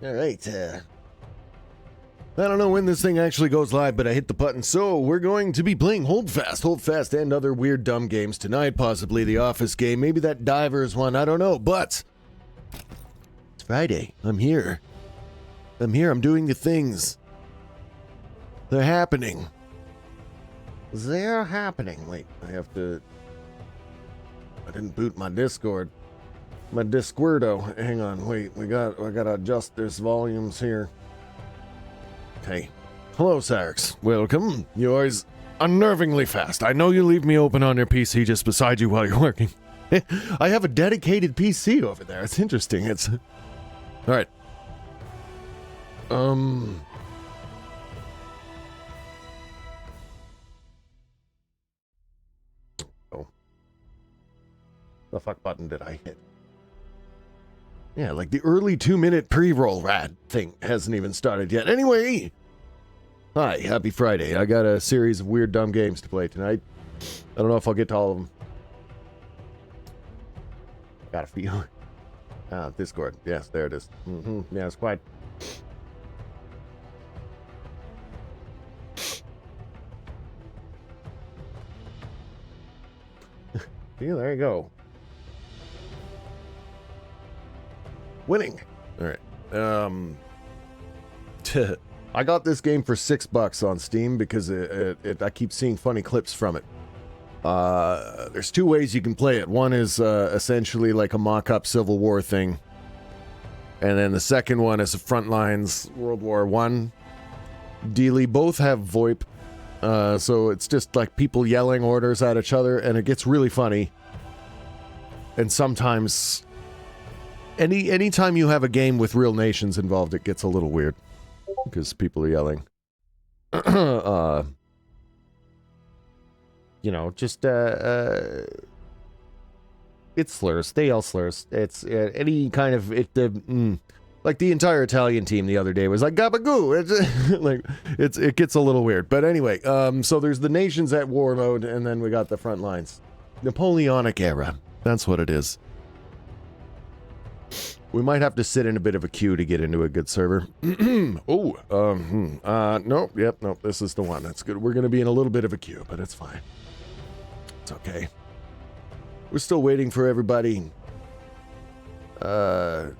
All right. I don't know when this thing actually goes live, but I hit the button. So we're going to be playing Holdfast, and other weird, dumb games tonight. Possibly the Office game, maybe that Divers one. I don't know, but it's Friday. I'm here. I'm doing the things. They're happening. They're happening. Wait, I didn't boot my Discord. My Discordo. Hang on, wait, I gotta adjust this volumes here. Okay. Hello, Sarx. Welcome. You're always unnervingly fast. I know you leave me open on your PC just beside you while you're working. I have a dedicated PC over there. It's interesting. It's... Alright. Oh. The fuck button did I hit? Yeah, like the early 2-minute pre-roll rad thing hasn't even started yet. Anyway, hi, happy Friday. I got a series of weird, dumb games to play tonight. I don't know if I'll get to all of them. Got a few. Discord. Yes, there it is. Yeah, it's quite... Yeah, there you go. Winning. All right. I got this game for $6 on Steam because I keep seeing funny clips from it. There's two ways you can play it. One is essentially like a mock-up Civil War thing, and then the second one is a Frontlines World War I dealy. Both have VoIP, so it's just like people yelling orders at each other, and it gets really funny. And sometimes... Anytime you have a game with real nations involved, it gets a little weird. Because people are yelling. You know, just, it's slurs. They yell slurs. It's any kind of, like the entire Italian team the other day was like, gabagoo! It gets a little weird. But anyway, so there's the nations at war mode, and then we got the front lines. Napoleonic era. That's what it is. We might have to sit in a bit of a queue to get into a good server. Nope, this is the one. That's good. We're going to be in a little bit of a queue, but it's fine. It's okay. We're still waiting for everybody. I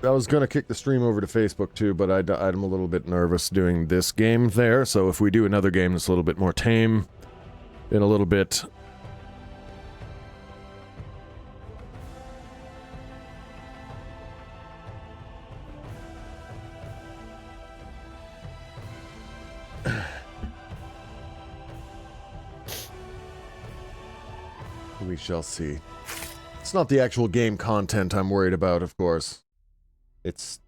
was going to kick the stream over to Facebook too, but I'm a little bit nervous doing this game there, so if we do another game that's a little bit more tame in a little bit... We shall see. It's not the actual game content I'm worried about, of course. It's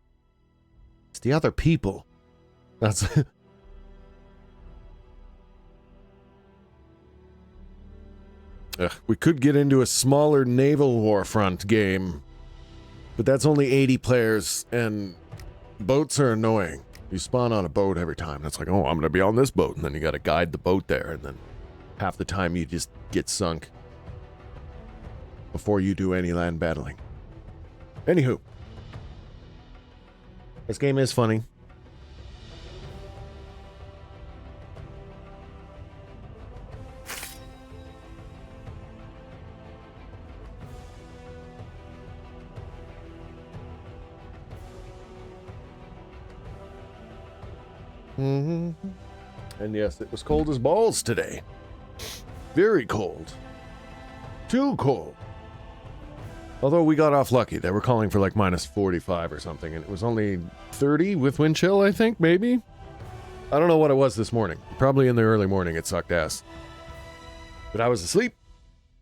the other people. That's... we could get into a smaller naval warfront game, but that's only 80 players, and boats are annoying. You spawn on a boat every time. It's like, oh, I'm going to be on this boat, and then you got to guide the boat there, and then half the time you just get sunk before you do any land battling. Anywho, this game is funny. And yes, it was cold as balls today. Very cold. Too cold. Although we got off lucky. They were calling for like minus 45 or something, and it was only 30 with wind chill, I think, maybe? I don't know what it was this morning. Probably in the early morning it sucked ass. But I was asleep.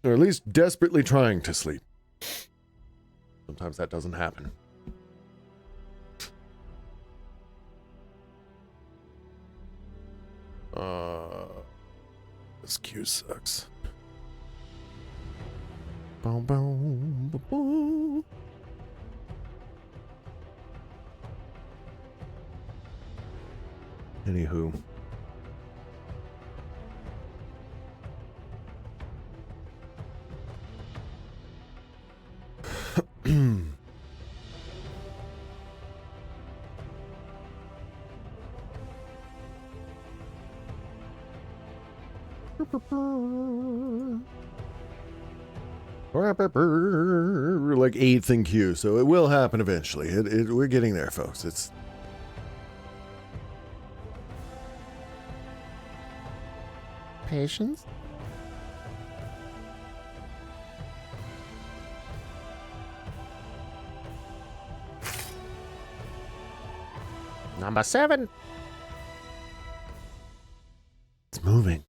Or at least desperately trying to sleep. Sometimes that doesn't happen. This queue sucks. Boom, boom, boom, boom. Anywho. We're like 8th in queue, so it will happen eventually. We're getting there, folks. It's patience. Number 7. It's moving.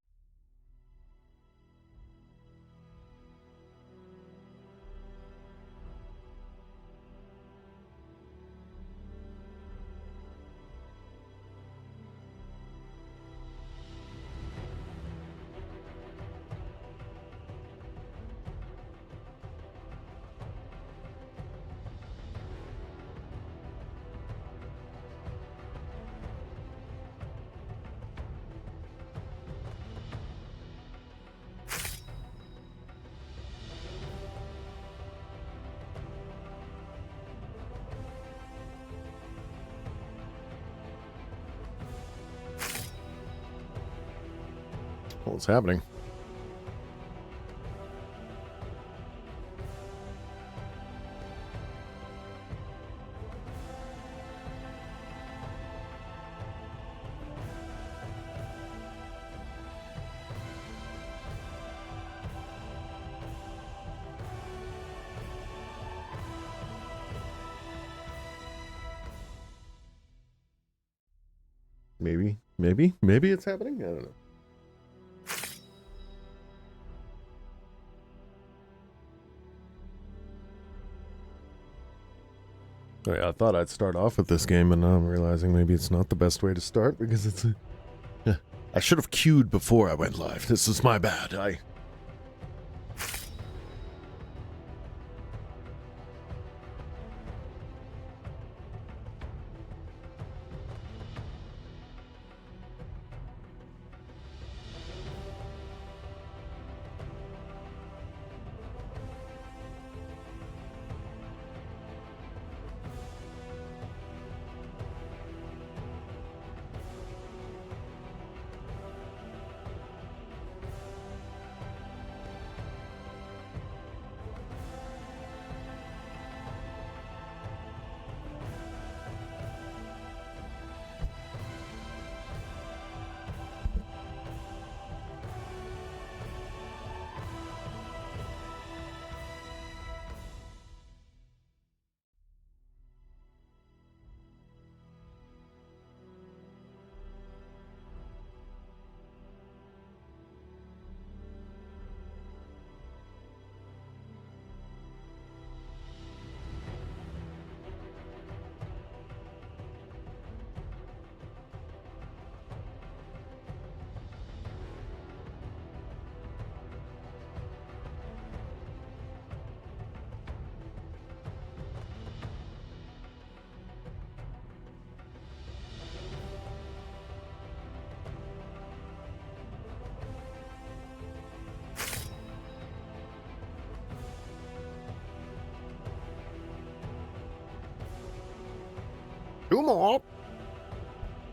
What's happening? Maybe it's happening. I don't know. I thought I'd start off with this game, and now I'm realizing maybe it's not the best way to start because it's a... I should have queued before I went live. This is my bad.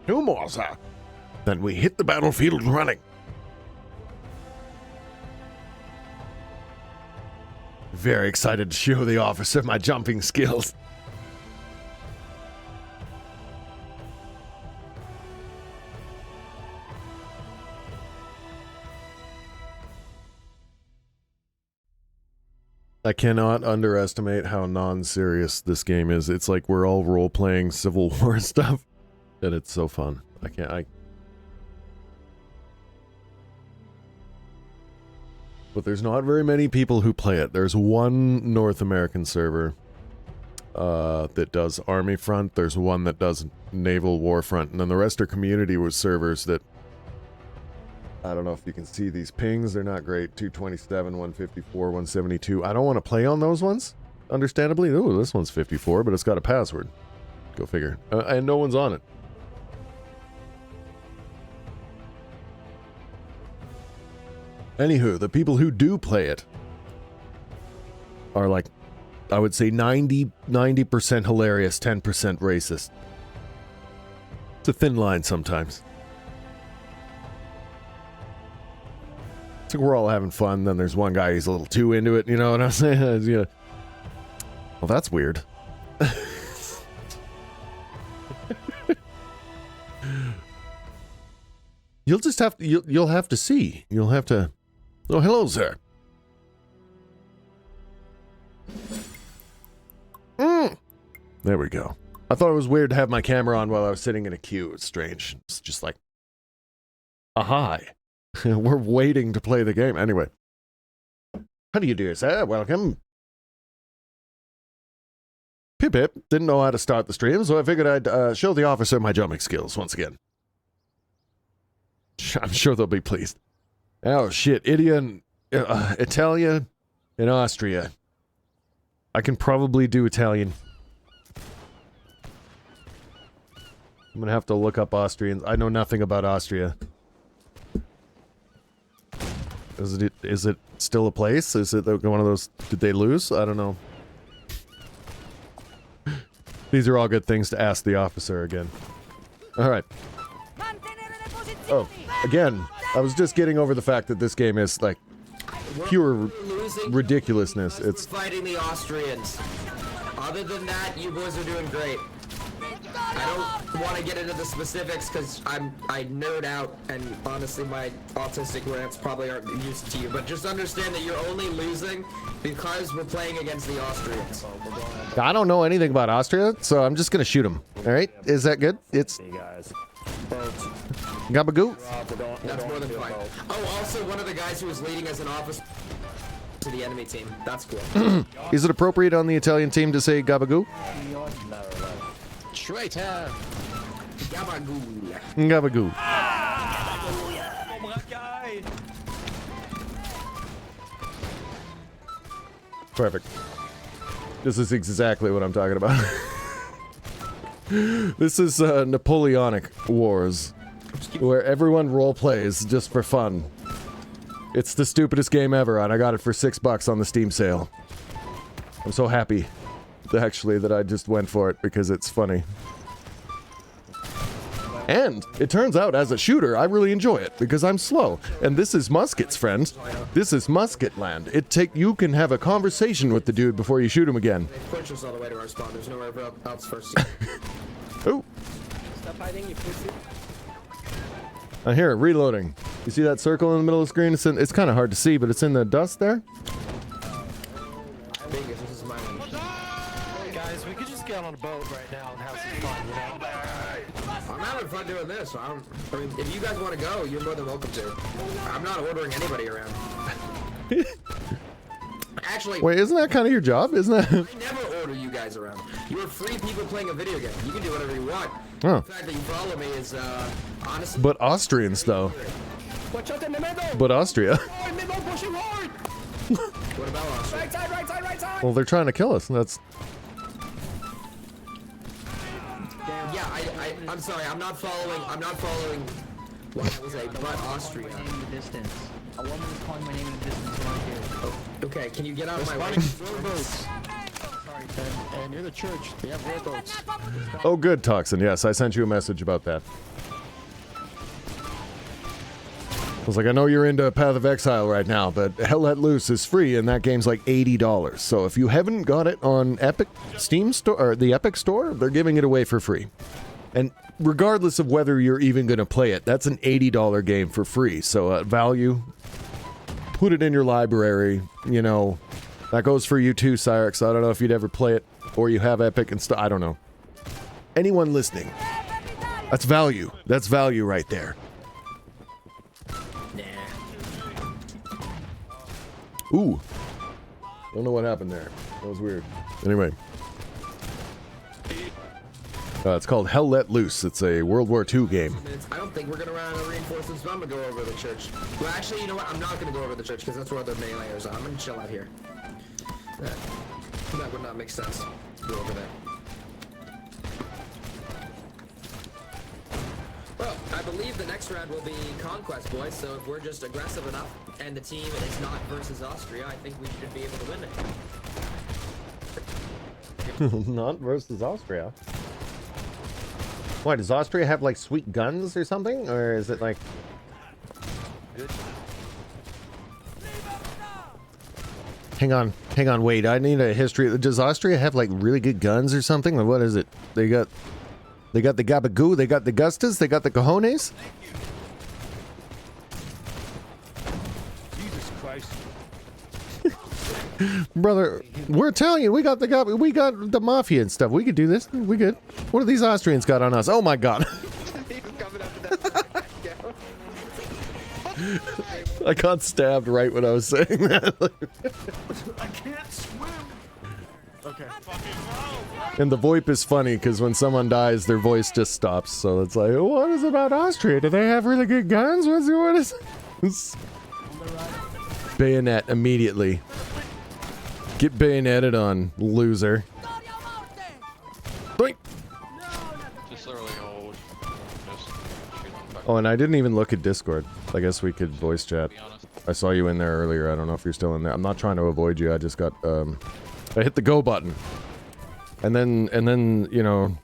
Two more, sir. Then we hit the battlefield running. Very excited to show the officer my jumping skills. I cannot underestimate how non-serious this game is. It's like we're all role-playing Civil War stuff, and it's so fun. But there's not very many people who play it. There's one North American server that does Army Front. There's one that does Naval Warfront, and then the rest are community with servers that... I don't know if you can see these pings. They're not great. 227, 154, 172. I don't want to play on those ones, understandably. Ooh, this one's 54, but it's got a password. Go figure. And no one's on it. Anywho, the people who do play it are like, I would say 90% hilarious, 10% racist. It's a thin line sometimes. It's like we're all having fun, then there's one guy, he's a little too into it, you know what I'm saying? Yeah. Well, that's weird. You'll just have to, you'll have to see. You'll have to... Oh, hello, sir. There we go. I thought it was weird to have my camera on while I was sitting in a queue. It's strange. It's just like... a hi. We're waiting to play the game. Anyway. How do you do, sir? Welcome. Pip pip. Didn't know how to start the stream, so I figured I'd show the officer my jumping skills once again. I'm sure they'll be pleased. Oh shit, Italian and Austria. I can probably do Italian. I'm gonna have to look up Austrians. I know nothing about Austria. Is it still a place? Is it one of those... Did they lose? I don't know. These are all good things to ask the officer again. Alright. Oh, again, I was just getting over the fact that this game is, like, pure ridiculousness. It's fighting the Austrians. Other than that, you boys are doing great. I don't want to get into the specifics because I nerd out, and honestly my autistic rants probably aren't used to you, but just understand that you're only losing because we're playing against the Austrians. I don't know anything about Austria, so I'm just gonna shoot them. Alright, is that good? It's... Gabagoo? That's more than fine. Oh, also one of the guys who was leading as an officer to the enemy team. That's cool. Is it appropriate on the Italian team to say Gabagoo? Traitor! Gabagoo. Gabagoo. Perfect. This is exactly what I'm talking about. This is Napoleonic Wars, where everyone role plays just for fun. It's the stupidest game ever, and I got it for $6 on the Steam sale. I'm so happy, actually, that I just went for it because it's funny. And it turns out, as a shooter, I really enjoy it because I'm slow. And this is muskets, friends. This is musket land. You can have a conversation with the dude before you shoot him again. They push us all the way to our spawn. There's nowhere else first. Oh. Stop hiding, you pussy. I hear it reloading. You see that circle in the middle of the screen? It's kind of hard to see, but it's in the dust there. Vegas, this is my one. Guys, we could just get on a boat right now and have some fun, you know? I'm having fun doing this. I mean, if you guys want to go, you're more than welcome to. I'm not ordering anybody around. Actually, wait, isn't that kind of your job? Isn't that? I never order you guys around. You are free people playing a video game. You can do whatever you want. Oh. The fact that you follow me is, honestly... But Austrians, though. But Austria. What about Austria? Right side, right side, right side! Well, they're trying to kill us. That's... Yeah, I'm sorry, I'm not following what was a but Austria. A woman is calling my name in the distance right here. Oh, okay, can you get out of my way? Rowboats. And near the church, they have rowboats. Oh, good, Toxin. Yes, I sent you a message about that. I was like, I know you're into Path of Exile right now, but Hell Let Loose is free, and that game's like $80. So if you haven't got it on Epic Steam Store or the Epic Store, they're giving it away for free. And regardless of whether you're even going to play it, that's an $80 game for free. So value, put it in your library. You know, that goes for you too, Cyrix. I don't know if you'd ever play it or you have Epic and stuff. I don't know. Anyone listening, that's value. That's value right there. Ooh. Don't know what happened there. That was weird. Anyway. It's called Hell Let Loose. It's a World War II game. I don't think we're going to run out of reinforcements, but I'm going to go over the church. Well, actually, you know what? I'm not going to go over the church because that's where the meleeers are. I'm going to chill out here. That would not make sense. Go over there. Well, I believe the next round will be Conquest, boys, so if we're just aggressive enough and the team is not versus Austria, I think we should be able to win it. Not versus Austria. Why, does Austria have like sweet guns or something? Or is it like... Hang on, wait, I need a history. Does Austria have, like, really good guns or something? Or what is it? They got the Gabagoo, they got the Gustas, they got the Cojones? Jesus Christ. Brother, we're Italian, we got the Mafia and stuff. We could do this, we good. What do these Austrians got on us? Oh my god. I got stabbed right when I was saying that. I can't swim. Okay. And the VoIP is funny because when someone dies, their voice just stops. So it's like, what is about Austria? Do they have really good guns? What is? Bayonet immediately. Get bayoneted on, loser. Boink. Just literally hold. Just shoot them back. Oh, and I didn't even look at Discord. I guess we could voice chat. To be honest. I saw you in there earlier. I don't know if you're still in there. I'm not trying to avoid you. I just got, I hit the go button. And then, you know,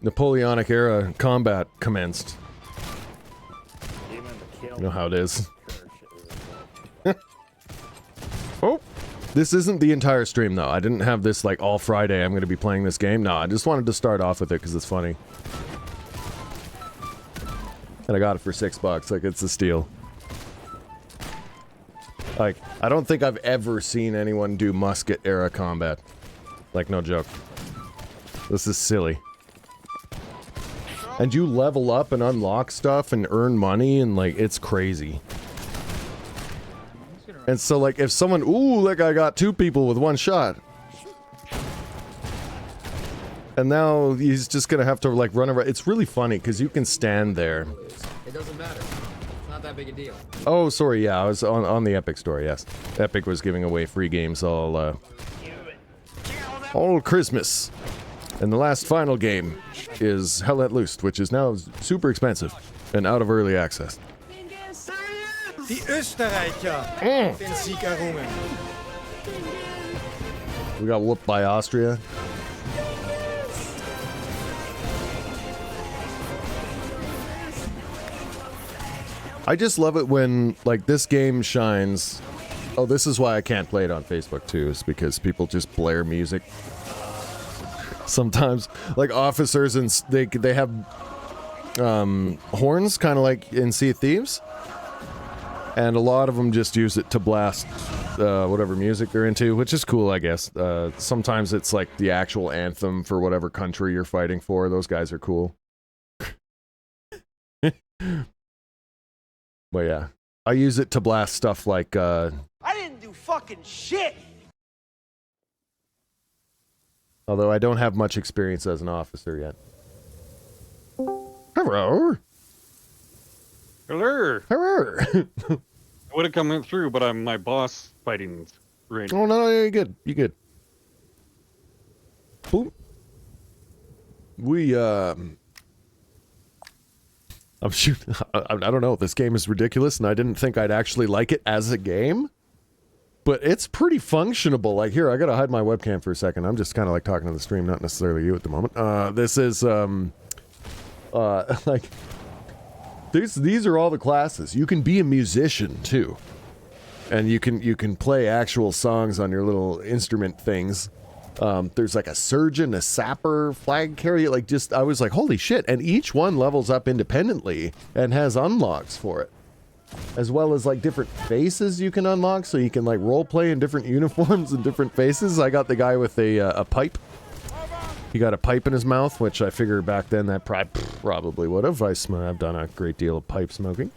Napoleonic era combat commenced. You know how it is. Oh! This isn't the entire stream, though. I didn't have this, like, all Friday I'm gonna be playing this game. No, I just wanted to start off with it because it's funny. And I got it for $6. Like, it's a steal. Like, I don't think I've ever seen anyone do musket-era combat. Like, no joke. This is silly. And you level up and unlock stuff and earn money and, like, it's crazy. And so, like, if someone... Ooh, like, I got 2 people with 1 shot. And now he's just gonna have to, like, run around. It's really funny, because you can stand there. It doesn't matter. It's not that big a deal. Oh, sorry, yeah, I was on the Epic store, yes. Epic was giving away free games all Christmas. And the last final game is Hell Let Loose, which is now super expensive and out of early access. Die Österreicher den Sieg errungen. We got whooped by Austria. I just love it when, like, this game shines. Oh, this is why I can't play it on Facebook, too, is because people just blare music. Sometimes, like, officers, and they have, horns, kind of like in Sea of Thieves. And a lot of them just use it to blast, whatever music they're into, which is cool, I guess. Sometimes it's, like, the actual anthem for whatever country you're fighting for. Those guys are cool. But yeah, I use it to blast stuff like, I didn't do fucking shit! although I don't have much experience as an officer yet. Hello! Hello. Hello! I would have come in through, but I'm my boss fighting right now. Oh, no, you're good. You're good. Boom. I'm shooting. I don't know. This game is ridiculous, and I didn't think I'd actually like it as a game. But it's pretty functionable. Like, here, I gotta hide my webcam for a second. I'm just kind of like talking to the stream, not necessarily you at the moment. This is, like, these are all the classes. You can be a musician, too. And you can play actual songs on your little instrument things. There's like a surgeon, a sapper, flag carrier, like just, I was like, holy shit. And each one levels up independently and has unlocks for it. As well as like different faces you can unlock, so you can like role play in different uniforms and different faces. I got the guy with a pipe. He got a pipe in his mouth, which I figured back then that probably would have. I've done a great deal of pipe smoking.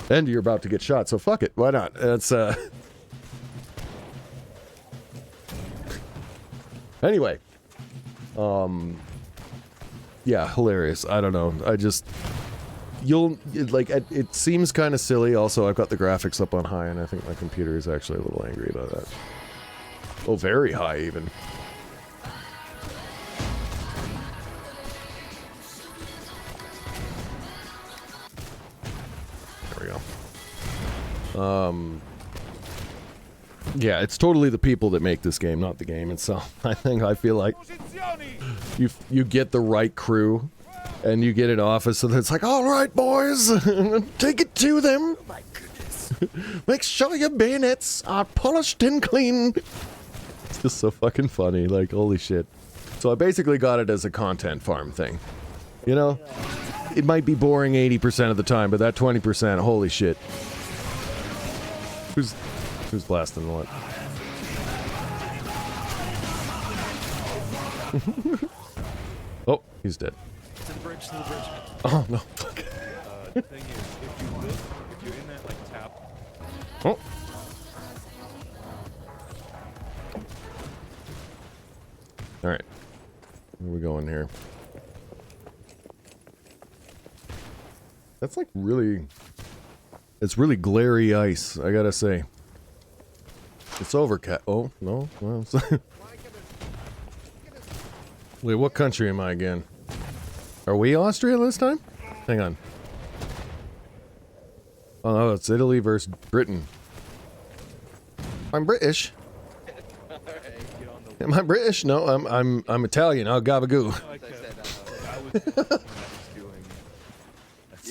And you're about to get shot, so fuck it. Why not? It's, Anyway, yeah, hilarious. I don't know. I just, it seems kind of silly. Also, I've got the graphics up on high, and I think my computer is actually a little angry about that. Oh, very high, even. There we go. Yeah, it's totally the people that make this game, not the game itself. I feel like you get the right crew and you get an office, so it's like, all right, boys, take it to them. My goodness. Make sure your bayonets are polished and clean. It's just so fucking funny, like, holy shit. So I basically got it as a content farm thing. You know? It might be boring 80% of the time, but that 20%, holy shit. Who's blasting what? Oh, he's dead. To the bridge, to the bridge. Oh, no. Fuck. The thing is, if you're in that, like, tap... Oh. Alright. Where are we going here? That's like really... It's really glary ice, I gotta say. It's overcast. Oh, no. Well, wait, what country am I again? Are we Austria this time? Hang on. Oh, no, it's Italy versus Britain. I'm British. Am I British? No, I'm Italian. Oh, gabagoo.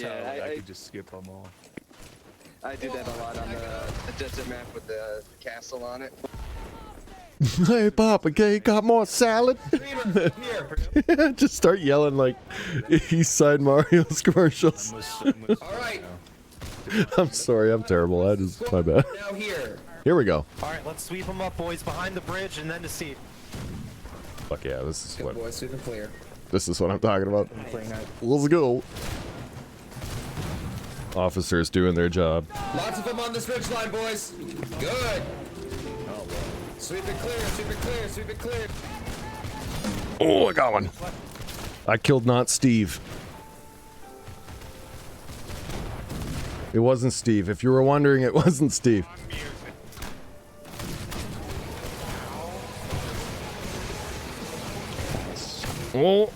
I could just skip them all. I do that a lot on the desert map with the castle on it. Hey, Papa, okay, got more salad? Here. Just start yelling like East Side Mario's commercials. Alright. I'm sorry, I'm terrible. That is my bad. Now here. Here we go. Alright, let's sweep them up, boys, behind the bridge and then to seat. Fuck yeah, this is Good what boy, super clear. this is what I'm talking about. Let's go. Officers doing their job. Lots of them on this ridge line, boys. Good. Sweep it clear, sweep it clear, sweep it clear. Oh, I got one. I killed not Steve. It wasn't Steve. If you were wondering, it wasn't Steve. Oh.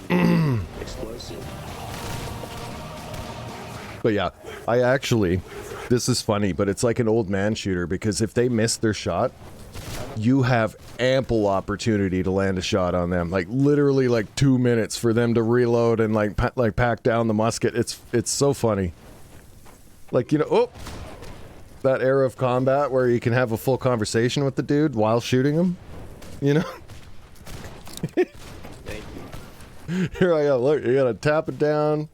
But yeah, I actually, this is funny, but it's like an old man shooter because if they miss their shot, you have ample opportunity to land a shot on them. Like literally like 2 minutes for them to reload and like pack down the musket. It's so funny. Like, you know, oh, that era of combat where you can have a full conversation with the dude while shooting him, you know? Here I go. Look, you gotta tap it down.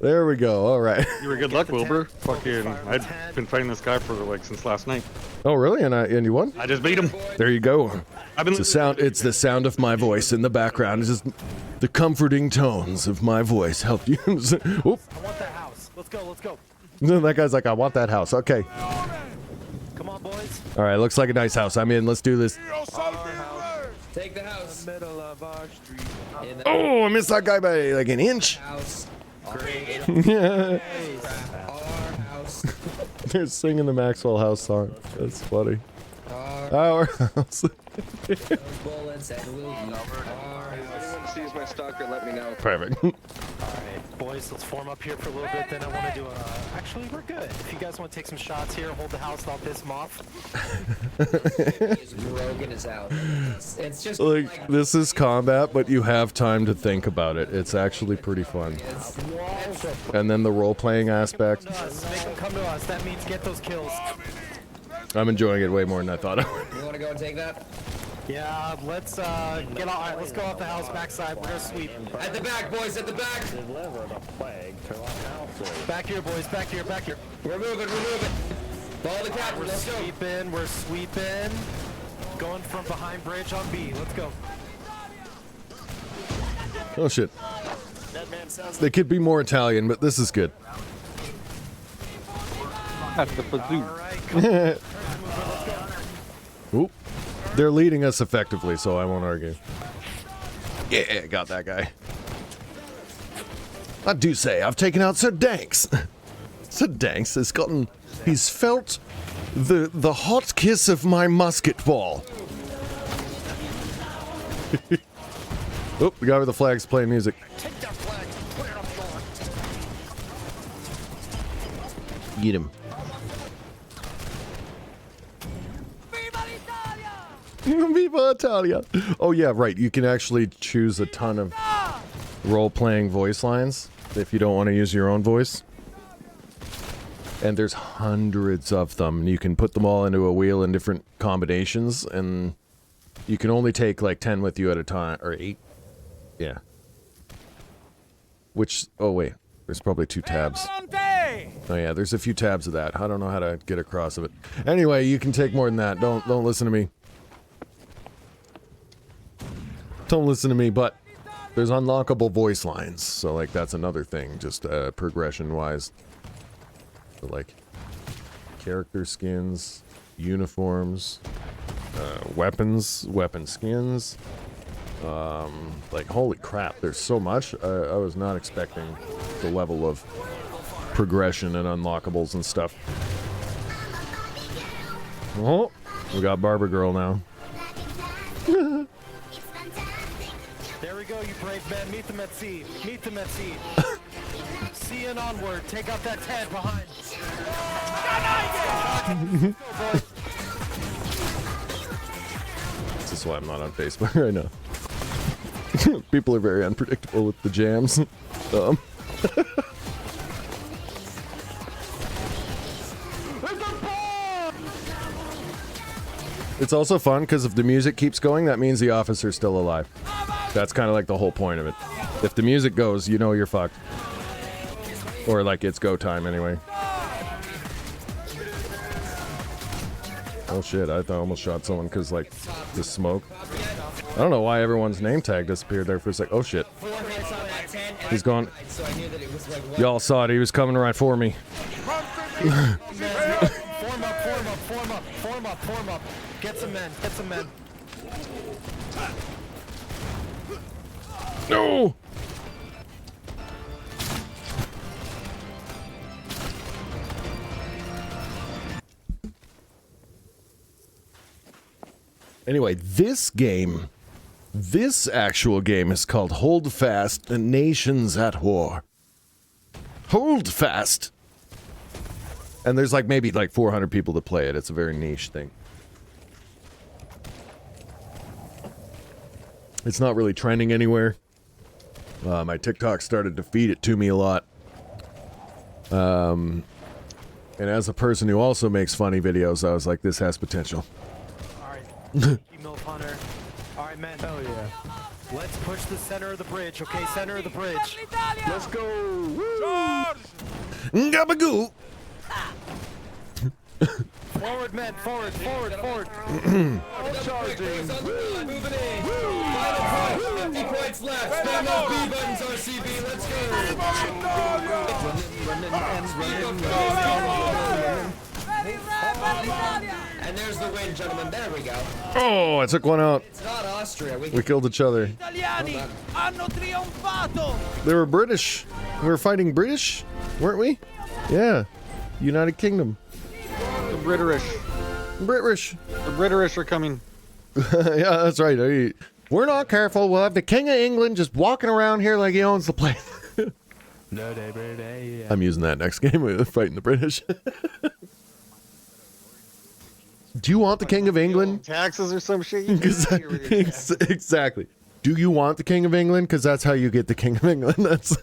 There we go. All right. You were good luck, Wilbur. Fucking, I've been fighting this guy for like since last night. Oh, really? And you won? I just beat him. There you go. I've been It's the sound. It's the sound of my voice in the background. It's just the comforting tones of my voice help you. Oop. I want that house. Let's go, let's go. That guy's like, I want that house. Okay. Come on, boys. All right. Looks like a nice house. I'm in. Let's do this. Take the house. Middle of our street. In the Oh, I missed that guy by like an inch. house. Yeah. Our house. They're singing the Maxwell House song. That's funny. Our Our house. bullets and we'll eat our If house. anyone sees my stalker, let me know. Perfect. Alright, boys, let's form up here for a little bit. Then I want to do a... Actually, we're good. If you guys want to take some shots here, hold the house, and I'll piss them off. Rogan is out. It's just Like, this is combat, but you have time to think about it. It's actually pretty fun. And then the role-playing aspect. Make them come to us. That means get those kills. I'm enjoying it way more than I thought I would. You want to go and take that? Yeah, let's get on. Alright, let's go off the house backside. We're gonna sweep. At the back, boys, at the back. Back here, boys. Back here, back here. We're moving, we're moving. Follow the captain, We're let's go. sweeping. We're sweeping. Going from behind bridge on B. Let's go. Oh shit. They could be more Italian, but this is good. At the bazoo. Alright, come on. Oop. They're leading us effectively, so I won't argue. Yeah, got that guy. I do say, I've taken out Sir Danks. Sir Danks has gotten... He's felt the hot kiss of my musket ball. Oop, the guy with the flag's playing music. Take that flag. Put it up front. Get him. Viva Italia! Oh yeah, right. You can actually choose a ton of role-playing voice lines if you don't want to use your own voice. And there's hundreds of them. You can put them all into a wheel in different combinations, and you can only take like 10 with you at a time, or 8. Yeah. Which, oh wait, there's probably 2 tabs. Oh yeah, there's a few tabs of that. I don't know how to get across of it. Anyway, you can take more than that. Don't listen to me. Don't listen to me, but there's unlockable voice lines. So like that's another thing, just progression-wise. So, like character skins, uniforms, weapons, weapon skins. Like holy crap, there's so much. I was not expecting the level of progression and unlockables and stuff. Oh, we got Barber Girl now. There we go, you brave men. Meet them at sea. Meet them at sea. Sea and onward. Take out that tent behind. This is why I'm not on Facebook right now. People are very unpredictable with the jams. It's also fun because if the music keeps going, that means the officer's still alive. That's kind of like the whole point of it. If the music goes, you know you're fucked. Or like it's go time anyway. Oh shit, I almost shot someone because like the smoke. I don't know why everyone's name tag disappeared there for a sec. Oh shit. He's gone. Y'all saw it, he was coming right for me. Form up, form up, form up, form up, form up. Get some men, get some men. No! Anyway, this actual game is called Holdfast, the Nations at War. Holdfast! And there's like maybe like 400 people that play it. It's a very niche thing. It's not really trending anywhere. My TikTok started to feed it to me a lot. And as a person who also makes funny videos, I was like, this has potential. Alright, MILF Hunter. Alright, men. Hell yeah. Let's push the center of the bridge, okay? Center of the bridge. Let's go! Woo! Gabagoo! Forward, men, forward, forward, forward. Charging. Moving in. Final point. 50 points left. Spam those B buttons, RCB. Let's go. And there's the win, gentlemen. There we go. Oh, I took one out. It's not Austria. We killed each other. They were British. We were fighting British, weren't we? Yeah. United Kingdom. The British. British. The British are coming. Yeah, that's right. Hey, we're not careful. We'll have the King of England just walking around here like he owns the place. No day, day, yeah. I'm using that next game with fighting the British. Do you want the King of England? Taxes or some shit? Exactly. Do you want the King of England? Because that's how you get the King of England. That's.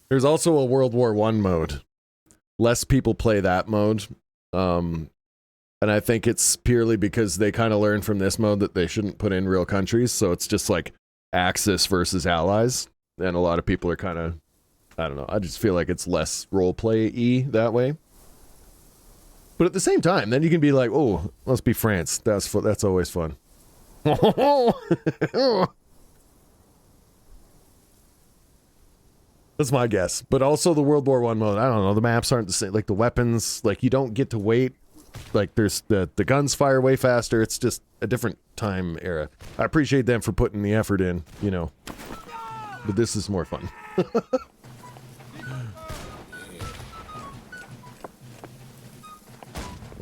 There's also a World War I mode. Less people play that mode. And I think it's purely because they kind of learned from this mode that they shouldn't put in real countries. So it's just like Axis versus Allies. And a lot of people are kind of, I don't know. I just feel like it's less roleplay-y that way. But at the same time, then you can be like, oh, let's be France. That's always fun. That's my guess. But also the World War I mode, I don't know, the maps aren't the same. Like the weapons, like you don't get to wait. Like there's the guns fire way faster. It's just a different time era. I appreciate them for putting the effort in, you know. But this is more fun.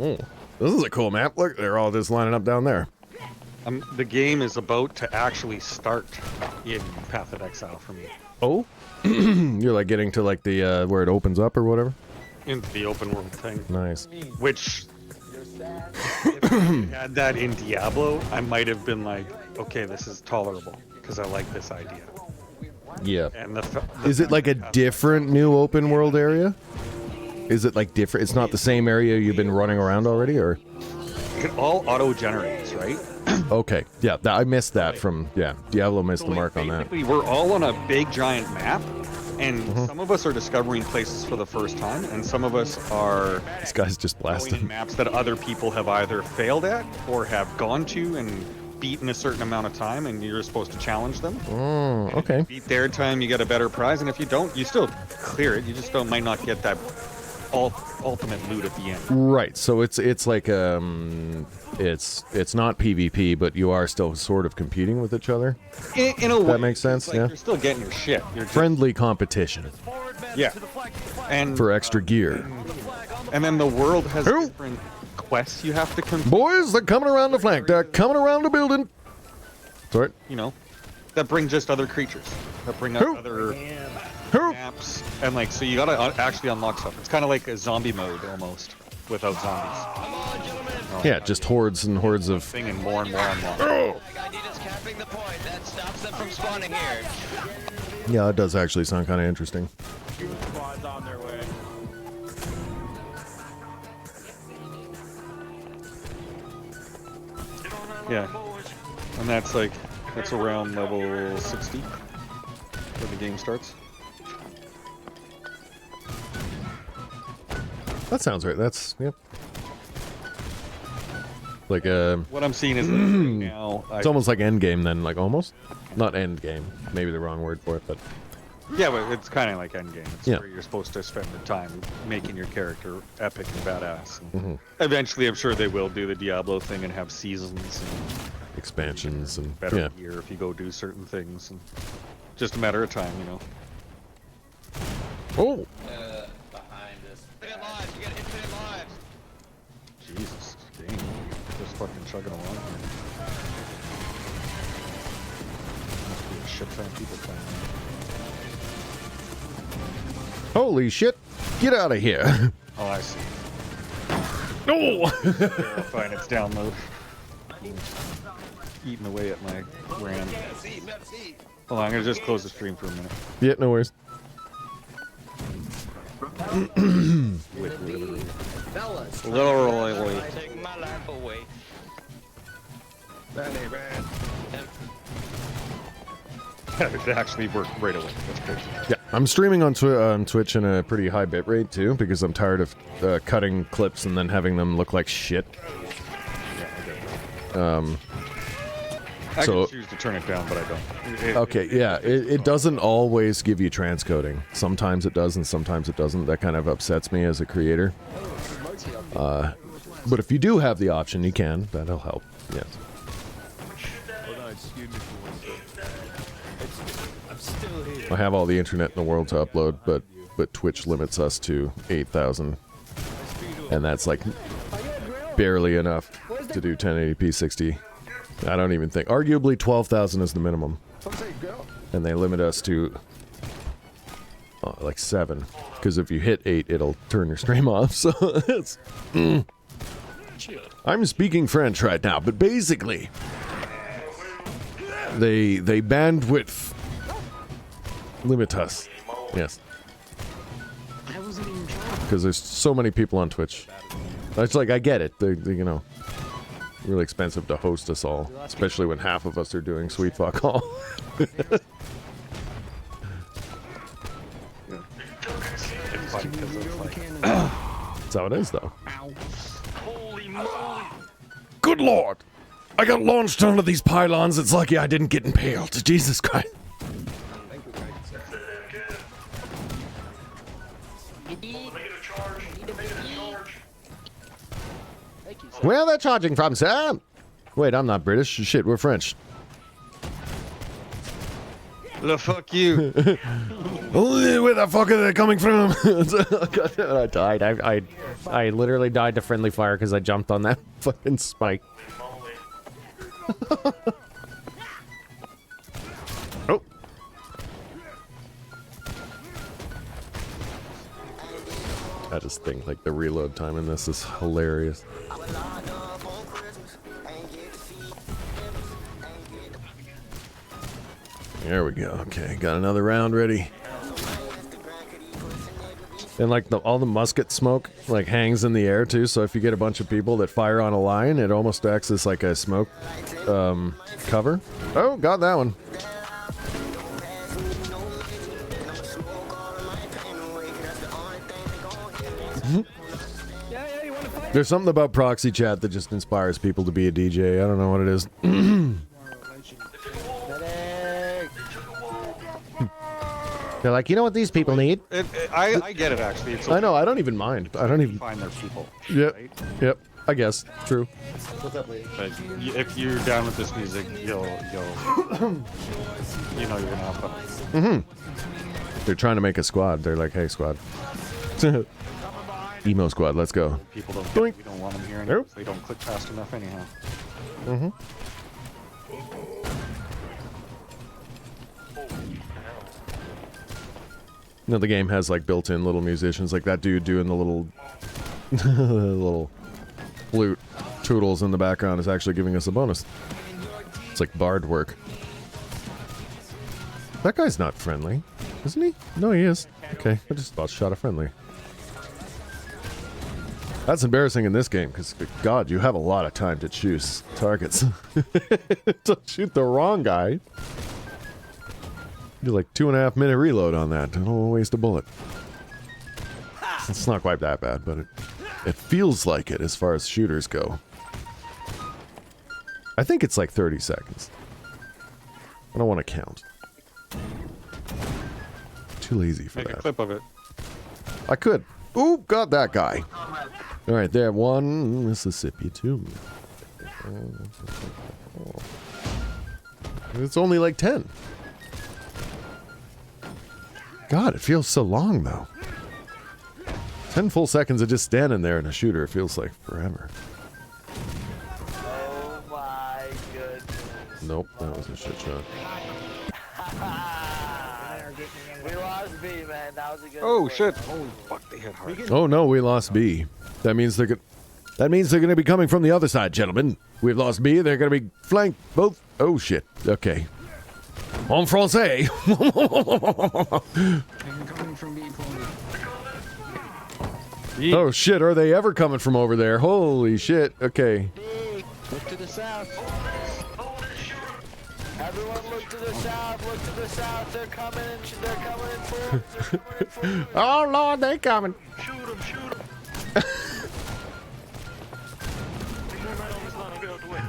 Oh, this is a cool map. Look, they're all just lining up down there. The game is about to actually start in Path of Exile for me. Oh? You're like getting to like the, where it opens up or whatever? Into the open world thing. Nice. Which, if I had that in Diablo, I might have been like, okay, this is tolerable, because I like this idea. Yeah. And the Is it like a different new open world area? Is it like different? It's not the same area you've been running around already, or? It all auto-generates, right? Okay. Yeah, I missed that from, Diablo missed the mark on that. Basically, we're all on a big giant map, and some of us are discovering places for the first time, and some of us are This guy's just going in blasting. maps that other people have either failed at or have gone to and beaten a certain amount of time, and you're supposed to challenge them. Oh, okay. Beat their time, you get a better prize, and if you don't, you still clear it. You just might not get that ultimate loot at the end. Right. So it's like it's not PvP, but you are still sort of competing with each other. In a way, That makes sense. like Yeah. you're still getting your shit. You're just, Friendly competition yeah, and for extra gear. and then the world has Who? different quests you have to complete. Boys, they're coming around the flank. They're coming around the building. Sorry. You know, that bring just other creatures, that bring up Who? other Who? maps, and like so you gotta actually unlock stuff. It's kind of like a zombie mode almost, without zombies. Yeah, just hordes and hordes of. Thing and more and more unlocked. Idea's capping the point. That stops them from spawning here. Yeah, it does actually sound kind of interesting. Squads on their way. Yeah, and that's around level 60 when the game starts. That sounds right. That's yep. Like What I'm seeing is right now. it's almost like Endgame then, like almost. Not Endgame, maybe the wrong word for it, but Yeah, but it's kind of like Endgame. It's Yeah. where you're supposed to spend the time making your character epic and badass. And eventually, I'm sure they will do the Diablo thing and have seasons and expansions and better gear if you go do certain things. And just a matter of time, you know. Oh, Infinite lives. You got infinite lives. Jesus, game, just fucking chugging along here. Must be a shit ton of people playing. holy shit! Get out of here! Oh, I see. No. Verifying its download. Eating away at my RAM. Hold on, I'm gonna just close the stream for a minute. Yeah, no worries. Fellas, Literally. Take my life away. It actually worked right away. That's crazy. Yeah, I'm streaming on Twitch in a pretty high bit rate too because I'm tired of cutting clips and then having them look like shit. I So- can choose to turn it down, but I don't. Okay, yeah, it doesn't always give you transcoding. Sometimes it does and sometimes it doesn't. That kind of upsets me as a creator. But if you do have the option, you can. That'll help. Yes. Hold on, excuse me for 1 second. I'm still here. I have all the internet in the world to upload, but Twitch limits us to 8,000, and that's like barely enough to do 1080p 60. I don't even think. Arguably 12,000 is the minimum, and they limit us to like 7, because if you hit 8, it'll turn your stream off. So it's. I'm speaking French right now, but basically, they bandwidth limit us. Yes. Because there's so many people on Twitch. It's like, I get it. They're you know, really expensive to host us all, especially when half of us are doing sweet fuck all. It's fun 'cause it's like, That's how it is, though. Good lord! I got launched onto these pylons. It's lucky I didn't get impaled. Jesus Christ. Where are they charging from, sir? Wait, I'm not British. Shit, we're French. the fuck you. Where the fuck are they coming from? I died. I literally died to friendly fire because I jumped on that fucking spike. Oh. I just think like the reload time in this is hilarious. There we go. Okay, got another round ready. And like all the musket smoke like hangs in the air too, so if you get a bunch of people that fire on a line, it almost acts as like a smoke cover. Oh, got that one. There's something about proxy chat that just inspires people to be a DJ. I don't know what it is. They're like, you know what these people need? I get it, actually. It's I know, I don't even mind. I don't even... find their people. Yep, Right? yep, I guess. True. But if you're down with this music, you'll you know you're gonna have fun. They're trying to make a squad. They're like, hey, squad. Emo squad, let's go. People don't Doink. we don't want them here Nope. they don't click fast enough anyhow. You know, the game has like built-in little musicians, like that dude doing the little little flute toodles in the background is actually giving us a bonus. It's like bard work. That guy's not friendly, isn't he? No, he is. Okay, I just about shot a friendly. That's embarrassing in this game, because, God, you have a lot of time to choose targets. Don't shoot the wrong guy. Do like 2.5 minute reload on that. Don't waste a bullet. It's not quite that bad, but it feels like it as far as shooters go. I think it's like 30 seconds. I don't want to count. Too lazy for Make that. a clip of it. I could. Ooh, got that guy. All right, there. One Mississippi, two. It's only like 10. God, it feels so long, though. 10 full seconds of just standing there in a shooter, it feels like forever. Oh my goodness. Nope, that was a shit shot. We lost B, man. That was a good Oh one. shit! Holy fuck, they hit hard. Oh no, we lost B. That means they're gonna be coming from the other side, gentlemen. We've lost B. They're gonna be flanked both. Oh shit. Okay. En français. I'm coming from B point. Oh shit, are they ever coming from over there? Holy shit. Okay. Look to the south. Everyone look to the south. Look to the south. They're coming in. They're coming in forward. They're coming in forward. Oh lord, they coming. Shoot him, shoot him. Get out the way.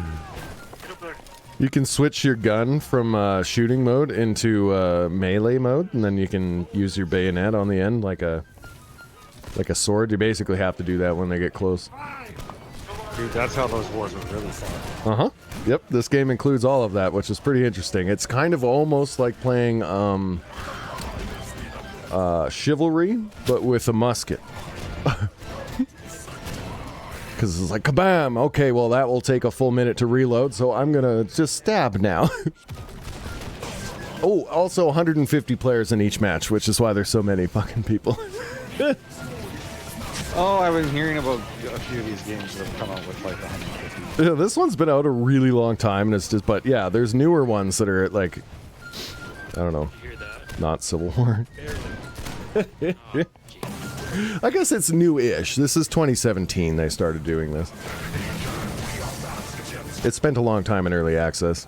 Get up there. You can switch your gun from shooting mode into melee mode, and then you can use your bayonet on the end like a sword. You basically have to do that when they get close. Dude, that's how those wars are really fun. Uh-huh. Yep, this game includes all of that, which is pretty interesting. It's kind of almost like playing Chivalry, but with a musket. Because it's like, kabam! Okay, well, that will take a full minute to reload, so I'm gonna just stab now. Oh, also 150 players in each match, which is why there's so many fucking people. Oh, I've been hearing about a few of these games that have come out with like 150. Yeah, this one's been out a really long time, and it's just, but yeah, there's newer ones that are like, I don't know, not Civil War. I guess it's new-ish. This is 2017 they started doing this. It spent a long time in early access.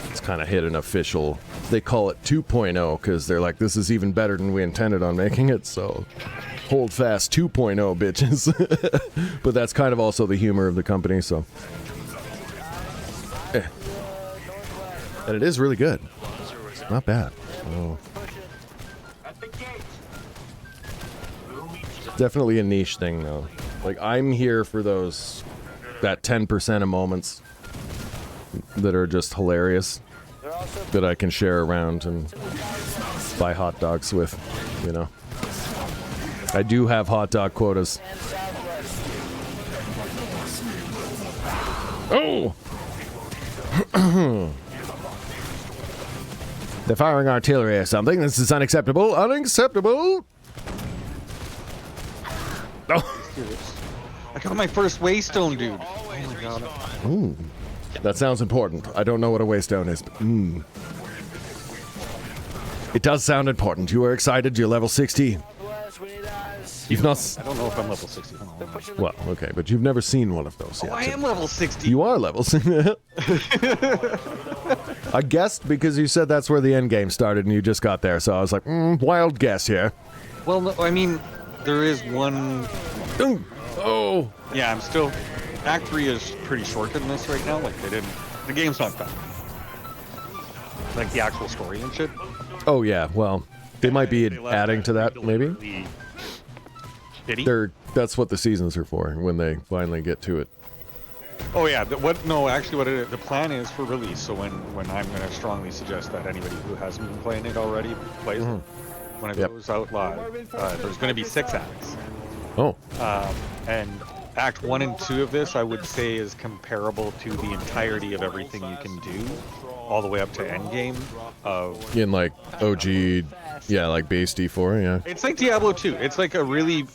It's kind of hit an official... They call it 2.0 because they're like, this is even better than we intended on making it, so... Holdfast 2.0, bitches. But that's kind of also the humor of the company, so... And it is really good. Not bad. Oh. Definitely a niche thing, though. Like, I'm here for that 10% of moments that are just hilarious, that I can share around and buy hot dogs with, you know. I do have hot dog quotas. Oh! They're firing artillery or something. This is unacceptable. Unacceptable! Oh. I got my first waystone, dude. Oh my god. Ooh. That sounds important. I don't know what a waste down is, but it does sound important. You are excited. You're level 60. You've not. I don't know if I'm level 60. Well, okay, but you've never seen one of those yet. I am level 60. You are level 60. I guessed because you said that's where the end game started and you just got there, so I was like, wild guess here. Well, no, I mean, there is one. Oh. Yeah, I'm still. Act 3 is pretty short in this right now. Like, they didn't. The game's not done. Like, the actual story and shit. Oh, yeah, well, they might be adding to that, maybe? That's what the seasons are for, when they finally get to it. Oh, yeah. The plan is for release, so when I'm going to strongly suggest that anybody who hasn't been playing it already plays it. When it goes out live, there's going to be 6 acts. Oh. And Act 1 and 2 of this, I would say, is comparable to the entirety of everything you can do, all the way up to endgame. In, like, OG, yeah, like base D4, yeah. It's like Diablo 2. It's like a really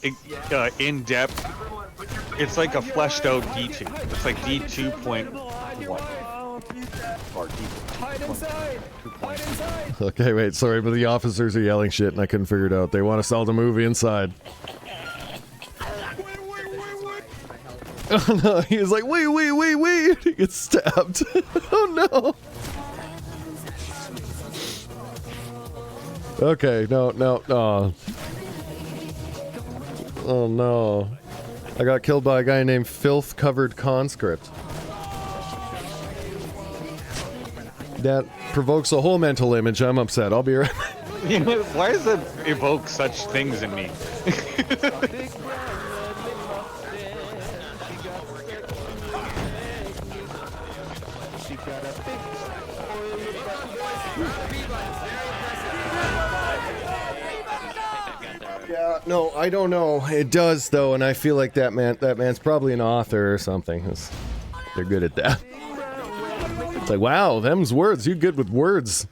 in-depth, it's like a fleshed-out D2. It's like D2.1. Or D2.2. Okay, wait, sorry, but the officers are yelling shit and I couldn't figure it out. They want to sell the movie inside. Oh no, he was like, wait, he gets stabbed. Oh no. Okay, no. Oh no. I got killed by a guy named Filth Covered Conscript. That provokes a whole mental image. I'm upset. I'll be right back. You know, why does that evoke such things in me? Yeah, no, I don't know. It does though, and I feel like that man's probably an author or something. They're good at that. It's like, wow, them's words. You good with words.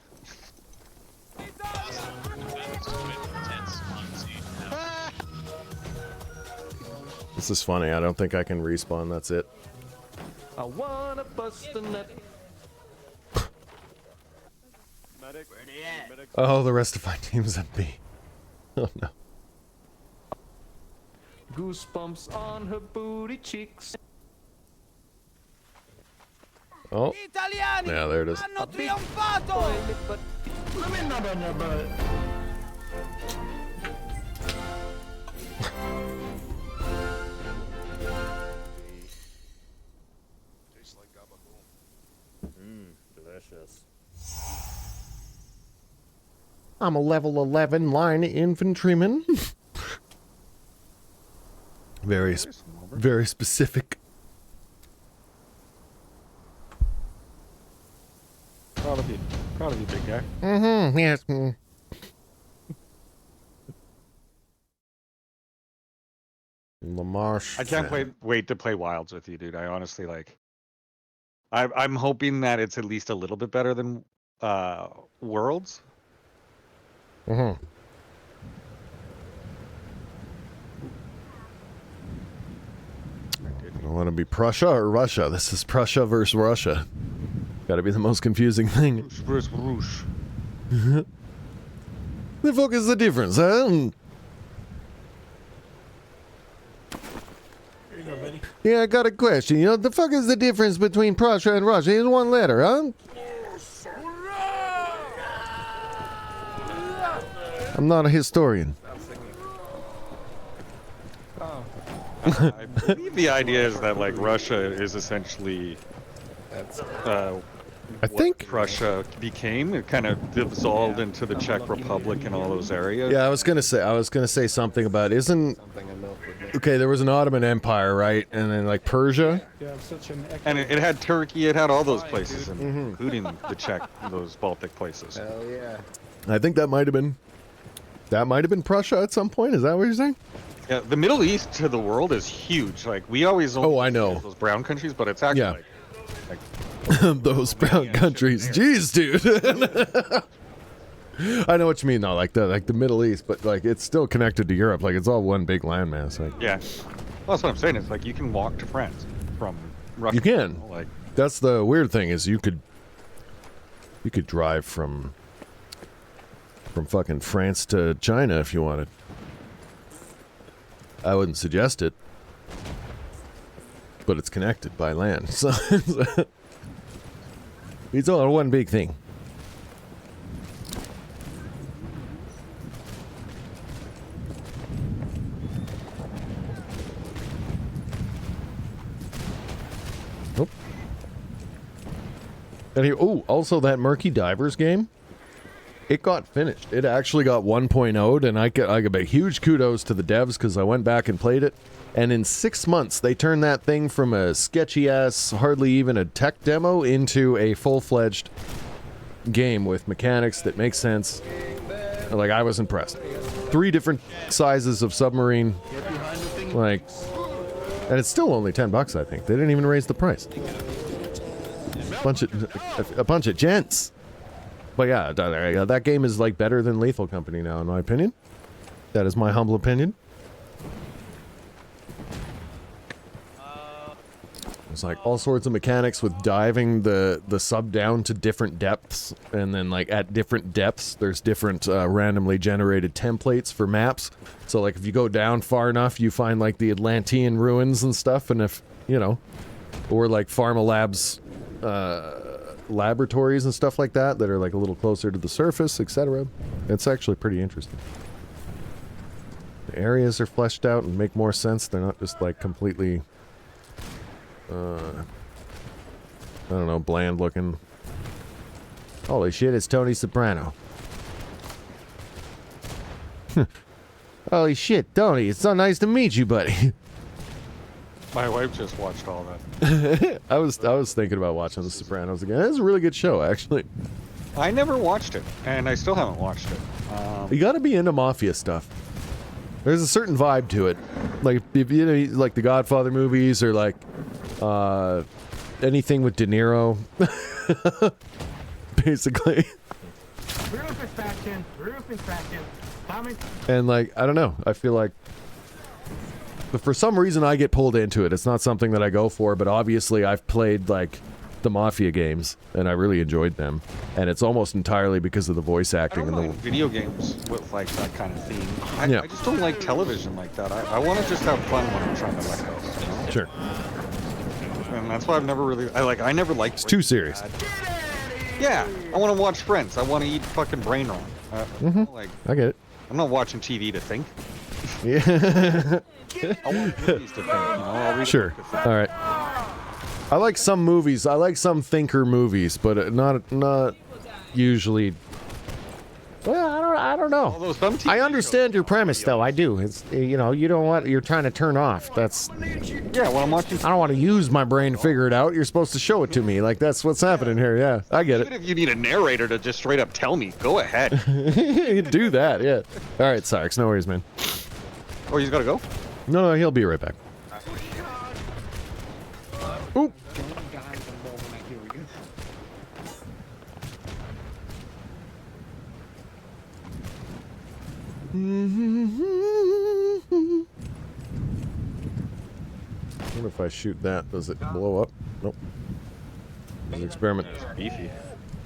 This is funny. I don't think I can respawn. That's it. I wanna bust a nut. Oh, the rest of my team's at B. Oh no. Goosebumps on her booty cheeks. Oh. Yeah, there it is. Delicious. I'm a level 11 line infantryman. Very specific. Proud of you, big guy. Mm-hmm. Yes. Lamarche. I can't wait to play Wilds with you, dude. I honestly like. I'm hoping that it's at least a little bit better than Worlds. Mm-hmm. I want to be Prussia or Russia. This is Prussia versus Russia. Got to be the most confusing thing. Rush versus Rush. The fuck is the difference, huh? Yeah, I got a question. You know, the fuck is the difference between Prussia and Russia? It's one letter, huh? I'm not a historian. I believe the idea is that like Russia is essentially I think Prussia became. It kind of dissolved into the Czech Republic and all those areas. Yeah, I was gonna say something about okay, there was an Ottoman Empire, right? And then like Persia. And it had Turkey, it had all those places, including the Czech, those Baltic places. Hell yeah. I think that might have been Prussia at some point. Is that what you're saying? Yeah, the Middle East to the world is huge. Like we always I know those brown countries, but it's actually like those brown countries. Jeez, dude. I know what you mean though, like the Middle East, but like it's still connected to Europe. Like it's all one big landmass. Like yeah, well, that's what I'm saying. It's like you can walk to France from Russia. You can. Like That's the weird thing is you could drive from fucking France to China if you wanted. I wouldn't suggest it, but it's connected by land, so it's all one big thing. Nope. And also that Murky Divers game, it got finished. It actually got 1.0'd, and I give a huge kudos to the devs because I went back and played it. And in 6 months, they turned that thing from a sketchy-ass, hardly even a tech demo into a full-fledged game with mechanics that make sense. Like, I was impressed. 3 different sizes of submarine. Like, and it's still only $10, I think. They didn't even raise the price. A bunch of gents. But yeah, that game is like better than Lethal Company now, in my opinion. That is my humble opinion. It's like all sorts of mechanics with diving the sub down to different depths, and then like at different depths, there's different randomly generated templates for maps. So like if you go down far enough, you find like the Atlantean ruins and stuff, and if you know, or like Pharma Labs. Laboratories and stuff like that are like a little closer to the surface, etc. It's actually pretty interesting. The areas are fleshed out and make more sense. They're not just like completely I don't know, bland looking. Holy shit, it's Tony Soprano. Holy shit, Tony, it's so nice to meet you, buddy. My wife just watched all that. I was thinking about watching The Sopranos again. It's a really good show, actually. I never watched it, and I still haven't watched it. You gotta be into mafia stuff. There's a certain vibe to it. Like, if you know, like the Godfather movies, or like, anything with De Niro. Basically. And like, I don't know, I feel like but for some reason I get pulled into it. It's not something that I go for, but obviously I've played like the Mafia games and I really enjoyed them, and it's almost entirely because of the voice acting and the video games with like that kind of theme. I just don't like television like that. I want to just have fun when I'm trying to let go. You know? Sure. And that's why I've never really I never liked. It's too serious. Yeah, I want to watch Friends. I want to eat fucking brain raw. Like, I get it. I'm not watching TV to think. Yeah. I want movies to think, you know? I'll read sure. All right. I like some movies. I like some thinker movies, but not usually. Well, I don't know. Although some TV I understand your premise, though. I do. It's you know, you don't want you're trying to turn off. That's yeah. When I'm watching, I don't want to use my brain to figure it out. You're supposed to show it to me. Like that's what's happening here. Yeah, I get it. Even if you need a narrator to just straight up tell me, go ahead. You do that. Yeah. All right, Cyrix. No worries, man. Oh, he's gotta go. No, he'll be right back. Oop. What if I shoot that? Does it blow up? Nope. It's an experiment. It's beefy.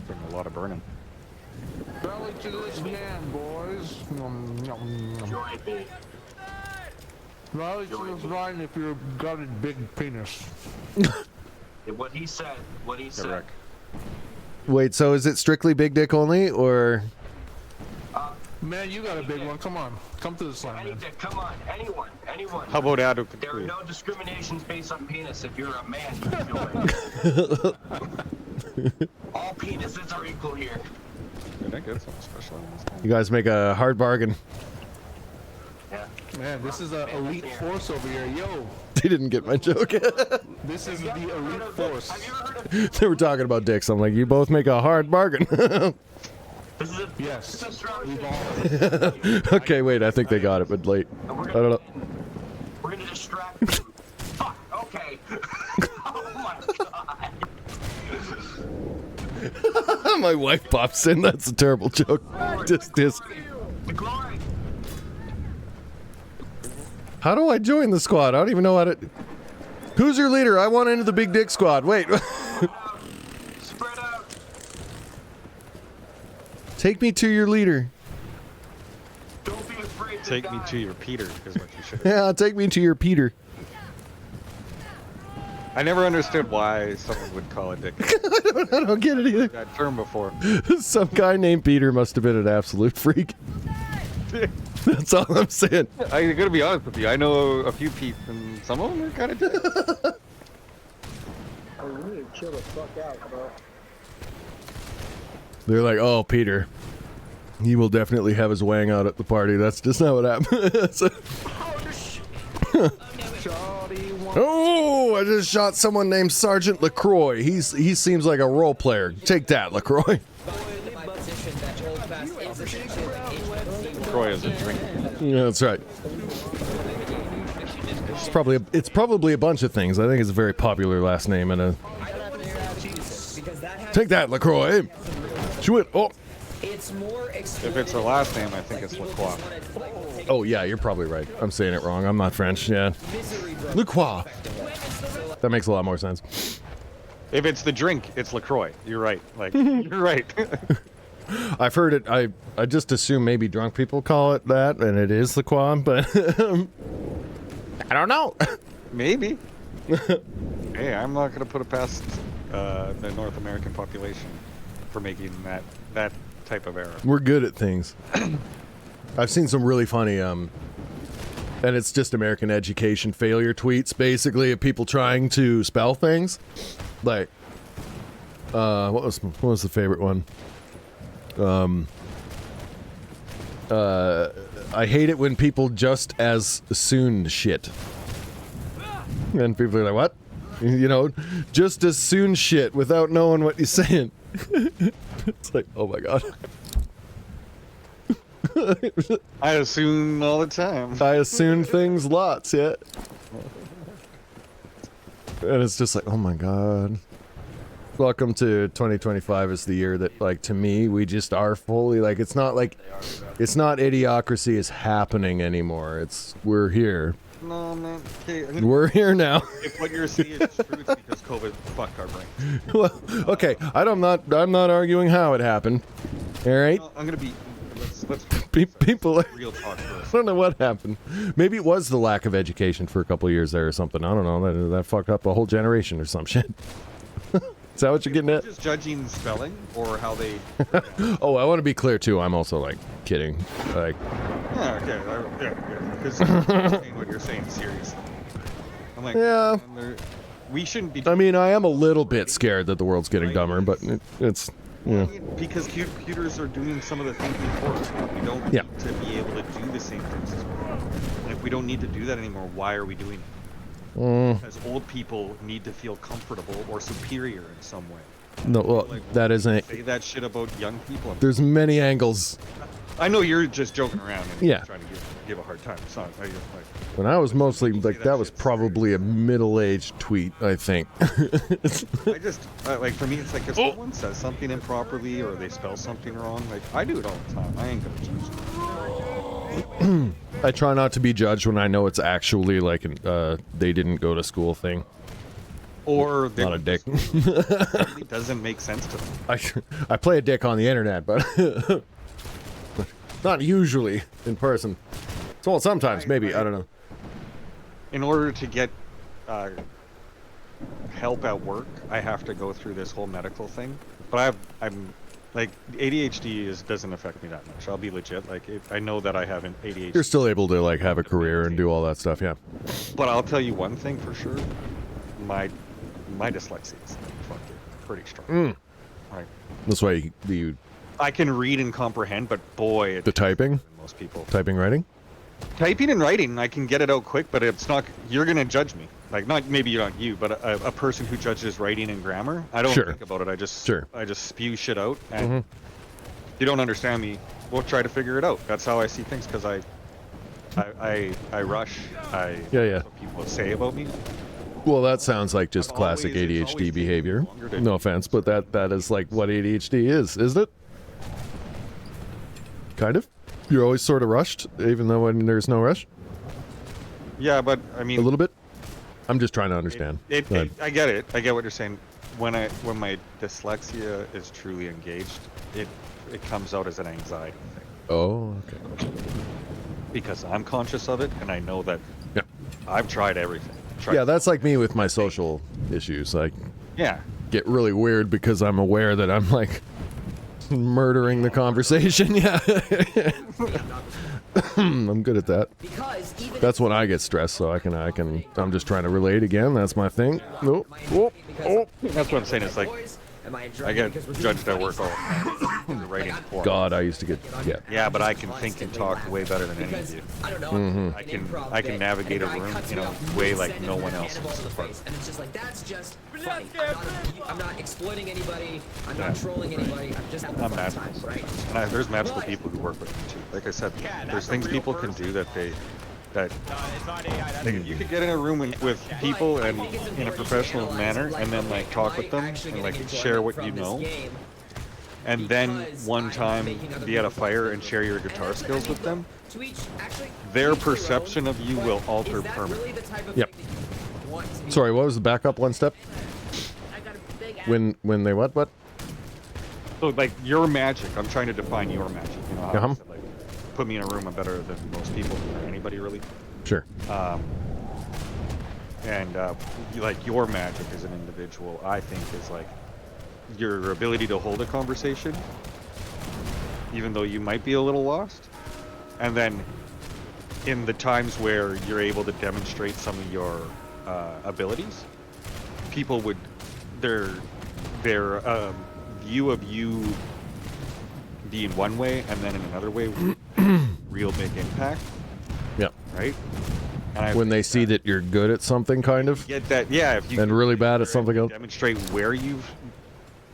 Doing a lot of burning. Belly to this man, boys. Join me. Belly to this man if you've got a big penis. What he said. Correct. Wait, so is it strictly big dick only, or? Man, you got a big one. Come on. Come to the side, man. Come on. Anyone. How about adequate? There are no discriminations based on penis. If you're a man, you can do it. All penises are equal here. Did I get something special on this one? You guys make a hard bargain. Yeah. Man, this is an elite force over here. Yo. They didn't get my joke. This is the elite force. Have you ever heard of They were talking about dicks. I'm like, you both make a hard bargain. this is a, Yes. This is a strong We've thing. all. Okay, wait, I think they got it, but late. I don't know. We're gonna distract them. Fuck. Okay. Oh my god. My wife pops in. That's a terrible joke. Dis. The glory. How do I join the squad? I don't even know how to. Who's your leader? I want into the big dick squad. Wait. Spread out. Take me to your leader. Don't be afraid to Take die. me to your Peter is what you should have. Yeah, take me to your Peter. I never understood why someone would call it dick. I don't get it either. That term before. Some guy named Peter must have been an absolute freak. That's all I'm saying. I gotta be honest with you. I know a few Pete's, and some of them are kind of dick. Oh, you need to chill the fuck out, bro. They're like, oh, Peter. He will definitely have his wang out at the party. That's just not what happened. Oh, I just shot someone named Sergeant LaCroix. He seems like a role player. Take that, LaCroix. Troy is a drink. Yeah, that's right. It's probably a bunch of things. I think it's a very popular last name and a. Take that, LaCroix. Chew it. Oh. If it's her last name, I think it's LaCroix. Oh yeah, you're probably right. I'm saying it wrong. I'm not French. Yeah. LaCroix. That makes a lot more sense. If it's the drink, it's LaCroix. You're right. Like you're right. I've heard it. I just assume maybe drunk people call it that, and it is LaCroix, but I don't know. Maybe. Hey, I'm not gonna put it past the North American population for making that type of error. We're good at things. I've seen some really funny, and it's just American education failure tweets, basically, of people trying to spell things. Like, what was the favorite one? I hate it when people just as soon shit. And people are like, what? You know, just as soon shit without knowing what you're saying. It's like, oh my god. I assume all the time. I assume things lots, yeah. And it's just like, oh my god. Welcome to 2025 is the year that, like, to me, we just are fully, like, it's not idiocracy is happening anymore. We're here. No, man. Okay, We're here now. If what you're saying is true, it's because COVID fucked our brains. Well, okay, I'm not arguing how it happened. All right? No, I'm gonna be. Let's People, real talk I first. don't know what happened. Maybe it was the lack of education for a couple of years there or something. I don't know. That fucked up a whole generation or some shit. Is that what you're getting at? Just judging spelling or how they. Oh, I want to be clear too. I'm also like kidding. Like. Yeah. Okay. Yeah. Because you're saying what you're saying seriously. I'm like. Yeah. We shouldn't be. I mean, I am a little bit scared that the world's getting dumber, but it's. Yeah. Because computers are doing some of the thinking for us. We don't need to be able to do the same things as well. And if we don't need to do that anymore, why are we doing it? Because old people need to feel comfortable or superior in some way. No, well, like, that isn't. Say that shit about young people. There's many angles. I know you're just joking around and Yeah. trying to give a hard time. It's not. Like, When I was mostly like that was probably a middle-aged tweet, I think. I just like for me, it's like if someone says something improperly or they spell something wrong, like I do it all the time. I ain't gonna judge. I try not to be judged when I know it's actually like they didn't go to school thing. Or not a dick. It doesn't make sense to them. I play a dick on the internet, but not usually in person. Well, sometimes maybe I don't know. In order to get help at work, I have to go through this whole medical thing. But I'm like ADHD doesn't affect me that much. I'll be legit. Like I know that I have an ADHD. You're still able to like have a career and do all that stuff, yeah. But I'll tell you one thing for sure. My dyslexia is pretty strong. Right. That's why you. I can read and comprehend, but boy, the typing. Most people. Typing, writing. Typing and writing, I can get it out quick, but it's not. You're gonna judge me, like not you, but a person who judges writing and grammar. I don't think about it. I just spew shit out, and you don't understand me. We'll try to figure it out. That's how I see things, because I rush. What people say about me. Well, that sounds like just classic ADHD behavior. No offense, but that is like what ADHD is, isn't it? Kind of. You're always sort of rushed, even though when there's no rush. Yeah, but I mean, a little bit. I'm just trying to understand. I get it. I get what you're saying. When my dyslexia is truly engaged, it comes out as an anxiety thing. Oh, okay. Because I'm conscious of it, and I know that Yeah. I've tried everything. Yeah, that's like me with my social issues. Like, Yeah. get really weird because I'm aware that I'm like murdering the conversation. Yeah. I'm good at that. Because even That's when I get stressed, so I'm just trying to relate again. That's my thing. Nope. Oh. That's what I'm saying. It's like am I I get judged at work all the time for writing porn. God, I used to get Yeah, but I can think and talk way better than any of you. I don't know. Mm-hmm. I can navigate a room in a way like no one else. And it's just like that's just funny. I'm not exploiting anybody. I'm not trolling anybody. I'm just having a I'm fun mad. time, right? And there's magical people who work with me too. Like I said, there's things people can do that you could get in a room with people and in a professional manner, and then like talk with them and like share what you know, and then one time be at a fire and share your guitar skills with them. Their perception of you will alter permanently. Yep. Sorry, what was the backup one step? When they what? So like your magic, I'm trying to define your magic. You know, how I said, like, put me in a room, I'm better than most people or anybody really. Sure. Like your magic as an individual, I think is like your ability to hold a conversation, even though you might be a little lost, and then in the times where you're able to demonstrate some of your abilities, people would their view of you be in one way and then in another way real big impact. Yeah. Right? And when they see that you're good at something, kind of. Get that, yeah. If you and really bad at something else. Demonstrate where you've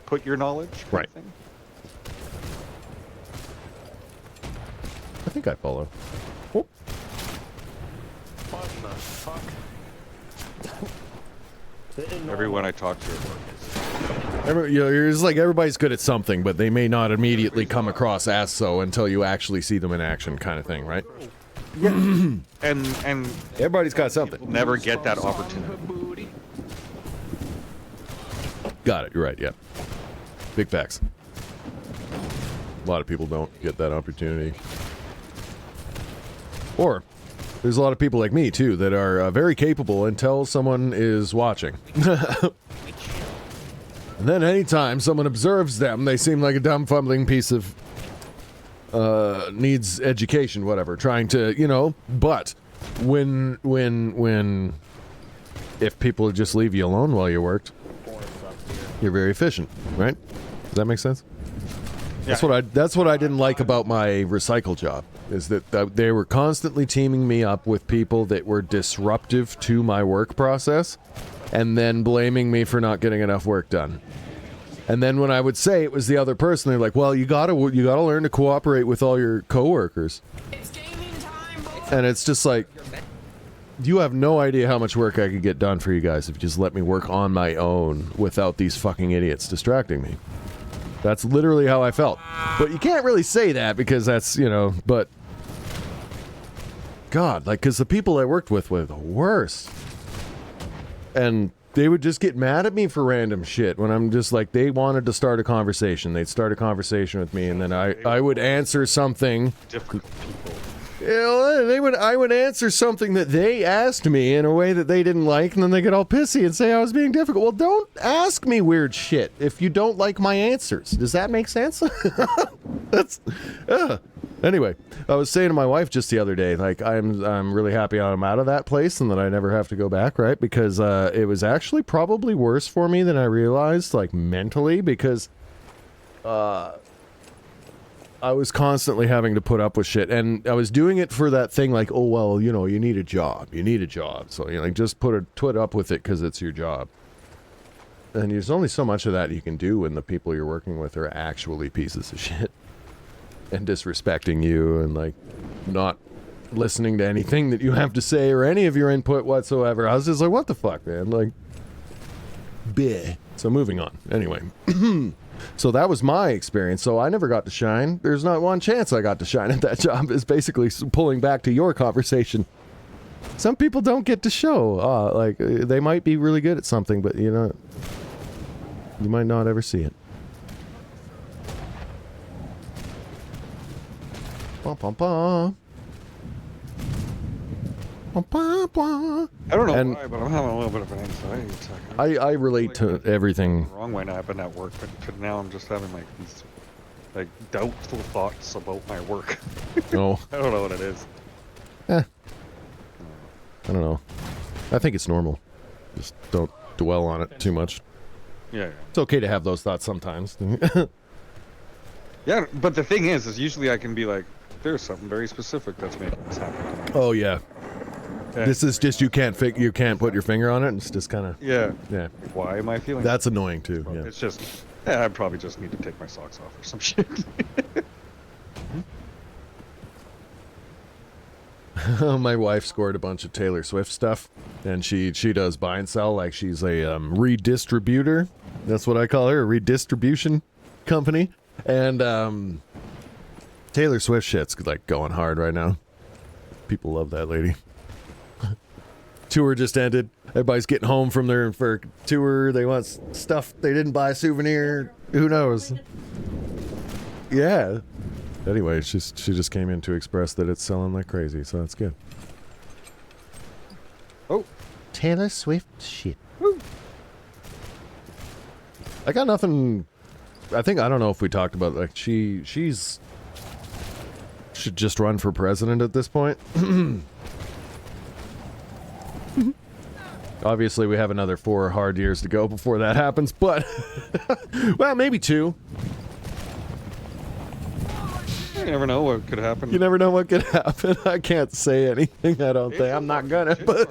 put your knowledge. Right. I think I follow. Oh. What the fuck? Everyone I talk to at work it's like everybody's good at something, but they may not immediately come across as so until you actually see them in action, kind of thing, right? Yeah. and everybody's got something. Never get that opportunity. Got it. You're right. Yeah. Big facts. A lot of people don't get that opportunity. Or there's a lot of people like me too that are very capable until someone is watching. And then anytime someone observes them, they seem like a dumb fumbling piece of needs education, whatever, trying to, but when if people just leave you alone while you worked, you're very efficient, right? Does that make sense? Yeah. That's what I didn't like about my recycle job, is that they were constantly teaming me up with people that were disruptive to my work process, and then blaming me for not getting enough work done. And then when I would say it was the other person, they're like, "Well, you gotta learn to cooperate with all your coworkers." It's gaming time, boys. And it's just like, you have no idea how much work I could get done for you guys if you just let me work on my own without these fucking idiots distracting me. That's literally how I felt. But you can't really say that because that's, but God, like, because the people I worked with were the worst. And they would just get mad at me for random shit when I'm just like, they wanted to start a conversation. They'd start a conversation with me, and then I would answer something. Different people. I would answer something that they asked me in a way that they didn't like, and then they get all pissy and say I was being difficult. Well, don't ask me weird shit if you don't like my answers. Does that make sense? That's anyway. I was saying to my wife just the other day, like, I'm really happy I'm out of that place and that I never have to go back, right? Because it was actually probably worse for me than I realized, like, mentally, because I was constantly having to put up with shit, and I was doing it for that thing like, oh, well, you need a job. So, just put up with it because it's your job. And there's only so much of that you can do when the people you're working with are actually pieces of shit and disrespecting you and, like, not listening to anything that you have to say or any of your input whatsoever. I was just like, what the fuck, man? Like, bleh. So moving on. Anyway. So that was my experience. So I never got to shine. There's not one chance I got to shine at that job. Is basically pulling back to your conversation. Some people don't get to show. Like, they might be really good at something, but, you know, you might not ever see it. Bum, bum, bum. Bum, bum, bum. I don't know why, but I'm having a little bit of an anxiety attack. I relate to everything. Wrong when I happened at work, but now I'm just having like these like doubtful thoughts about my work. Oh. I don't know what it is. I don't know. I think it's normal. Just don't dwell on it too much. Yeah. It's okay to have those thoughts sometimes. Yeah, but the thing is usually I can be like, there's something very specific that's making this happen. Oh yeah. Yeah. This is just you can't put your finger on it. It's just kind of Yeah. yeah. Why am I feeling? That's annoying too. Yeah. It's just I probably just need to take my socks off or some shit. My wife scored a bunch of Taylor Swift stuff, and she does buy and sell like she's a redistributor. That's what I call her, a redistribution company. And Taylor Swift shit's like going hard right now. People love that lady. Tour just ended. Everybody's getting home from their tour. They want stuff. They didn't buy a souvenir. Who knows? Yeah. Anyway, she just came in to express that it's selling like crazy, so that's good. Oh. Taylor Swift shit. Woo. I got nothing. I don't know if we talked about it. Like she's should just run for president at this point. Obviously, we have another 4 hard years to go before that happens, but well, maybe 2. You never know what could happen. You never know what could happen. I can't say anything. I don't think I'm not gonna. But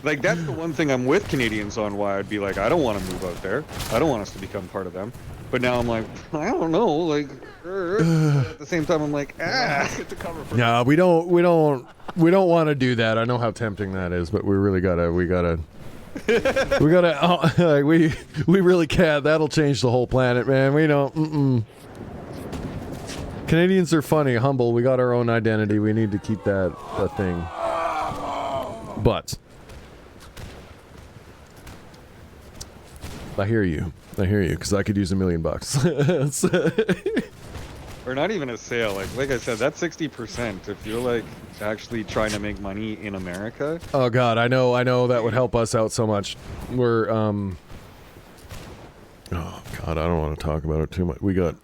like that's the one thing I'm with Canadians on. Why I'd be like, I don't want to move out there. I don't want us to become part of them. But now I'm like, I don't know. Like at the same time, I'm like, no, we don't want to do that. I know how tempting that is, but we gotta. Like we really can't. That'll change the whole planet, man. We don't. Canadians are funny, humble. We got our own identity. We need to keep that a thing. But I hear you, because I could use $1 million. Or not even a sale. Like I said, that's 60%. If you're like actually trying to make money in America. Oh God, I know that would help us out so much. We're oh God, I don't want to talk about it too much. We got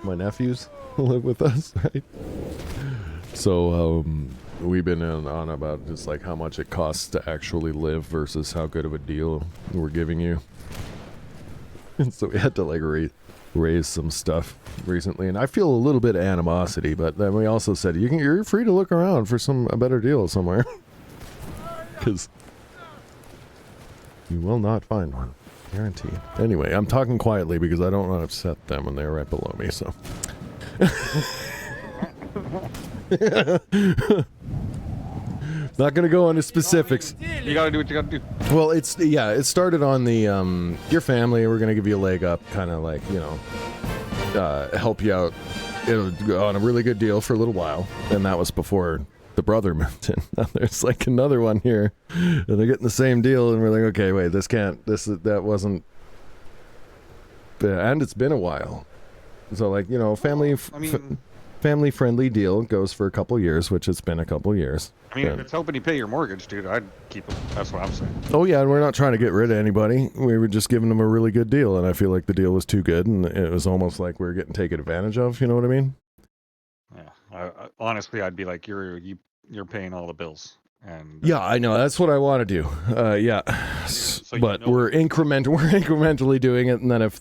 my nephews live with us, right? So we've been on about just like how much it costs to actually live versus how good of a deal we're giving you. And so we had to like raise some stuff recently, and I feel a little bit of animosity, but then we also said you're free to look around for a better deal somewhere, because you will not find one. Guaranteed. Anyway, I'm talking quietly because I don't want to upset them when they're right below me, so. Not gonna go into specifics. You gotta do what you gotta do. Well, it started on the, your family, we're gonna give you a leg up, kind of like, you know, help you out on a really good deal for a little while, and that was before the brother moved in. Now there's like another one here, and they're getting the same deal, and we're like, okay, wait, that wasn't, and it's been a while. So like, you know, family friendly deal goes for a couple years, which it's been a couple years. I mean, if it's helping you pay your mortgage, dude, I'd keep it. That's what I'm saying. Oh yeah, and we're not trying to get rid of anybody. We were just giving them a really good deal, and I feel like the deal was too good, and it was almost like we were getting taken advantage of. You know what I mean? Yeah. Honestly, I'd be like, you're paying all the bills. And yeah, I know. That's what I want to do. Yeah. So but we're incrementally doing it, and then if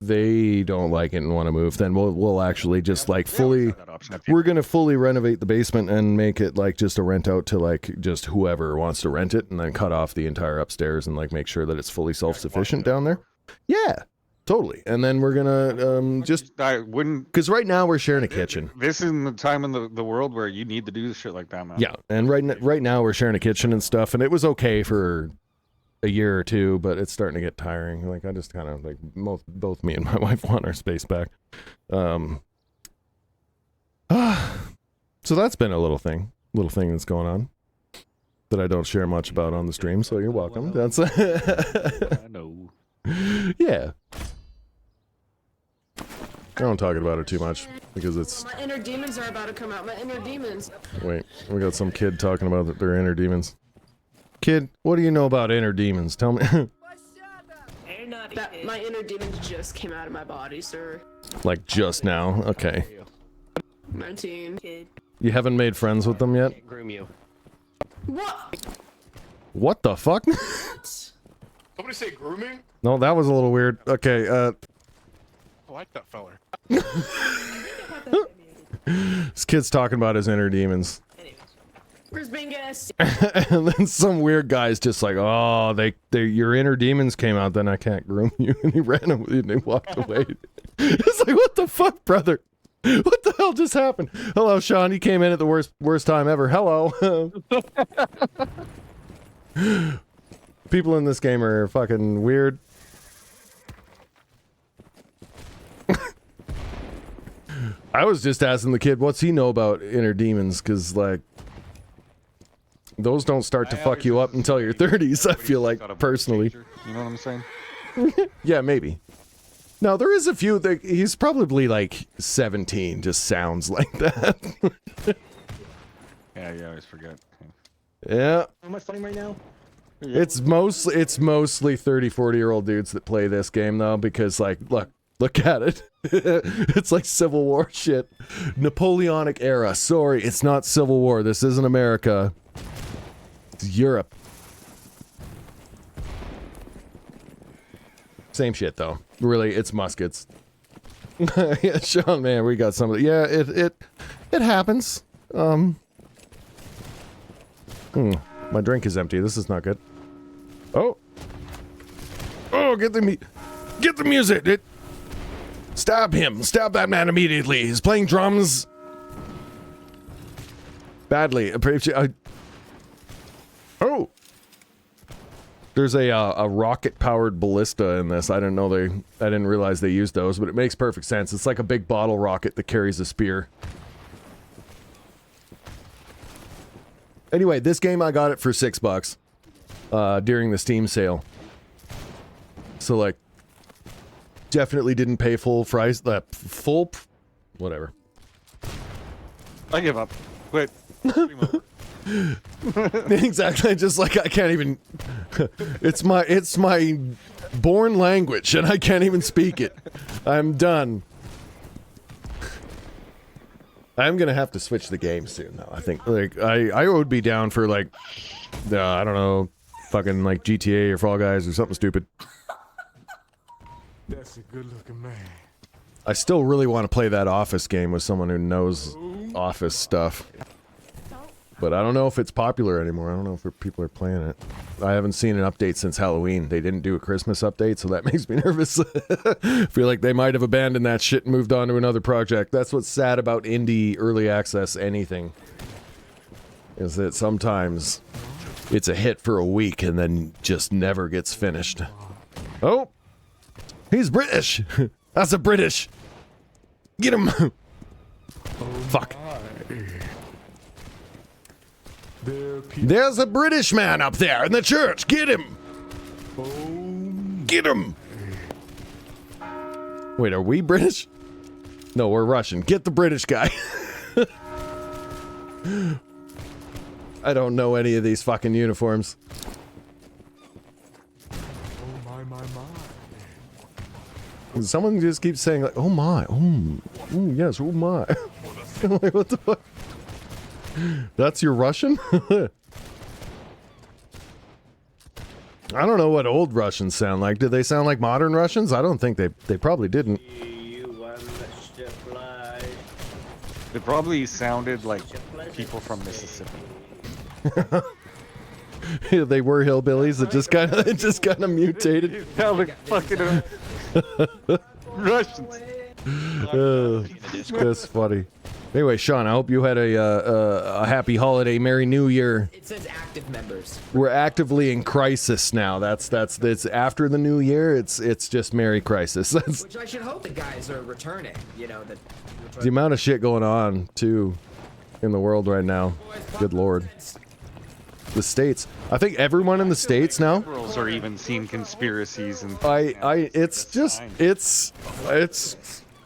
they don't like it and want to move, then we'll actually just like fully. We're gonna fully renovate the basement and make it like just a rent out to like just whoever wants to rent it, and then cut off the entire upstairs and like make sure that it's fully self-sufficient down there. Yeah. Totally. And then we're gonna I wouldn't, because right now we're sharing a kitchen. This is the time in the world where you need to do shit like that, man. Yeah, and right now we're sharing a kitchen and stuff, and it was okay for a year or two, but it's starting to get tiring. Like I just kind of like both me and my wife want our space back. So that's been a little thing. little thing that's going on that I don't share much about on the stream, so you're welcome. That's No. yeah. I don't talk about it too much because it's. My inner demons are about to come out. My inner demons. Wait, we got some kid talking about their inner demons. Kid, what do you know about inner demons? Tell me. My inner demons just came out of my body, sir. Like just now? Okay. 19. You haven't made friends with them yet? Groom you. What? What the fuck? Somebody say grooming? No, that was a little weird. Okay, I like that feller. this kid's talking about his inner demons. Where's Bingus? And then some weird guy's just like, oh, your inner demons came out, then I can't groom you. And he ran away and he walked away. It's like, what the fuck, brother? What the hell just happened? Hello, Sean. You came in at the worst time ever. Hello. People in this game are fucking weird. I was just asking the kid, what's he know about inner demons? Because, like, those don't start to fuck you up until your 30s, I feel like, personally. You know what I'm saying? Yeah, maybe. No, there is a few that he's probably like 17, just sounds like that. Yeah, you always forget. Yeah. Am I funny right now? It's mostly 30, 40-year-old dudes that play this game though, because like, look at it. It's like Civil War shit. Napoleonic era. Sorry, it's not Civil War. This isn't America. It's Europe. Same shit though. Really, it's muskets. Yeah, Sean, man, we got some of it. Yeah, it happens. My drink is empty. This is not good. Oh, get the music. Stab him. Stab that man immediately. He's playing drums. Badly. Oh. There's a rocket-powered ballista in this. I didn't realize they used those, but it makes perfect sense. It's like a big bottle rocket that carries a spear. Anyway, this game I got it for $6 during the Steam sale. So like, definitely didn't pay full price. Whatever. I give up. Quit. Exactly. Just like I can't even. It's my born language, and I can't even speak it. I'm done. I'm gonna have to switch the game soon, though. I think like I would be down for like, I don't know, fucking like GTA or Fall Guys or something stupid. That's a good-looking man. I still really want to play that Office game with someone who knows Office stuff. But I don't know if it's popular anymore. I don't know if people are playing it. I haven't seen an update since Halloween. They didn't do a Christmas update, so that makes me nervous. Feel like they might have abandoned that shit and moved on to another project. That's what's sad about indie early access anything. Is that sometimes it's a hit for a week and then just never gets finished. Oh! He's British! That's a British! Get him! Fuck. There's a British man up there in the church. Get him. Get him. Wait, are we British? No, we're Russian. Get the British guy. I don't know any of these fucking uniforms. Oh my. Someone just keeps saying like, oh my, yes, oh my. Like, what the fuck? That's your Russian? I don't know what old Russians sound like. Did they sound like modern Russians? I don't think they probably didn't. They probably sounded like people from Mississippi. Yeah, they were hillbillies that just kind of mutated. Sounded fucking Russians. That's funny. Anyway, Sean, I hope you had a happy holiday, Merry New Year. It says active members. We're actively in crisis now. That's after the New Year. It's just Merry Crisis. Which I should hope the guys are returning. You know the amount of shit going on too. in the world right now. Good lord. The States. I think everyone in the States now. Liberals are even seeing conspiracies and. It's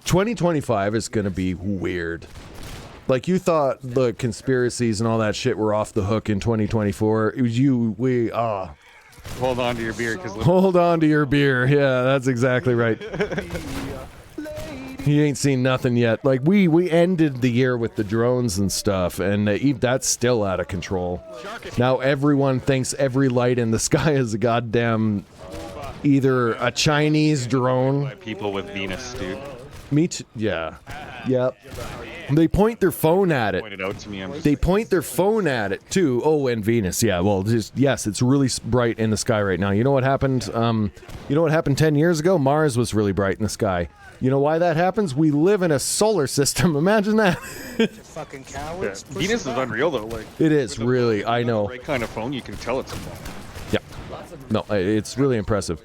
2025 is gonna be weird. Like, you thought the conspiracies and all that shit were off the hook in 2024. It was Hold on to your beer, because. Hold on to your beer. Yeah, that's exactly right. He ain't seen nothing yet. Like, we ended the year with the drones and stuff, and that's still out of control. Now everyone thinks every light in the sky is a goddamn either a Chinese drone. People with Venus, dude. Me too. Yeah. Yep. They point their phone at it. Pointed out to me. They point their phone at it too. Oh, and Venus. Yeah. Well, yes, it's really bright in the sky right now. You know what happened? You know what happened 10 years ago? Mars was really bright in the sky. You know why that happens? We live in a solar system. Imagine that. Fucking cowards. Yeah. Venus is unreal though. Like it is really. I know. The right kind of phone, you can tell it's a phone. Yeah. No, it's really impressive.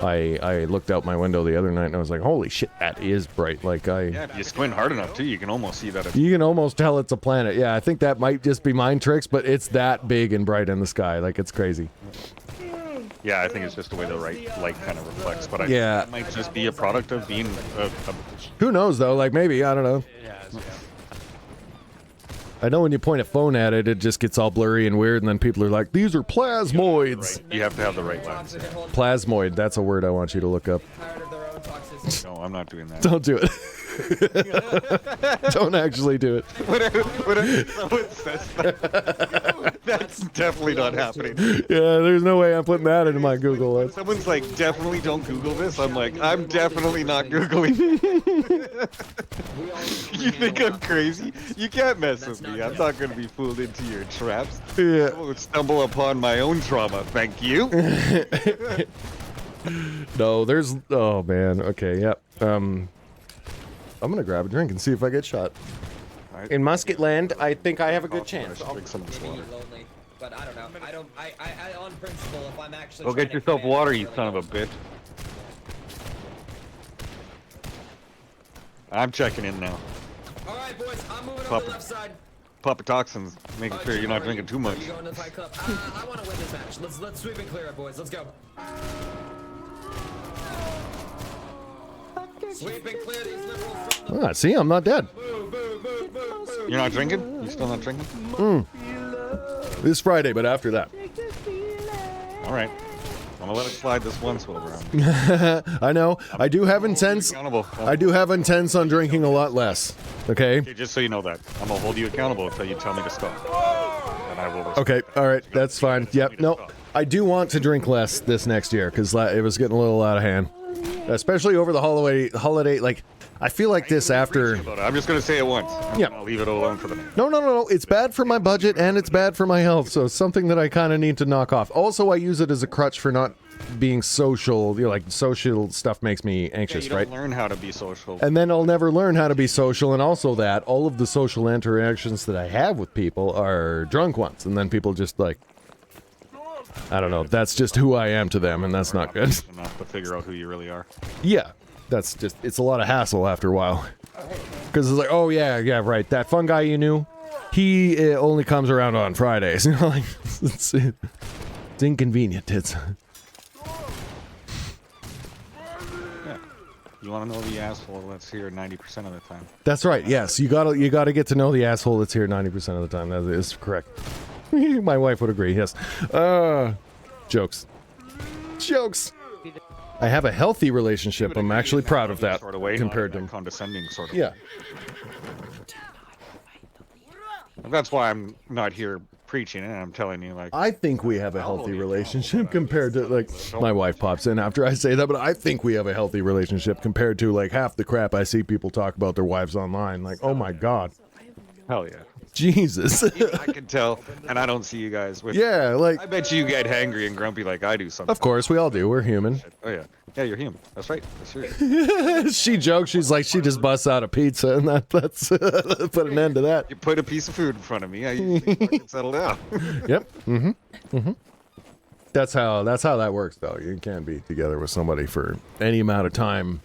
I looked out my window the other night and I was like, holy shit, that is bright. Like yeah, if you squint hard enough too, you can almost see that. You can almost tell it's a planet. Yeah, I think that might just be mind tricks, but it's that big and bright in the sky. Like, it's crazy. Yeah, I think it's just the way the right light kind of reflects. But I think it might just be a product of being a. Who knows though? Like, maybe, I don't know. I know when you point a phone at it, it just gets all blurry and weird, and then people are like, these are plasmoids. You have to have the right lens. Plasmoid, that's a word I want you to look up. No, I'm not doing that. Don't do it. Don't actually do it. Whatever someone says that, that's definitely not happening. Yeah, there's no way I'm putting that into my Google list. Someone's like, definitely don't Google this. I'm like, I'm definitely not Googling. You think I'm crazy? You can't mess with me. I'm not going to be fooled into your traps. Yeah. I would stumble upon my own trauma. Thank you. No, there's... Oh, man. Okay, yep. I'm gonna grab a drink and see if I get shot. Right. In Musketland, I think I have a good chance. But I don't know. I on principle, if I'm actually. Go get yourself water, you son of a bitch. I'm checking in now. All right, boys. I'm moving on the left side. Papa toxins, making sure you're not drinking too much. I want to win this match. Let's sweep and clear it, boys. Let's go. Sweep and clear these liberals from the... See, I'm not dead. You're not drinking? You still not drinking? This Friday, but after that. All right. I'm gonna let it slide this once, Wilberino. I know. I do have intents. I do have intents on drinking a lot less. Okay. Just so you know that, I'm gonna hold you accountable until you tell me to stop. And I will. Okay. All right. That's fine. Yep. No. I do want to drink less this next year because it was getting a little out of hand, especially over the holiday. Like, I feel like this after. I'm just gonna say it once. I'll leave it alone for the night. No. It's bad for my budget and it's bad for my health. So it's something that I kind of need to knock off. Also, I use it as a crutch for not being social. You know, like, social stuff makes me anxious, you don't right? Learn how to be social. And then I'll never learn how to be social. And also that all of the social interactions that I have with people are drunk ones. And then people just like, I don't know. That's just who I am to them, and that's not good. Enough to figure out who you really are. Yeah, that's just, it's a lot of hassle after a while. Because it's like, oh yeah, right. That fun guy you knew, he only comes around on Fridays. You know, like, it's inconvenient. It's. Yeah. You want to know the asshole that's here 90% of the time. That's right. Yes, you gotta get to know the asshole that's here 90% of the time. That is correct. My wife would agree, yes. Jokes. I have a healthy relationship. I'm actually proud of that, sort of way, compared to condescending sort of. Yeah. That's why I'm not here preaching, and I'm telling you, like. I think we have a healthy relationship compared to, like, my wife pops in after I say that, but I think we have a healthy relationship compared to, like, half the crap I see people talk about their wives online. Like, oh my god. Hell yeah. Jesus. I can tell, and I don't see you guys with. Yeah, like. I bet you get hangry and grumpy like I do sometimes. Of course, we all do. We're human. Oh yeah. Yeah, you're human. That's right. That's true. She jokes. She's like, she just busts out a pizza, and that's put an end to that. You put a piece of food in front of me, I usually fucking settle down. Yep. That's how that works, though. You can't be together with somebody for any amount of time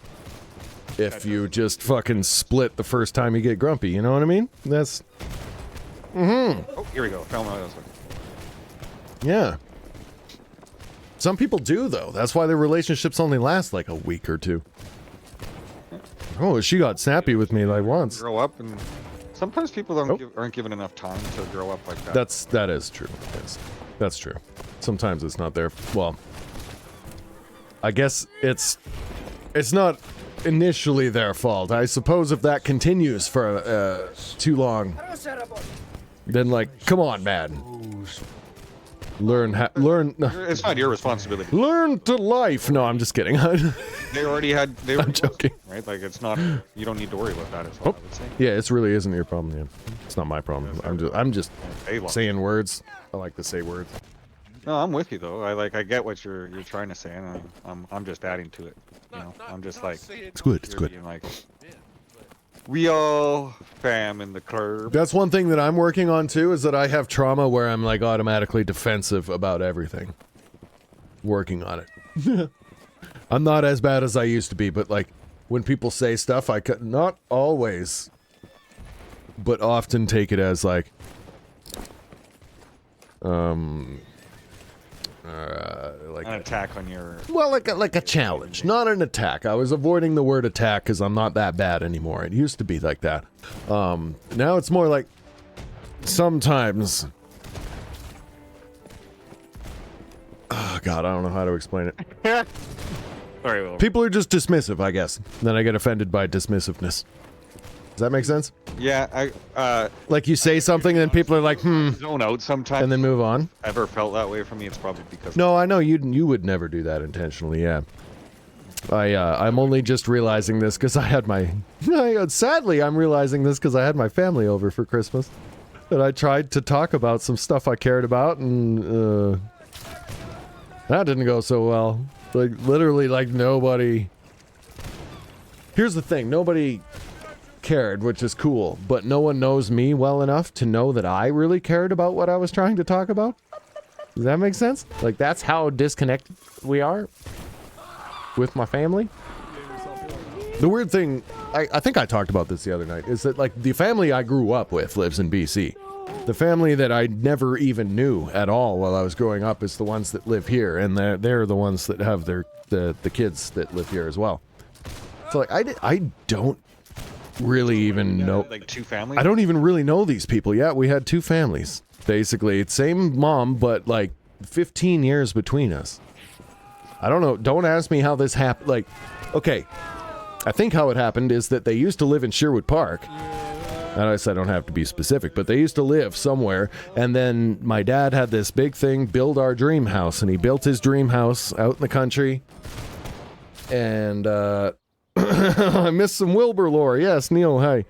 if you just fucking split the first time you get grumpy. You know what I mean? That's. Oh, here we go. Found my husband. Yeah. Some people do, though. That's why their relationships only last like a week or two. Oh, she got snappy with me like once. Grow up, and sometimes people aren't given enough time to grow up like that. That is true. Yes, that's true. Sometimes it's not their. Well, I guess it's not initially their fault. I suppose if that continues for too long, then like, come on, man. Learn. It's not your responsibility. Learn to life. No, I'm just kidding. They already had. They were I'm joking. Right? Like it's not. You don't need to worry about that. Is what I would say. Yeah, it really isn't your problem. Yeah, it's not my problem. I'm just saying words. I like to say words. No, I'm with you though. I get what you're trying to say, and I'm just adding to it. You know, I'm just like. It's good. It's good. Like, we all fam in the club. That's one thing that I'm working on too, is that I have trauma where I'm like automatically defensive about everything. Working on it. I'm not as bad as I used to be, but like when people say stuff, I could not always, but often take it as like, like an attack on your. Well, like a challenge, not an attack. I was avoiding the word attack because I'm not that bad anymore. It used to be like that. Now it's more like sometimes. Oh God, I don't know how to explain it. Sorry, Will. People are just dismissive, I guess. Then I get offended by dismissiveness. Does that make sense? Yeah, like you say something, and then people are like, zone out sometimes, and then move on. Ever felt that way for me? It's probably because. No, I know you would never do that intentionally. Yeah. I'm only just realizing this because I had my. Sadly, I'm realizing this because I had my family over for Christmas, and I tried to talk about some stuff I cared about, and that didn't go so well. Like literally, like nobody. Here's the thing: nobody cared, which is cool, but no one knows me well enough to know that I really cared about what I was trying to talk about. Does that make sense? Like that's how disconnected we are with my family. The weird thing, I think I talked about this the other night, is that like the family I grew up with lives in BC. The family that I never even knew at all while I was growing up is the ones that live here, and they're the ones that have the kids that live here as well. So like I don't really even know, like two families. I don't even really know these people. Yeah, we had two families basically, same mom, but like 15 years between us. I don't know. Don't ask me how this happened. Like, okay, I think how it happened is that they used to live in Sherwood Park. I said I don't have to be specific, but they used to live somewhere, and then my dad had this big thing, build our dream house, and he built his dream house out in the country, and I missed some Wilbur lore. Yes, Neil, hi.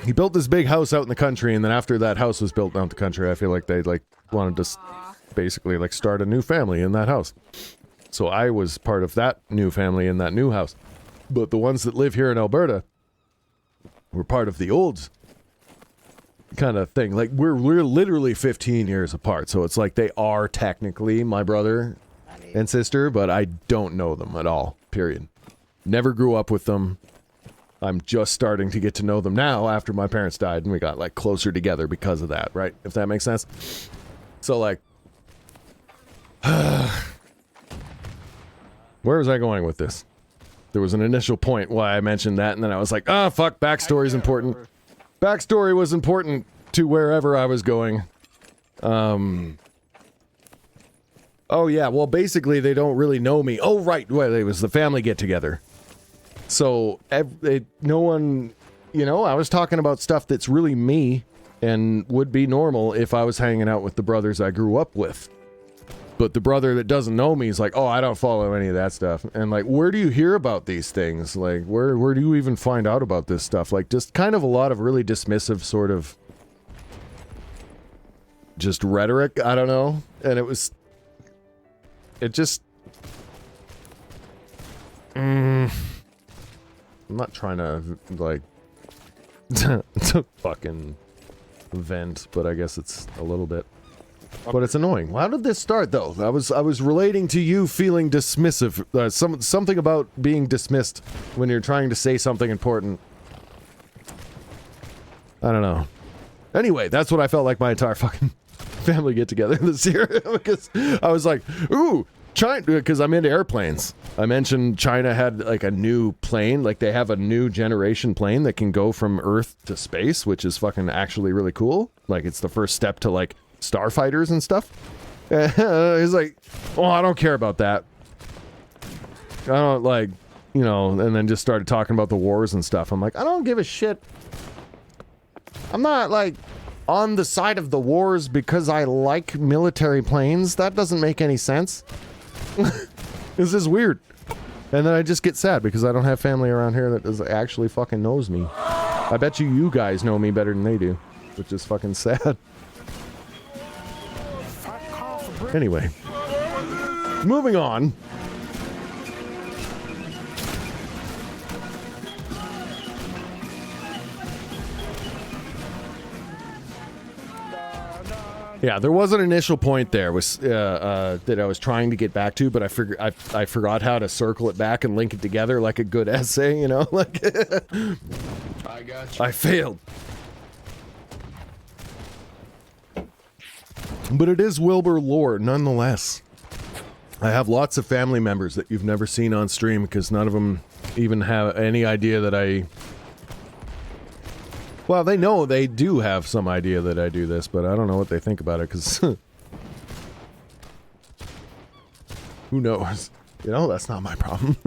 He built this big house out in the country, and then after that house was built out in the country, I feel like they like wanted to basically like start a new family in that house. So I was part of that new family in that new house. But the ones that live here in Alberta were part of the old kind of thing. Like we're literally 15 years apart. So it's like they are technically my brother and sister, but I don't know them at all, period. Never grew up with them. I'm just starting to get to know them now after my parents died and we got like closer together because of that, right? If that makes sense. So like, where was I going with this? There was an initial point why I mentioned that, and then I was like, fuck, backstory's important. Backstory was important to wherever I was going. Oh yeah, well basically they don't really know me. Oh right, well it was the family get-together. So, no one, you know, I was talking about stuff that's really me, and would be normal if I was hanging out with the brothers I grew up with. But the brother that doesn't know me is like, oh, I don't follow any of that stuff. And like, where do you hear about these things? Like, where do you even find out about this stuff? Like, just kind of a lot of really dismissive sort of just rhetoric. I don't know. And it just, I'm not trying to like, to fucking vent, but I guess it's a little bit. But it's annoying. How did this start, though? I was relating to you feeling dismissive. Something about being dismissed when you're trying to say something important. I don't know. Anyway, that's what I felt like my entire fucking family get together this year. Because I was like, ooh, China, because I'm into airplanes. I mentioned China had like a new plane, like they have a new generation plane that can go from Earth to space, which is fucking actually really cool. Like it's the first step to like starfighters and stuff. He's like, oh, I don't care about that. I don't like, you know, and then just started talking about the wars and stuff. I'm like, I don't give a shit. I'm not like on the side of the wars because I like military planes. That doesn't make any sense. This is weird. And then I just get sad because I don't have family around here that actually fucking knows me. I bet you guys know me better than they do, which is fucking sad. Anyway, moving on. Yeah, there was an initial point there was that I was trying to get back to, but I forgot how to circle it back and link it together like a good essay, you know? Like I got you. I failed. But it is Wilbur lore, nonetheless. I have lots of family members that you've never seen on stream because none of them even have any idea that I... Well, they know they do have some idea that I do this, but I don't know what they think about it because... Who knows? You know, that's not my problem.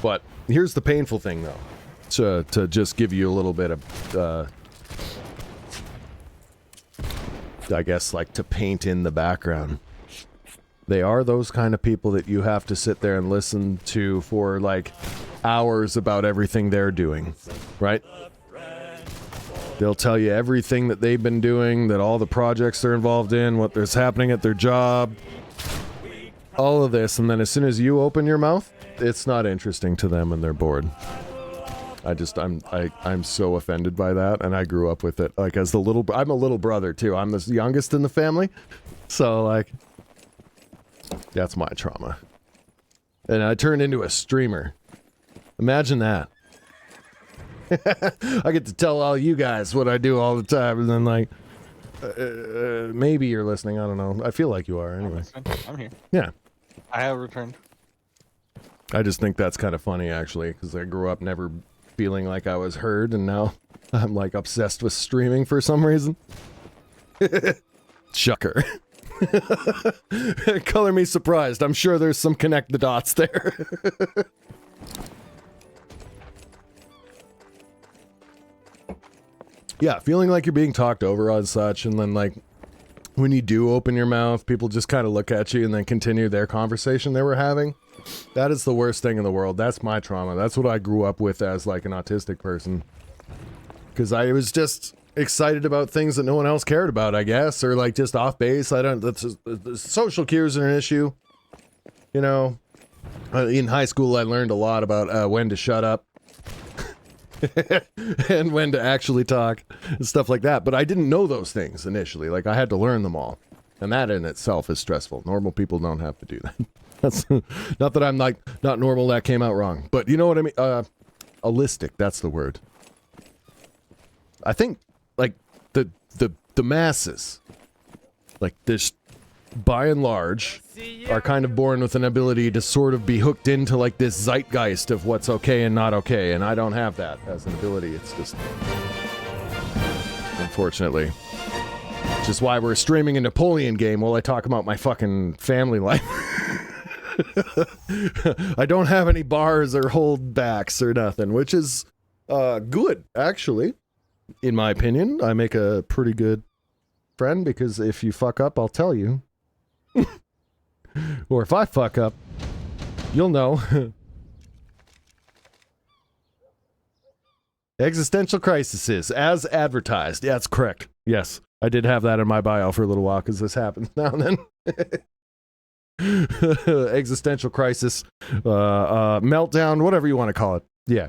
But here's the painful thing, though. To just give you a little bit of, I guess, like, to paint in the background. They are those kind of people that you have to sit there and listen to for, like, hours about everything they're doing, right? They'll tell you everything that they've been doing, that all the projects they're involved in, what is happening at their job, all of this, and then as soon as you open your mouth, it's not interesting to them and they're bored. I'm so offended by that, and I grew up with it. Like, as I'm a little brother, too. I'm the youngest in the family, so, like, that's my trauma. And I turned into a streamer. Imagine that. I get to tell all you guys what I do all the time, and then, like, maybe you're listening, I don't know. I feel like you are, anyway. I'm here. Yeah. I have returned. I just think that's kind of funny, actually, because I grew up never feeling like I was heard, and now I'm, like, obsessed with streaming for some reason. Shucker. Color me surprised. I'm sure there's some connect the dots there. Yeah, feeling like you're being talked over on such, and then, like, when you do open your mouth, people just kind of look at you and then continue their conversation they were having. That is the worst thing in the world. That's my trauma. That's what I grew up with as, like, an autistic person. Because I was just excited about things that no one else cared about, I guess, or, like, just off base. The social cues are an issue. You know, in high school, I learned a lot about when to shut up. And when to actually talk and stuff like that. But I didn't know those things initially. Like, I had to learn them all. And that in itself is stressful. Normal people don't have to do that. That's not that I'm, like, not normal, that came out wrong. But you know what I mean? Holistic, that's the word. I think, like, the masses, like, this, by and large, are kind of born with an ability to sort of be hooked into, like, this zeitgeist of what's okay and not okay, and I don't have that as an ability. It's just, unfortunately, which is why we're streaming a Napoleon game while I talk about my fucking family life. I don't have any bars or holdbacks or nothing, which is good, actually. In my opinion, I make a pretty good friend, because if you fuck up, I'll tell you. Or if I fuck up, you'll know. Existential crises, as advertised. Yeah, that's correct. Yes, I did have that in my bio for a little while, because this happens now and then. Existential crisis, meltdown, whatever you want to call it. Yeah.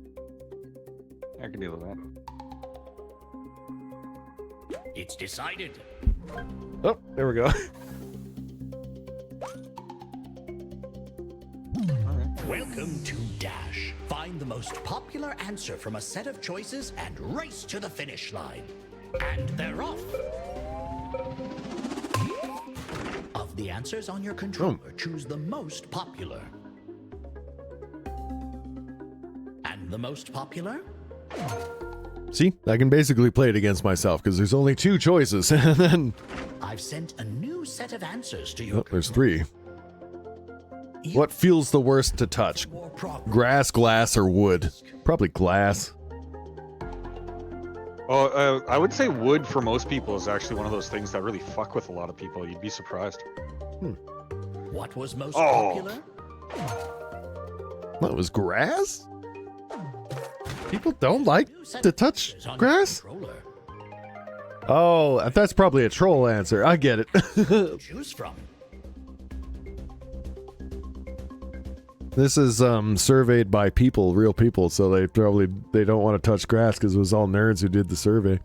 I can deal with that. It's decided. Oh, there we go. Welcome to Dash. Find the most popular answer from a set of choices and race to the finish line. And they're off. Of the answers on your controller, choose the most popular. And the most popular? See, I can basically play it against myself because there's only 2 choices, and then I've sent a new set of answers to your there's 3. What feels the worst to touch? Grass, glass, or wood? Probably glass. Oh, I would say wood for most people is actually one of those things that really fuck with a lot of people. You'd be surprised. What was most popular? That was grass? People don't like to touch grass? Oh, that's probably a troll answer. I get it. Choose from. This is surveyed by people, real people, so they don't want to touch grass because it was all nerds who did the survey.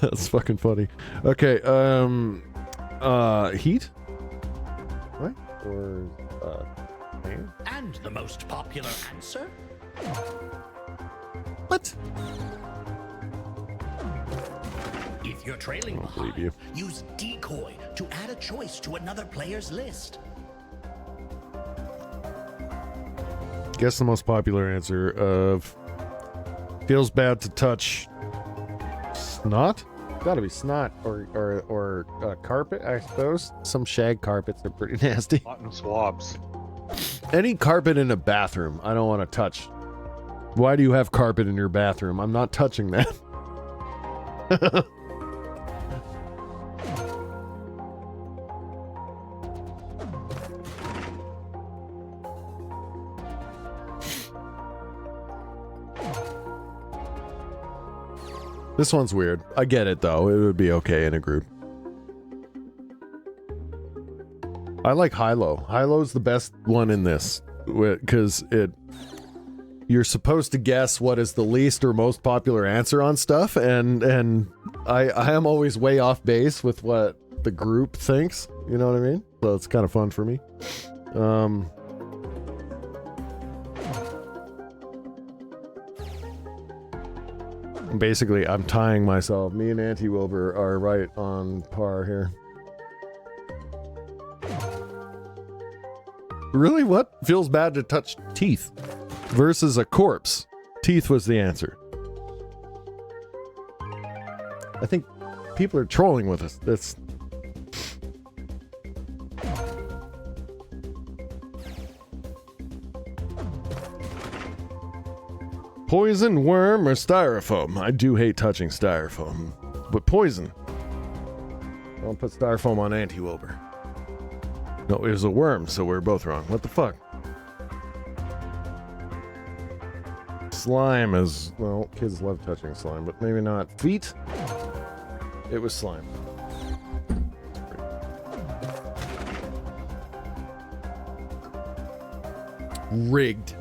That's fucking funny. Okay, heat? Right? Or pain? And the most popular answer? What? If you're trailing behind, use decoy to add a choice to another player's list. Guess the most popular answer of feels bad to touch snot? Gotta be snot or carpet, I suppose. Some shag carpets are pretty nasty. Cotton swabs. Any carpet in a bathroom, I don't want to touch. Why do you have carpet in your bathroom? I'm not touching that. This one's weird. I get it, though. It would be okay in a group. I like high-low. High-low's the best one in this, because you're supposed to guess what is the least or most popular answer on stuff, and I am always way off base with what the group thinks. You know what I mean? So it's kind of fun for me. Basically, I'm tying myself. Me and Auntie Wilbur are right on par here. Really? What? Feels bad to touch teeth versus a corpse. Teeth was the answer. I think people are trolling with us. That's... Poison, worm, or styrofoam? I do hate touching styrofoam. But poison. I'll put styrofoam on Auntie Wilbur. No, it was a worm, so we're both wrong. What the fuck? Slime is... Well, kids love touching slime, but maybe not. Feet? It was slime. Rigged.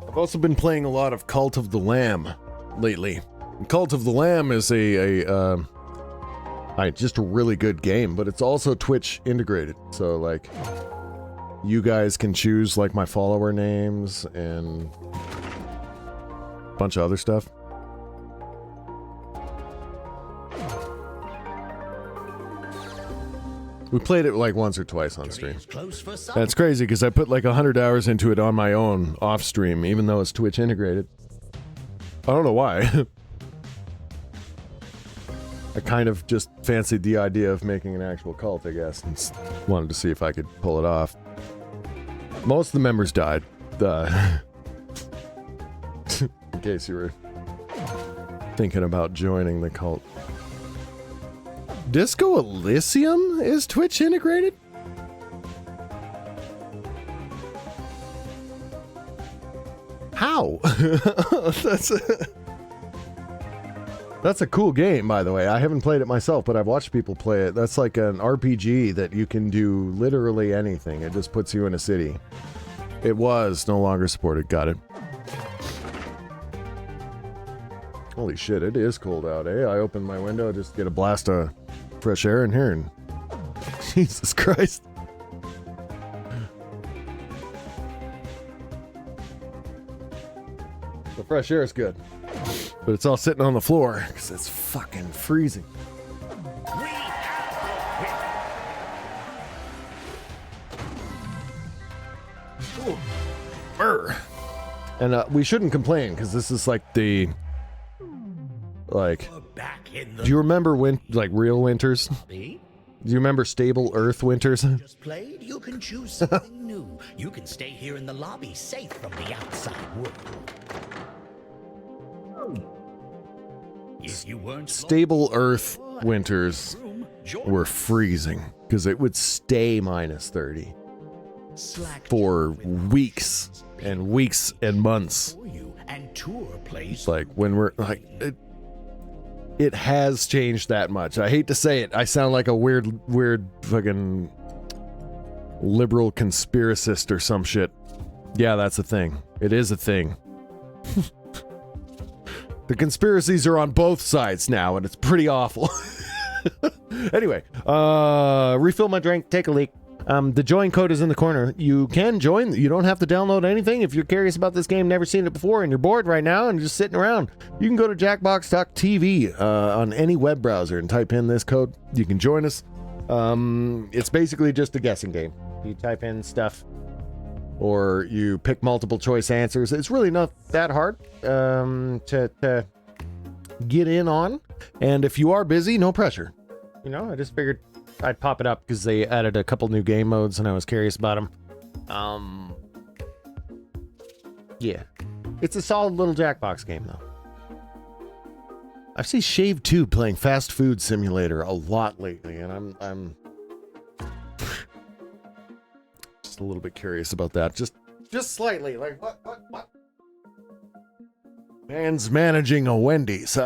I've also been playing a lot of Cult of the Lamb lately. Cult of the Lamb is just a really good game, but it's also Twitch integrated. So like, you guys can choose like my follower names and a bunch of other stuff. We played it like once or twice on stream. And it's crazy because I put like 100 hours into it on my own off stream, even though it's Twitch integrated. I don't know why. I kind of just fancied the idea of making an actual cult, I guess, and wanted to see if I could pull it off. Most of the members died. In case you were thinking about joining the cult. Disco Elysium is Twitch integrated? How? That's That's a cool game, by the way. I haven't played it myself, but I've watched people play it. That's like an RPG that you can do literally anything. It just puts you in a city. It was no longer supported. Got it. Holy shit, it is cold out, eh? I opened my window just to get a blast of fresh air in here, and Jesus Christ. The fresh air is good, but it's all sitting on the floor because it's fucking freezing. Ooh. Brr. And we shouldn't complain because this is like the do you remember real winters? Do you remember stable Earth winters? Just played? You can choose something new. You can stay here in the lobby, safe from the outside world. If you weren't stable Earth winters were freezing because it would stay minus 30 for weeks and weeks and months. Like when we're like it has changed that much. I hate to say it. I sound like a weird fucking liberal conspiracist or some shit. Yeah, that's a thing. It is a thing. The conspiracies are on both sides now, and it's pretty awful. Anyway, refill my drink, take a leak. The join code is in the corner. You can join. You don't have to download anything. If you're curious about this game, never seen it before, and you're bored right now and just sitting around, you can go to jackbox.tv on any web browser and type in this code. You can join us. It's basically just a guessing game. You type in stuff, or you pick multiple choice answers. It's really not that hard to get in on. And if you are busy, no pressure. You know, I just figured I'd pop it up because they added a couple new game modes and I was curious about them. Yeah. It's a solid little Jackbox game, though. I've seen Shave 2 playing Fast Food Simulator a lot lately, and I'm just a little bit curious about that. Just slightly. Like, what? Man's managing a Wendy's.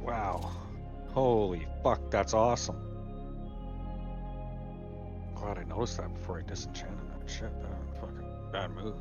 Wow. Holy fuck, that's awesome. Glad I noticed that before I disenchanted that shit. That was a fucking bad move.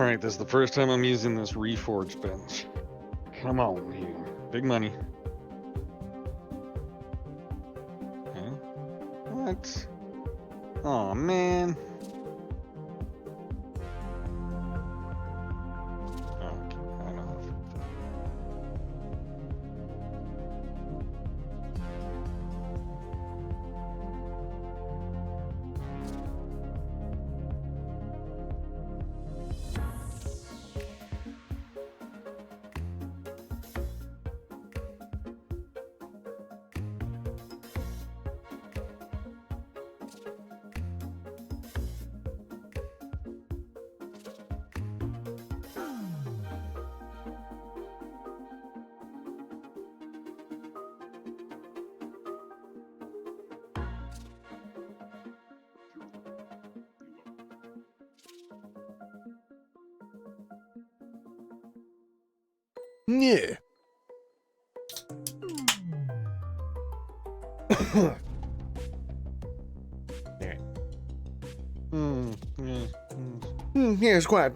Alright, this is the first time I'm using this Reforged bench. Come on, here. Big money. Okay. What? Oh man. Okay, I know. Yeah. There. Yeah, it's quiet.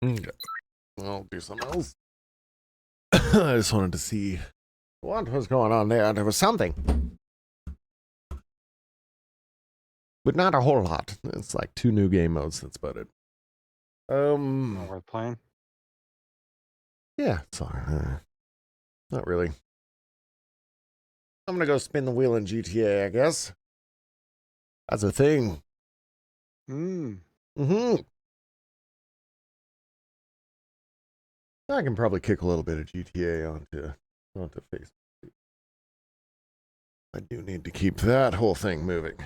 Okay. I'll do something else. I just wanted to see what was going on there. There was something. But not a whole lot. It's like 2 new game modes, that's about it. Not worth playing. Yeah, it's alright. Not really. I'm gonna go spin the wheel in GTA, I guess. That's a thing. Mm-hmm. I can probably kick a little bit of GTA onto Facebook. I do need to keep that whole thing moving.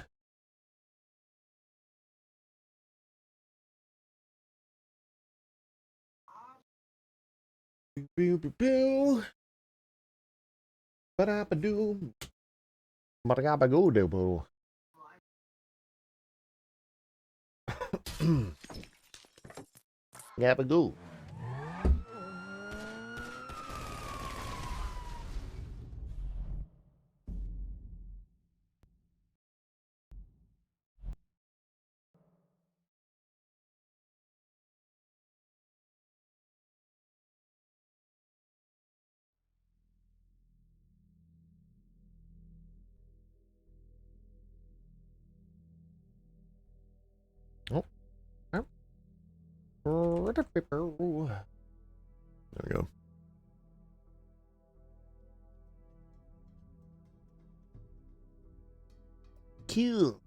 Boo. Ba-da-ba-doo. Ba-da-ba-goo-doo-boo. Gabagoo. Oh. There we go. Cute.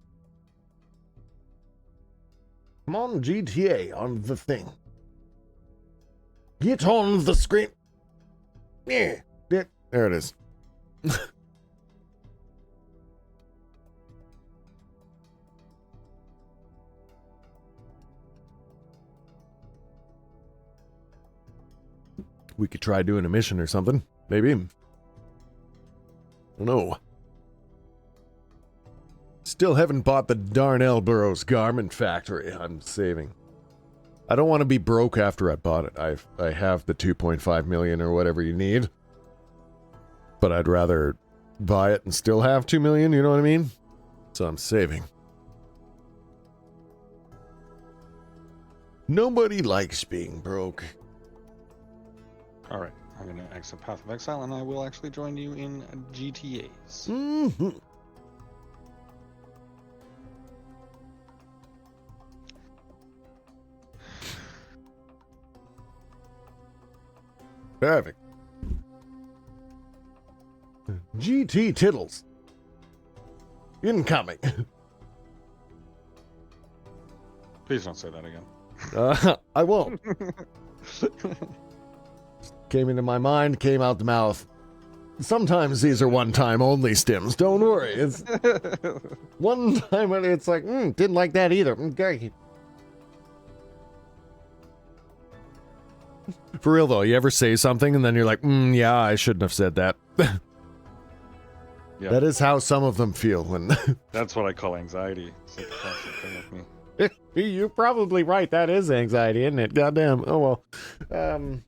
Come on, GTA, on the thing. Get on the screen. Yeah. There it is. We could try doing a mission or something. Maybe. I don't know. Still haven't bought the Darnell Burroughs garment factory. I'm saving. I don't want to be broke after I bought it. I have the 2.5 million or whatever you need. But I'd rather buy it and still have 2 million, you know what I mean? So I'm saving. Nobody likes being broke. Alright, I'm going to exit Path of Exile and I will actually join you in GTAs. Mm-hmm. Perfect. GT Tittles. Incoming. Please don't say that again. I won't. Came into my mind, came out the mouth. Sometimes these are one-time only stims. Don't worry. It's one time when it's like, didn't like that either. Okay. For real though, you ever say something and then you're like, yeah, I shouldn't have said that. Yep. That is how some of them feel when That's what I call anxiety. It's like a constant thing with me. You're probably right. That is anxiety, isn't it? Goddamn. Oh well.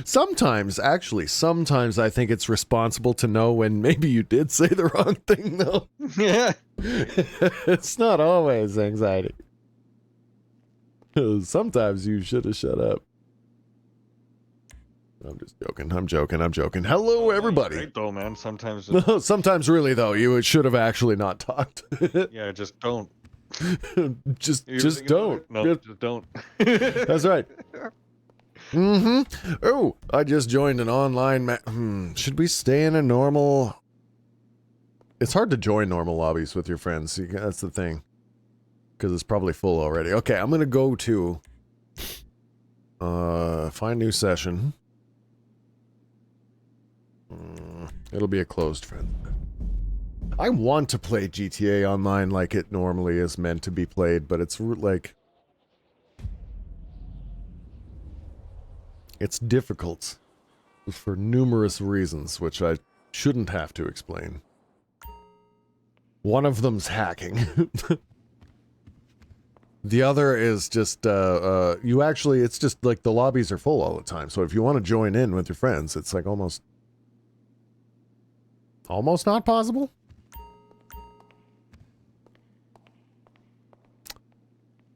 Sometimes I think it's responsible to know when maybe you did say the wrong thing, though. Yeah. It's not always anxiety. Sometimes you should have shut up. I'm just joking. Hello, everybody. Right though, man. Sometimes. Sometimes, really, though, you should have actually not talked. Yeah, just don't. just don't. No, just don't. That's right. Oh, I just joined an online should we stay in a normal? It's hard to join normal lobbies with your friends. That's the thing. Because it's probably full already. Okay, I'm gonna go to find new session. It'll be a closed friend. I want to play GTA Online like it normally is meant to be played, but it's like... It's difficult for numerous reasons, which I shouldn't have to explain. One of them's hacking. The other is just, it's just like the lobbies are full all the time. So if you want to join in with your friends, it's like almost not possible.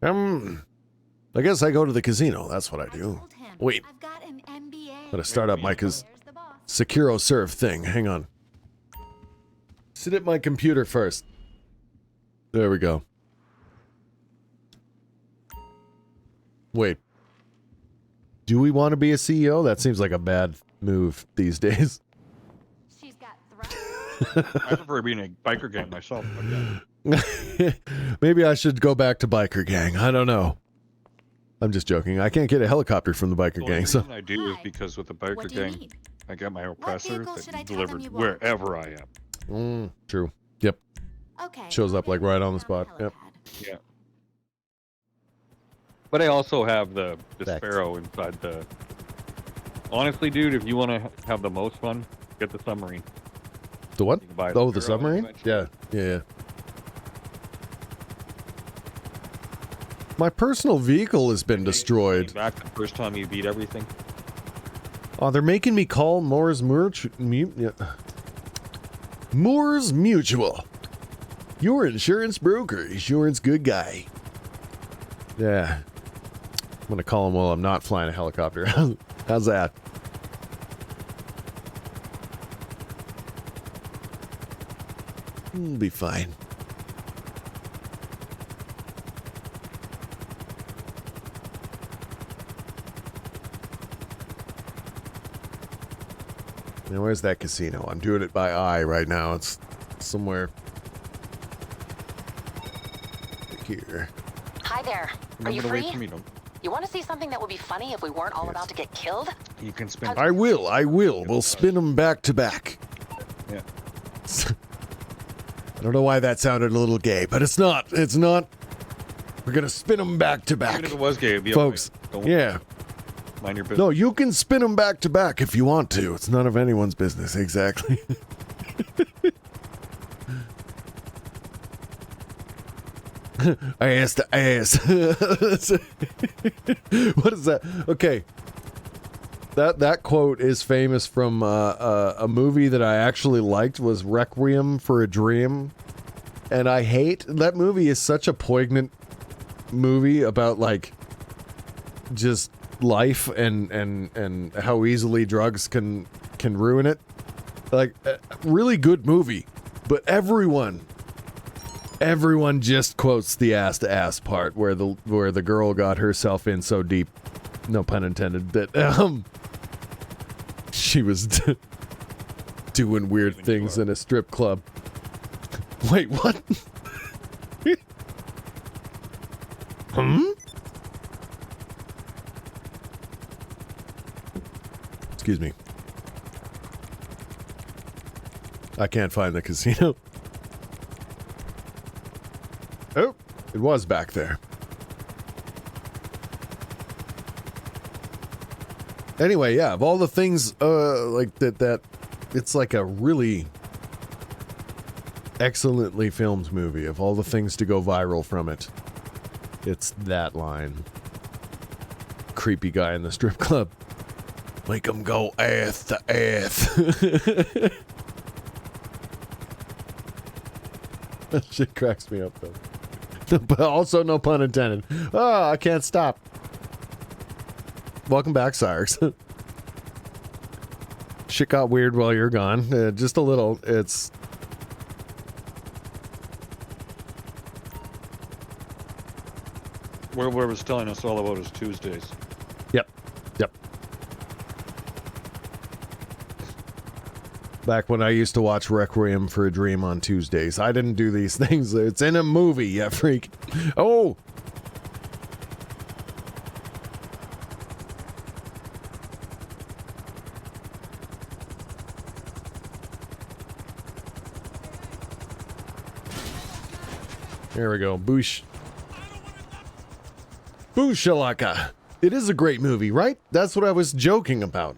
I guess I go to the casino. That's what I do. Wait. Gotta start up my Securo Serve thing. Hang on. Sit at my computer first. There we go. Wait. Do we want to be a CEO? That seems like a bad move these days. I prefer being a biker gang myself. But yeah. Maybe I should go back to biker gang. I don't know. I'm just joking. I can't get a helicopter from the biker gang, so... The reason I do is because with the biker gang, I got my oppressor that delivered wherever I am. True. Yep. Okay. Shows up like right on the spot. Yep. Yeah. But I also have the Sparrow inside the... Honestly, dude, if you want to have the most fun, get the submarine. The what? Oh, the submarine? Yeah. My personal vehicle has been destroyed. Back the first time you beat everything. Oh, they're making me call Moores Mutual. Your insurance broker. Insurance good guy. Yeah. I'm gonna call him while I'm not flying a helicopter. How's that? It'll be fine. Now, where's that casino? I'm doing it by eye right now. It's somewhere here. Hi there. Are you free? To meet him. You want to see something that would be funny if we weren't all about to get killed? You can spin. I will. We'll spin them back to back. Yeah. I don't know why that sounded a little gay, but it's not. It's not. We're gonna spin them back to back. Even if it was gay, it'd be folks. Okay. Yeah. Mind your business. No, you can spin them back to back if you want to. It's none of anyone's business, exactly. Ass to ass. What is that? Okay. That quote is famous from a movie that I actually liked, was Requiem for a Dream. And I hate... That movie is such a poignant movie about, like, just life and how easily drugs can ruin it. Like, really good movie. But everyone just quotes the ass to ass part where the girl got herself in so deep, no pun intended, that she was doing weird things in a strip club. Wait, what? Excuse me. I can't find the casino. Oh, it was back there. Anyway, yeah, of all the things, like that, it's like a really excellently filmed movie. Of all the things to go viral from it, it's that line. Creepy guy in the strip club. Make him go ass to ass. That shit cracks me up, though. But also, no pun intended. Oh, I can't stop. Welcome back, Cyrus. Shit got weird while you're gone. Just a little. It's... Where was telling us all about his Tuesdays. Yep. Yep. Back when I used to watch Requiem for a Dream on Tuesdays. I didn't do these things. It's in a movie, you freak. Oh! There we go. Boosh. Booshalaka. It is a great movie, right? That's what I was joking about.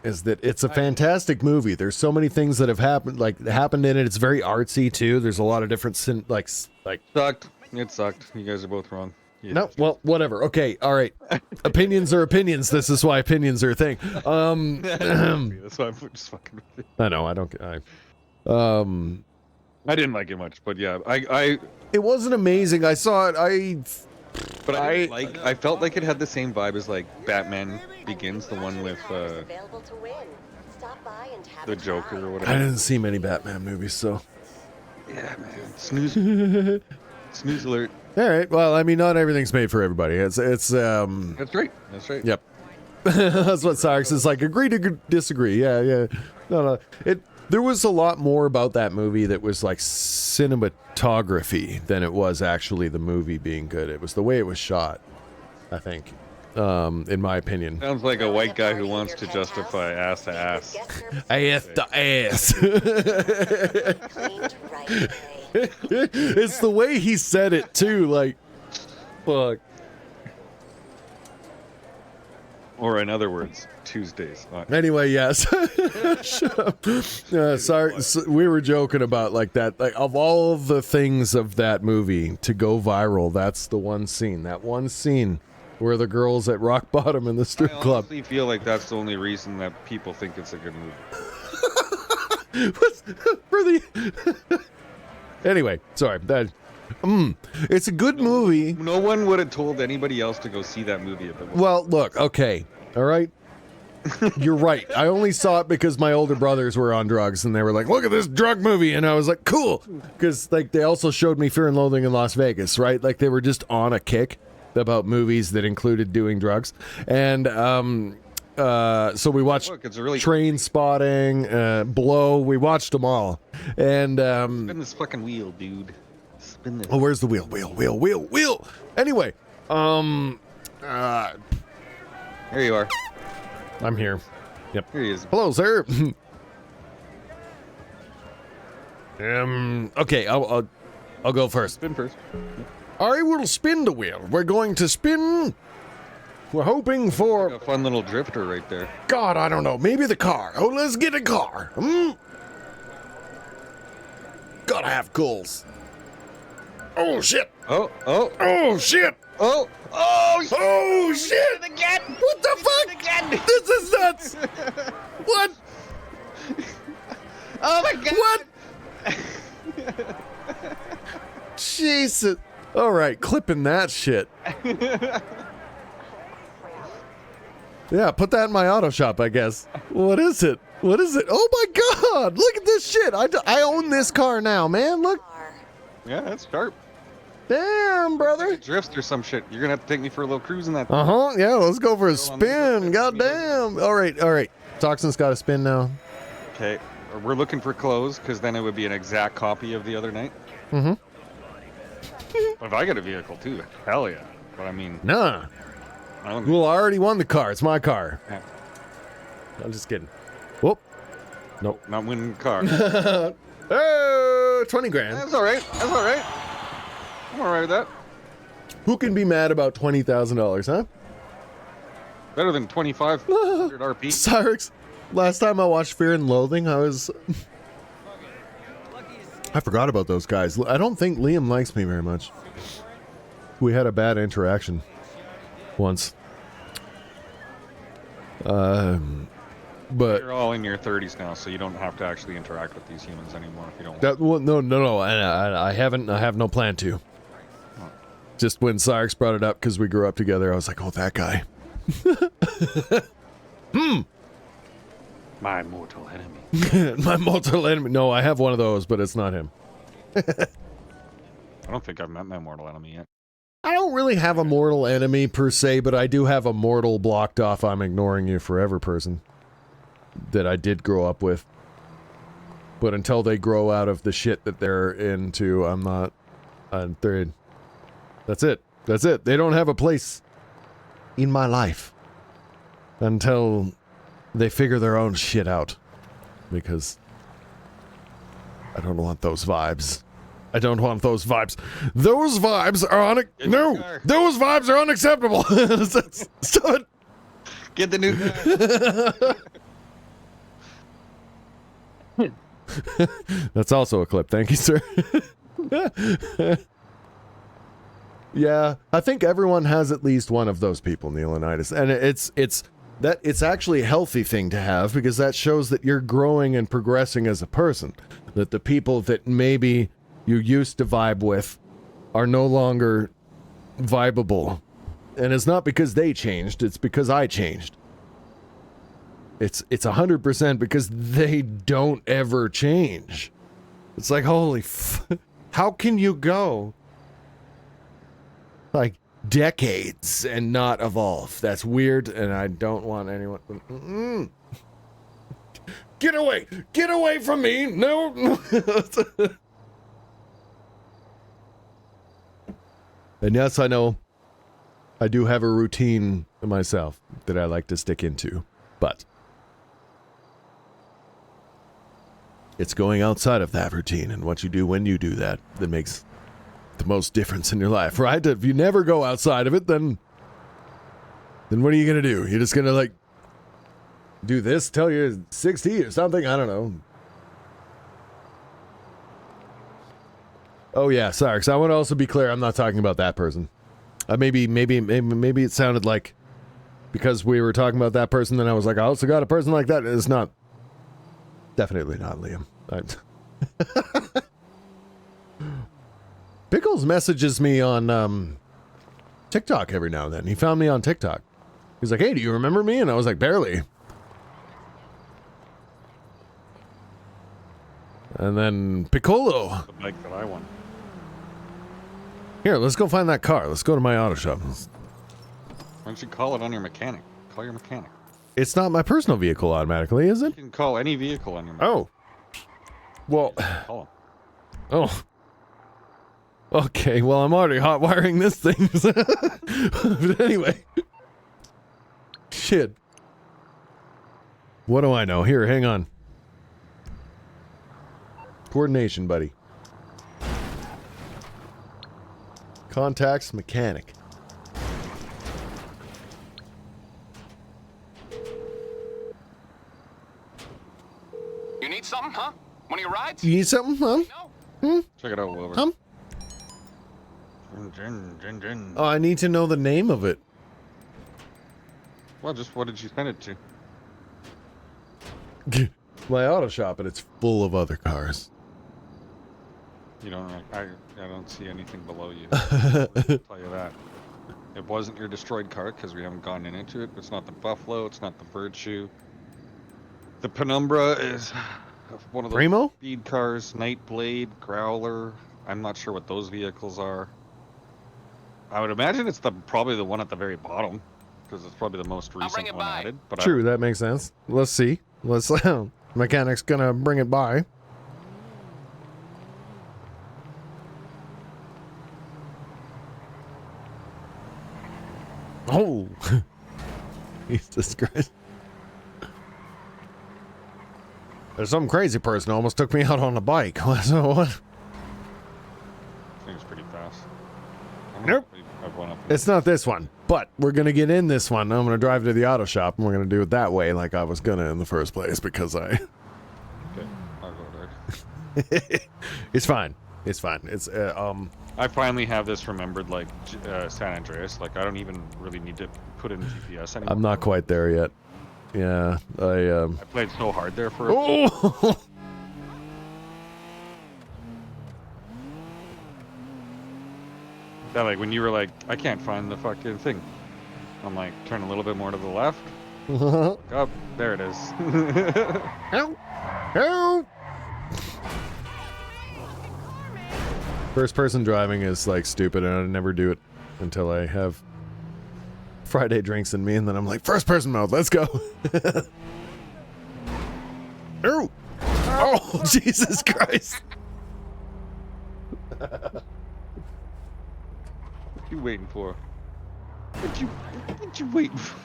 Is that it's a fantastic movie. There's so many things that have happened in it. It's very artsy too. There's a lot of different like sucked. It sucked. You guys are both wrong. Yeah. No, well, whatever. Okay, all right. Opinions are opinions. This is why opinions are a thing. That's why I'm just fucking with you. I know. I don't. I didn't like it much, but yeah, It wasn't amazing. I saw it. But I felt like it had the same vibe as like Batman Begins, the one with the Joker or whatever. I didn't see many Batman movies, so. Yeah, man. Snooze. Snooze alert. All right. Well, I mean, not everything's made for everybody. It's That's right. That's right. Yep. That's what Cyrus is like. Agree to disagree. Yeah. No. There was a lot more about that movie that was like cinematography than it was actually the movie being good. It was the way it was shot, I think, in my opinion. Sounds like a white guy who wants to justify ass to ass. Ass to ass. It's the way he said it too, like, fuck. Or in other words, Tuesdays. Anyway, yes. Shut up. Sorry, we were joking about like that. Like of all of the things of that movie to go viral, that's the one scene. That one scene where the girl's at rock bottom in the strip club. I honestly feel like that's the only reason that people think it's a good movie. Anyway, sorry. It's a good movie. No one would have told anybody else to go see that movie if it was. Well, look, okay, all right. You're right. I only saw it because my older brothers were on drugs, and they were like, "Look at this drug movie," and I was like, "Cool," because like they also showed me Fear and Loathing in Las Vegas, right? Like they were just on a kick about movies that included doing drugs, and so we watched Train Spotting, Blow. We watched them all, and spin this fucking wheel, dude. Spin this. Oh, where's the wheel? Wheel. Anyway, Here you are. I'm here. Yep. Here he is. Hello, sir. Okay, I'll go first. Spin first. I will spin the wheel. We're going to spin. We're hoping for like a fun little drifter right there. God, I don't know. Maybe the car. Oh, let's get a car. Gotta have goals. Oh shit. Oh shit. Oh shit. Again. What the fuck? Again. This is nuts. What? Oh my god. What? Jesus. All right, clipping that shit. Yeah, put that in my auto shop, I guess. What is it? Oh my god, look at this shit. I own this car now, man. Look. Yeah, that's sharp. Damn, brother. It drifts or some shit. You're gonna have to take me for a little cruise in that. Yeah, let's go for a spin. God damn. All right. Toxin's got a spin now. Okay, we're looking for clothes because then it would be an exact copy of the other night. If I get a vehicle too, hell yeah. But I mean, nah. Well, I already won the car. It's my car. Yeah. I'm just kidding. Whoop. Nope. Not winning the car. Oh, 20 grand. That's all right. I'm all right with that. Who can be mad about $20,000, huh? Better than 2,500 RP. Cyrix, last time I watched Fear and Loathing, I was... I forgot about those guys. I don't think Liam likes me very much. We had a bad interaction once. But you're all in your 30s now, so you don't have to actually interact with these humans anymore if you don't. That well, no. I haven't. I have no plan to. Oh. Just when Cyrix brought it up because we grew up together, I was like, "Oh, that guy." My mortal enemy. My mortal enemy. No, I have one of those, but it's not him. I don't think I've met my mortal enemy yet. I don't really have a mortal enemy per se, but I do have a mortal blocked off I'm ignoring you forever person that I did grow up with. But until they grow out of the shit that they're into, I'm not. That's it. That's it. They don't have a place in my life until they figure their own shit out. Because I don't want those vibes. I don't want those vibes. Those vibes are those vibes are unacceptable. Stop it. Get the new car. That's also a clip. Thank you, sir. Yeah, I think everyone has at least one of those people, Neilonitis, and it's actually a healthy thing to have because that shows that you're growing and progressing as a person. That the people that maybe you used to vibe with are no longer vibeable, and it's not because they changed; it's because I changed. It's 100% because they don't ever change. It's like, holy how can you go like decades and not evolve? That's weird, and I don't want anyone. Get away from me! No. And yes, I know I do have a routine myself that I like to stick into, but it's going outside of that routine and what you do when you do that that makes the most difference in your life, right? If you never go outside of it, then what are you gonna do? You're just gonna like do this till you're 60 or something? I don't know. Oh yeah, sorry. So I want to also be clear. I'm not talking about that person. Maybe it sounded like because we were talking about that person, then I was like, I also got a person like that. It's not. Definitely not Liam. Pickles messages me on TikTok every now and then. He found me on TikTok. He's like, hey, do you remember me? And I was like, barely. And then Piccolo. The bike that I want. Here, let's go find that car. Let's go to my auto shop. Why don't you call it on your mechanic? Call your mechanic. It's not my personal vehicle automatically, is it? You can call any vehicle on your mechanic. Oh. Well. Call him. Oh. Okay, well, I'm already hot wiring this thing. But anyway. Shit. What do I know? Here, hang on. Coordination, buddy. Contacts, mechanic. You need something, huh? One of your rides? You need something, huh? No. Check it out, Wilbur. Oh, I need to know the name of it. Well, just what did you send it to? My auto shop, and it's full of other cars. You don't. I don't see anything below you. I'll tell you that. It wasn't your destroyed car because we haven't gone into it. It's not the Buffalo. It's not the Virtue. The Penumbra is one of those Primo? speed cars. Nightblade, Growler. I'm not sure what those vehicles are. I would imagine it's probably the one at the very bottom because it's probably the most recent one added. But True, that makes sense. Let's see. Let's. Mechanic's gonna bring it by. Oh, Jesus Christ! There's some crazy person who almost took me out on a bike. What? I think it's pretty fast. Nope. It's not this one, but we're gonna get in this one. I'm gonna drive to the auto shop, and we're gonna do it that way, like I was gonna in the first place, because I. Okay, I'll go there. It's fine. It's fine. It's I finally have this remembered like San Andreas. Like I don't even really need to put in GPS anymore. I'm not quite there yet. Yeah, I played so hard there for. Oh! Yeah, like when you were like, I can't find the fucking thing. I'm like, turn a little bit more to the left. Oh, there it is. Help! Help! First person driving is like stupid, and I never do it until I have Friday drinks in me, and then I'm like, first person mode, let's go. Oh! Oh, Jesus Christ! What you waiting for? What you waiting for?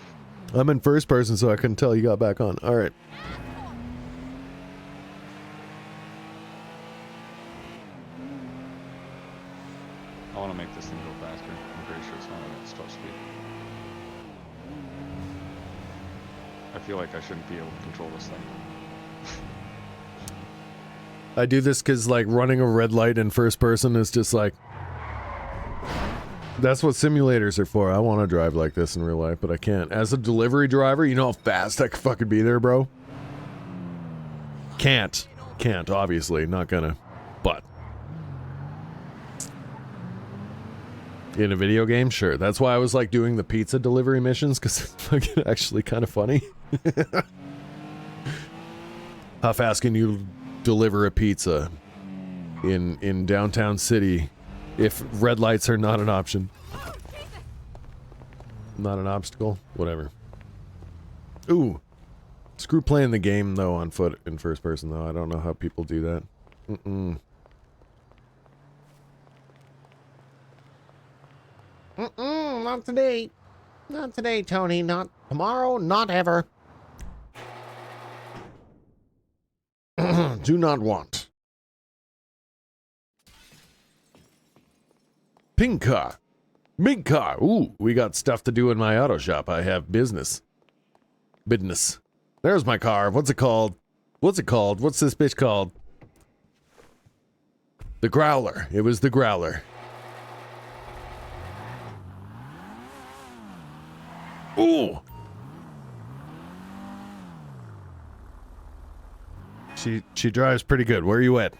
I'm in first person, so I couldn't tell you got back on. All right. I want to make this thing go faster. I'm pretty sure it's not at its top speed. I feel like I shouldn't be able to control this thing. I do this because, like, running a red light in first person is just like... That's what simulators are for. I want to drive like this in real life, but I can't. As a delivery driver, you know how fast I could fucking be there, bro? Can't, obviously. Not gonna. But... in a video game, sure. That's why I was, like, doing the pizza delivery missions, because it's fucking actually kind of funny. How fast can you deliver a pizza in downtown city if red lights are not an option? Not an obstacle? Whatever. Ooh. Screw playing the game, though, on foot in first person, though. I don't know how people do that. Not today. Not today, Tony. Not tomorrow. Not ever. Do not want. Pink car. Big car. Ooh, we got stuff to do in my auto shop. I have business. Business. There's my car. What's it called? What's it called? What's this bitch called? The Growler. It was the Growler. Ooh. She drives pretty good. Where are you at?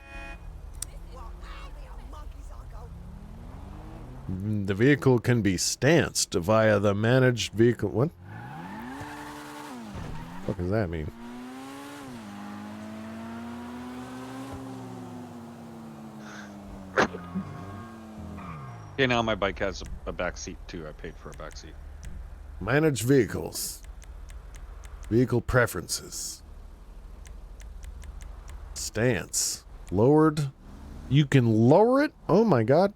The vehicle can be stanced via the managed vehicle. What? What does that mean? Okay, now my bike has a back seat too. I paid for a back seat. Managed vehicles. Vehicle preferences. Stance. Lowered. You can lower it? Oh my god.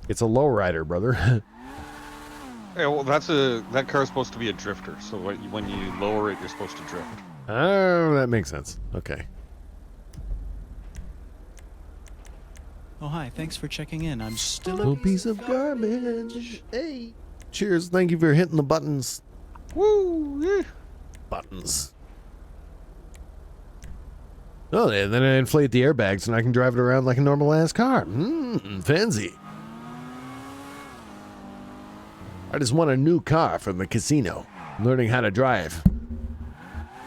It's a lowrider, brother. Yeah, well, that car's supposed to be a drifter. So when you lower it, you're supposed to drift. Oh, that makes sense. Okay. Oh, hi. Thanks for checking in. I'm still a piece of garbage. Hey. Cheers. Thank you for hitting the buttons. Woo! Yeah. Buttons. Oh, and then I inflate the airbags and I can drive it around like a normal ass car. Fancy. I just want a new car from the casino. I'm learning how to drive.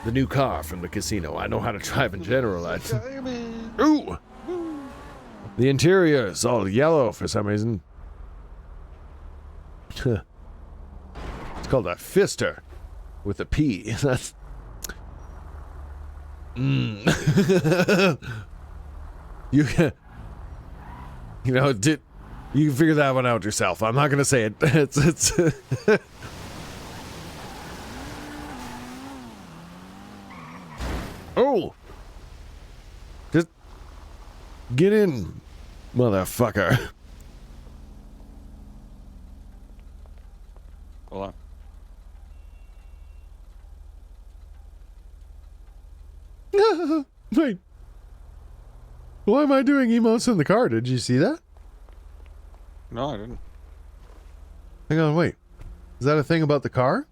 The new car from the casino. I know how to drive in general. Ooh! The interior is all yellow for some reason. It's called a fister with a P. That's... You can figure that one out yourself. I'm not gonna say it. It's Oh! Just get in, motherfucker. Hold on. Wait. Why am I doing emotes in the car? Did you see that? No, I didn't. Hang on, wait. Is that a thing about the car?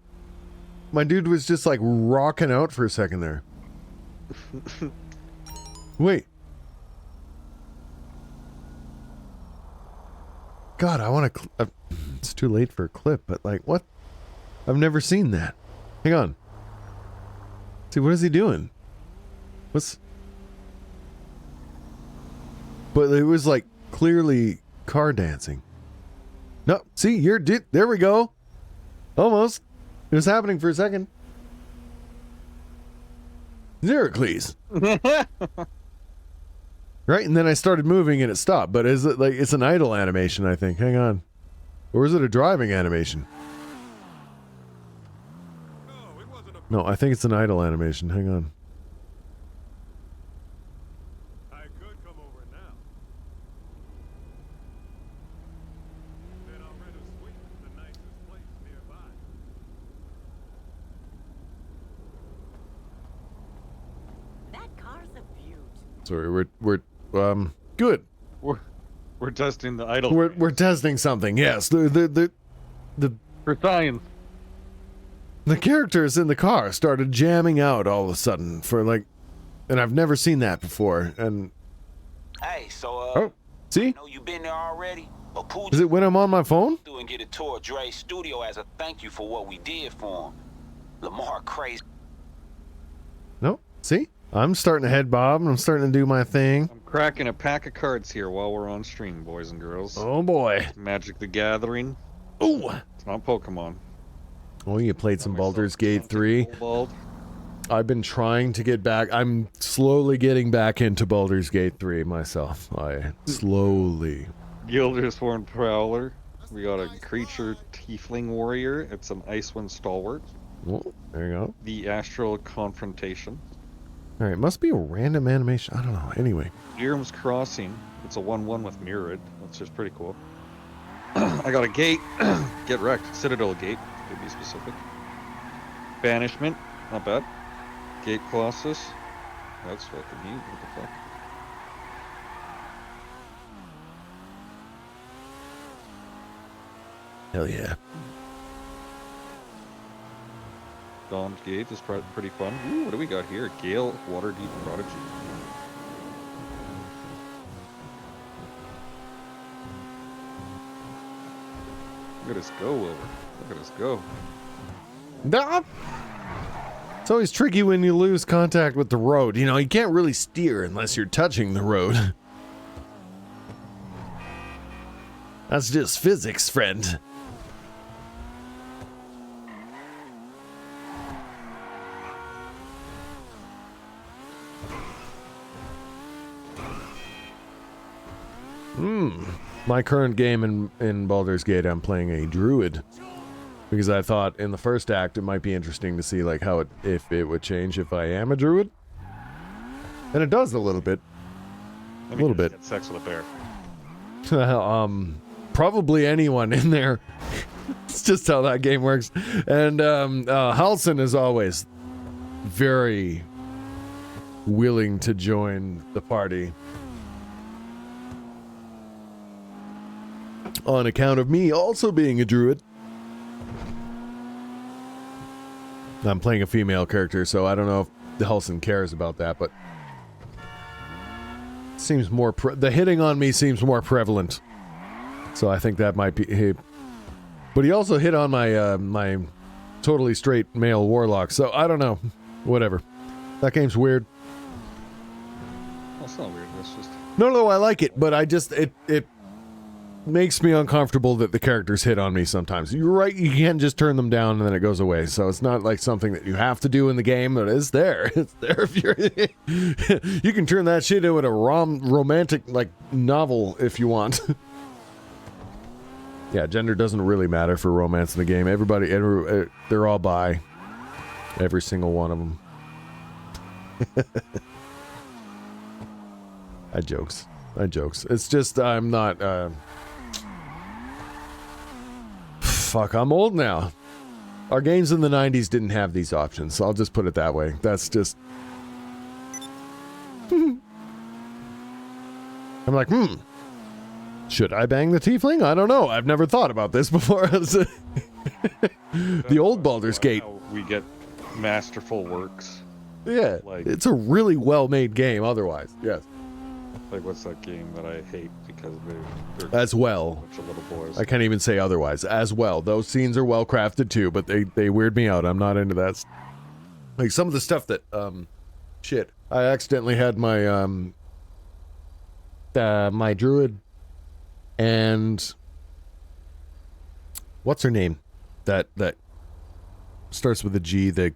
My dude was just like rocking out for a second there. Wait. God, I want to... it's too late for a clip, but like, what? I've never seen that. Hang on. See, what is he doing? What's... But it was like clearly car dancing. No, see, there we go. Almost. It was happening for a second. Xerocles. Right, and then I started moving and it stopped. But is it like, it's an idle animation, I think. Hang on. Or is it a driving animation? No, I think it's an idle animation. Hang on. I could come over now. Then I'll rent a suite at the nicest place nearby. That car's a beaut. Sorry, we're good. We're testing the idle. We're testing something. Yes, the for science. The characters in the car started jamming out all of a sudden for like, and I've never seen that before. And hey, so oh, see? I know you've been there already. But Pooh Is it when I'm on my phone? through and get a tour of Dre's studio as a thank you for what we did for him. Lamar crazy. No, see? I'm starting to head bob and I'm starting to do my thing. I'm cracking a pack of cards here while we're on stream, boys and girls. Oh boy. Magic the Gathering. Ooh. It's not Pokemon. Oh, you played some Baldur's Gate 3. I've been trying to get back. I'm slowly getting back into Baldur's Gate 3 myself. Slowly. Gildersworn Prowler. We got a creature tiefling warrior. It's an Icewind Stalwart. Oh, there you go. The Astral Confrontation. Alright, must be a random animation. I don't know. Anyway. Irm's Crossing. It's a 1/1 with Mirrored. That's just pretty cool. I got a gate. Get wrecked. Citadel Gate, to be specific. Banishment. Not bad. Gate Colossus. That's fucking neat. What the fuck? Hell yeah. Dawn's Gate is pretty fun. Ooh, what do we got here? Gale, Waterdeep Prodigy. Look at us go, Wilbur. Look at us go. Nah. It's always tricky when you lose contact with the road. You know, you can't really steer unless you're touching the road. That's just physics, friend. My current game in Baldur's Gate, I'm playing a druid. Because I thought in the first act it might be interesting to see like how if it would change if I am a druid. And it does a little bit. A little bit. Had sex with a bear. Probably anyone in there. It's just how that game works. And Halson is always very willing to join the party. On account of me also being a druid. I'm playing a female character, so I don't know if the Halson cares about that, but seems more the hitting on me seems more prevalent. So I think that might be but he also hit on my my totally straight male warlock. So I don't know. Whatever. That game's weird. That's not weird. That's just No, I like it, but I just it makes me uncomfortable that the characters hit on me sometimes. You're right, you can't just turn them down and then it goes away. So it's not like something that you have to do in the game, but it's there. It's there if you're you can turn that shit into a romantic like novel if you want. Yeah, gender doesn't really matter for romance in the game. Everybody they're all bi. Every single one of them. I jokes. It's just I'm not fuck, I'm old now. Our games in the 90s didn't have these options, so I'll just put it that way. That's just... I'm like, should I bang the tiefling? I don't know. I've never thought about this before. The old Baldur's Gate. We get masterful works. Yeah, Like, it's a really well-made game otherwise, yes. like what's that game that I hate because they're As well. a bunch of little boys. I can't even say otherwise. As well. Those scenes are well crafted too, but they weird me out. I'm not into that. Like some of the stuff that, shit. I accidentally had my, my druid and what's her name? That starts with a G, the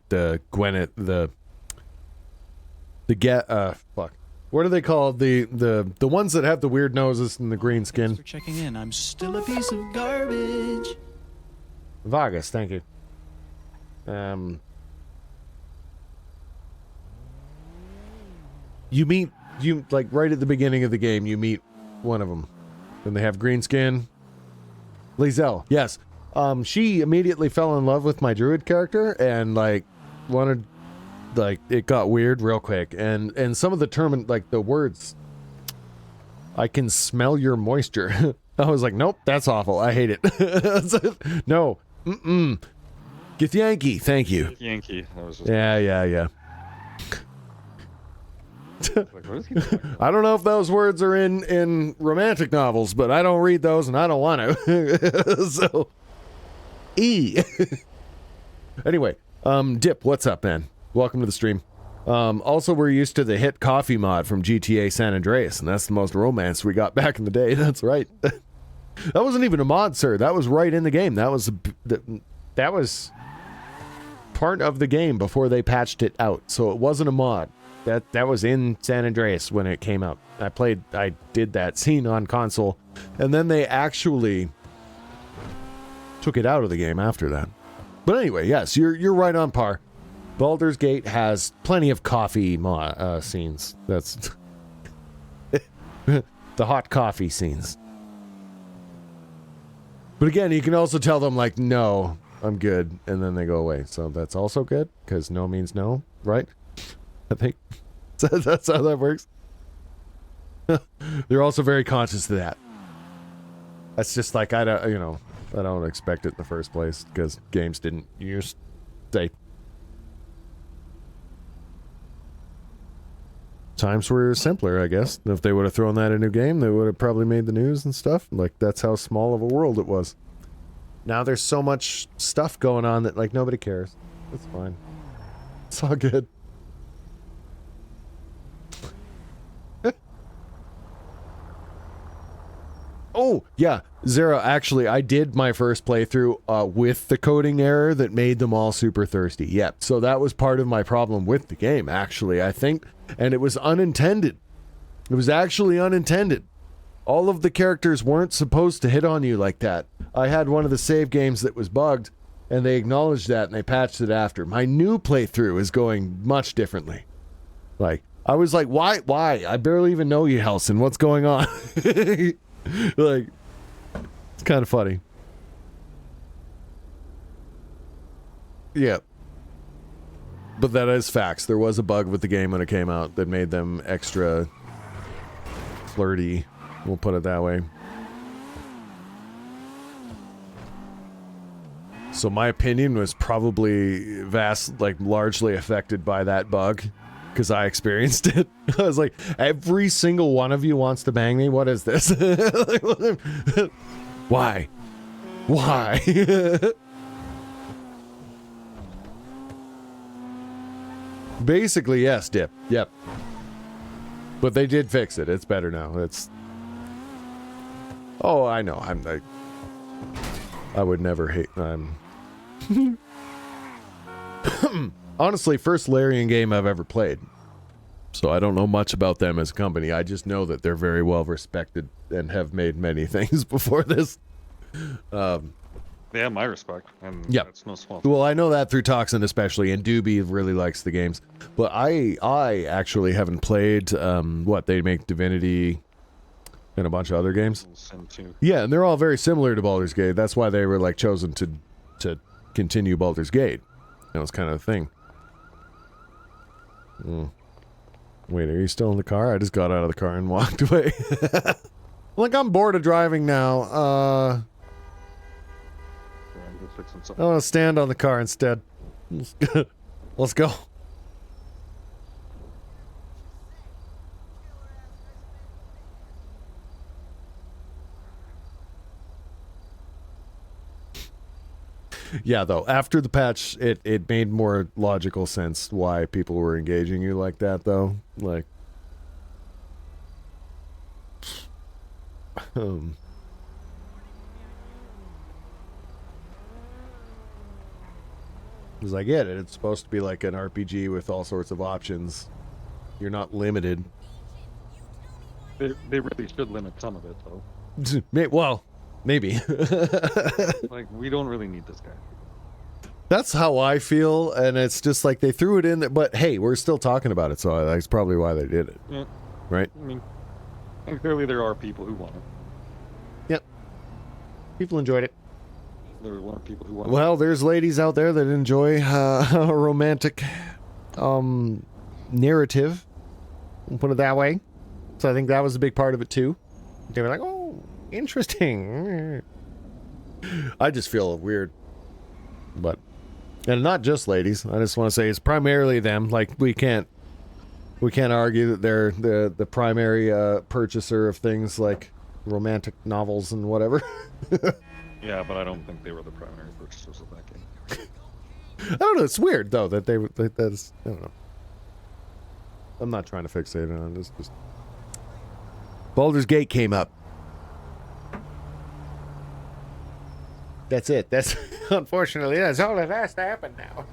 Gwyneth, fuck. What are they called? The ones that have the weird noses and the green skin. Thanks for checking in. I'm still a piece of garbage. Vargas, thank you. You like right at the beginning of the game, you meet one of them. And they have green skin. Lizelle, yes. She immediately fell in love with my druid character and like wanted, like it got weird real quick. And some of the like the words, I can smell your moisture. I was like, nope, that's awful. I hate it. No. Get Yankee, thank you. Yankee. That was just Yeah. like, what is he talking about? I don't know if those words are in romantic novels, but I don't read those and I don't want to. So, Anyway, Dip, what's up, man? Welcome to the stream. Also, we're used to the hit coffee mod from GTA San Andreas, and that's the most romance we got back in the day. That's right. That wasn't even a mod, sir. That was right in the game. That was part of the game before they patched it out. So it wasn't a mod. That was in San Andreas when it came out. I did that scene on console, and then they actually took it out of the game after that. But anyway, yes, you're right on par. Baldur's Gate has plenty of coffee scenes. That's the hot coffee scenes. But again, you can also tell them like, no, I'm good, and then they go away. So that's also good, because no means no, right? I think that's how that works. They're also very conscious of that. That's just like, I don't expect it in the first place, because games didn't use they. Times were simpler, I guess. If they would have thrown that in a new game, they would have probably made the news and stuff. Like, that's how small of a world it was. Now there's so much stuff going on that, like, nobody cares. It's fine. It's all good. Oh, yeah. Zero, actually, I did my first playthrough with the coding error that made them all super thirsty. Yep. So that was part of my problem with the game, actually, I think. And it was unintended. It was actually unintended. All of the characters weren't supposed to hit on you like that. I had one of the save games that was bugged, and they acknowledged that, and they patched it after. My new playthrough is going much differently. Like, I was like, why? I barely even know you, Helson. What's going on? Like, it's kind of funny. Yeah. But that is facts. There was a bug with the game when it came out that made them extra flirty. We'll put it that way. So my opinion was probably largely affected by that bug. Because I experienced it. I was like, every single one of you wants to bang me? What is this? Why? Basically, yes, Dip. Yep. But they did fix it. It's better now. Oh, I know. I would never hate... Honestly, first Larian game I've ever played. So I don't know much about them as a company. I just know that they're very well respected and have made many things before this. Yeah, my respect. And yep. That's no small. Well, I know that through Toxin especially, and Doobie really likes the games. But I actually haven't played, they make Divinity and a bunch of other games. Yeah, and they're all very similar to Baldur's Gate. That's why they were like chosen to continue Baldur's Gate. That was kind of the thing. Wait, are you still in the car? I just got out of the car and walked away. Like, I'm bored of driving now. I want to stand on the car instead. Let's go. Yeah, though, after the patch, it made more logical sense why people were engaging you like that, though. Like, because I get it. It's supposed to be like an RPG with all sorts of options. You're not limited. They really should limit some of it, though. Well, maybe. Like, we don't really need this guy. That's how I feel, and it's just like they threw it in there. But hey, we're still talking about it, so that's probably why they did it. Yeah. Right? I mean, and clearly there are people who want it. Yep. People enjoyed it. There are people who want it. Well, there's ladies out there that enjoy a romantic narrative. We'll put it that way. So I think that was a big part of it too. They were like, "Oh, interesting." I just feel weird, but and not just ladies. I just want to say it's primarily them. Like we can't argue that they're the primary purchaser of things like romantic novels and whatever. Yeah, but I don't think they were the primary purchasers of that game. I don't know. It's weird though that they that's I don't know. I'm not trying to fixate on this. Just Baldur's Gate came up. That's it. That's unfortunately that's all that has to happen now.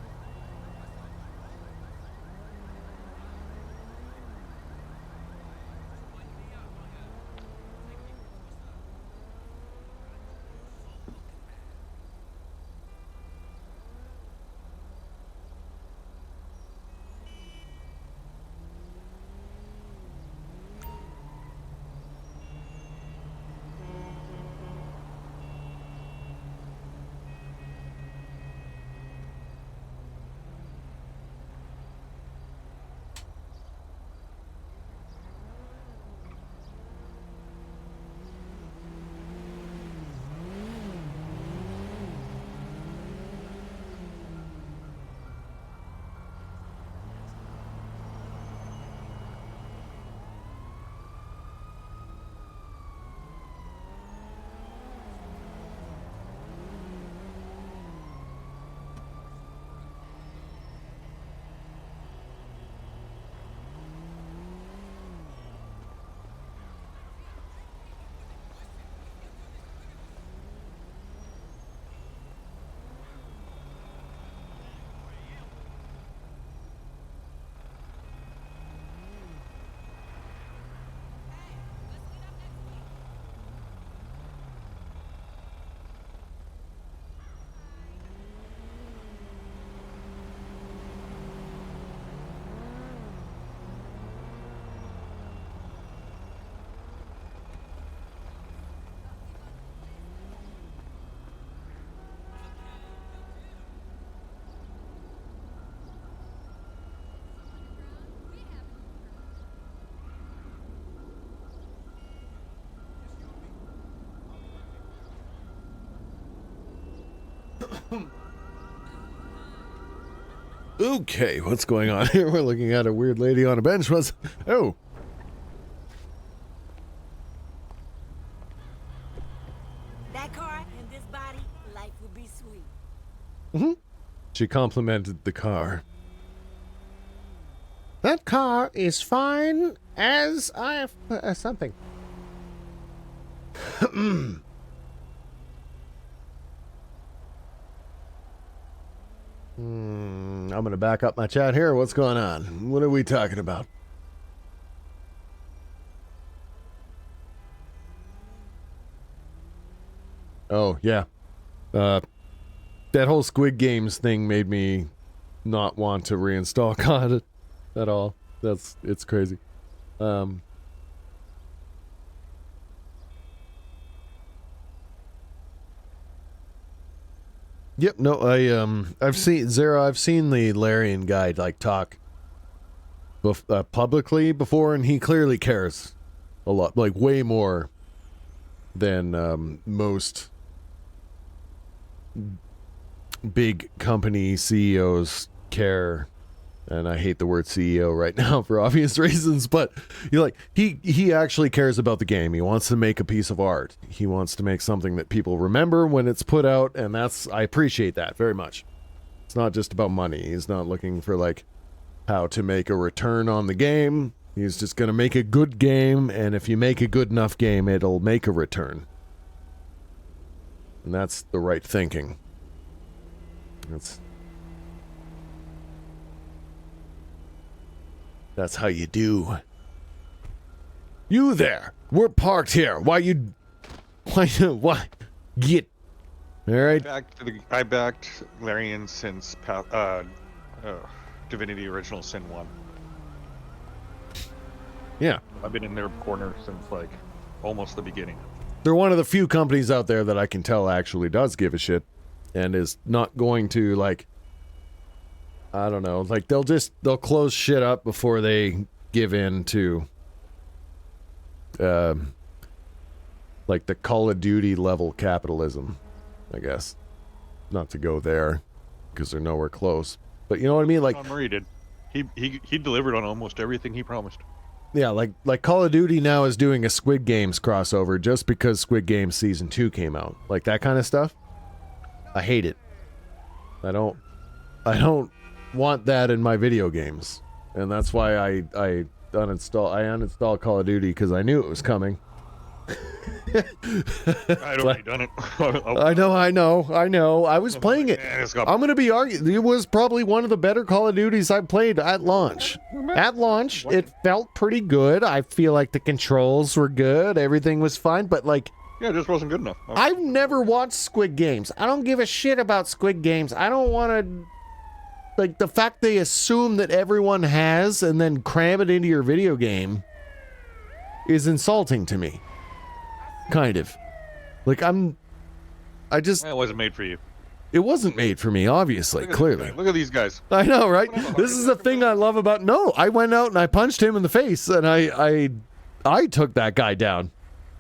Okay, what's going on here? We're looking at a weird lady on a bench. Oh. That car and this body, life would be sweet. Mm-hmm. She complimented the car. That car is fine as something. I'm going to back up my chat here. What's going on? What are we talking about? Oh, yeah. That whole Squid Games thing made me not want to reinstall COD at all. It's crazy. Yep, no, I've seen Zero. I've seen the Larian guy like talk publicly before, and he clearly cares a lot, like way more than most big company CEOs care And I hate the word CEO right now for obvious reasons, but you're like, he actually cares about the game. He wants to make a piece of art. He wants to make something that people remember when it's put out, and I appreciate that very much. It's not just about money. He's not looking for like how to make a return on the game. He's just going to make a good game, and if you make a good enough game, it'll make a return. And that's the right thinking. That's how you do. You there! We're parked here. Why? Get. All right. I backed Larian since Divinity Original Sin 1. Yeah. I've been in their corner since like almost the beginning. They're one of the few companies out there that I can tell actually does give a shit and is not going to like, I don't know, like they'll close shit up before they give in to like the Call of Duty level capitalism, I guess. Not to go there because they're nowhere close. But you know what I mean? Like John Murray did. He delivered on almost everything he promised. Yeah, like Call of Duty now is doing a Squid Games crossover just because Squid Games Season 2 came out. Like that kind of stuff. I hate it. I don't want that in my video games. And that's why I uninstalled Call of Duty because I knew it was coming. I'd already done it. I know. I was playing it. I'm going to be arguing. It was probably one of the better Call of Duties I played at launch. At launch, it felt pretty good. I feel like the controls were good. Everything was fine, but like... Yeah, it just wasn't good enough. I've never watched Squid Games. I don't give a shit about Squid Games. I don't want to... Like, the fact they assume that everyone has and then cram it into your video game is insulting to me. Kind of. Like, it wasn't made for you. It wasn't made for me, obviously, clearly. Look at these guys. I know, right? This is the thing I love about... No, I went out and I punched him in the face, and I took that guy down.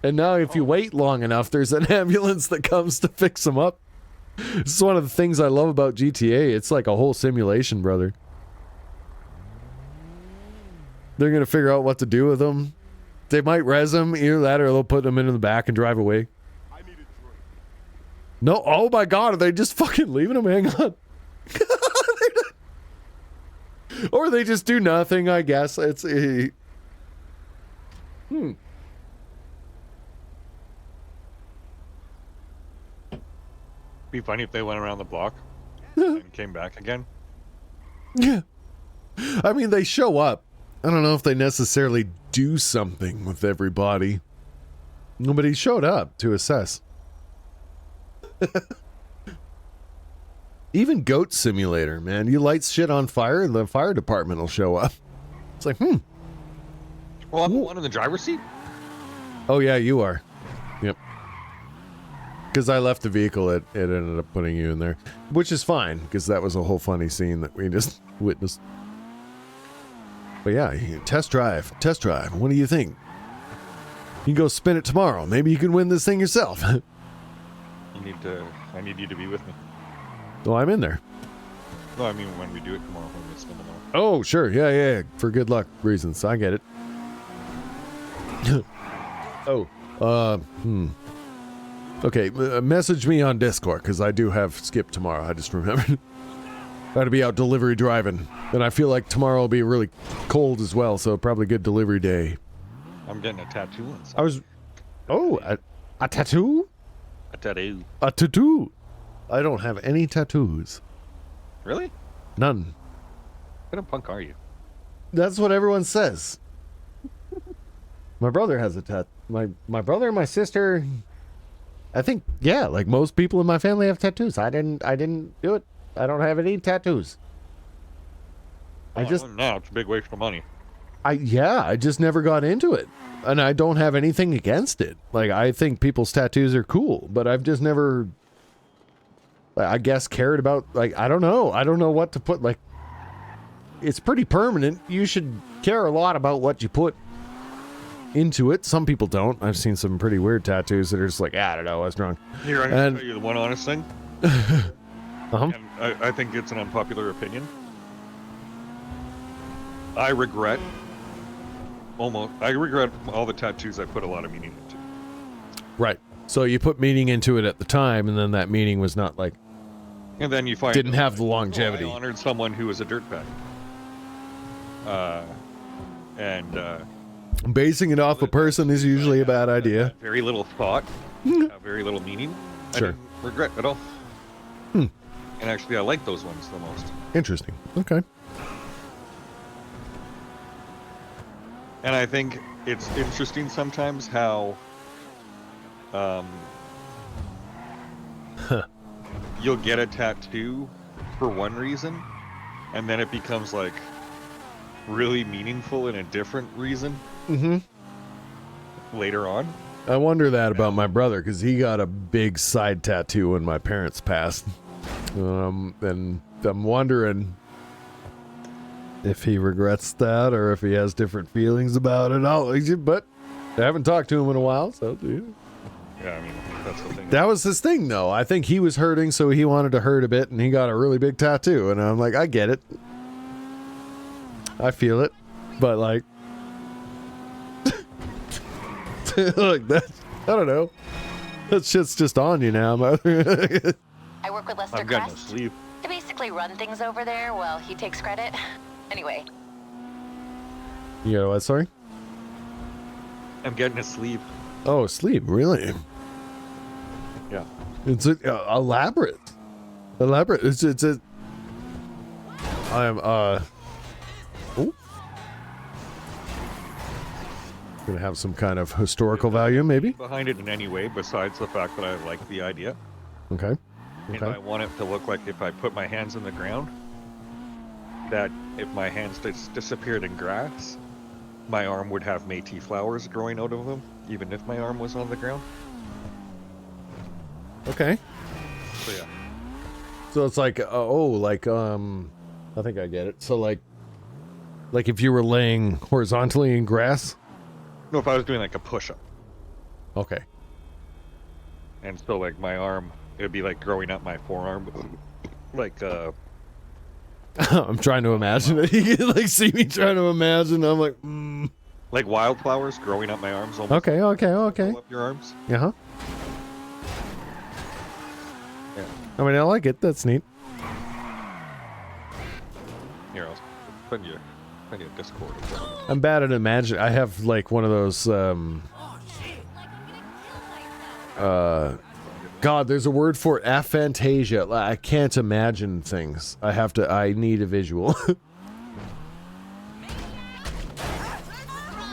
And now if you wait long enough, there's an ambulance that comes to fix him up. This is one of the things I love about GTA. It's like a whole simulation, brother. They're going to figure out what to do with him. They might res him, either that or they'll put him into the back and drive away. No, oh my god, are they just fucking leaving him hang on? Or they just do nothing, I guess. It's Be funny if they went around the block and came back again. Yeah. I mean, they show up. I don't know if they necessarily do something with everybody. Nobody showed up to assess. Even Goat Simulator, man. You light shit on fire and the fire department will show up. It's like, Well, I'm the one in the driver's seat? Oh, yeah, you are. Yep. Because I left the vehicle, it ended up putting you in there. Which is fine, because that was a whole funny scene that we just witnessed. But yeah, test drive. What do you think? You can go spin it tomorrow. Maybe you can win this thing yourself. I need you to be with me. Well, I'm in there. No, I mean when we do it tomorrow, when we spin tomorrow. Oh, sure. Yeah. For good luck reasons. I get it. Okay, message me on Discord, because I do have skip tomorrow. I just remembered. Got to be out delivery driving. And I feel like tomorrow will be really cold as well, so probably good delivery day. I'm getting a tattoo on Sunday. I was... Oh, a tattoo? A tattoo. A tattoo? I don't have any tattoos. Really? None. What kind of punk are you? That's what everyone says. My brother has a tattoo. My brother and my sister... I think, yeah, like most people in my family have tattoos. I didn't do it. I don't have any tattoos. No, it's a big waste of money. I just never got into it. And I don't have anything against it. Like, I think people's tattoos are cool, but I've just never, I guess, cared about, like, I don't know what to put, like, it's pretty permanent. You should care a lot about what you put into it. Some people don't. I've seen some pretty weird tattoos that are just like, I don't know, what's wrong. Here, I'm going to tell you the one honest thing. Uh-huh. And I think it's an unpopular opinion. I regret all the tattoos I put a lot of meaning into. Right. So you put meaning into it at the time, and then that meaning was not like. And then you find didn't have the longevity. I honored someone who was a dirtbag. Basing it off a person is usually a bad idea. Very little thought, very little meaning. Sure. I didn't regret at all. And actually, I like those ones the most. Interesting. Okay. And I think it's interesting sometimes how you'll get a tattoo for one reason, and then it becomes like really meaningful in a different reason later on. I wonder that about my brother, because he got a big side tattoo when my parents passed. And I'm wondering if he regrets that or if he has different feelings about it. But I haven't talked to him in a while, so yeah, I mean, that's the thing. that was his thing, though. I think he was hurting, so he wanted to hurt a bit, and he got a really big tattoo. And I'm like, I get it. I feel it. But, like, look, that, I don't know. That shit's just on you now. I work with Lester I've got no Crest. sleep. I basically run things over there while he takes credit. Anyway. You know what, sorry? I'm getting a sleeve. Oh, sleep, really? Yeah. It's elaborate. Elaborate. It's a... I'm, ooh. Gonna have some kind of historical value, maybe? Behind it in any way, besides the fact that I like the idea. Okay. And I want it to look like if I put my hands in the ground, that if my hands disappeared in grass, my arm would have Métis flowers growing out of them, even if my arm was on the ground. Okay. So yeah. So it's like, I think I get it. So like if you were laying horizontally in grass? No, if I was doing like a push-up. Okay. And so like my arm, it would be like growing up my forearm, like I'm trying to imagine it. You can like see me trying to imagine. I'm like, like wildflowers growing up my arms. Almost Okay. Grow up your arms. Uh-huh. Yeah. I mean, I like it. That's neat. Here, I'll send you a Discord. I'm bad at imagine. I have like one of those, God, there's a word for it, aphantasia. I can't imagine things. I need a visual.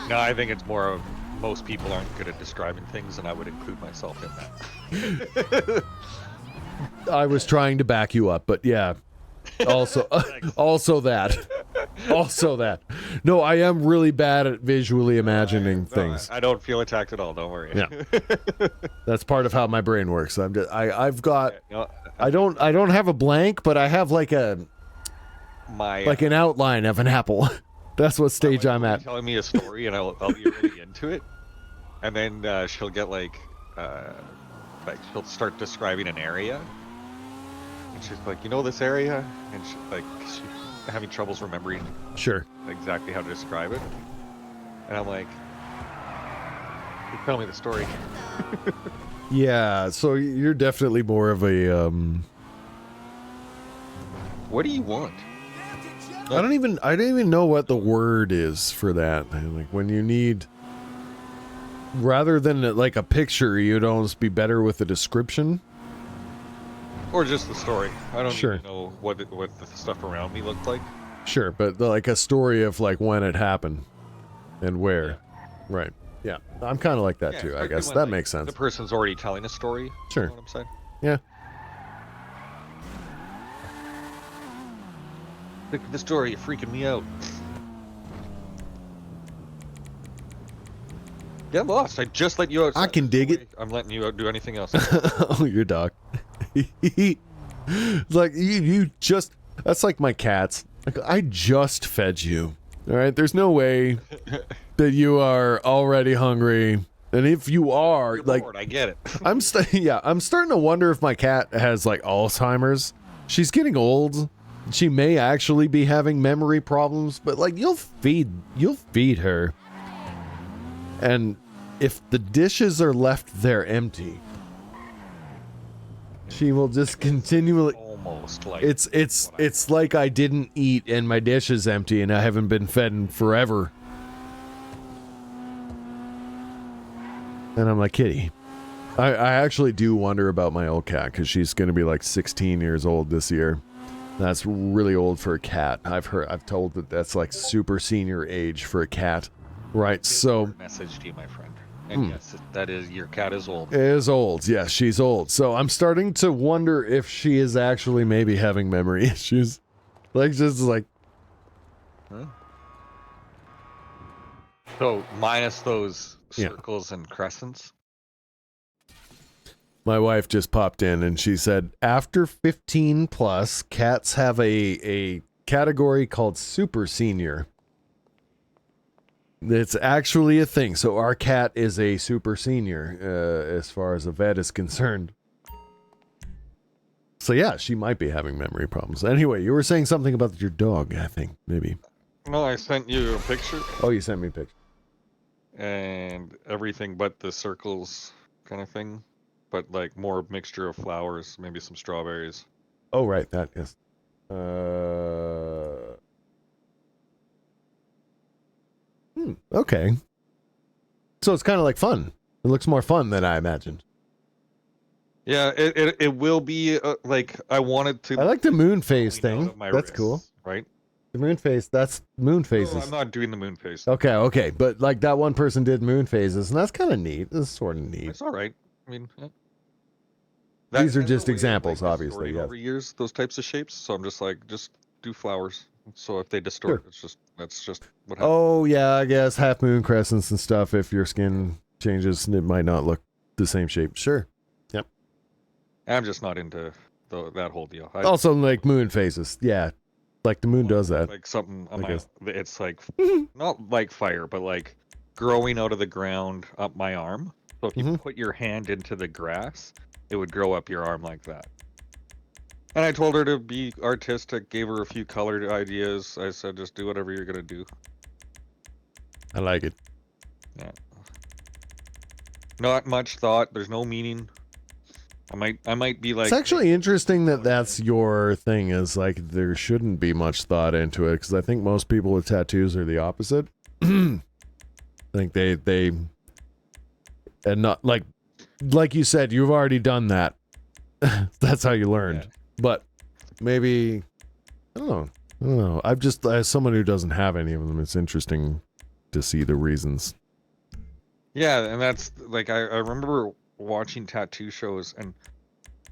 No, I think it's more of most people aren't good at describing things, and I would include myself in that. I was trying to back you up, but yeah. Also that. No, I am really bad at visually imagining things. I don't feel attacked at all. Don't worry. Yeah. That's part of how my brain works. I've got. I don't have a blank, but I have like an outline of an apple. That's what stage I'm at. Telling me a story, and I'll be really into it, and then she'll get like she'll start describing an area. And she's like, you know this area? And she's having troubles remembering exactly how to describe it. And I'm like, tell me the story. Yeah, so you're definitely more of a What do you want? I don't even know what the word is for that. Like when you need, rather than like a picture, you'd almost be better with a description. Or just the story. I don't Sure. even know what the stuff around me looked like. Sure, but like a story of like when it happened and where. Yeah. Right. Yeah. I'm kind of like that too, I guess. When, That like, makes sense. The person's already telling a story. Sure. You know what I'm saying? Yeah. The story, you're freaking me out. Get lost. I just let you out. I can dig it. I'm letting you out do anything else. Oh, your dog. Like you just, that's like my cats. Like I just fed you. All right, there's no way that you are already hungry, and if you are, You're like, bored, I get it. I'm starting to wonder if my cat has like Alzheimer's. She's getting old, she may actually be having memory problems, but like you'll feed her. And if the dishes are left there empty, she will just continually Almost like it's like I didn't eat and my dish is empty and I haven't been fed in forever. And I'm like, Kitty, I actually do wonder about my old cat because she's going to be like 16 years old this year. That's really old for a cat. I've told that that's like super senior age for a cat, right? So message to you, my friend. And yes, that is, your cat is old. Is old, yes, she's old. So I'm starting to wonder if she is actually maybe having memory issues, like just like. Huh? So minus those circles and crescents. My wife just popped in and she said, after 15 plus, cats have a category called super senior. It's actually a thing. So our cat is a super senior as far as a vet is concerned. So yeah, she might be having memory problems. Anyway, you were saying something about your dog, I think, maybe. No, I sent you a picture. Oh, you sent me a picture. And everything but the circles kind of thing. But like more mixture of flowers, maybe some strawberries. Oh, right, that is. Okay. So it's kind of like fun. It looks more fun than I imagined. Yeah, it will be like I wanted to. I like the moon phase thing. That's wrist, cool. Right? The moon phase, that's moon phases. No, I'm not doing the moon phase. Okay. But like that one person did moon phases, and that's kind of neat. It's sort of neat. It's all right. I mean, yeah. These are just examples, obviously. Yes. Over years, those types of shapes. So I'm just like, just do flowers. So if they distort, that's just what happens. Oh yeah, I guess half moon crescents and stuff. If your skin changes, it might not look the same shape. Sure. Yep. I'm just not into that whole deal. Also, like moon phases. Yeah, like the moon does that. Like something on I my, guess. it's like not like fire, but like growing out of the ground up my arm. So if you put your hand into the grass, it would grow up your arm like that. And I told her to be artistic, gave her a few colored ideas. I said, just do whatever you're gonna do. I like it. Yeah. Not much thought. There's no meaning. I might be like. It's actually interesting that that's your thing. Is like there shouldn't be much thought into it because I think most people with tattoos are the opposite. I think they and not like you said, you've already done that. That's how you learned. Yeah. But maybe I don't know. I've just, as someone who doesn't have any of them, it's interesting to see the reasons. Yeah, and that's like I remember watching tattoo shows, and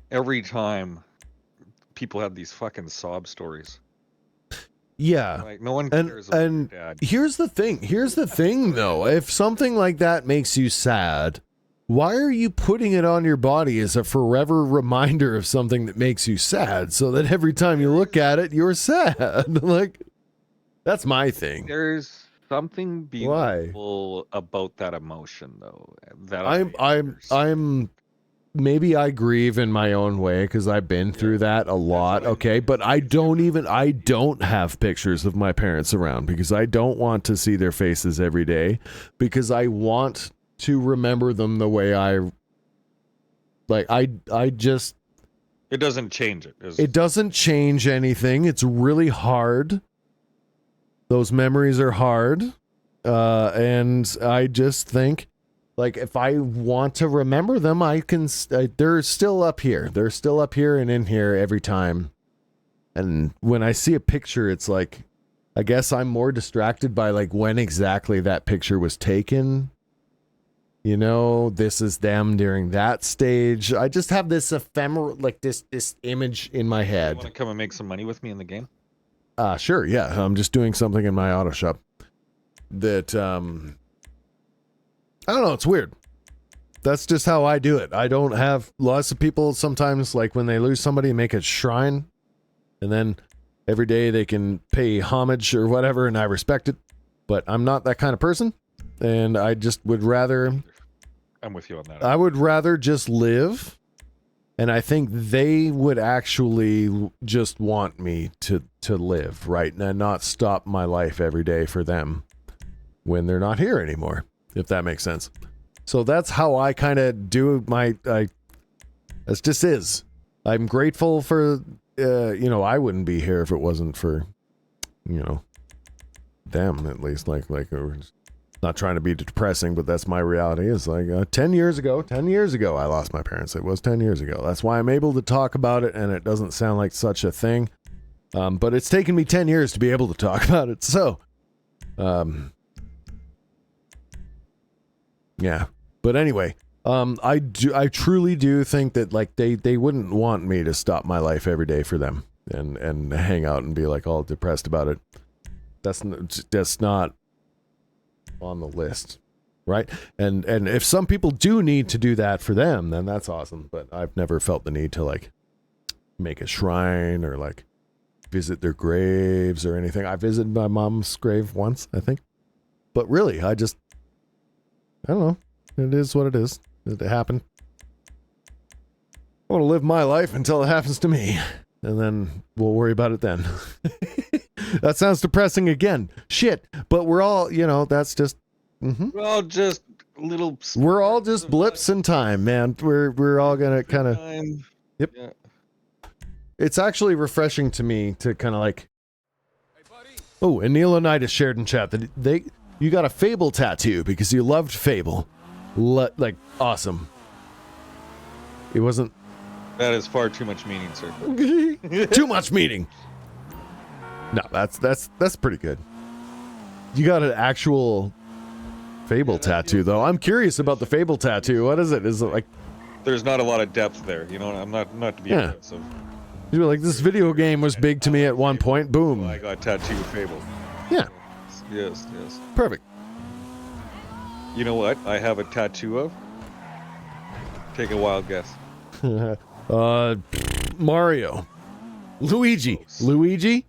every time people had these fucking sob stories. Yeah. Like no one cares about your dad. Here's the thing though. If something like that makes you sad, why are you putting it on your body as a forever reminder of something that makes you sad so that every time you look at it, you're sad? Like, that's my thing. There's something beautiful about that emotion though. That I'm maybe I grieve in my own way because I've been through that a lot. Okay. But I don't have pictures of my parents around because I don't want to see their faces every day because I want to remember them the way I just. It doesn't change it. It doesn't change anything. It's really hard. Those memories are hard. And I just think, like, if I want to remember them, I can. They're still up here. They're still up here and in here every time. And when I see a picture, it's like, I guess I'm more distracted by like when exactly that picture was taken. You know, this is them during that stage. I just have this ephemeral, like this image in my head. You want to come and make some money with me in the game? Sure, yeah. I'm just doing something in my auto shop that, I don't know, it's weird. That's just how I do it. I don't have, lots of people sometimes, like when they lose somebody, make a shrine, and then every day they can pay homage or whatever, and I respect it. But I'm not that kind of person, and I just would rather... I'm with you on that. I would rather just live And I think they would actually just want me to live, right? And not stop my life every day for them when they're not here anymore, if that makes sense. So that's how I kind of do that's just is. I'm grateful for, I wouldn't be here if it wasn't for, them, at least. Like not trying to be depressing, but that's my reality. Is like 10 years ago, I lost my parents. It was 10 years ago. That's why I'm able to talk about it, and it doesn't sound like such a thing. But it's taken me 10 years to be able to talk about it. So, yeah. But anyway, I truly do think that like they wouldn't want me to stop my life every day for them and hang out and be like all depressed about it. That's not on the list, right? And if some people do need to do that for them, then that's awesome. But I've never felt the need to like make a shrine or like visit their graves or anything. I visited my mom's grave once, I think. But really, I don't know. It is what it is. It happened. I want to live my life until it happens to me. And then we'll worry about it then. That sounds depressing again. Shit. But we're all, that's just... Mm-hmm. We're all just little... We're all just blips in time, man. We're all going to kind of... Yep. Yeah. It's actually refreshing to me to kind of like... Oh, and Neil Onitis shared in chat that you got a Fable tattoo because you loved Fable. Like, awesome. It wasn't... That is far too much meaning, sir. Too much meaning. No, that's pretty good. You got an actual Fable tattoo, though. I'm curious about the Fable tattoo. What is it? Is it like... There's not a lot of depth there, I'm not to be aggressive. You were like, this video game was big to me at one point. Boom. I got tattooed Fable. Yeah. Yes. Perfect. You know what I have a tattoo of? Take a wild guess. Mario. Luigi. Close. Luigi?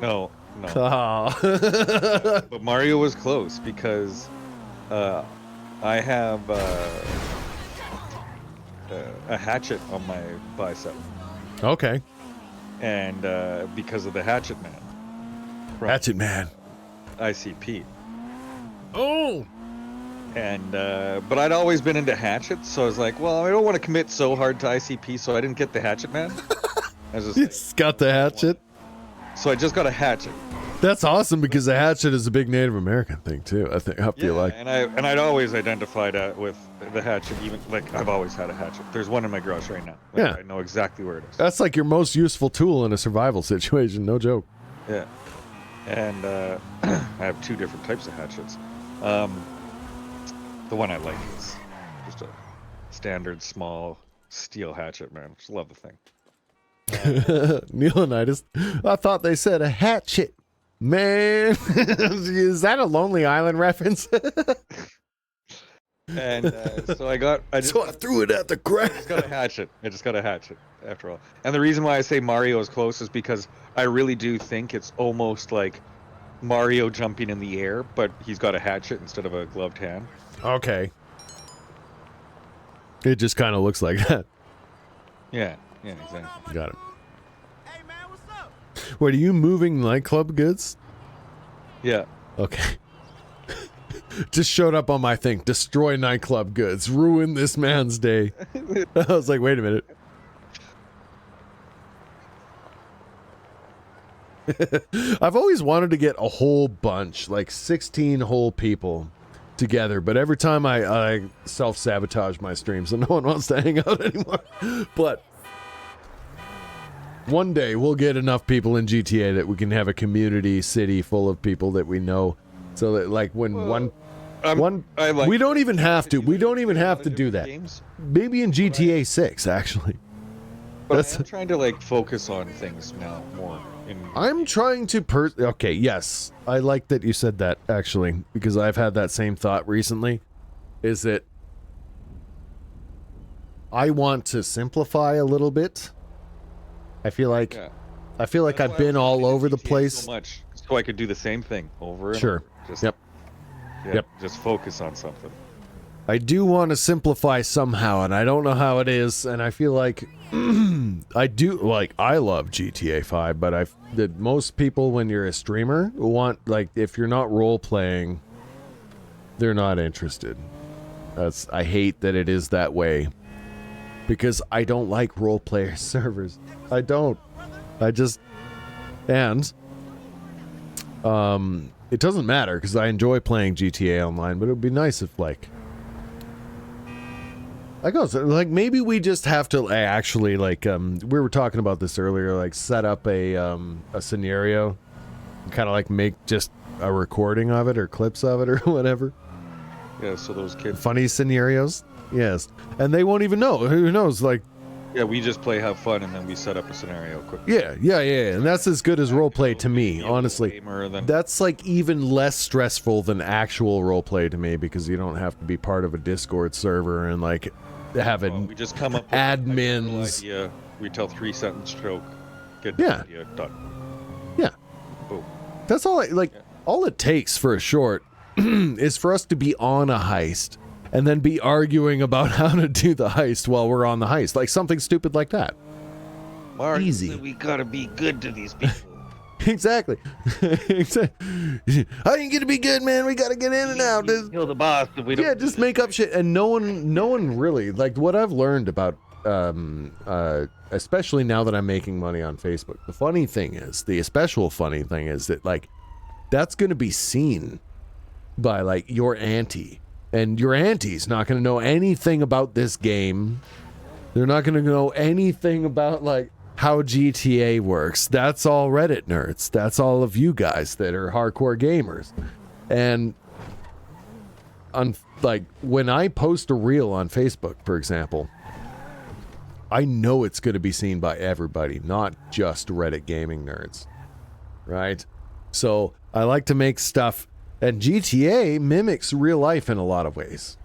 No. Oh. But Mario was close because I have a hatchet on my bicep. Okay. And because of the Hatchet Man. Hatchet Man. ICP. Oh! And but I'd always been into hatchets, so I was like, well, I don't want to commit so hard to ICP, so I didn't get the Hatchet Man. I was just got the hatchet. So I just got a hatchet. That's awesome because the hatchet is a big Native American thing too. I feel like. And I'd always identified with the hatchet, even like I've always had a hatchet. There's one in my garage right now. Like, yeah. I know exactly where it is. That's like your most useful tool in a survival situation. No joke. Yeah. And I have two different types of hatchets. The one I like is just a standard small steel hatchet, man. Just love the thing. Neonitis. I thought they said a hatchet. Man, is that a Lonely Island reference? And so I threw it at the ground. I just got a hatchet after all. And the reason why I say Mario is close is because I really do think it's almost like Mario jumping in the air, but he's got a hatchet instead of a gloved hand. Okay. It just kind of looks like that. Yeah, exactly. Got it. Hey man, what's up? Wait, are you moving nightclub goods? Yeah. Okay. Just showed up on my thing. Destroy nightclub goods. Ruin this man's day. I was like, wait a minute. I've always wanted to get a whole bunch, like 16 whole people together, but every time I self-sabotage my stream, so no one wants to hang out anymore. But one day we'll get enough people in GTA that we can have a community city full of people that we know, so that like when we don't even have to do that. Games. Maybe in GTA 6 actually. But I'm trying to like focus on things now more. I'm trying to okay, yes. I like that you said that, actually, because I've had that same thought recently, is that I want to simplify a little bit. I feel like I've been all over the place. So much, so I could do the same thing over and sure. over. Yep. Just focus on something. I do want to simplify somehow, and I don't know how it is, and I feel like I love GTA 5, but that most people, when you're a streamer, want, like, if you're not role-playing, they're not interested. I hate that it is that way, because I don't like role-player servers. I don't. It doesn't matter, because I enjoy playing GTA Online, but it would be nice if, like, maybe we just have to actually, like, we were talking about this earlier, like, set up a scenario, kind of like make just a recording of it or clips of it or whatever. Yeah, so those kids. Funny scenarios, yes, and they won't even know. Who knows? Like, yeah, we just play, have fun, and then we set up a scenario quickly. Yeah, and that's as good as roleplay to me, honestly. That's like even less stressful than actual roleplay to me, because you don't have to be part of a Discord server and like having we just come up with admins. Idea, we tell 3-sentence joke, get Yeah. the idea done. Yeah. Boom. That's all all it takes for a short is for us to be on a heist and then be arguing about how to do the heist while we're on the heist. Like something stupid like that. Mark, Easy. We gotta be good to these people. Exactly. How you gonna be good, man? We gotta get in and out. Kill the boss if we don't. Yeah, just make up shit, and no one really, like, what I've learned about, especially now that I'm making money on Facebook. The especially funny thing is that, like, that's gonna be seen by, like, your auntie, and your auntie's not gonna know anything about this game. They're not gonna know anything about, like, how GTA works. That's all Reddit nerds. That's all of you guys that are hardcore gamers. And like, when I post a reel on Facebook, for example, I know it's going to be seen by everybody, not just Reddit gaming nerds. Right? So I like to make stuff, and GTA mimics real life in a lot of ways.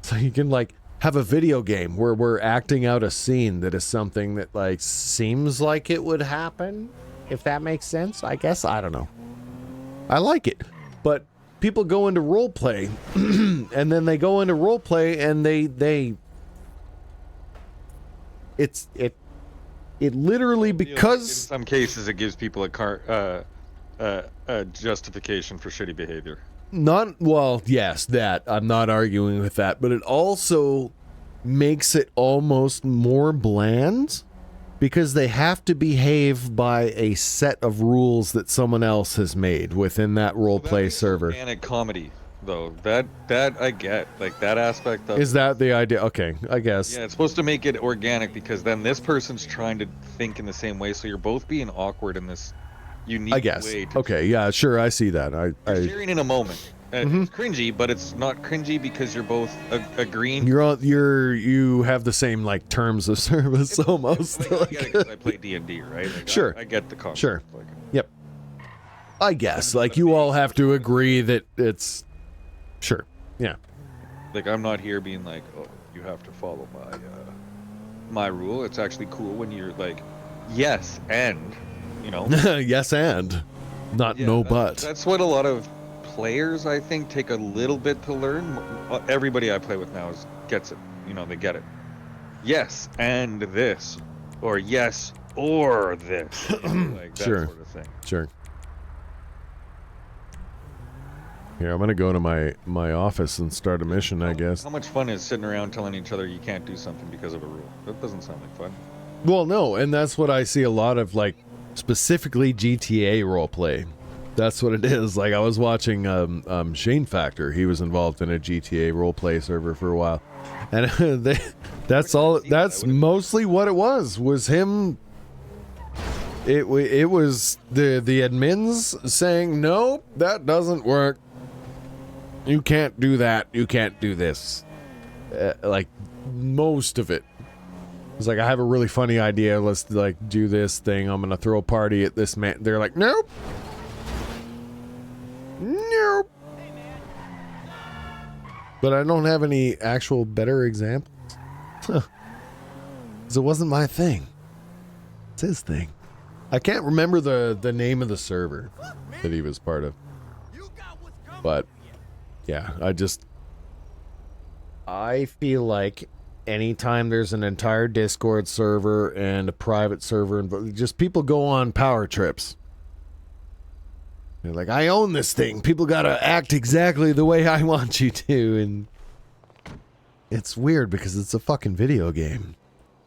So you can, like, have a video game where we're acting out a scene that is something that, like, seems like it would happen, if that makes sense, I guess. I don't know. I like it. But people go into roleplay, and then they go into roleplay, and it literally, because in some cases it gives people a justification for shitty behavior. Yes, that. I'm not arguing with that, but it also makes it almost more bland because they have to behave by a set of rules that someone else has made within that roleplay server. Organic comedy, though. That I get. Like, that aspect of Is that the idea? Okay, I guess. Yeah, it's supposed to make it organic because then this person's trying to think in the same way, so you're both being awkward in this unique I guess. way. Okay, yeah, sure, I see that. You're sharing in a moment. It's cringy, but it's not cringy because you're both agreeing. You have the same, like, terms of service almost. I get it 'cause I play D&D, right? Like, Sure. I get the concept. Sure. Like, Yep. I guess, like, you all have to agree that it's... Sure. Yeah. Like, I'm not here being like, oh, you have to follow my rule. It's actually cool when you're like, yes, and, you know. Yes, and. Not no but. That's what a lot of players, I think, take a little bit to learn. Everybody I play with now gets it. You know, they get it. Yes, and this. Or yes, or this. You know, like that Sure. sort of thing. Sure. Here, I'm gonna go to my office and start a mission, I guess. How much fun is sitting around telling each other you can't do something because of a rule? That doesn't sound like fun. Well, no, and that's what I see a lot of, like, specifically GTA roleplay. That's what it is. Like, I was watching Shane Factor. He was involved in a GTA roleplay server for a while, and that's mostly what it was him. It was the admins saying, nope, that doesn't work. You can't do that. You can't do this. Like, most of it. It's like, I have a really funny idea. Let's, like, do this thing. I'm gonna throw a party at this man. They're like, nope. Nope. But I don't have any actual better examples. Because it wasn't my thing. It's his thing. I can't remember the name of the server that he was part of. But, yeah, I feel like anytime there's an entire Discord server and a private server, and just people go on power trips. They're like, I own this thing. People gotta act exactly the way I want you to, and it's weird because it's a fucking video game.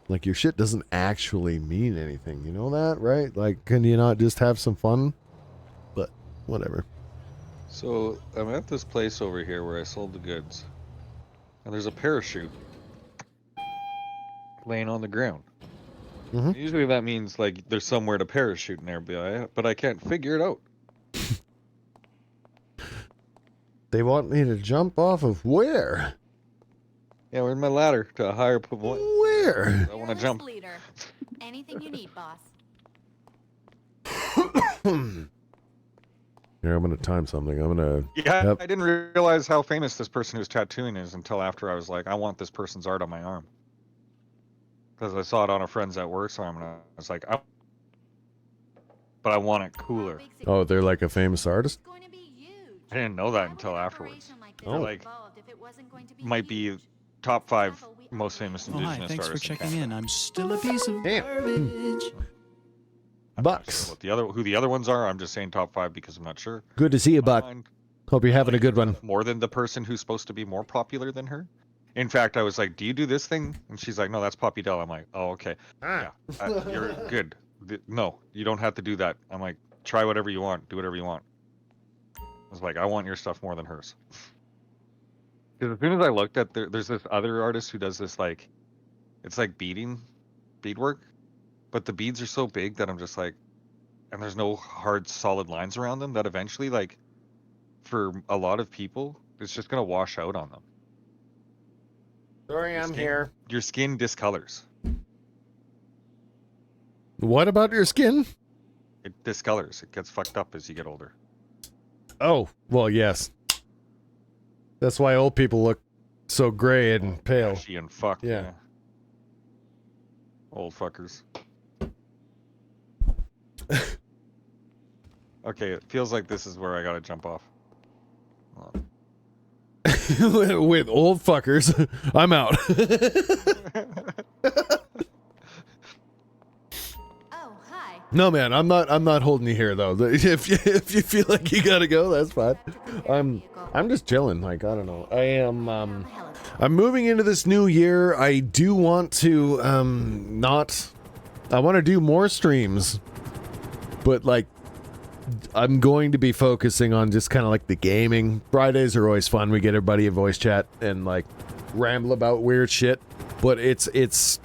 Like, your shit doesn't actually mean anything. You know that, right? Like, can you not just have some fun? But whatever. So I'm at this place over here where I sold the goods, and there's a parachute laying on the ground. Usually that means like there's somewhere to parachute in there, but I can't figure it out. They want me to jump off of where? Yeah, where's my ladder to a higher point? Where? I want to jump. Leader. Anything you need, boss. Here, I'm gonna time something. I'm gonna. Yeah, Yep. I didn't realize how famous this person who's tattooing is until after I was like, I want this person's art on my arm. Because I saw it on a friend's at work's arm, and I was like, but I want it cooler. Oh, they're like a famous artist? I didn't know that until afterwards. Oh. Like, might be top 5 most famous Oh, indigenous hi. Thanks for artists. checking in. I'm still a piece of garbage. Bucks. What who the other ones are, I'm just saying top 5 because I'm not sure. Good to see you, Buck. Mind. Hope you're having a good one. More than the person who's supposed to be more popular than her. In fact, I was like, do you do this thing? And she's like, no, that's Poppy Dell. I'm like, oh, okay. Yeah, you're good. No, you don't have to do that. I'm like, try whatever you want. Do whatever you want. I was like, I want your stuff more than hers. Because as soon as I looked at, there's this other artist who does this, like, it's like beadwork. But the beads are so big that I'm just like, and there's no hard, solid lines around them that eventually, like, for a lot of people, it's just going to wash out on them. Sorry, I'm here. Your skin discolors. What about your skin? It discolors. It gets fucked up as you get older. Oh, well, yes. That's why old people look so gray and pale. Ashy and fucked. Yeah. Old fuckers. Okay, it feels like this is where I gotta jump off. Hold on. With old fuckers, I'm out. Oh, hi. No, man, I'm not holding you here though. If you feel like you gotta go, that's fine. I'm just chilling. Like, I don't know. I'm moving into this new year. I do want to I want to do more streams, but like, I'm going to be focusing on just kind of like the gaming. Fridays are always fun. We get everybody a voice chat and like ramble about weird shit, but it's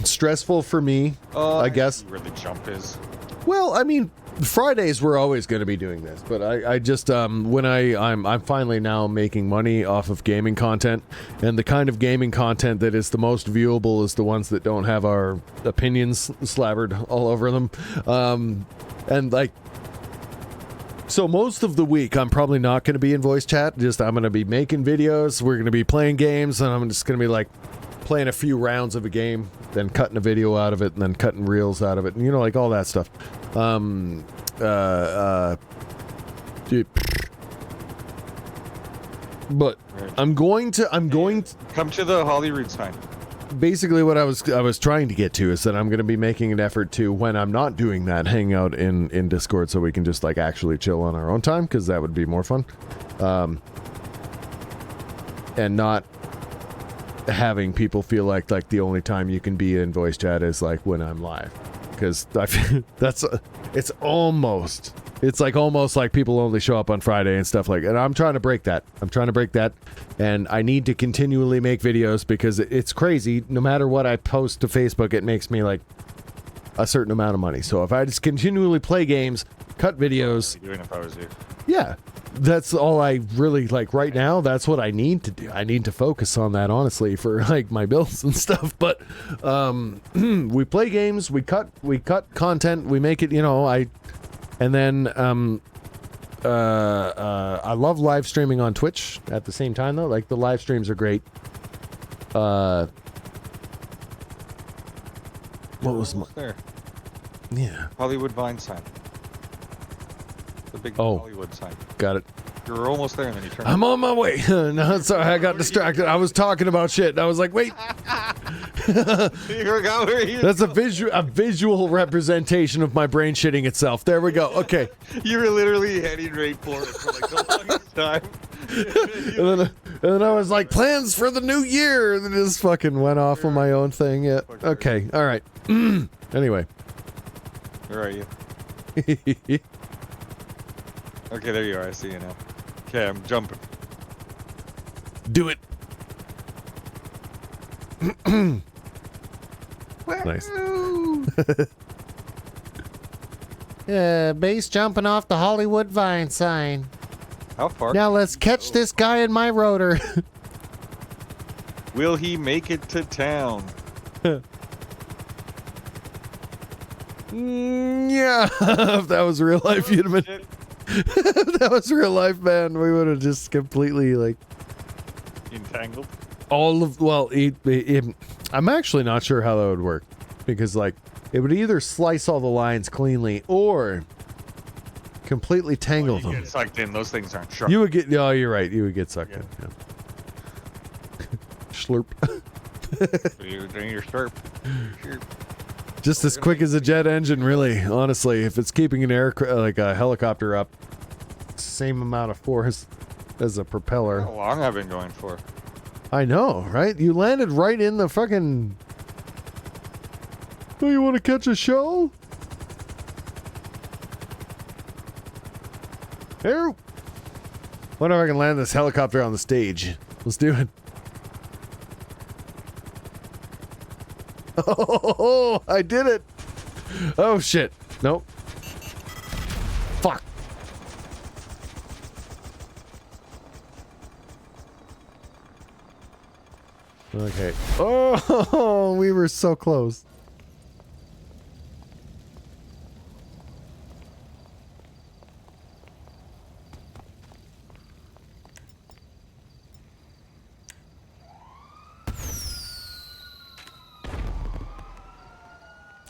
stressful for me, I guess. Where the jump is. Well, I mean, Fridays we're always going to be doing this, but I just when I'm finally now making money off of gaming content, and the kind of gaming content that is the most viewable is the ones that don't have our opinions slathered all over them, and like, so most of the week I'm probably not going to be in voice chat. Just I'm going to be making videos. We're going to be playing games, and I'm just going to be like playing a few rounds of a game, then cutting a video out of it, and then cutting reels out of it, and you know, like all that stuff. But I'm going to come to the Holyrood sign. Basically, what I was trying to get to is that I'm going to be making an effort to, when I'm not doing that, hang out in Discord so we can just like actually chill on our own time, because that would be more fun, and not having people feel like the only time you can be in voice chat is like when I'm live, because I feel it's almost like people only show up on Friday and stuff like that. And I'm trying to break that. And I need to continually make videos because it's crazy. No matter what I post to Facebook, it makes me like a certain amount of money. So if I just continually play games, cut videos, What would I be doing if I was you? yeah, that's all I really like right now. That's what I need to do. I need to focus on that, honestly, for like my bills and stuff. But we play games, we cut content, we make it, you know, I love live streaming on Twitch at the same time though. Like, the live streams are great. What was my there? Yeah. Hollywood Vine sign. The big Hollywood sign. Got it. You were almost there, and then you turned. I'm on my way. No, sorry, I got distracted. I was talking about shit. And I was like, wait. That's a visual representation of my brain shitting itself. There we go. Okay. You were literally heading right for it for like the longest time. And then I was like, plans for the new year. And then just fucking went off on my own thing. Yeah. Okay. All right. Anyway. Where are you? Okay, there you are. I see you now. Okay, I'm jumping. Do it. Nice. Yeah, base jumping off the Hollywood Vine sign. How far? Now let's catch this guy in my rotor. Will he make it to town? Yeah, if that was real life, you'd have been. If that was real life, man, we would have just completely like entangled. All of I'm actually not sure how that would work because like it would either slice all the lines cleanly or completely tangle them. Get sucked in. Those things aren't sharp. You would get. Oh, you're right. You would get sucked in. Yeah. Slurp. You're doing your slurp. Just as quick as a jet engine, really. Honestly, if it's keeping an like a helicopter up, same amount of force as a propeller. How long I've been going for? I know, right? You landed right in the fucking. Oh, you want to catch a show? Here. Wonder if I can land this helicopter on the stage. Let's do it. Oh, I did it. Oh, shit. Nope. Fuck. Okay. Oh, we were so close.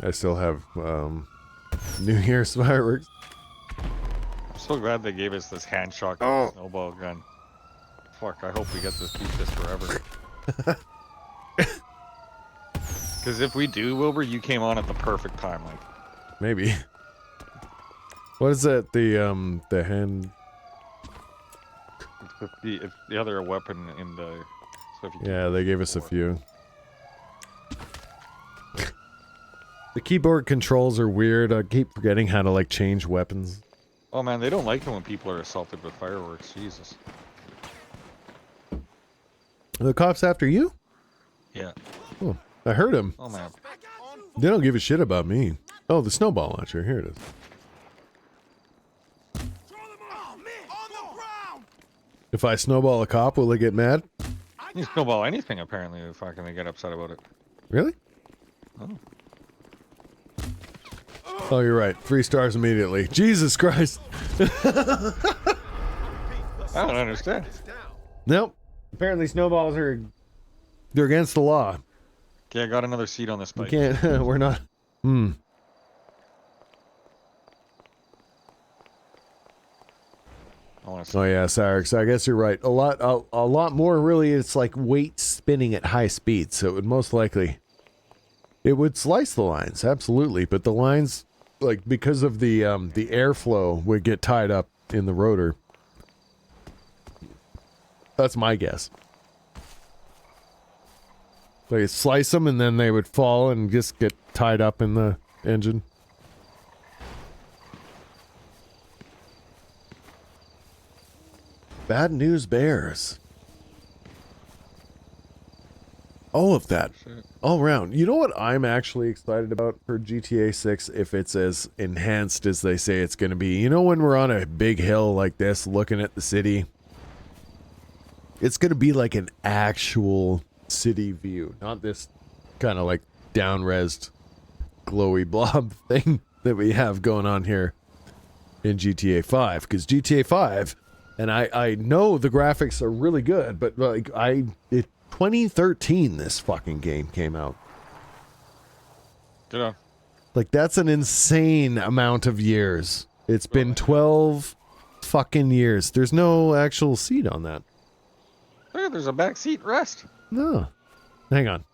I still have New Year's fireworks. I'm so glad they gave us this hand shock snowball gun. Fuck, I hope we get to keep this forever. Because if we do, Wilbur, you came on at the perfect time, like. Maybe. What is that? The hand. It's the other weapon in the. So if you yeah, they gave us a few. The keyboard controls are weird. I keep forgetting how to like change weapons. Oh man, they don't like it when people are assaulted with fireworks. Jesus. Are the cops after you? Yeah. Oh, I heard him. Oh man. They don't give a shit about me. Oh, the snowball launcher. Here it is. If I snowball a cop, will they get mad? You snowball anything apparently if I can get upset about it. Really? Oh. Oh, you're right. 3 stars immediately. Jesus Christ. I don't understand. Nope. Apparently snowballs they're against the law. Okay, I got another seat on this bike. We can't, we're not. Oh yeah, Cyrix, I guess you're right. A lot more really, it's like weight spinning at high speed, so it would most likely, it would slice the lines, absolutely, but the lines, like, because of the airflow would get tied up in the rotor. That's my guess. They slice them and then they would fall and just get tied up in the engine. Bad news bears. All of that. All around. You know what I'm actually excited about for GTA 6 if it's as enhanced as they say it's going to be? You know when we're on a big hill like this looking at the city? It's going to be like an actual city view. Not this kind of like down-resed glowy blob thing that we have going on here in GTA 5. Because GTA 5... And I know the graphics are really good, but like 2013 this fucking game came out. Good on. Like that's an insane amount of years. It's been 12 fucking years. There's no actual seat on that. Hey, there's a back seat rest. No. Hang on.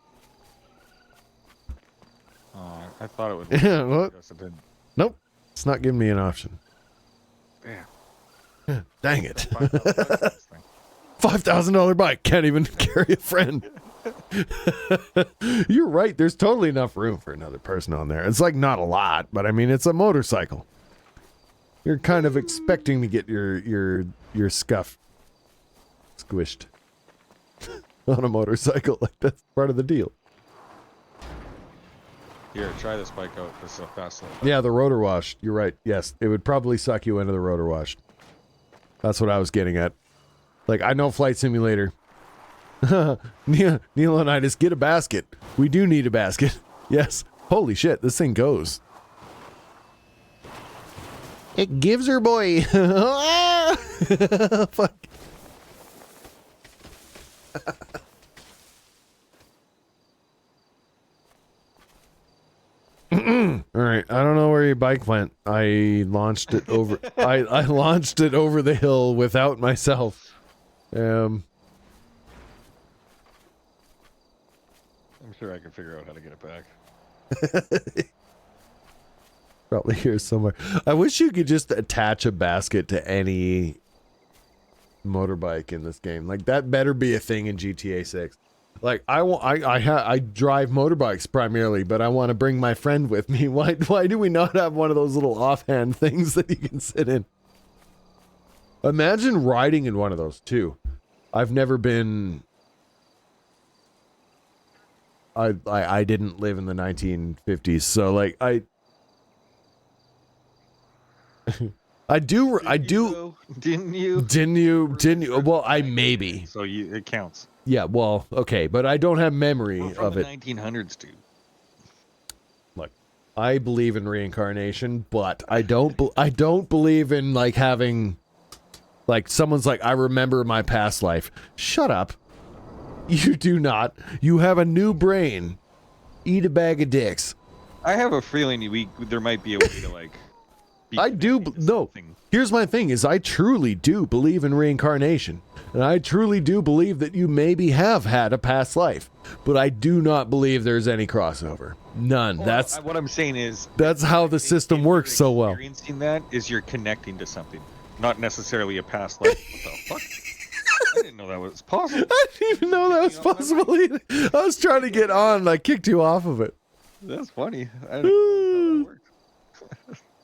Oh, I thought it would. Yeah, what? I guess it didn't. Nope. It's not giving me an option. Damn. Dang it. $5,000 bike. Can't even carry a friend. You're right. There's totally enough room for another person on there. It's like not a lot, but I mean, it's a motorcycle. You're kind of expecting to get your scuff squished on a motorcycle. Like that's part of the deal. Here, try this bike out. This is a fast one. Yeah, the rotor wash. You're right. Yes, it would probably suck you into the rotor wash. That's what I was getting at. Like, I know Flight Simulator. Neil and I just get a basket. We do need a basket. Yes. Holy shit, this thing goes. It gives her, boy. Fuck. All right, I don't know where your bike went. I launched it over. I launched it over the hill without myself. I'm sure I can figure out how to get it back. Probably here somewhere. I wish you could just attach a basket to any motorbike in this game. Like that better be a thing in GTA 6. Like I drive motorbikes primarily, but I want to bring my friend with me. Why do we not have one of those little offhand things that you can sit in? Imagine riding in one of those too. I've never been. I didn't live in the 1950s, so like I do. Didn't you? Didn't you? Well, I maybe. So it counts. Yeah, well, okay, but I don't have memory of it. 1900s, dude. Look, I believe in reincarnation, but I don't believe in like having, like someone's like, I remember my past life. Shut up. You do not. You have a new brain. Eat a bag of dicks. I have a feeling there might be a way to like. I do. No. Here's my thing: is I truly do believe in reincarnation, and I truly do believe that you maybe have had a past life, but I do not believe there's any crossover. None. Well, that's what I'm saying is. That's how the system works so well. Experiencing that is you're connecting to something, not necessarily a past life. What the fuck? I didn't know that was possible. I didn't even know that was possible either. I was trying to get on, and I kicked you off of it. That's funny. I didn't know how that worked.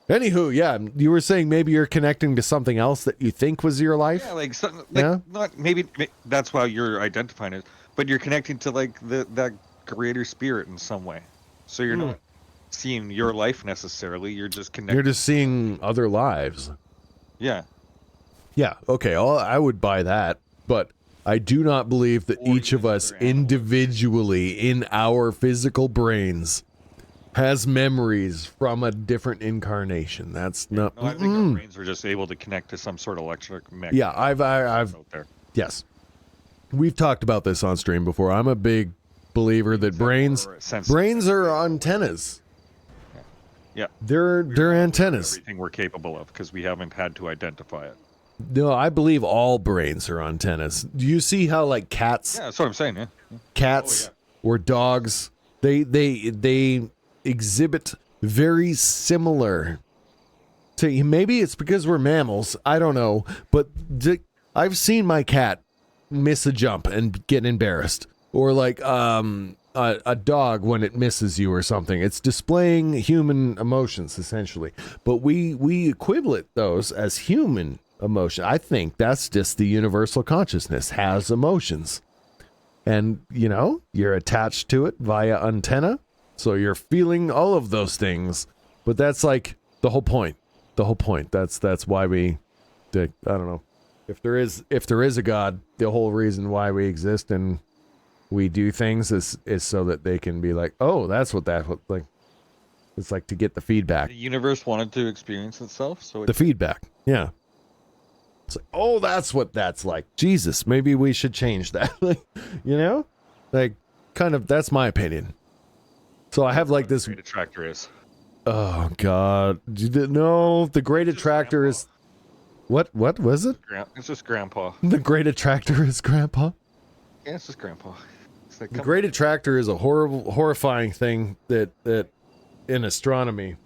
Anywho, yeah, you were saying maybe you're connecting to something else that you think was your life. Yeah, like something. Like, yeah? Not maybe that's how you're identifying it, but you're connecting to like that greater spirit in some way. So you're not seeing your life necessarily. You're just connecting. You're just seeing other lives. Yeah. Yeah. Okay. I would buy that, but I do not believe that each of us individually in our physical brains has memories from a different incarnation. That's not. No, I think our brains were just able to connect to some sort of electric mechanism. Yeah, I've out there. Yes, we've talked about this on stream before. I'm a big believer that brains are antennas. Yeah, they're antennas. Everything we're capable of because we haven't had to identify it. No, I believe all brains are antennas. Do you see how like cats? Yeah, that's what I'm saying. Yeah, cats or dogs, they exhibit very similar to, maybe it's because we're mammals, I don't know, but I've seen my cat miss a jump and get embarrassed, or like a dog when it misses you or something. It's displaying human emotions essentially, but we equivalent those as human emotion. I think that's just the universal consciousness has emotions, and you know, you're attached to it via antenna. So you're feeling all of those things, but that's like the whole point. The whole point. That's why we. I don't know if there is a God. The whole reason why we exist and we do things is so that they can be like, oh, that's what like. It's like to get the feedback. The universe wanted to experience itself, so the feedback. Yeah. It's like, oh, that's what that's like. Jesus, maybe we should change that. You know, like kind of. That's my opinion. So I have like this. Great Attractor is. Oh God! No, the Great Attractor is. What was it? It's just Grandpa. The Great Attractor is Grandpa? Yeah, it's just Grandpa. It's like, The Great Attractor is a horrifying thing that in astronomy,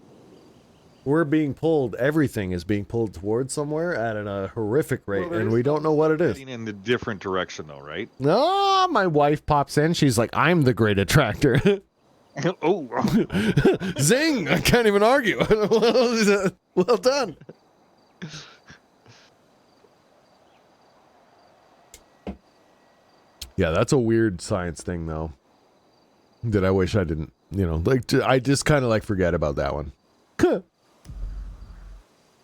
everything is being pulled towards somewhere at a horrific rate, and we don't know what it is. heading in the different direction, though, right? Oh, my wife pops in. She's like, I'm the Great Attractor. Oh. Zing! I can't even argue. Well done. Yeah, that's a weird science thing, though, that I wish I didn't, I just kind of like forget about that one.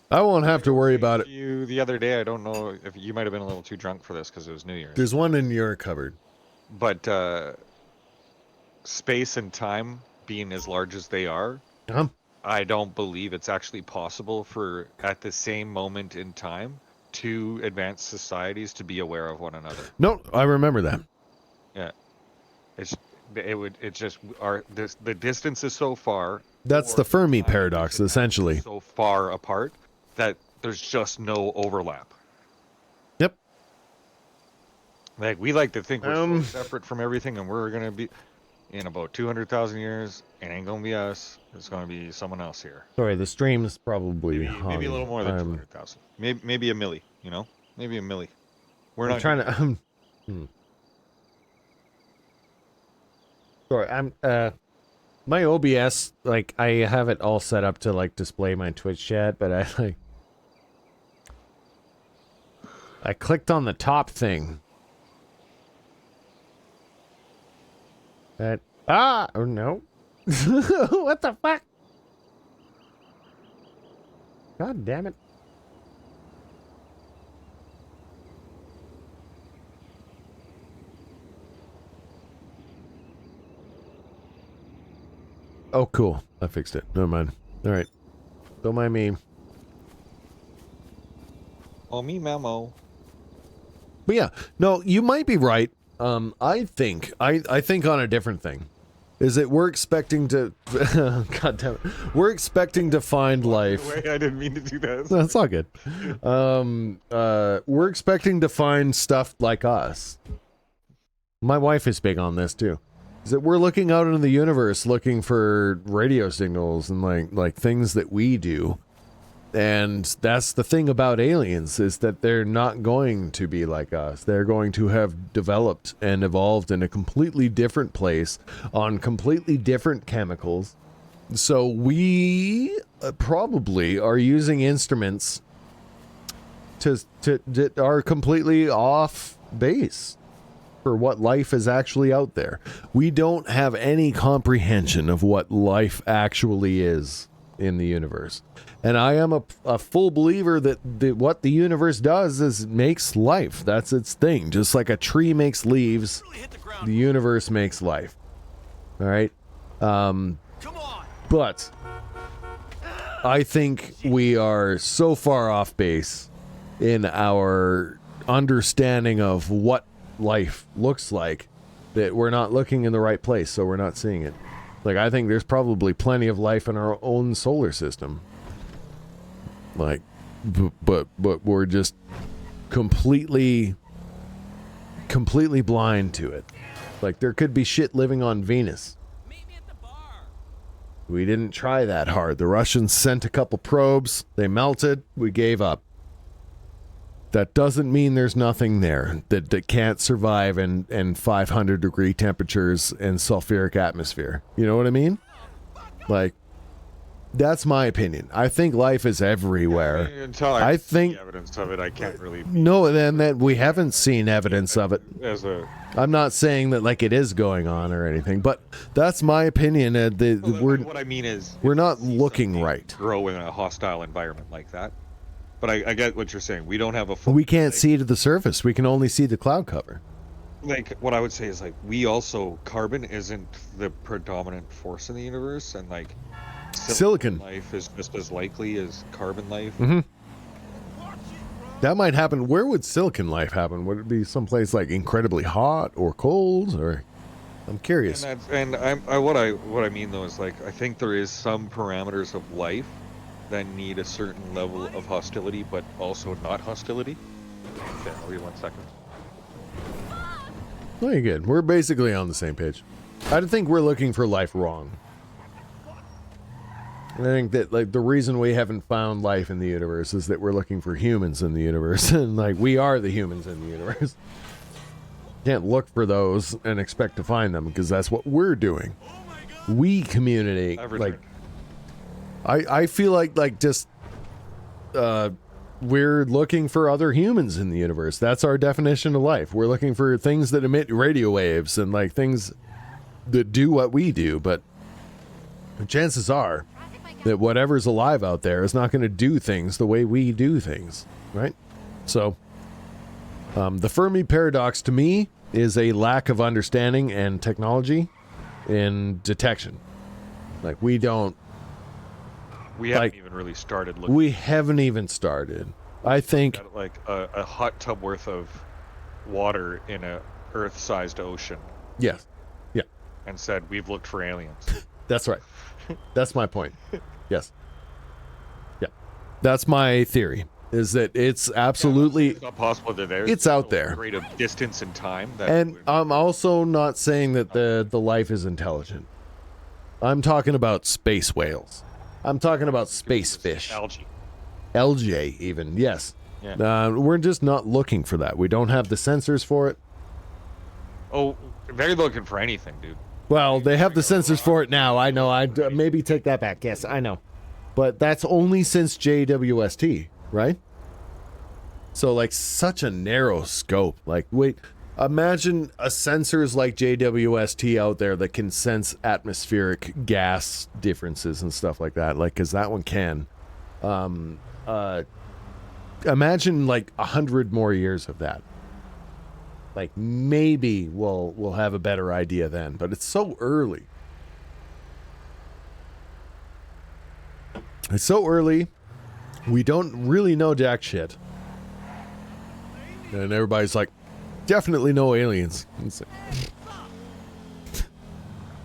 I won't have to worry about it. You the other day, I don't know if you might have been a little too drunk for this because it was New Year's. There's one in your cupboard. But space and time being as large as they are, I don't believe it's actually possible for, at the same moment in time, two advanced societies to be aware of one another. No, I remember that. Yeah, the distance is so far. That's the Fermi paradox, essentially. So far apart that there's just no overlap. Yep. Like, we like to think we're so separate from everything, and we're gonna be in about 200,000 years. It ain't gonna be us. It's gonna be someone else here. Sorry, the stream's probably Maybe a little more than 200,000. Maybe a milli. Maybe a milli. We're I'm not trying to. Sorry, I'm. My OBS, like, I have it all set up to like display my Twitch chat, but I clicked on the top thing. Oh no. What the fuck? God damn it. Oh, cool. I fixed it. Never mind. All right. Don't mind me. Oh, me memo. But yeah, no, you might be right. I think on a different thing. Is that we're expecting to God damn it. We're expecting to find life. Wait, I didn't mean to do that. That's all good. We're expecting to find stuff like us. My wife is big on this too. Is that we're looking out into the universe looking for radio signals and like things that we do. And that's the thing about aliens, is that they're not going to be like us. They're going to have developed and evolved in a completely different place on completely different chemicals. So we probably are using instruments that are completely off base for what life is actually out there. We don't have any comprehension of what life actually is in the universe. And I am a full believer that what the universe does is makes life. That's its thing. Just like a tree makes leaves, the universe makes life. All right? But I think we are so far off base in our understanding of what life looks like that we're not looking in the right place, so we're not seeing it. Like, I think there's probably plenty of life in our own solar system. Like, but we're just completely blind to it. Like, there could be shit living on Venus. We didn't try that hard. The Russians sent a couple probes. They melted. We gave up. That doesn't mean there's nothing there that can't survive in 500 degree temperatures and sulfuric atmosphere. You know what I mean? Like, that's my opinion. I think life is everywhere. Until I think evidence of it, I can't really. No, then that we haven't seen evidence of it. I'm not saying that like it is going on or anything, but that's my opinion. What I mean is, we're not looking right. Grow in a hostile environment like that. But I get what you're saying. We don't have a full. We can't see to the surface. We can only see the cloud cover. Like, what I would say is, like, carbon isn't the predominant force in the universe, and like silicon life is just as likely as carbon life. Mm-hmm. That might happen. Where would silicon life happen? Would it be someplace like incredibly hot or cold? Or I'm curious. What I mean though is, like, I think there is some parameters of life then need a certain level of hostility, but also not hostility. Okay, I'll read 1 second. Well, you're good. We're basically on the same page. I think we're looking for life wrong. I think that, like, the reason we haven't found life in the universe is that we're looking for humans in the universe, and, like, we are the humans in the universe. Can't look for those and expect to find them, because that's what we're doing. We communicate. Like, I feel like just, we're looking for other humans in the universe. That's our definition of life. We're looking for things that emit radio waves and, like, things that do what we do, but chances are that whatever's alive out there is not going to do things the way we do things, right? So, the Fermi paradox to me is a lack of understanding and technology in detection. Like, we haven't even really started looking. We haven't even started. I think like a hot tub worth of water in a Earth-sized ocean. Yes. Yeah. And said, we've looked for aliens. That's right. That's my point. Yes. Yeah. That's my theory. Is that it's absolutely... It's not possible that there's... It's out there. ...great of distance and time. That and I'm also not saying that the life is intelligent. I'm talking about space whales. I'm talking about space fish. Algae. Algae, even. Yes. Yeah. We're just not looking for that. We don't have the sensors for it. Oh, they're looking for anything, dude. Well, they have the sensors for it now. I know. I'd maybe take that back. Yes, I know. But that's only since JWST, right? So, like, such a narrow scope. Like, wait, imagine a sensors like JWST out there that can sense atmospheric gas differences and stuff like that. Like, because that one can. Imagine, like, 100 more years of that. Like, maybe we'll have a better idea then, but it's so early. It's so early. We don't really know jack shit. And everybody's like, definitely no aliens. It's like,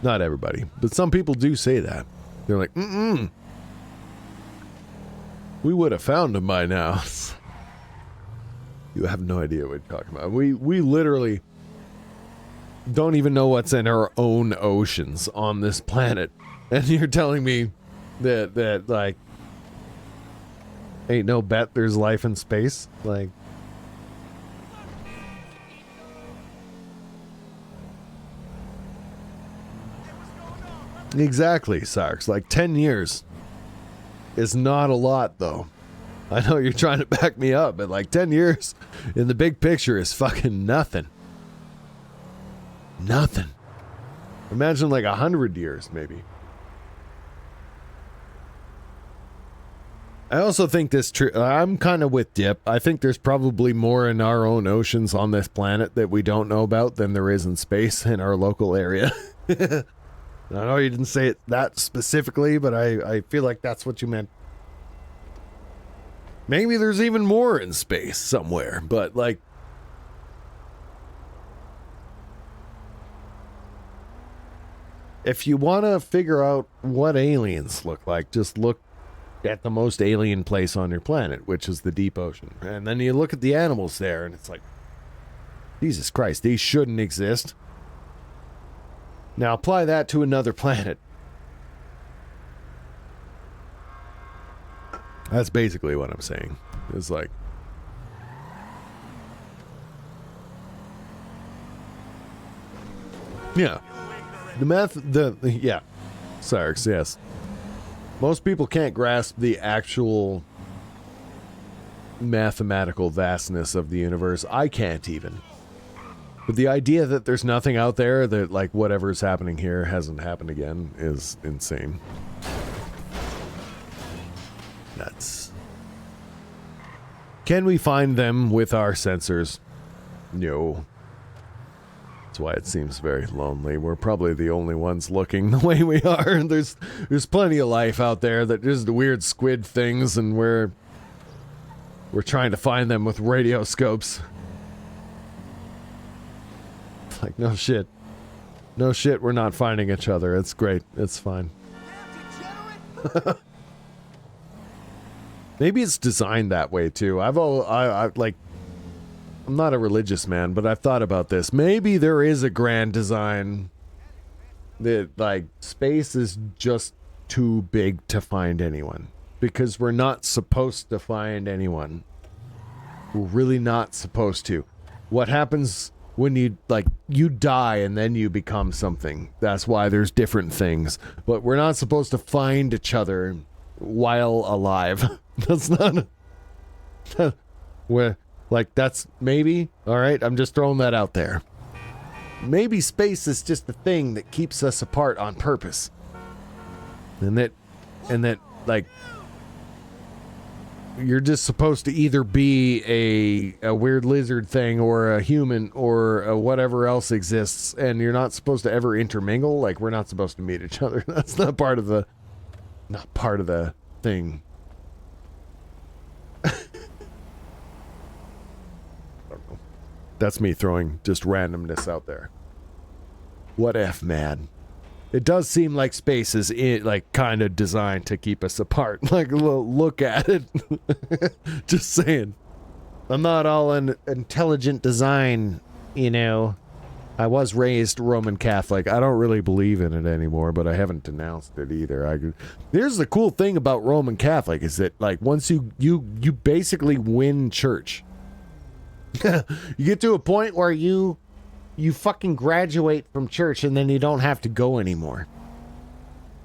not everybody, but some people do say that. They're like, we would have found them by now. You have no idea what you're talking about. We literally don't even know what's in our own oceans on this planet. And you're telling me that like, ain't no bet there's life in space? Like, exactly, Sarks. Like, 10 years is not a lot, though. I know you're trying to back me up, but like 10 years in the big picture is fucking nothing. Nothing. Imagine like 100 years, maybe. I also think this I'm kind of with Dip. I think there's probably more in our own oceans on this planet that we don't know about than there is in space in our local area. I know you didn't say it that specifically, but I feel like that's what you meant. Maybe there's even more in space somewhere, but like, if you want to figure out what aliens look like, just look at the most alien place on your planet, which is the deep ocean. And then you look at the animals there, and it's like, Jesus Christ, these shouldn't exist. Now apply that to another planet. That's basically what I'm saying. It's like, yeah, yeah, Sarks, yes. Most people can't grasp the actual mathematical vastness of the universe. I can't even. But the idea that there's nothing out there, that like whatever's happening here hasn't happened again, is insane. Nuts. Can we find them with our sensors? No. That's why it seems very lonely. We're probably the only ones looking the way we are. There's plenty of life out there that is the weird squid things, and we're trying to find them with radio scopes. Like, no shit. No shit, we're not finding each other. It's great. It's fine. Maybe it's designed that way too. I like, I'm not a religious man, but I've thought about this. Maybe there is a grand design that, like, space is just too big to find anyone. Because we're not supposed to find anyone. We're really not supposed to. What happens when you, like, you die and then you become something? That's why there's different things. But we're not supposed to find each other while alive. That's not... like, that's maybe... Alright, I'm just throwing that out there. Maybe space is just the thing that keeps us apart on purpose. And that, like... You're just supposed to either be a weird lizard thing or a human or whatever else exists, and you're not supposed to ever intermingle. Like, we're not supposed to meet each other. That's not part of the thing. I don't know. That's me throwing just randomness out there. What if, man? It does seem like space is like kind of designed to keep us apart. Like, look at it. Just saying. I'm not all an intelligent design, you know. I was raised Roman Catholic. I don't really believe in it anymore, but I haven't denounced it either. Here's the cool thing about Roman Catholic is that, like, once you basically win church. You get to a point where you fucking graduate from church and then you don't have to go anymore.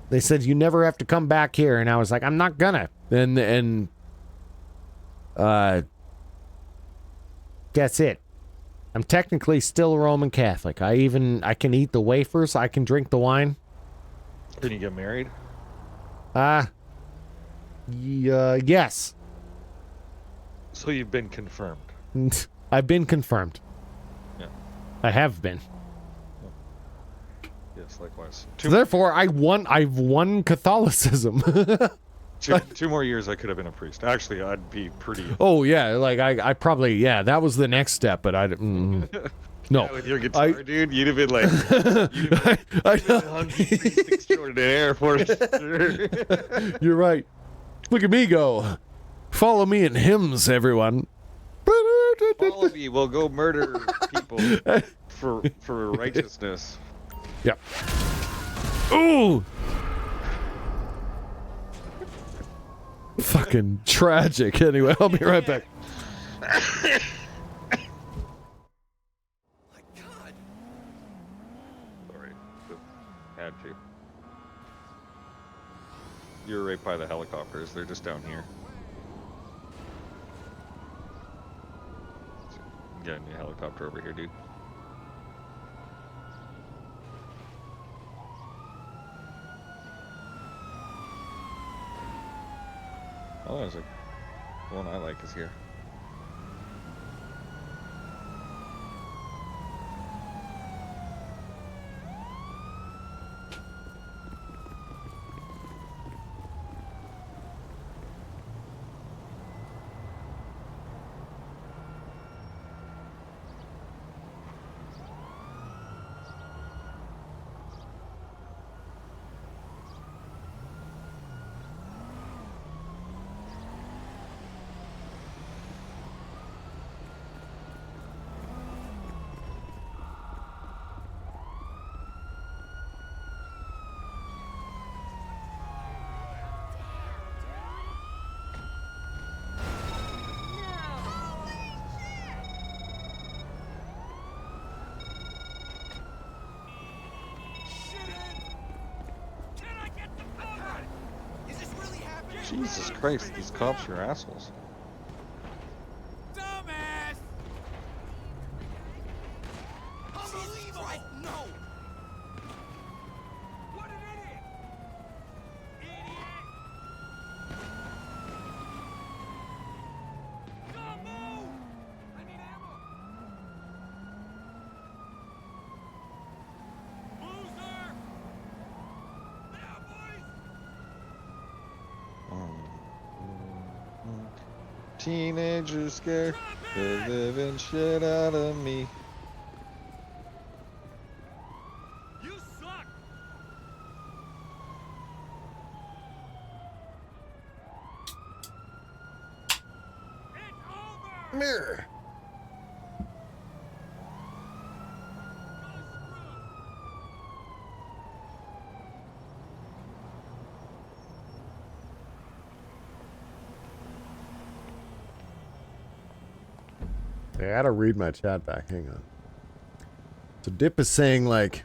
They said you never have to come back here, and I was like, I'm not gonna. And that's it. I'm technically still a Roman Catholic. I can eat the wafers, I can drink the wine. Can you get married? Yes. So you've been confirmed. I've been confirmed. Yeah. I have been. Yes, likewise. So therefore, I've won Catholicism. Two more years, I could have been a priest. Actually, I'd be pretty. Oh yeah, like I probably that was the next step, but no. Yeah, with your guitar, dude, you'd have been like, hungry priest extraordinaire for sure. You're right. Look at me go. Follow me in hymns, everyone. Follow me. We'll go murder people for righteousness. Yep. Ooh. Fucking tragic. Anyway, I'll be right back. Sorry. Had to. You're right by the helicopters. They're just down here. Get a new helicopter over here, dude. Oh, there's the one I like is here. Jesus Christ, these cops are assholes. Dumbass! Unbelievable! No! What an idiot! Idiot! Don't move! I need ammo! Loser! Now, boys! Teenagers scare the living shit out of me. You suck! Mirror. I gotta read my chat back. Hang on. So Dip is saying, like,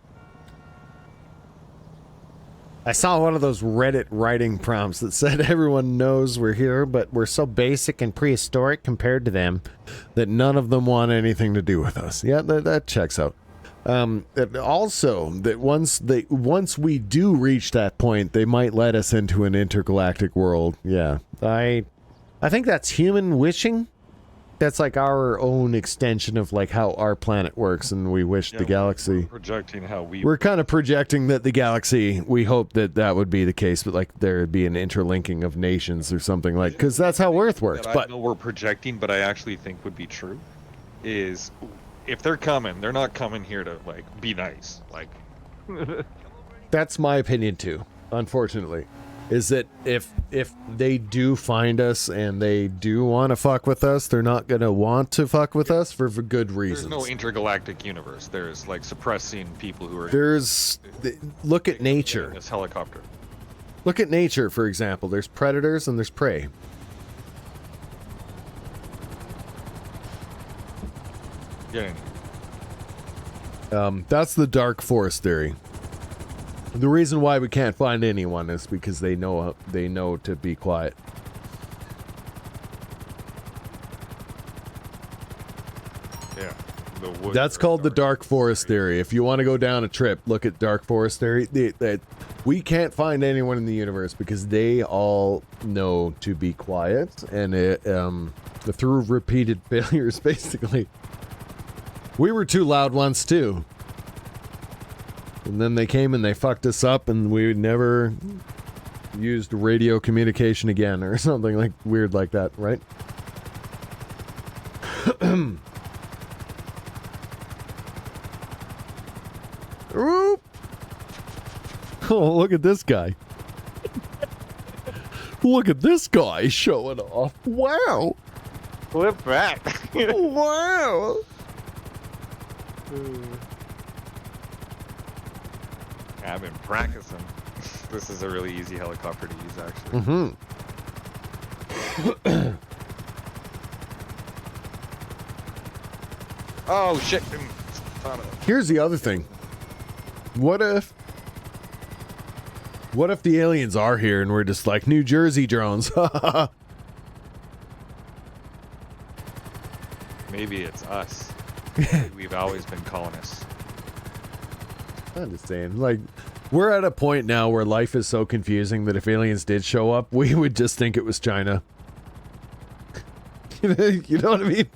I saw one of those Reddit writing prompts that said everyone knows we're here, but we're so basic and prehistoric compared to them that none of them want anything to do with us. Yeah, that checks out. Also, that once we do reach that point, they might let us into an intergalactic world. Yeah, I think that's human wishing. That's like our own extension of like how our planet works, and we wish the galaxy. We're projecting how We're kind of projecting that the galaxy. We hope that would be the case, but like there'd be an interlinking of nations or something like, because that's how Earth works. That But I know we're projecting, but I actually think would be true, is if they're coming, they're not coming here to like be nice. Like that's my opinion too. Unfortunately, is that if they do find us and they do want to fuck with us, they're not gonna want to fuck with us for good reasons. there's no intergalactic universe. There's like suppressing people who are. Look at nature. This helicopter. Look at nature, for example. There's predators and there's prey. Get in. That's the dark forest theory. The reason why we can't find anyone is because they know to be quiet. Yeah. The woods That's called the dark forest theory. If you want to go down a trip, look at dark forest theory. We can't find anyone in the universe because they all know to be quiet, and through repeated failures, basically. We were too loud once too. And then they came and they fucked us up, and we never used radio communication again or something like weird like that, right? Oop. Oh, look at this guy. Look at this guy showing off. Wow. Flip back. Wow. I've been practicing. This is a really easy helicopter to use, actually. Mm-hmm. Oh shit! Here's the other thing. What if the aliens are here and we're just like New Jersey drones? Maybe it's us. We've always been colonists. I'm just saying, like, we're at a point now where life is so confusing that if aliens did show up, we would just think it was China. You know what I mean?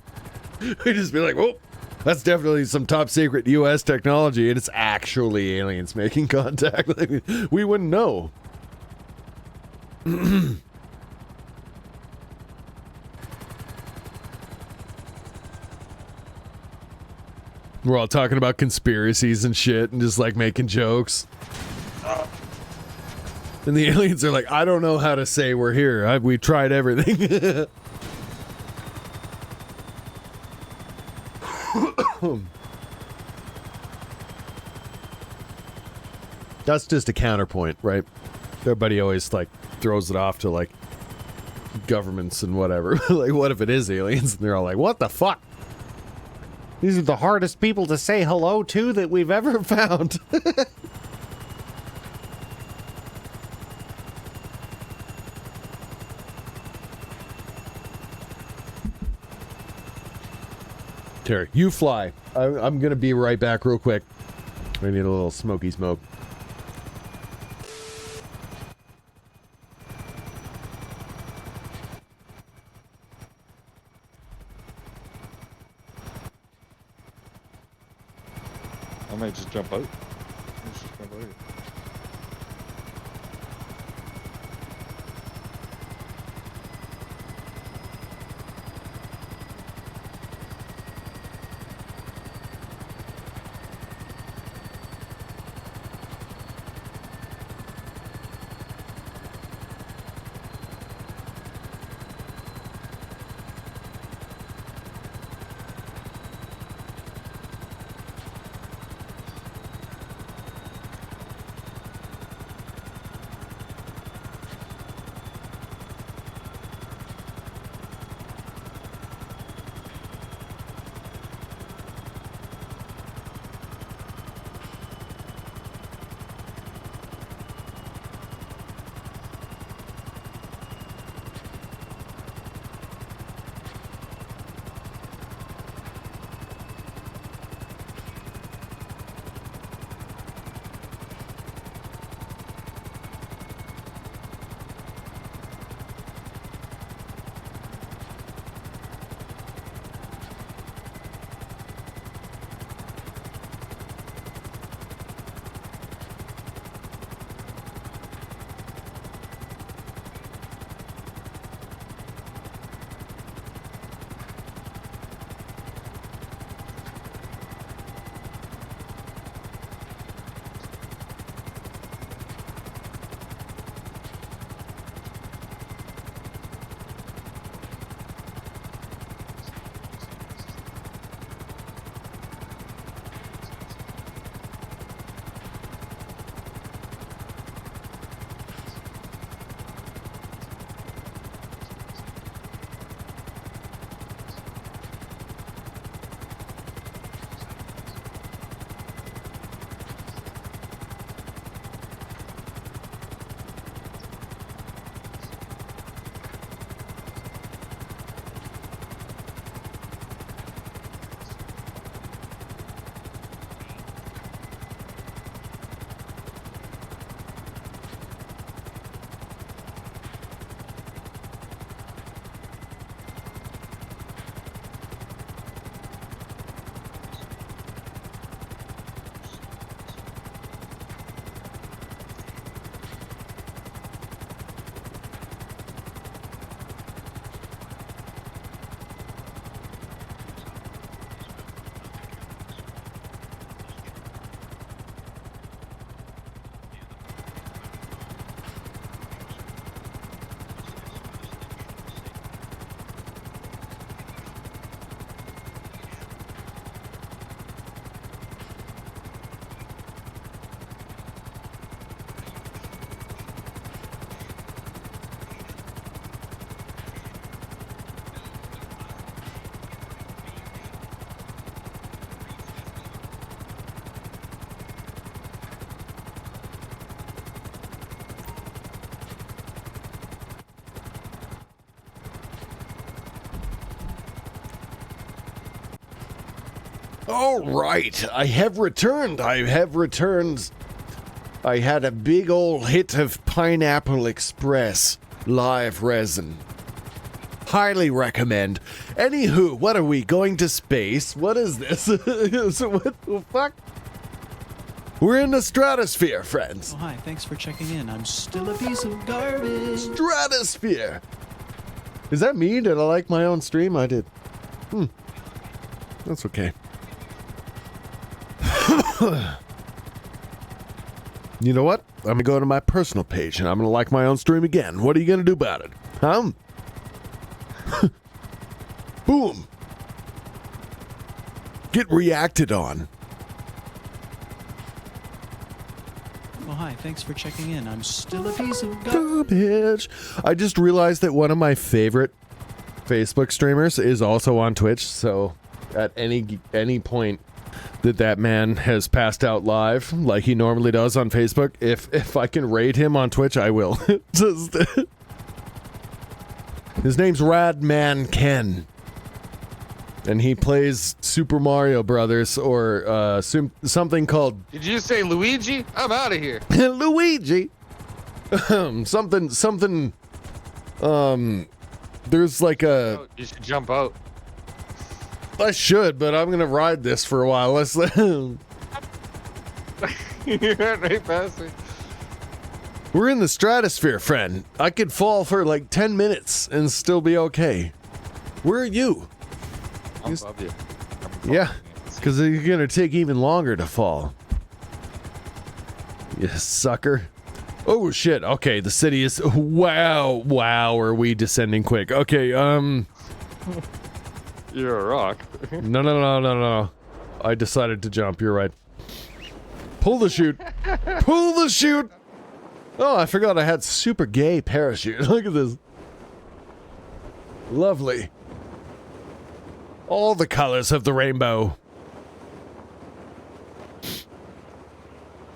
We'd just be like, "Whoa, that's definitely some top secret U.S. technology," and it's actually aliens making contact. Like, we wouldn't know. We're all talking about conspiracies and shit and just like making jokes. And the aliens are like, "I don't know how to say we're here. We tried everything." That's just a counterpoint, right? Everybody always like throws it off to like governments and whatever. Like, what if it is aliens? And they're all like, "What the fuck? These are the hardest people to say hello to that we've ever found." Terry, you fly. I'm gonna be right back real quick. I need a little smoky smoke. I might just jump out. Let's just jump out. All right, I have returned. I have returned. I had a big old hit of Pineapple Express live resin. Highly recommend. Anywho, what are we going to space? What is this? So what the fuck? We're in the stratosphere, friends. Oh, hi, thanks for checking in. I'm still a piece of garbage. Stratosphere. Is that me? Did I like my own stream? I did. That's okay. You know what? I'm gonna go to my personal page and I'm gonna like my own stream again. What are you gonna do about it? Huh? Boom. Get reacted on. Oh, hi, thanks for checking in. I'm still a piece of Garbage. I just realized that one of my favorite Facebook streamers is also on Twitch, so at any point that man has passed out live like he normally does on Facebook, if I can raid him on Twitch, I will. Just his name's Radman Ken, and he plays Super Mario Brothers or something called. Did you say Luigi? I'm out of here. Luigi. Something. There's like a. Oh, you should jump out. I should, but I'm gonna ride this for a while. Let's. You went right past me. We're in the stratosphere, friend. I could fall for like 10 minutes and still be okay. Where are you? I'm above you. Yeah, because you're gonna take even longer to fall. You sucker. Oh shit. Okay, the city is. Wow. Are we descending quick? Okay. You're a rock. No. I decided to jump. You're right. Pull the chute. Pull the chute. Oh, I forgot I had super gay parachute. Look at this. Lovely. All the colors of the rainbow.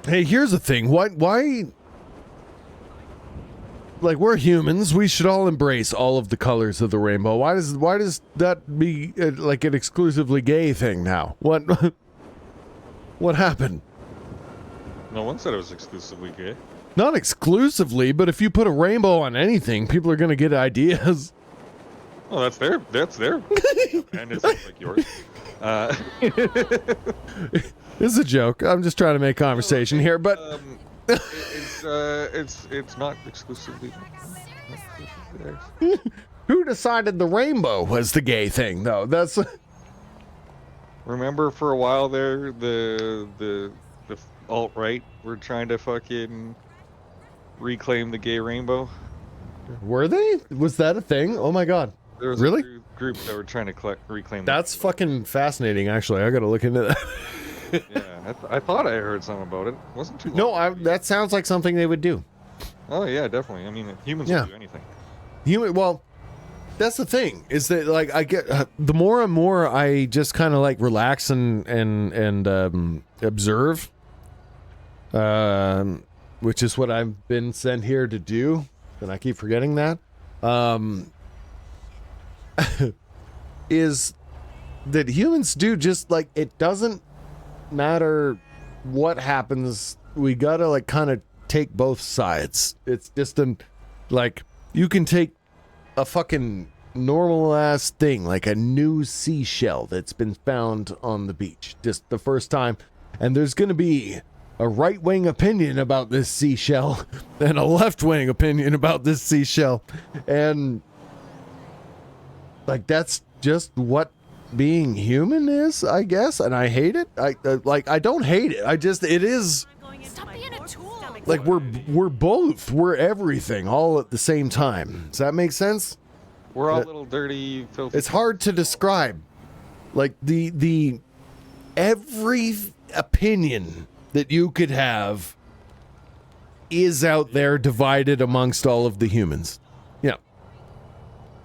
Hey, here's the thing. Why? Like, we're humans. We should all embrace all of the colors of the rainbow. Why does that be like an exclusively gay thing now? What? What happened? No one said it was exclusively gay. Not exclusively, but if you put a rainbow on anything, people are gonna get ideas. Well, that's their and it's like yours. It's a joke. I'm just trying to make conversation here, but it's not exclusively theirs. Who decided the rainbow was the gay thing, though? That's. Remember, for a while there, the alt-right were trying to fucking reclaim the gay rainbow. Were they? Was that a thing? Oh my god. There was really? a group that were trying to reclaim. That's fucking fascinating. Actually, I gotta look into that. Yeah, I thought I heard something about it. It wasn't too long. No, that sounds like something they would do. Oh yeah, definitely. I mean, humans will do anything. Well, that's the thing. Is that like I get the more and more I just kind of like relax and observe, which is what I've been sent here to do, and I keep forgetting that. Is that humans do just like it doesn't matter what happens, we gotta like kind of take both sides. It's just like you can take a fucking normal ass thing like a new seashell that's been found on the beach just the first time, and there's gonna be a right-wing opinion about this seashell and a left-wing opinion about this seashell, and like that's just what being human is, I guess, and I hate it. I don't hate it. It is. Stop being a tool. Like we're both. We're everything all at the same time. Does that make sense? We're all little dirty, filthy. It's hard to describe. Like the every opinion that you could have is out there divided amongst all of the humans. Yeah.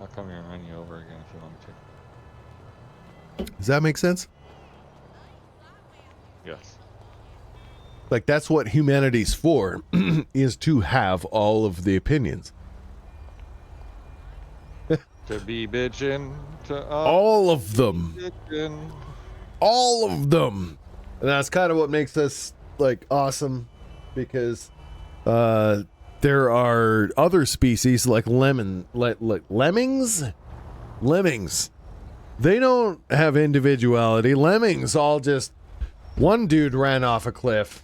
I'll come here and run you over again if you want me to. Does that make sense? Yes. Like that's what humanity's for, is to have all of the opinions. To be bitchin' to all of them. Bitchin'. All of them. And that's kind of what makes us like awesome, because there are other species like lemmings. They don't have individuality. Lemmings all just, one dude ran off a cliff.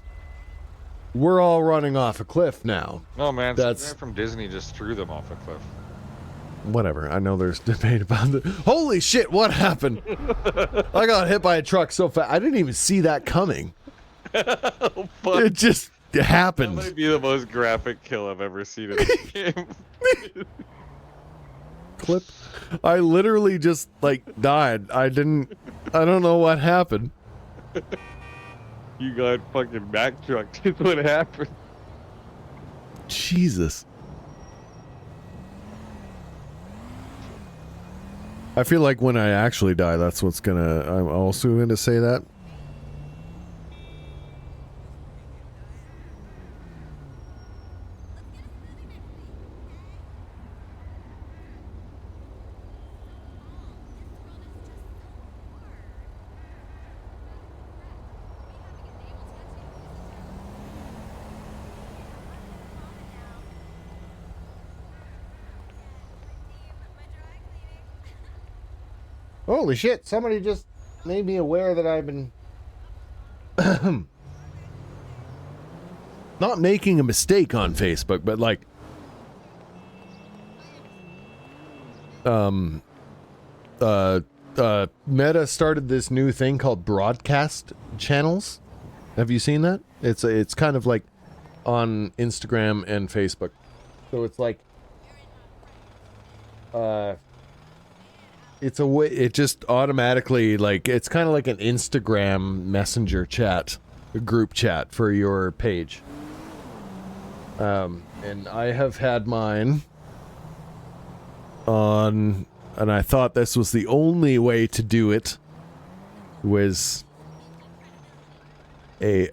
We're all running off a cliff now. Oh man, That's some guy from Disney just threw them off a cliff. whatever. I know there's debate about it. Holy shit, what happened? I got hit by a truck so fast. I didn't even see that coming. Oh, fuck. It just happened. That might be the most graphic kill I've ever seen in this game. Clip. I literally just like died. I don't know what happened. You got fucking backtracked. Is what happened. Jesus. I feel like when I actually die, that's what's I'm also gonna say that. Holy shit, somebody just made me aware that I've been not making a mistake on Facebook, but like Meta started this new thing called broadcast channels. Have you seen that? It's kind of like on Instagram and Facebook. So it's like it's a way, it just automatically, like, it's kind of like an Instagram messenger chat, a group chat for your page. And I have had mine on, and I thought this was the only way to do it, was a,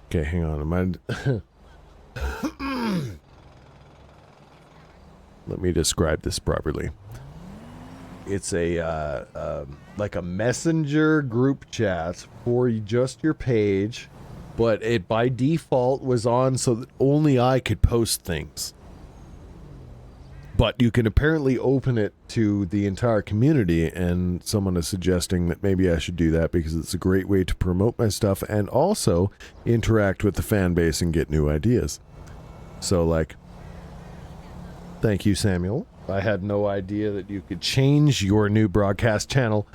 okay, hang on, am I... Let me describe this properly. It's a like a messenger group chat for just your page, but it by default was on so that only I could post things. But you can apparently open it to the entire community, and someone is suggesting that maybe I should do that because it's a great way to promote my stuff and also interact with the fan base and get new ideas. So, like, thank you, Samuel. I had no idea that you could change your new broadcast channel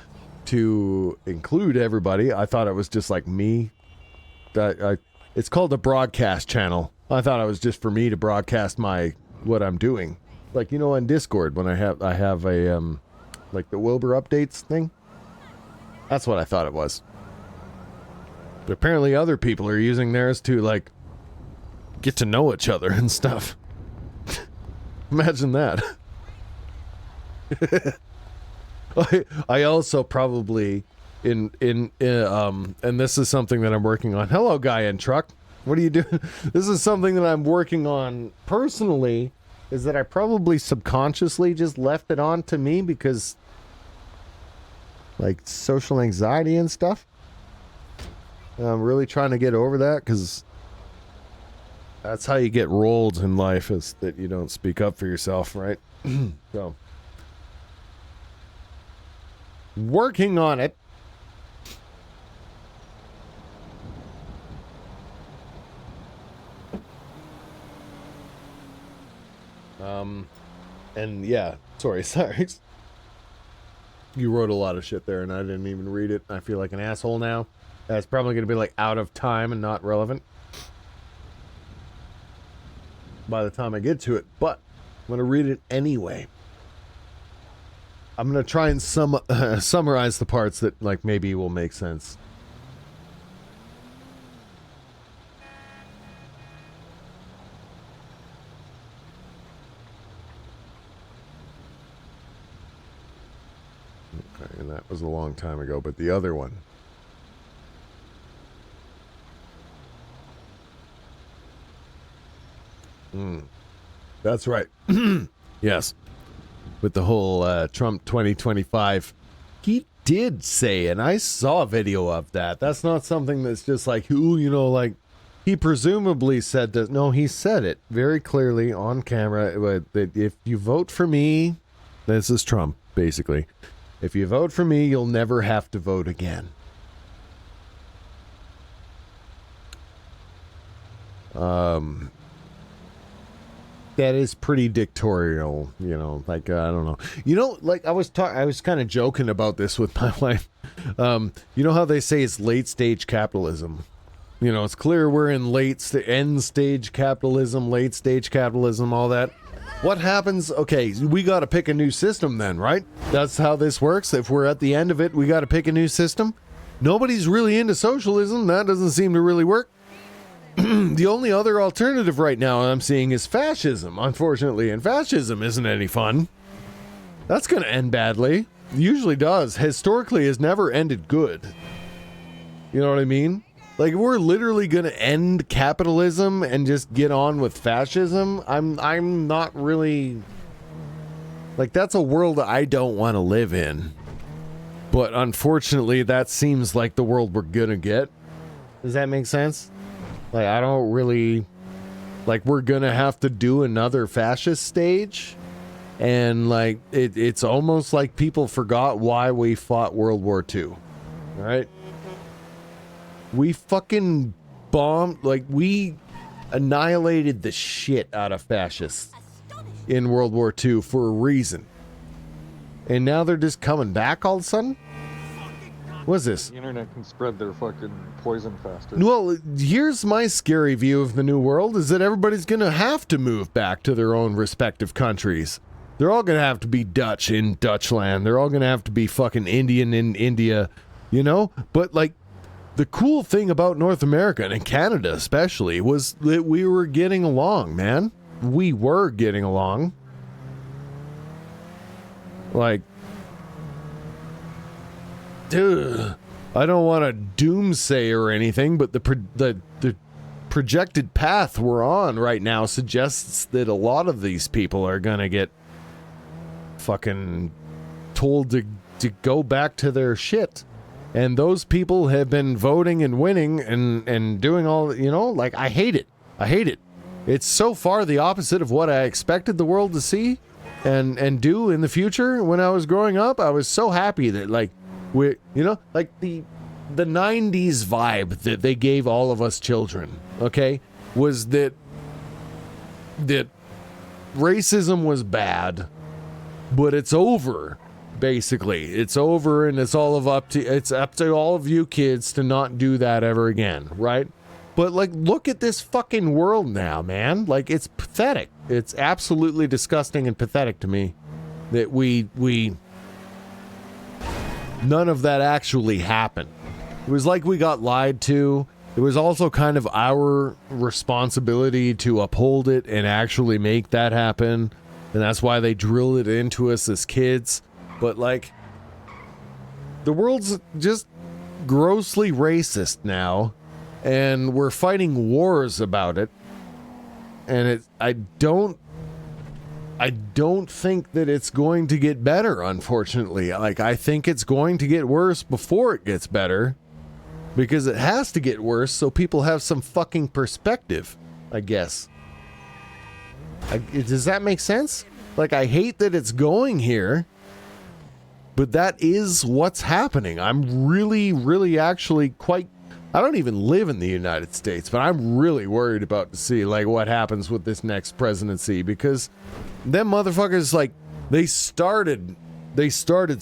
to include everybody. I thought it was just like me. It's called a broadcast channel. I thought it was just for me to broadcast what I'm doing. Like, you know, on Discord when I have a like the Wilbur updates thing. That's what I thought it was. But apparently other people are using theirs to, like, get to know each other and stuff. Imagine that. I also probably and this is something that I'm working on. Hello, guy in truck. What are you doing? This is something that I'm working on personally, is that I probably subconsciously just left it on to me because, like, social anxiety and stuff. And I'm really trying to get over that because that's how you get rolled in life, is that you don't speak up for yourself, right? So, working on it. And yeah, sorry. You wrote a lot of shit there and I didn't even read it. I feel like an asshole now. That's probably going to be like out of time and not relevant by the time I get to it, but I'm going to read it anyway. I'm going to try and summarize the parts that, like, maybe will make sense. Okay, and that was a long time ago, but the other one. That's right. Yes. with the whole Trump 2025. He did say, and I saw a video of that. That's not something that's just like, ooh, you know, like, he presumably said that. No, he said it very clearly on camera that if you vote for me, this is Trump, basically. If you vote for me, you'll never have to vote again. That is pretty dictatorial, you know, like, I don't know. You know, like, I was kind of joking about this with my wife. You know how they say it's late stage capitalism? You know, it's clear we're in end stage capitalism, late stage capitalism, all that. What happens? Okay, we got to pick a new system then, right? That's how this works. If we're at the end of it, we got to pick a new system. Nobody's really into socialism. That doesn't seem to really work. The only other alternative right now I'm seeing is fascism, unfortunately, and fascism isn't any fun. That's going to end badly. It usually does. Historically, has never ended good. You know what I mean? Like, we're literally going to end capitalism and just get on with fascism. I'm not really... Like, that's a world I don't want to live in. But unfortunately, that seems like the world we're going to get. Does that make sense? Like, I don't really... Like, we're going to have to do another fascist stage. And, like, it's almost like people forgot why we fought World War II. Right? We fucking bombed, like, we annihilated the shit out of fascists in World War II for a reason. And now they're just coming back all of a sudden? What's this? The internet can spread their fucking poison faster. Well, here's my scary view of the new world, is that everybody's gonna have to move back to their own respective countries. They're all gonna have to be Dutch in Dutchland. They're all gonna have to be fucking Indian in India, you know? But, like, the cool thing about North America, and Canada especially, was that we were getting along, man. We were getting along. Like, dude, I don't want to doomsay or anything, but the projected path we're on right now suggests that a lot of these people are gonna get fucking told to go back to their shit. And those people have been voting and winning and doing all, you know, like, I hate it. I hate it. It's so far the opposite of what I expected the world to see and do in the future. When I was growing up, I was so happy that, like, we, you know, like the 90s vibe that they gave all of us children, okay, was that racism was bad, but it's over. Basically, it's over, and it's up to all of you kids to not do that ever again, right? But, like, look at this fucking world now, man. Like, it's pathetic. It's absolutely disgusting and pathetic to me that we none of that actually happened. It was like we got lied to. It was also kind of our responsibility to uphold it and actually make that happen, and that's why they drilled it into us as kids. But, like, the world's just grossly racist now, and we're fighting wars about it. And I don't think that it's going to get better, unfortunately. Like, I think it's going to get worse before it gets better, because it has to get worse so people have some fucking perspective, I guess. Does that make sense? Like, I hate that it's going here, but that is what's happening. I'm really, really actually quite... I don't even live in the United States, but I'm really worried about to see, like, what happens with this next presidency, because them motherfuckers, like, they started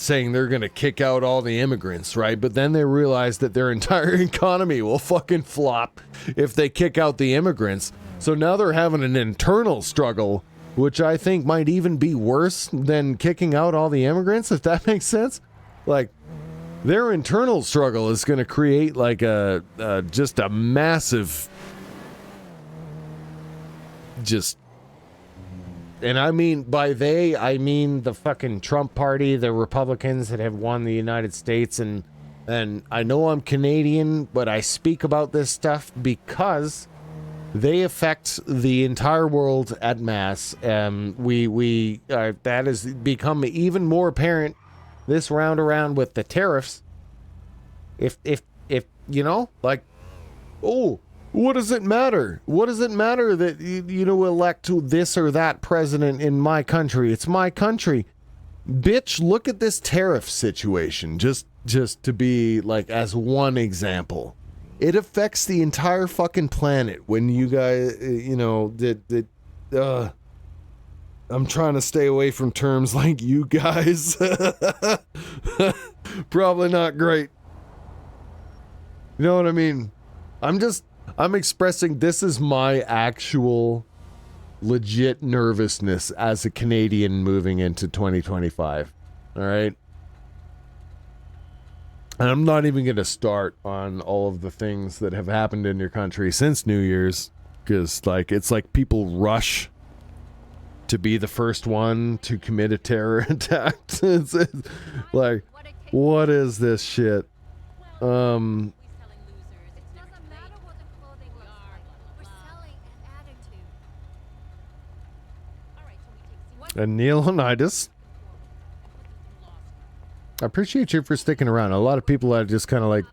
saying they're gonna kick out all the immigrants, right? But then they realized that their entire economy will fucking flop if they kick out the immigrants. So now they're having an internal struggle, which I think might even be worse than kicking out all the immigrants, if that makes sense. Like, their internal struggle is going to create, like, just a massive, just, and I mean, by they, I mean the fucking Trump party, the Republicans that have won the United States, and I know I'm Canadian, but I speak about this stuff because They affect the entire world at mass. That has become even more apparent this round around with the tariffs. If you know, like, oh, what does it matter? What does it matter that you elect this or that president in my country? It's my country. Bitch, look at this tariff situation. Just to be like, as one example. It affects the entire fucking planet when you guys, I'm trying to stay away from terms like you guys. Probably not great. You know what I mean? I'm expressing this is my actual legit nervousness as a Canadian moving into 2025. All right? And I'm not even going to start on all of the things that have happened in your country since New Year's, because it's like people rush to be the first one to commit a terror attack. It's like, what is this shit? And Leonidas, I appreciate you for sticking around. A lot of people are just kind of like,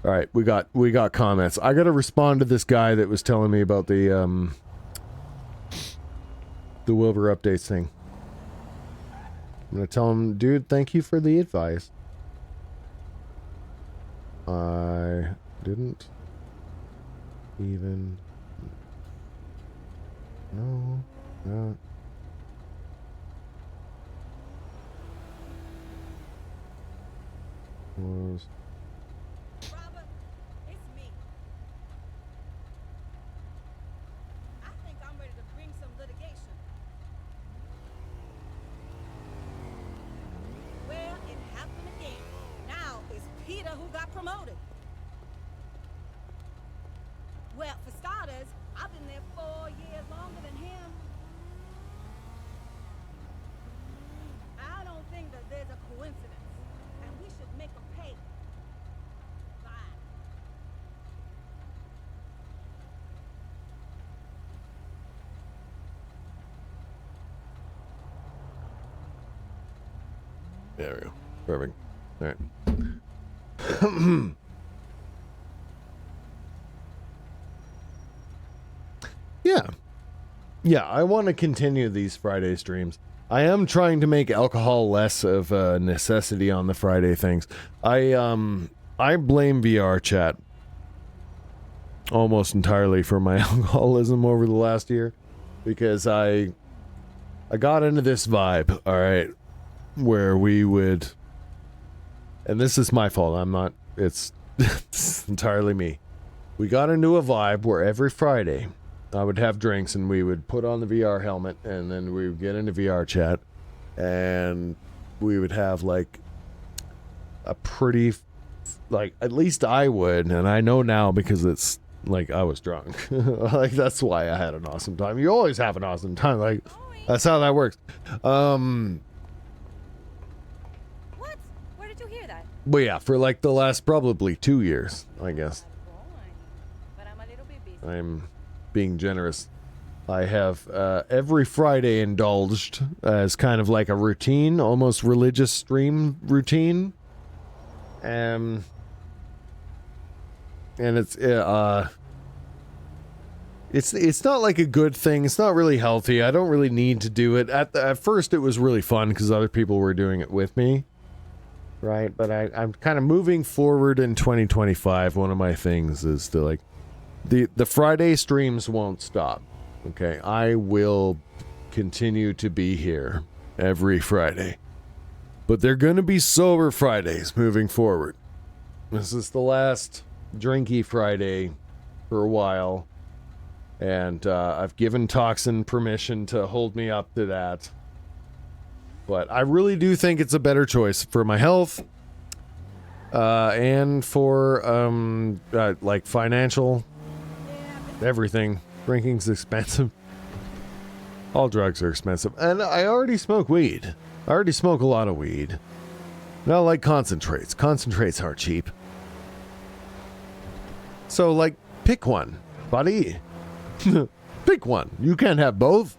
all right, we got comments. I got to respond to this guy that was telling me about the Wilbur updates thing. I'm gonna tell him, dude, thank you for the advice. I didn't even know that. Was Robert, it's me. I think I'm ready to bring some litigation. Well, it happened again. Now it's Peter who got promoted. Well, for starters, I've been there 4 years longer than him. I don't think that there's a coincidence. And we should make them pay. Bye. There we go. Perfect. All right. Yeah, I want to continue these Friday streams. I am trying to make alcohol less of a necessity on the Friday things. I blame VR chat almost entirely for my alcoholism over the last year, because I got into this vibe, all right, where we would, and this is my fault. I'm not. It's entirely me. We got into a vibe where every Friday I would have drinks and we would put on the VR helmet and then we would get into VR chat and we would have like a pretty, like, at least I would, and I know now because it's like I was drunk. Like, that's why I had an awesome time. You always have an awesome time. Like, that's how that works. What? Where did you hear that? But yeah, for like the last probably 2 years, I guess. But I'm a little bit busy. I'm being generous. I have every Friday indulged as kind of like a routine, almost religious stream routine. And it's not like a good thing. It's not really healthy. I don't really need to do it. At first it was really fun because other people were doing it with me. Right? But I'm kind of moving forward in 2025. One of my things is to like the Friday streams won't stop. Okay, I will continue to be here every Friday. But they're going to be sober Fridays moving forward. This is the last drinky Friday for a while. And I've given Toxin permission to hold me up to that. But I really do think it's a better choice for my health. And for, like, financial. Everything. Drinking's expensive. All drugs are expensive. And I already smoke weed. I already smoke a lot of weed. Not like concentrates. Concentrates aren't cheap. So, like, pick one, buddy. Pick one. You can't have both.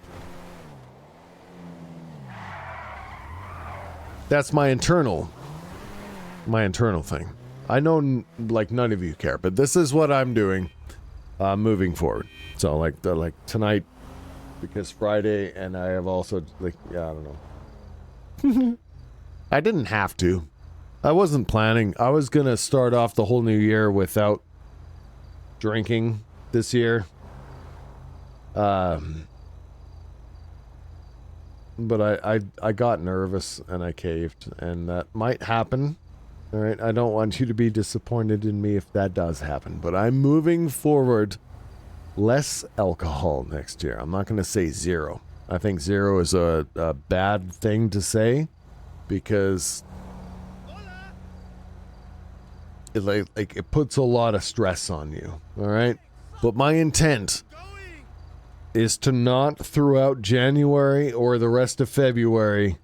That's my internal thing. I know, like, none of you care, but this is what I'm doing, moving forward. So, like, tonight, because Friday, and I have also, like, yeah, I don't know. I didn't have to. I wasn't planning. I was gonna start off the whole new year without drinking this year. But I got nervous and I caved, and that might happen. All right, I don't want you to be disappointed in me if that does happen, but I'm moving forward. Less alcohol next year. I'm not going to say zero. I think zero is a bad thing to say because it puts a lot of stress on you. All right, but my intent is to not throughout January or the rest of February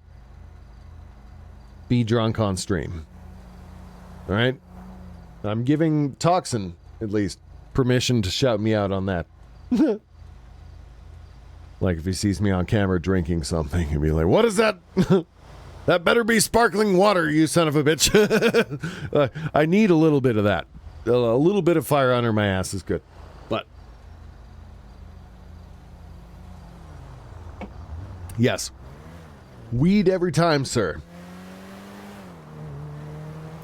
be drunk on stream. All right, I'm giving Toxin at least permission to shout me out on that. Like if he sees me on camera drinking something, he'll be like, "What is that? That better be sparkling water, you son of a bitch." I need a little bit of that. A little bit of fire under my ass is good. But yes, weed every time, sir.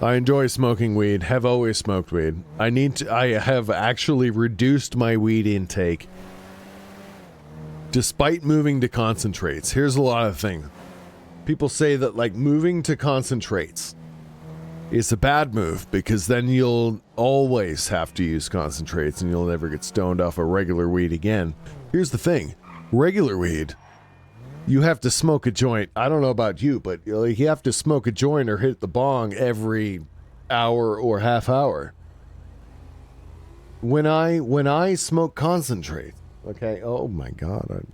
I enjoy smoking weed, have always smoked weed. I have actually reduced my weed intake despite moving to concentrates. Here's a lot of things. People say that, like, moving to concentrates is a bad move because then you'll always have to use concentrates and you'll never get stoned off a regular weed again. Here's the thing. Regular weed, you have to smoke a joint. I don't know about you, but you have to smoke a joint or hit the bong every hour or half hour. When I smoke concentrate, okay, oh my God.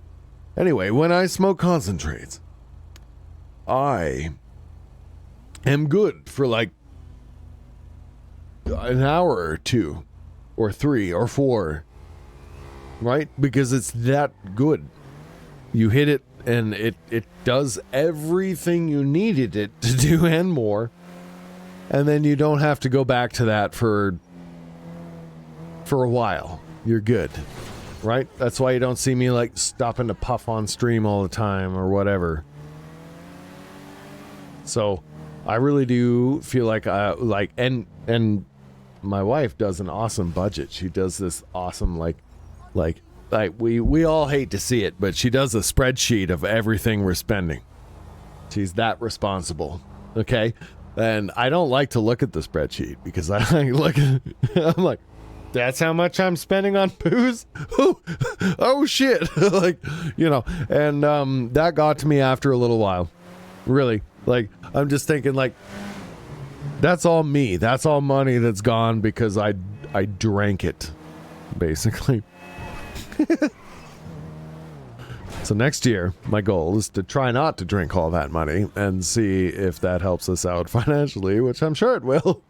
Anyway, when I smoke concentrates, I am good for like an hour or two or 3 or 4, right? Because it's that good. You hit it and it does everything you needed it to do and more. And then you don't have to go back to that for a while. You're good, right? That's why you don't see me like stopping to puff on stream all the time or whatever. So I really do feel like and my wife does an awesome budget. She does this awesome like we all hate to see it, but she does a spreadsheet of everything we're spending. She's that responsible. Okay? And I don't like to look at the spreadsheet because I look at I'm like, that's how much I'm spending on booze? Oh shit. Like, you know, and that got to me after a little while. Really. Like, I'm just thinking like, that's all me. That's all money that's gone because I drank it, basically. So next year, my goal is to try not to drink all that money and see if that helps us out financially, which I'm sure it will.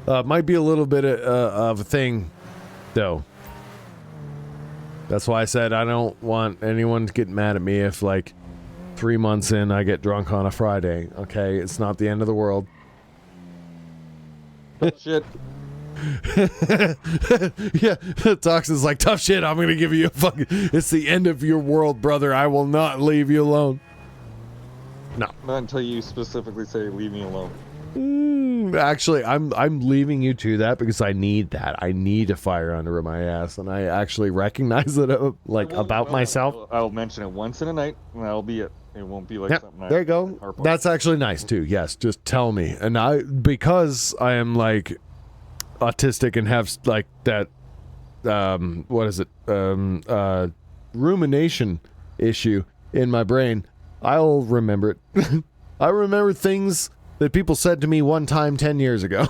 Might be a little bit of a thing, though. That's why I said I don't want anyone to get mad at me if, like, 3 months in I get drunk on a Friday. Okay, it's not the end of the world. Shit. Yeah, Toxin's like, tough shit, I'm gonna give you a fucking... It's the end of your world, brother. I will not leave you alone. No. Not until you specifically say, leave me alone. Actually, I'm leaving you to that because I need that. I need a fire under my ass, and I actually recognize it, about myself. I'll mention it once in a night, and that'll be it. It won't be like something. There you go. That's actually nice, too. Yes, just tell me. And because I am, like, autistic and have, like, that, rumination issue in my brain, I'll remember it. I remember things that people said to me one time 10 years ago.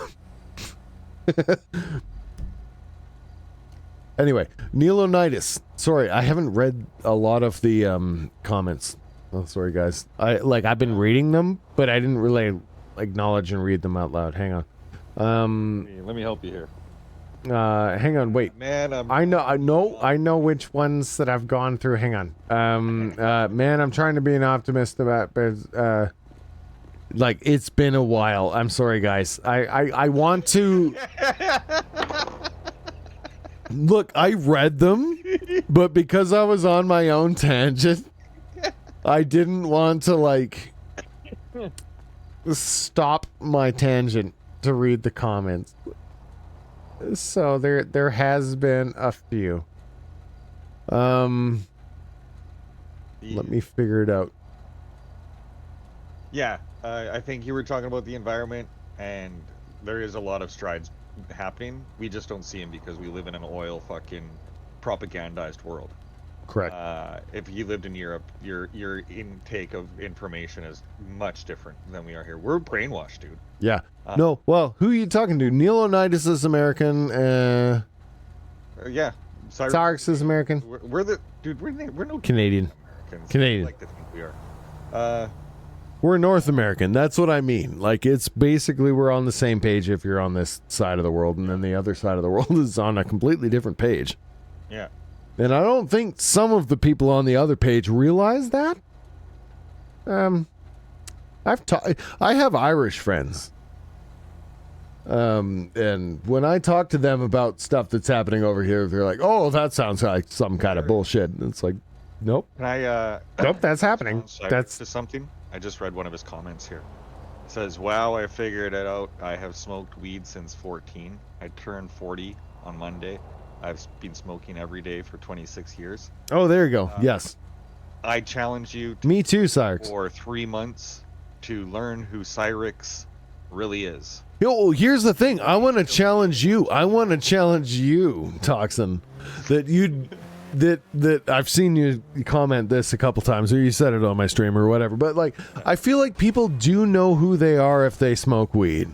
Anyway, Neelonitis. Sorry, I haven't read a lot of the comments. Oh, sorry, guys. I've been reading them, but I didn't really acknowledge and read them out loud. Hang Let me help you here. Hang on, wait. Man, I know which ones that I've gone through. Hang on. Man, I'm trying to be an optimist about, but like it's been a while. I'm sorry, guys. I want to. Look, I read them, but because I was on my own tangent, I didn't want to like stop my tangent to read the comments. So there has been a few. Let me figure it out. Yeah, I think you were talking about the environment, and there is a lot of strides happening. We just don't see them because we live in an oil fucking propagandized world. Correct. If you lived in Europe, your intake of information is much different than we are here. We're brainwashed, dude. Yeah. No. Well, who are you talking to? Neil Onitis is American. Yeah. Cyrix is American. We're the dude. We're no Canadian. Americans. Canadian. Like to think we are. We're North American. That's what I mean. Like, it's basically we're on the same page if you're on this side of the world, and then the other side of the world is on a completely different page. Yeah. And I don't think some of the people on the other page realize that. I have Irish friends. And when I talk to them about stuff that's happening over here, they're like, "Oh, that sounds like some kind of bullshit." And it's like, nope. Can I nope, that's happening. That's to something. I just read one of his comments here. It says, "Wow, I figured it out. I have smoked weed since 14. I turned 40 on Monday. I've been smoking every day for 26 years." Oh, there you go. Yes. I challenge you Me too, Cyrix. for 3 months to learn who Cyrix really is. Yo, here's the thing. I want to challenge you. Toxin. That I've seen you comment this a couple times, or you said it on my stream or whatever. But like, I feel like people do know who they are if they smoke weed.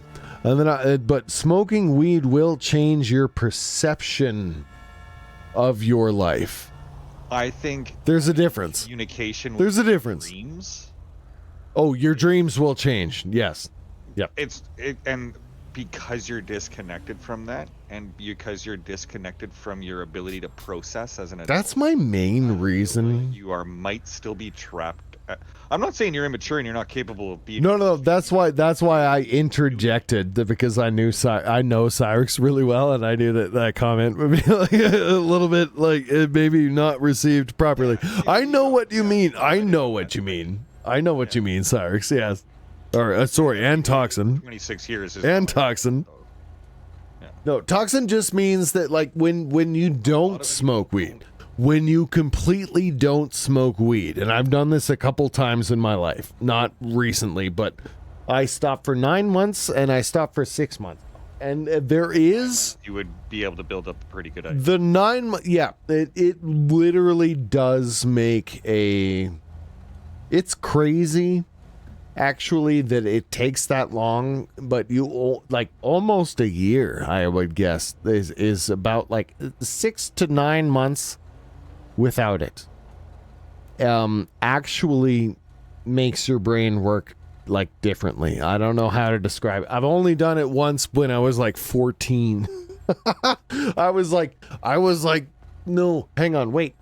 And then, but smoking weed will change your perception of your life. I think there's a difference. Communication. There's a difference. Dreams. Oh, your dreams will change. Yes. Yep. And because you're disconnected from that, and because you're disconnected from your ability to process as an adult. That's my main reason. You might still be trapped. I'm not saying you're immature and you're not capable of being. No. That's why I interjected because I know Cyrix really well, and I knew that comment would be like a little bit like it maybe not received properly. I know what you mean. I know what you mean, Cyrix. Yes. Or sorry, and Toxin. 26 years. And Toxin. Yeah. No, Toxin just means that like when you don't smoke weed. When you completely don't smoke weed, and I've done this a couple times in my life, not recently, but I stopped for 9 months and I stopped for 6 months. And there is... You would be able to build up a pretty good idea. The 9 months... Yeah, it literally does make a... It's crazy, actually, that it takes that long, but you... Like, almost a year, I would guess, is about, like, 6 to 9 months... without it actually makes your brain work like differently. I don't know how to describe it. I've only done it once when I was like 14. I was like no, hang on, wait.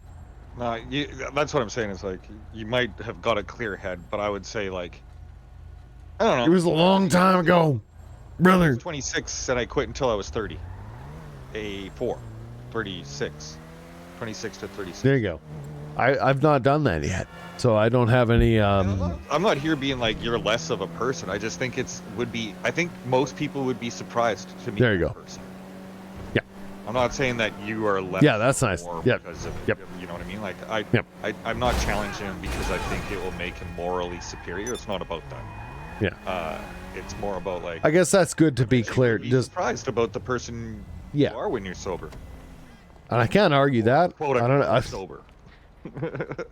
That's what I'm saying. Is like you might have got a clear head, but I would say like I don't know. It was a long time ago, brother. I was 26 and I quit until I was 30. 36. 26 to 36. There you go. I've not done that yet, so I don't have any. I'm not here being like you're less of a person. I just think I think most people would be surprised to meet there you that go. person. Yeah. I'm not saying that you are less. Yeah, that's nice. Yep. Because of, you know what I mean? Like I'm not challenging him because I think it will make him morally superior. It's not about that. Yeah. It's more about like. I guess that's good to be clear. Just surprised about the person you are when you're sober. And I can't argue that. Quote, I don't know. Sober. Because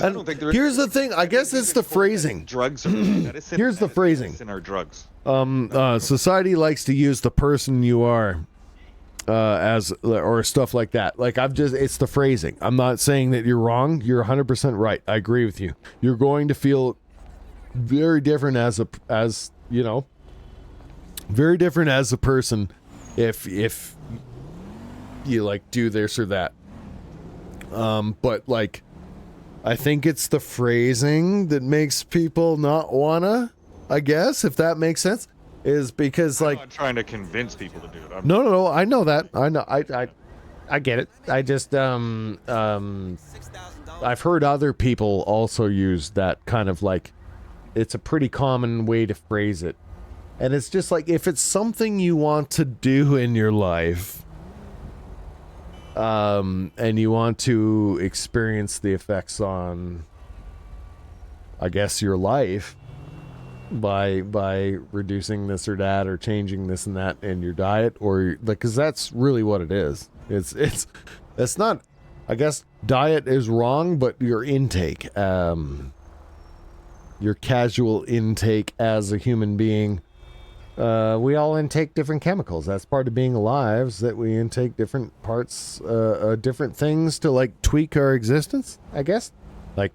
I don't think here's the thing. I guess it's the phrasing. Drugs are medicine. Here's the phrasing. Medicine are drugs. Society likes to use the person you are as or stuff like that. Like it's the phrasing. I'm not saying that you're wrong. You're 100% right. I agree with you. You're going to feel very different as you know, Very different as a person if you like do this or that. But like, I think it's the phrasing that makes people not wanna, I guess, if that makes sense, is because like, I'm not trying to convince people to do it. no, I know that. I know. I get it. I just I've heard other people also use that kind of like, it's a pretty common way to phrase it. And it's just like, if it's something you want to do in your life, and you want to experience the effects on, I guess, your life by reducing this or that or changing this and that in your diet, or like, because that's really what it is. It's not, I guess diet is wrong, but your intake, your casual intake as a human being. We all intake different chemicals. That's part of being alive, is that we intake different parts, different things to like tweak our existence, I guess. Like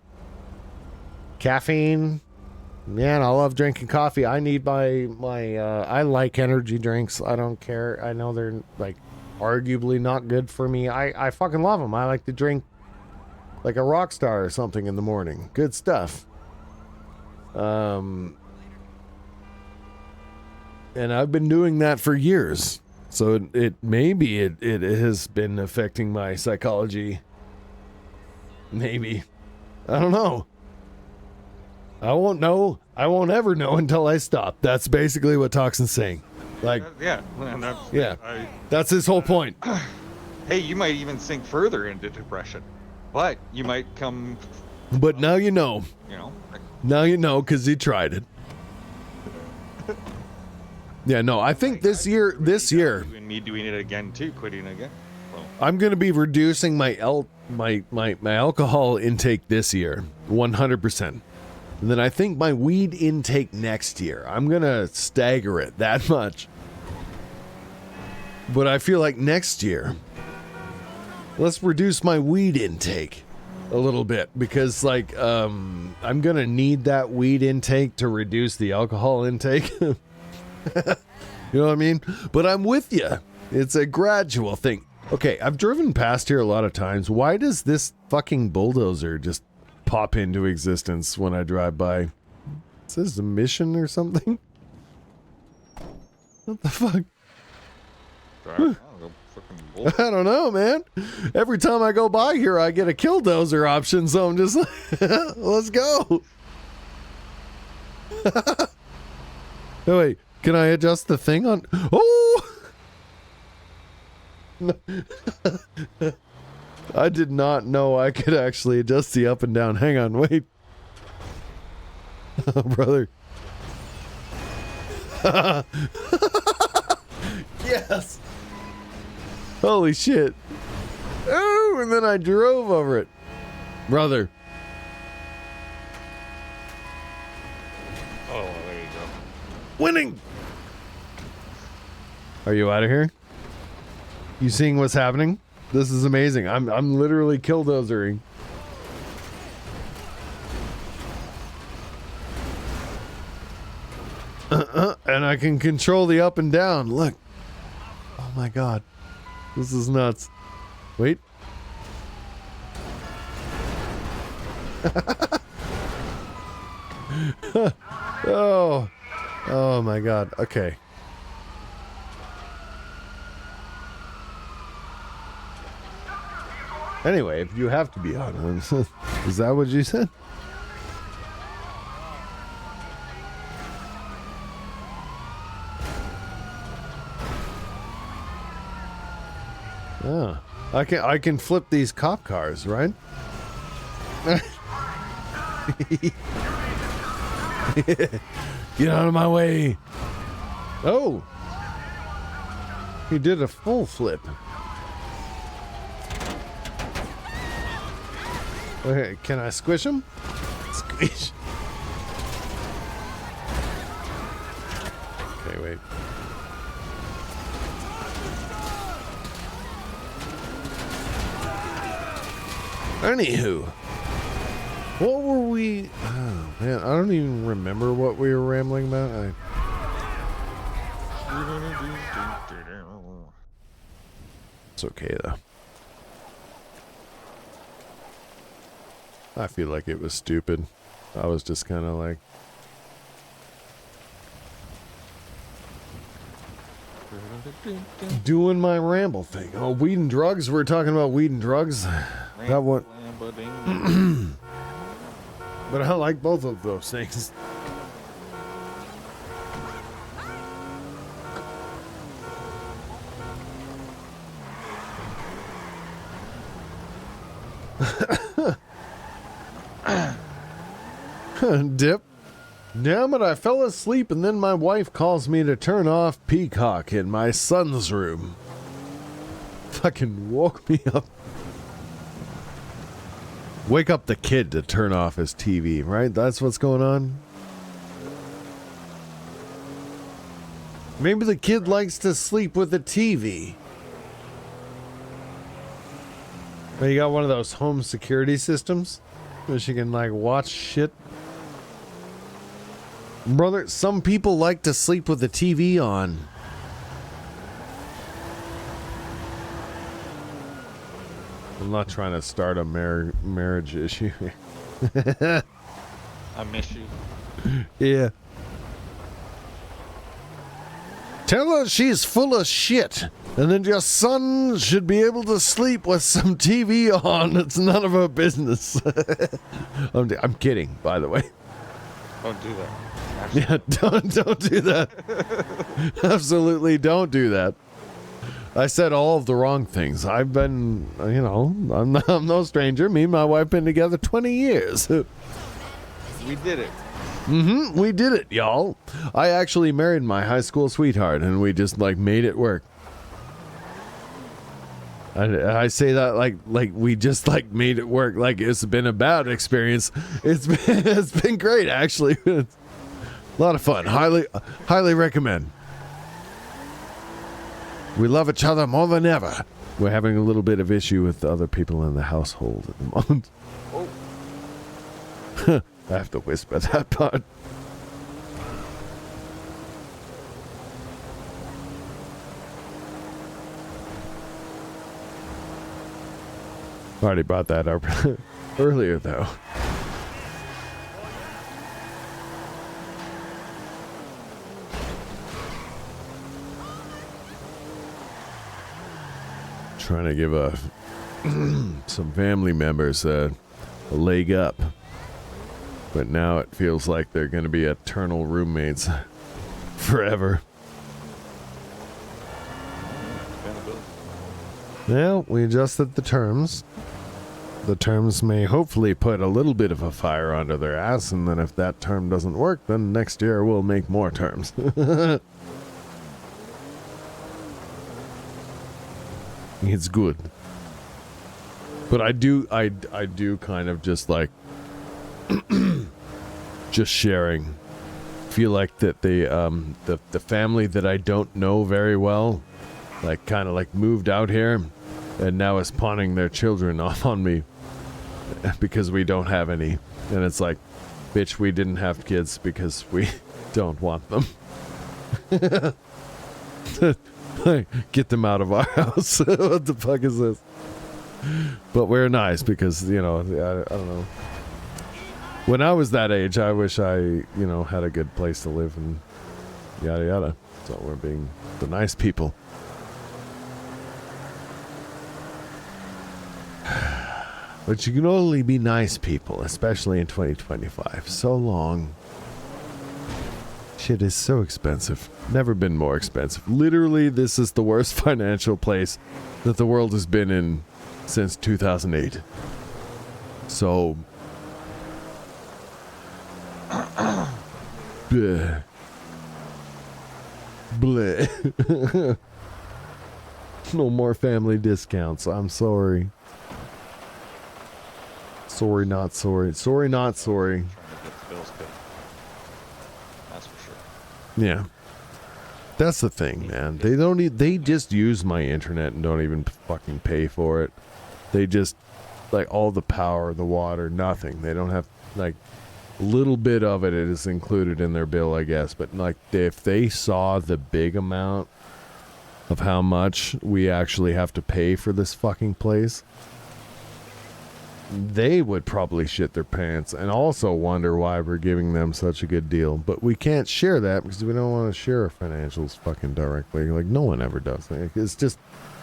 caffeine. Man, I love drinking coffee. I need my I like energy drinks. I don't care. I know they're like arguably not good for me. I fucking love them. I like to drink like a rock star or something in the morning. Good stuff. And I've been doing that for years. So it maybe it has been affecting my psychology. Maybe. I don't know. I won't know. I won't ever know until I stop. That's basically what Toxin's saying. Like, yeah. That's his whole point. Hey, you might even sink further into depression, but you might come. But now you know. You know. Now you know, because he tried it. Yeah, no, I think this year, You and me doing it again too, quitting again. Well, I'm gonna be reducing my alcohol intake this year, 100%. And then I think my weed intake next year, I'm gonna stagger it that much. But I feel like next year, let's reduce my weed intake a little bit, because like I'm gonna need that weed intake to reduce the alcohol intake. You know what I mean? But I'm with you. It's a gradual thing. Okay, I've driven past here a lot of times. Why does this fucking bulldozer just pop into existence when I drive by? Is this a mission or something? What the fuck? I don't know, man. Every time I go by here, I get a killdozer option, so I'm just like, let's go. Oh, wait, can I adjust the thing on? Oh! I did not know I could actually adjust the up and down. Hang on, wait. Oh, brother. Yes! Holy shit. Oh, and then I drove over it. Brother. oh, there you go. Winning! Are you out of here? You seeing what's happening? This is amazing. I'm literally killdozering. And I can control the up and down. Look. Oh my god. This is nuts. Wait. Oh. Oh my god. Okay. Anyway, if you have to be on, is that what you said? Oh, I can flip these cop cars, right? Get out of my way! Oh, he did a full flip. Okay, can I squish him? Squish. Okay, wait. Anywho, what were we? Oh man, I don't even remember what we were rambling about. It's okay though. I feel like it was stupid. I was just kind of like, doing my ramble thing. Oh, weed and drugs. We're talking about weed and drugs. That one. But I like both of those things. Dip. Damn it, I fell asleep and then my wife calls me to turn off Peacock in my son's room. Fucking woke me up. Wake up the kid to turn off his TV, right? That's what's going on. Maybe the kid likes to sleep with the TV. You got one of those home security systems where she can like watch shit. Brother, some people like to sleep with the TV on. I'm not trying to start a marriage issue. I miss you. Yeah. Tell her she's full of shit, and then your son should be able to sleep with some TV on. It's none of her business. I'm kidding, by the way. Don't do that. Yeah, don't do that. Absolutely don't do that. I said all of the wrong things. I've been, you know, I'm no stranger. Me and my wife been together 20 years. We did it. We did it, y'all. I actually married my high school sweetheart, and we just like made it work. I say that like we just like made it work. Like it's been a bad experience. It's been great actually. A lot of fun. Highly recommend. We love each other more than ever. We're having a little bit of issue with the other people in the household at the moment. Oh. I have to whisper that part. Already brought that up earlier though. Trying to give some family members a leg up, but now it feels like they're going to be eternal roommates forever. Well, we adjusted the terms. The terms may hopefully put a little bit of a fire under their ass, and then if that term doesn't work, then next year we'll make more terms. It's good. But I do kind of just like just sharing. Feel like that the family that I don't know very well, like kind of like moved out here and now is pawning their children off on me because we don't have any. And it's like, bitch, we didn't have kids because we don't want them. Get them out of our house. What the fuck is this? But we're nice because, you know, I don't know. When I was that age, I wish I, you know, had a good place to live and yada yada. So we're being the nice people. But you can only be nice people, especially in 2025. So long. Shit is so expensive. Never been more expensive. Literally, this is the worst financial place that the world has been in since 2008. So, bleh. Bleh. No more family discounts. I'm sorry. Sorry, not sorry. Sorry, not sorry. Yeah. That's the thing, man. They just use my internet and don't even fucking pay for it. They just, like, all the power, the water, nothing. They don't have, like, A little bit of it is included in their bill, I guess. But like, if they saw the big amount of how much we actually have to pay for this fucking place, they would probably shit their pants and also wonder why we're giving them such a good deal. But we can't share that because we don't want to share our financials fucking directly. Like, no one ever does. It's just,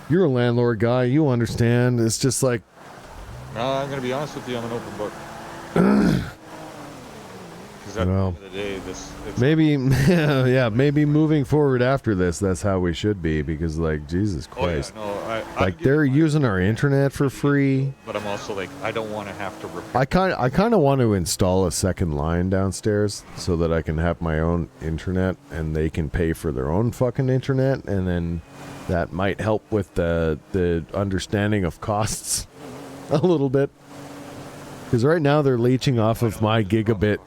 you're a landlord guy, you understand. It's just like, no, I'm gonna be honest with you, I'm an open book. Because at the end of the day, maybe, yeah, maybe moving forward after this, that's how we should be. Because, like, Jesus Christ, like they're using our internet for free. But I'm also like, I don't want to have to repair. I kind of want to install a second line downstairs so that I can have my own internet and they can pay for their own fucking internet, and then that might help with the understanding of costs a little bit. Because right now they're leeching off of my gigabit.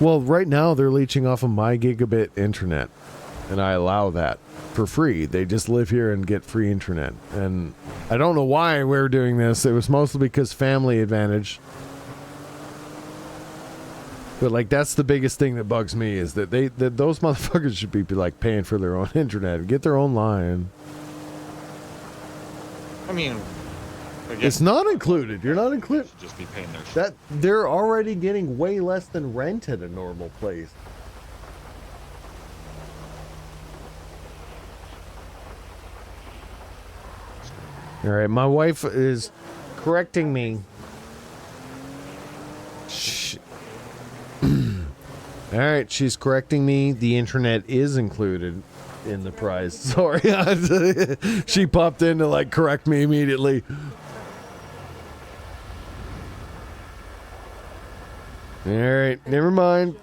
Well, right now they're leeching off of my gigabit internet, and I allow that for free. They just live here and get free internet. And I don't know why we're doing this. It was mostly because family advantage. But like, that's the biggest thing that bugs me, is that those motherfuckers should be like paying for their own internet, get their own line. I mean, it's not included. You're not included. Just be paying their shit. That they're already getting way less than rent at a normal place. All right, my wife is correcting me. All right, she's correcting me. The internet is included in the price. Sorry, she popped in to like correct me immediately. All right, never mind.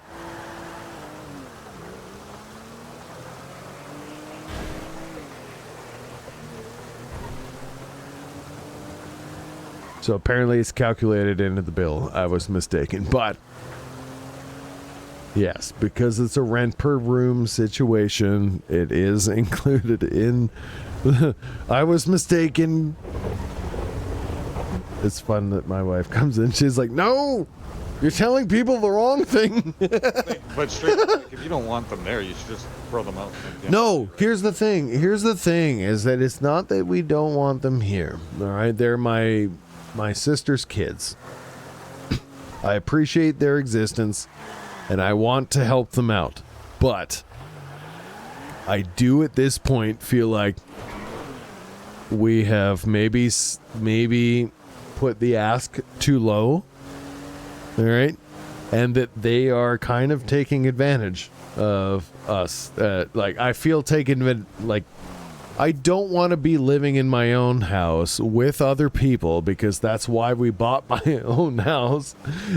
So apparently it's calculated into the bill. I was mistaken, but yes, because it's a rent per room situation, it is included in. I was mistaken. It's fun that my wife comes in. She's like, "No, you're telling people the wrong thing." But straight, like, if you don't want them there, you should just throw them out. No, here's the thing. Here's the thing: is that it's not that we don't want them here. All right, they're my sister's kids. I appreciate their existence, and I want to help them out. But I do at this point feel like we have maybe put the ask too low. All right, and that they are kind of taking advantage of us. Like, I feel taken. Like, I don't want to be living in my own house with other people, because that's why we bought my own house,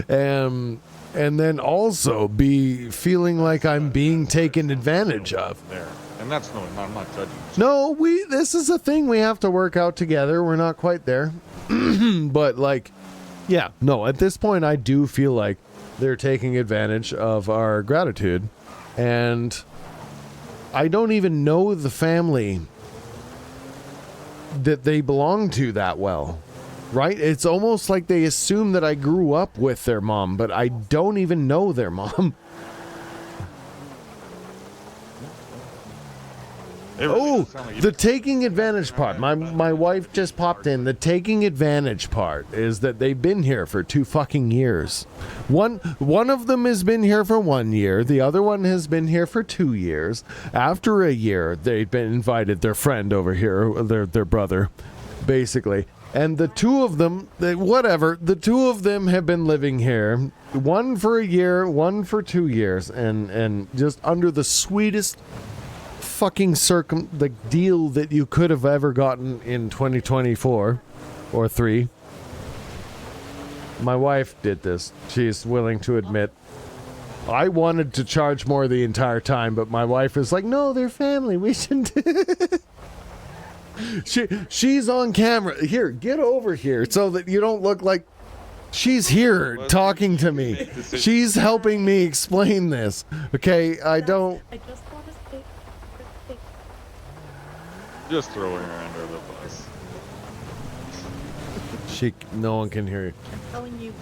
and then also be feeling like I'm being taken advantage of. There, and that's no, I'm not judging. No, this is a thing we have to work out together. We're not quite there, but like. Yeah, no, at this point, I do feel like they're taking advantage of our gratitude, and I don't even know the family that they belong to that well, right? It's almost like they assume that I grew up with their mom, but I don't even know their mom. Oh, the taking advantage part. My wife just popped in. The taking advantage part is that they've been here for 2 fucking years. One of them has been here for 1 year. The other one has been here for 2 years. After a year, they've been invited their friend over here, their brother, basically. And the two of them, the two of them have been living here. One for a year, one for 2 years, and just under the sweetest fucking the deal that you could have ever gotten in 2024 or 3. My wife did this. She's willing to admit. I wanted to charge more the entire time, but my wife is like, "No, they're family. We shouldn't." She's on camera. Here, get over here so that you don't look like. She's here talking to me. She's helping me explain this. Okay, I don't. Just throwing her under the bus. No one can hear you. I'm telling you.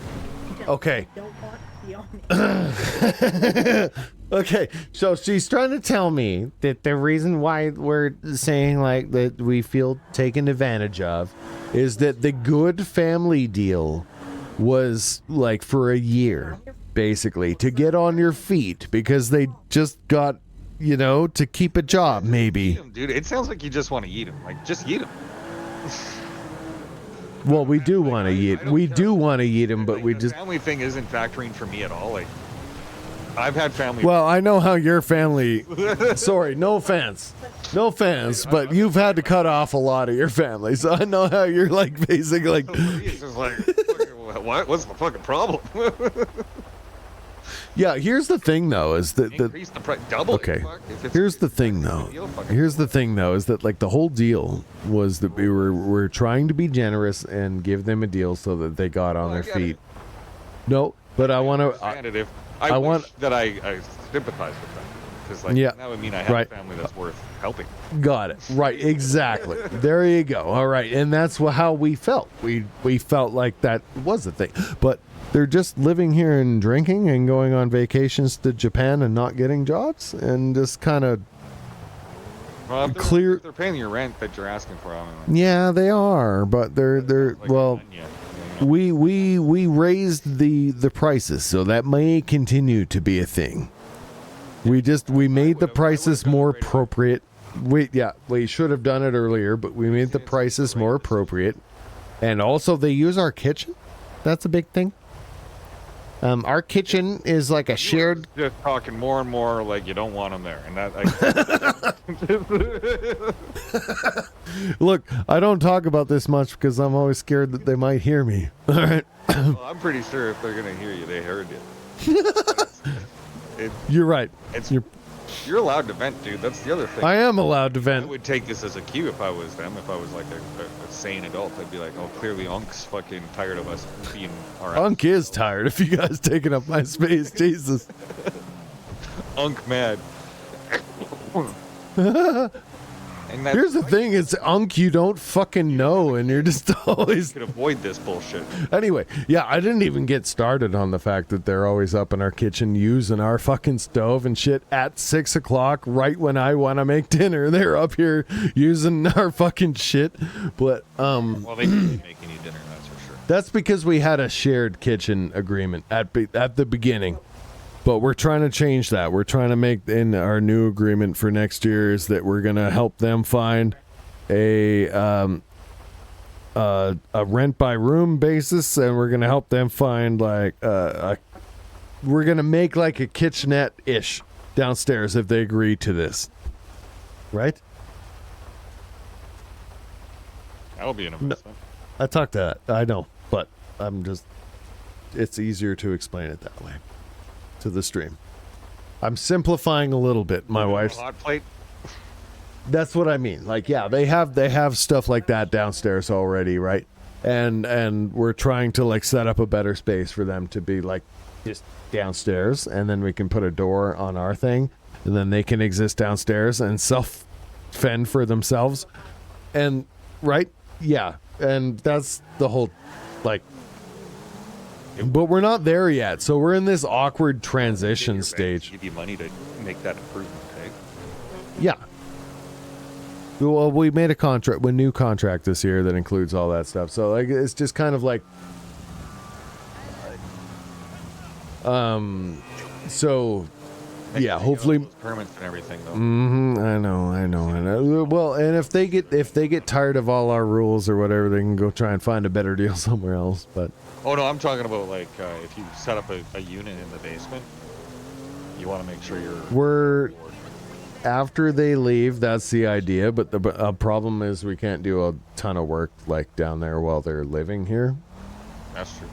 Okay. Don't want to be on it. Okay, so she's trying to tell me that the reason why we're saying like that we feel taken advantage of is that the good family deal was like for a year, basically, to get on your feet because they just got, to keep a job, maybe. Dude, it sounds like you just want to eat him. Like, just eat him. Well, we do want to eat. We do want to eat him, but we just. The family thing isn't factoring for me at all. Like, I've had family. Well, I know how your family. Sorry, no offense, but you've had to cut off a lot of your family, so I know how you're like basically like. It's just like, what? What's the fucking problem? Yeah, here's the thing though, is that Increase the price, double. Okay. Here's the thing though. Is that like the whole deal was that we're trying to be generous and give them a deal so that they got on their feet. No, but I want to. I wish that I sympathize with them, because like that would mean I have a family that's worth helping. Got it. Right. Exactly. There you go. All right. And that's how we felt. We felt like that was the thing. But they're just living here and drinking and going on vacations to Japan and not getting jobs and just kind of if they're paying your rent that you're asking for. Yeah, they are. But they're well. We raised the prices, so that may continue to be a thing. We made the prices more appropriate. We should have done it earlier, but we made the prices more appropriate. And also they use our kitchen. That's a big thing. Our kitchen is like a shared. Just talking more and more like you don't want them there, and that. Look, I don't talk about this much because I'm always scared that they might hear me. All right. Well, I'm pretty sure if they're gonna hear you, they heard it. You're right. You're allowed to vent, dude. That's the other thing. I am allowed to vent. I would take this as a cue if I was them. If I was like a sane adult, I'd be like, oh, clearly Unk's fucking tired of us being our Unk is tired if you guys taking up my space. Jesus. Unk mad. Here's the thing, it's Unk you don't fucking know, and you're just always... You can avoid this bullshit. Anyway, yeah, I didn't even get started on the fact that they're always up in our kitchen using our fucking stove and shit at 6 o'clock, right when I want to make dinner. They're up here using our fucking shit, but, Well, they can be making you dinner, that's for sure. That's because we had a shared kitchen agreement at the beginning. But we're trying to change that. We're trying to make in our new agreement for next year is that we're going to help them find a rent by room basis, and we're going to help them find like we're going to make like a kitchenette-ish downstairs if they agree to this. Right? That'll be an investment. No, I talked that. I know, but it's easier to explain it that way. To the stream. I'm simplifying a little bit. My wife's hot plate. That's what I mean. Like, yeah, they have stuff like that downstairs already, right? And we're trying to like set up a better space for them to be like just downstairs, and then we can put a door on our thing, and then they can exist downstairs and self-fend for themselves. And right? Yeah. And that's the whole like. But we're not there yet, so we're in this awkward transition stage. Give you money to make that improvement, okay? Yeah. Well, we made a new contract this year that includes all that stuff. So like, it's just kind of like, so yeah, hopefully permits and everything though. I know. Well, and if they get tired of all our rules or whatever, they can go try and find a better deal somewhere else. But oh no, I'm talking about like if you set up a unit in the basement, you want to make sure we're after they leave. That's the idea. But the problem is we can't do a ton of work like down there while they're living here. That's true.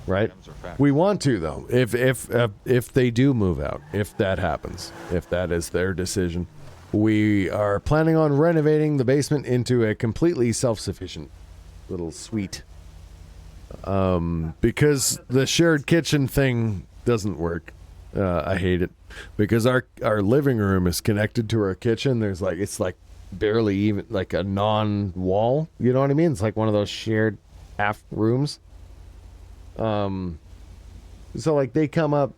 Right? We want to though. If they do move out, if that happens, if that is their decision, we are planning on renovating the basement into a completely self-sufficient little suite. Because the shared kitchen thing doesn't work. I hate it because our living room is connected to our kitchen. There's it's like barely even like a non-wall. You know what I mean? It's like one of those shared half rooms. So like they come up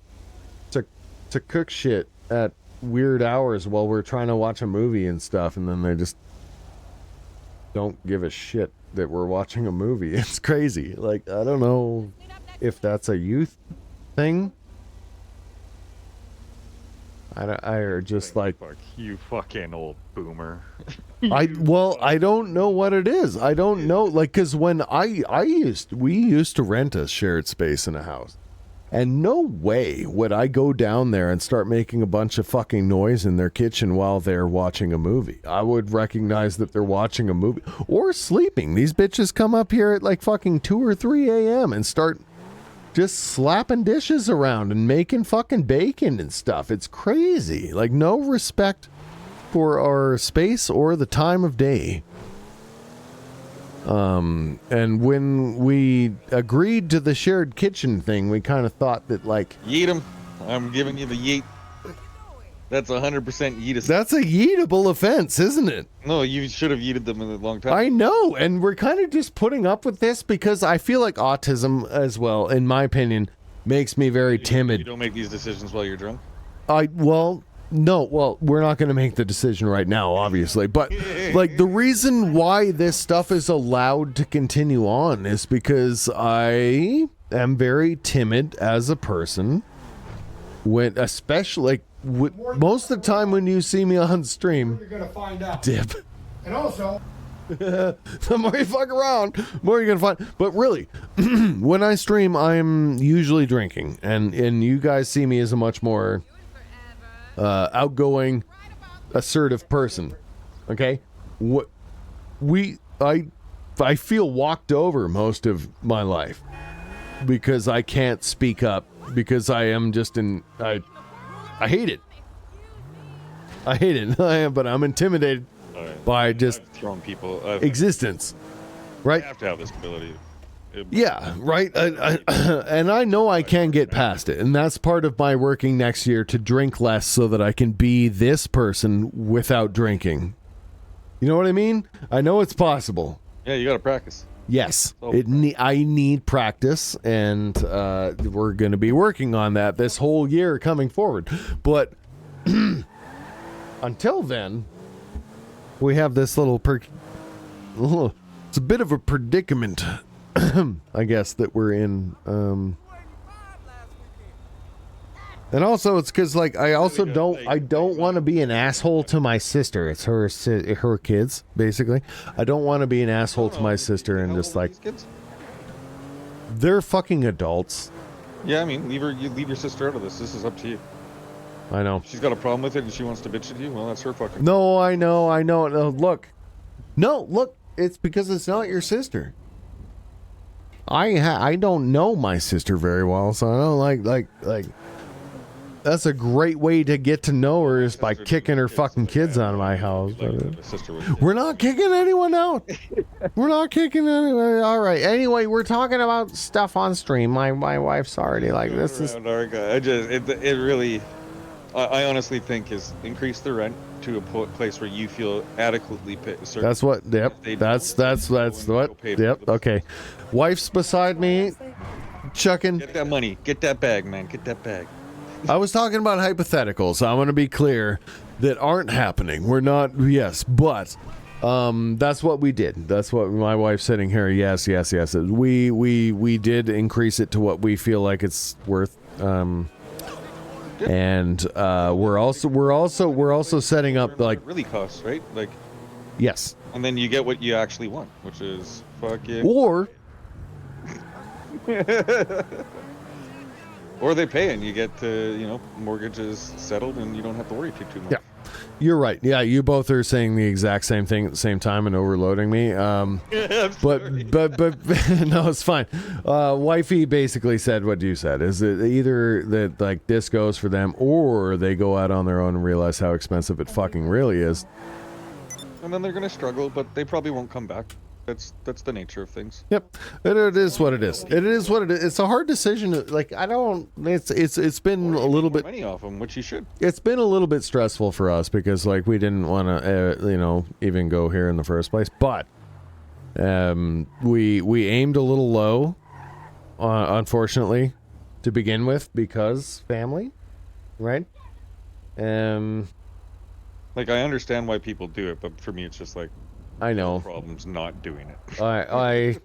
to cook shit at weird hours while we're trying to watch a movie and stuff, and then they just don't give a shit that we're watching a movie. It's crazy. Like, I don't know if that's a youth thing. I are just like, Fuck you, fucking old boomer. I don't know what it is. I don't know, like, because when we used to rent a shared space in a house, and no way would I go down there and start making a bunch of fucking noise in their kitchen while they're watching a movie. I would recognize that they're watching a movie or sleeping. These bitches come up here at like fucking 2 or 3 a.m. and start just slapping dishes around and making fucking bacon and stuff. It's crazy. Like, no respect for our space or the time of day. And when we agreed to the shared kitchen thing, we kind of thought that, like, Yeet 'em. I'm giving you the yeet. That's 100% yeet. That's a yeetable offense, isn't it? No, you should have yeeted them in a long time. I know, and we're kind of just putting up with this because I feel like autism as well, in my opinion, makes me very timid. You don't make these decisions while you're drunk? No, we're not going to make the decision right now, obviously. But, like, the reason why this stuff is allowed to continue on is because I am very timid as a person. Especially, like, most of the time when you see me on stream, You're gonna find out. dip. And also, The more you fuck around, the more you're going to find. But really, when I stream, I'm usually drinking. And you guys see me as a much more outgoing, assertive person. Okay? I feel walked over most of my life because I can't speak up, because I am just I hate it. I hate it. But I'm intimidated by just throwing people existence. Right? You have to have this ability. Yeah, right. And I know I can get past it, and that's part of my working next year, to drink less so that I can be this person without drinking. You know what I mean? I know it's possible. Yeah, you got to practice. Yes, I need practice, and we're going to be working on that this whole year coming forward. But until then, we have this little it's a bit of a predicament, I guess, that we're in. And also, it's because, like, I don't want to be an asshole to my sister. It's her kids, basically. I don't want to be an asshole to my sister and just, like, they're fucking adults. Yeah, I mean, leave your sister out of this. This is up to you. I know. If she's got a problem with it and she wants to bitch at you, well, that's her fucking... No, I know. Look, it's because it's not your sister. I don't know my sister very well, so I don't like. That's a great way to get to know her, is by kicking her fucking kids out of my house. We're not kicking anyone out. We're not kicking anyone. All right. Anyway, we're talking about stuff on stream. My wife's already like, this is. It really, I honestly think, is increase the rent to a place where you feel adequately paid. That's what. Yep. That's what. Yep. Okay. Wife's beside me, chucking. Get that money. Get that bag, man. Get that bag. I was talking about hypotheticals. I want to be clear that aren't happening. We're not. Yes, but that's what we did. That's what my wife's sitting here. Yes. We did increase it to what we feel like it's worth. And we're also setting up, like, it really costs, right? Like, yes. And then you get what you actually want, which is fucking. Or they pay and you get mortgages settled and you don't have to worry too much. Yeah, you're right. Yeah, you both are saying the exact same thing at the same time and overloading me. But no, it's fine. Wifey basically said what you said. Is it either that, like, this goes for them, or they go out on their own and realize how expensive it fucking really is. And then they're gonna struggle, but they probably won't come back. That's the nature of things. Yep, it is what it is. It is what it is. It's a hard decision. Like, I don't. It's been a little bit. Money off them, which you should. It's been a little bit stressful for us because, like, we didn't want to, even go here in the first place. But We aimed a little low, unfortunately, to begin with, because family, right? Like, I understand why people do it, but for me, it's just like, I know. Problems not doing it.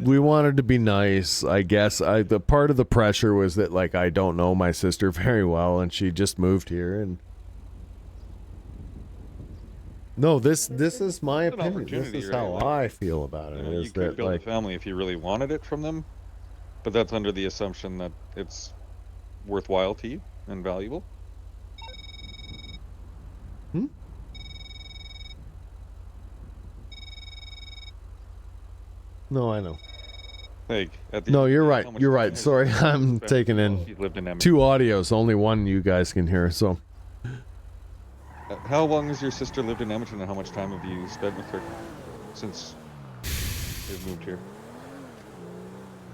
We wanted to be nice, I guess. The part of the pressure was that, like, I don't know my sister very well, and she just moved here, and no, this is my opinion. This is how I feel about it. You could build a family if you really wanted it from them, but that's under the assumption that it's worthwhile to you and valuable. No, I know. Like, No, you're right. You're right. Sorry, I'm taking in two audios. Only one you guys can hear. So, how long has your sister lived in Edmonton, and how much time have you spent with her since you've moved here?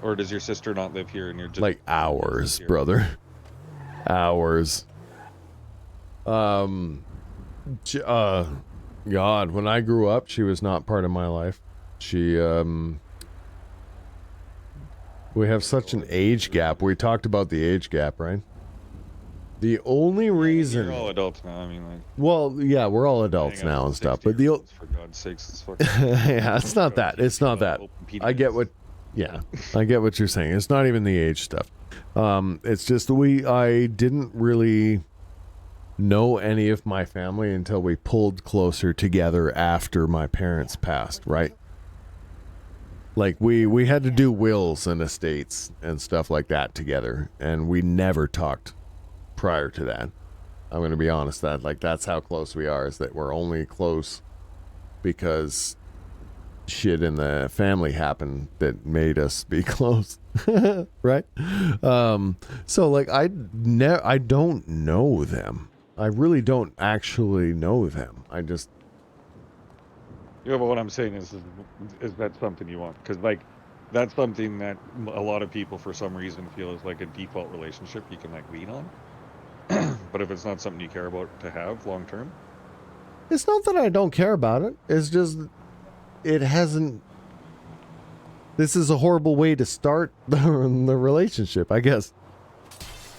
Or does your sister not live here, and you're just like hours, brother? Hours. God, when I grew up, she was not part of my life. She, we have such an age gap. We talked about the age gap, right? The only reason... You're all adults now, I mean, like... Well, yeah, we're all adults now and stuff, but the... For God's sakes, it's fucking... yeah, it's not that. It's not that. I get what... Yeah, I get what you're saying. It's not even the age stuff. It's just I didn't really know any of my family until we pulled closer together after my parents passed, right? Like, we had to do wills and estates and stuff like that together, and we never talked prior to that. I'm going to be honest, that's how close we are, is that we're only close because shit in the family happened that made us be close. Right? So, like, I don't know them. I really don't actually know them. I just... Yeah, but what I'm saying is that something you want? Because, like, that's something that a lot of people, for some reason, feel is like a default relationship you can, like, lean on. But if it's not something you care about to have long term, it's not that I don't care about it. It's just it hasn't. This is a horrible way to start the relationship, I guess.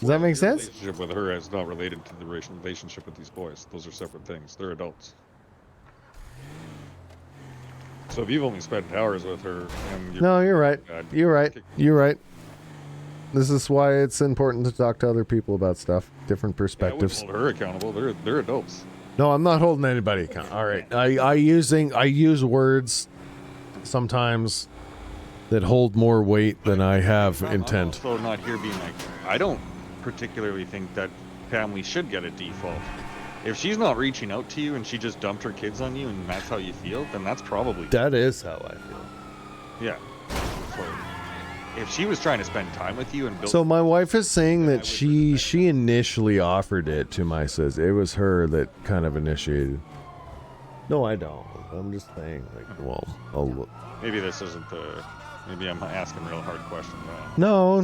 Does that make sense? The relationship with her is not related to the relationship with these boys. Those are separate things. They're adults. So if you've only spent hours with her, and no, you're right. You're right. You're right. This is why it's important to talk to other people about stuff, different perspectives. Yeah, I wouldn't hold her accountable. They're adults. No, I'm not holding anybody accountable. All right, I use words sometimes that hold more weight than I have intent. I'm also not here being like, I don't particularly think that family should get a default. If she's not reaching out to you and she just dumped her kids on you and that's how you feel, then that's probably... That is how I feel. Yeah. So if she was trying to spend time with you and build... So my wife is saying that she initially offered it to my sis. It was her that kind of initiated. No, I don't. I'm just saying, like, well, I'll... Maybe this isn't the... Maybe I'm asking real hard questions. No.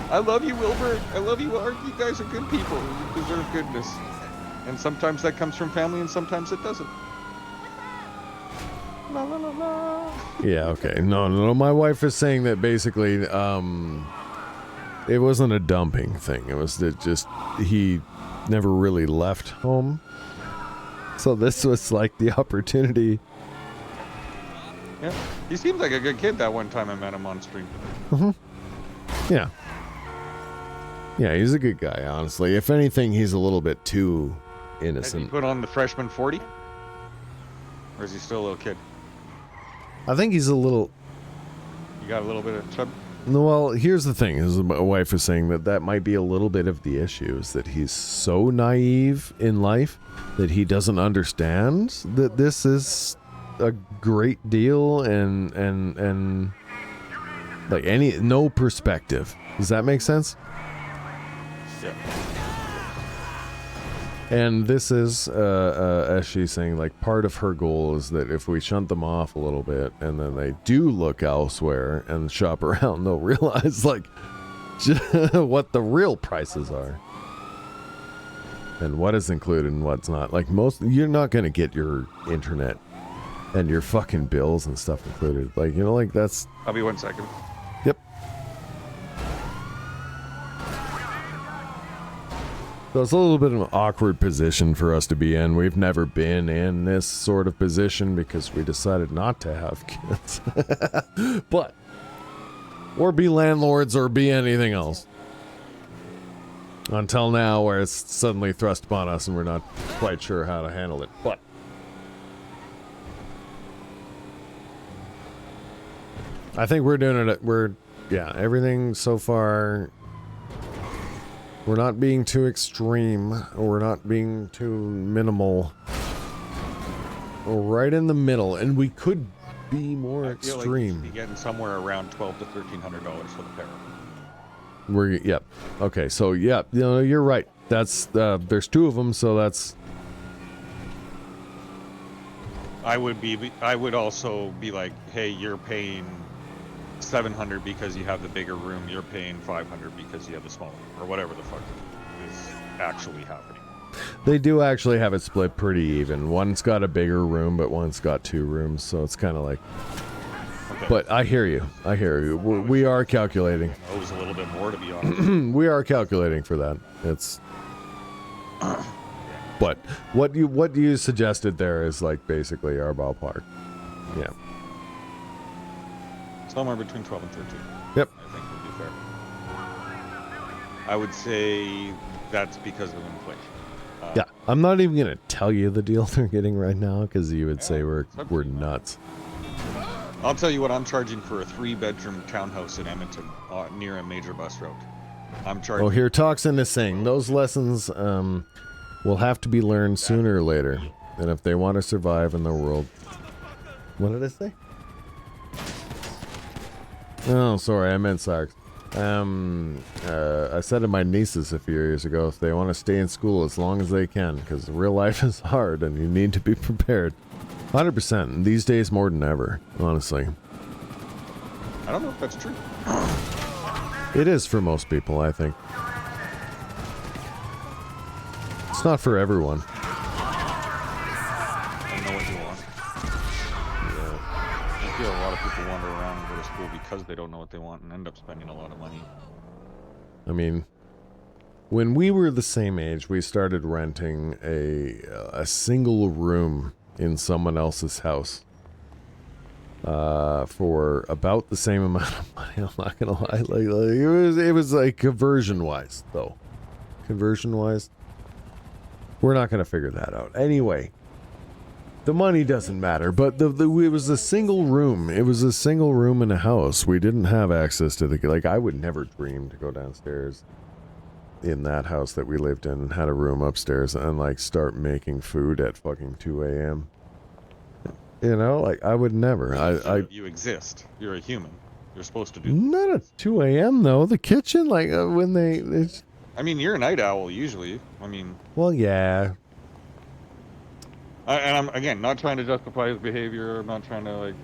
I love you, Wilbur. I love you, Art. You guys are good people. You deserve goodness. And sometimes that comes from family and sometimes it doesn't. La, la, la, la. Yeah, okay. No. My wife is saying that basically it wasn't a dumping thing. It was that just he never really left home. So this was like the opportunity. Yeah. He seems like a good kid that one time I met him on stream. Mm-hmm. Yeah. Yeah, he's a good guy, honestly. If anything, he's a little bit too innocent. Has he put on the freshman 40? Or is he still a little kid? I think he's a little... You got a little bit of chub? Well, here's the thing. My wife is saying that might be a little bit of the issue, is that he's so naive in life that he doesn't understand that this is a great deal and like no perspective. Does that make sense? Yeah. And this is, as she's saying, like, part of her goal is that if we shunt them off a little bit and then they do look elsewhere and shop around, they'll realize, like, what the real prices are. And what is included and what's not. Like, you're not going to get your internet And your fucking bills and stuff included. Like, you know, like that's... I'll be 1 second. Yep. So it's a little bit of an awkward position for us to be in. We've never been in this sort of position because we decided not to have kids. But, or be landlords or be anything else. Until now, where it's suddenly thrust upon us and we're not quite sure how to handle it. But, I think we're doing it. Yeah, everything so far. We're not being too extreme, or we're not being too minimal. We're right in the middle, and we could be more I feel extreme. like you should be getting somewhere around $1,200 to $1,300 for the pair. Yep. Okay, so yeah, you know, you're right. That's there's two of them, so that's. I would also be like, hey, you're paying $700 because you have the bigger room. You're paying $500 because you have the smaller, or whatever the fuck is actually happening. They do actually have it split pretty even. One's got a bigger room, but one's got 2 rooms, so it's kind of like. Okay. But I hear you. I hear you. We are calculating. It was a little bit more, to be honest. We are calculating for that. It's. But what you suggested there is like basically our ballpark. Yeah. Somewhere between 12 and 13. Yep. I think would be fair. I would say that's because of inflation. Yeah, I'm not even gonna tell you the deal they're getting right now because you would say we're nuts. I'll tell you what I'm charging for a 3-bedroom townhouse in Edmonton near a major bus route. I'm charging. Oh, here Toxin is saying those lessons will have to be learned sooner or later, and if they want to survive in the world. What did I say? Oh, sorry, I meant Sarks. I said to my nieces a few years ago, if they want to stay in school as long as they can, because real life is hard and you need to be prepared. 100%. These days more than ever, honestly. I don't know if that's true. It is for most people, I think. It's not for everyone. I know what you want. Yeah. I feel a lot of people wander around and go to school because they don't know what they want and end up spending a lot of money. I mean, when we were the same age, we started renting a single room in someone else's house for about the same amount of money. I'm not gonna lie, like it was like conversion wise, though. Conversion wise, we're not gonna figure that out anyway. The money doesn't matter, but it was a single room. It was a single room in a house. We didn't have access to like I would never dream to go downstairs in that house that we lived in and had a room upstairs and like start making food at fucking 2 a.m. You know, like I would never. You exist. You're a human. You're supposed to do. Not at 2 a.m. though. The kitchen, like when they. I mean, you're a night owl usually. I mean. Well, yeah. And I'm again not trying to justify his behavior. I'm not trying to like.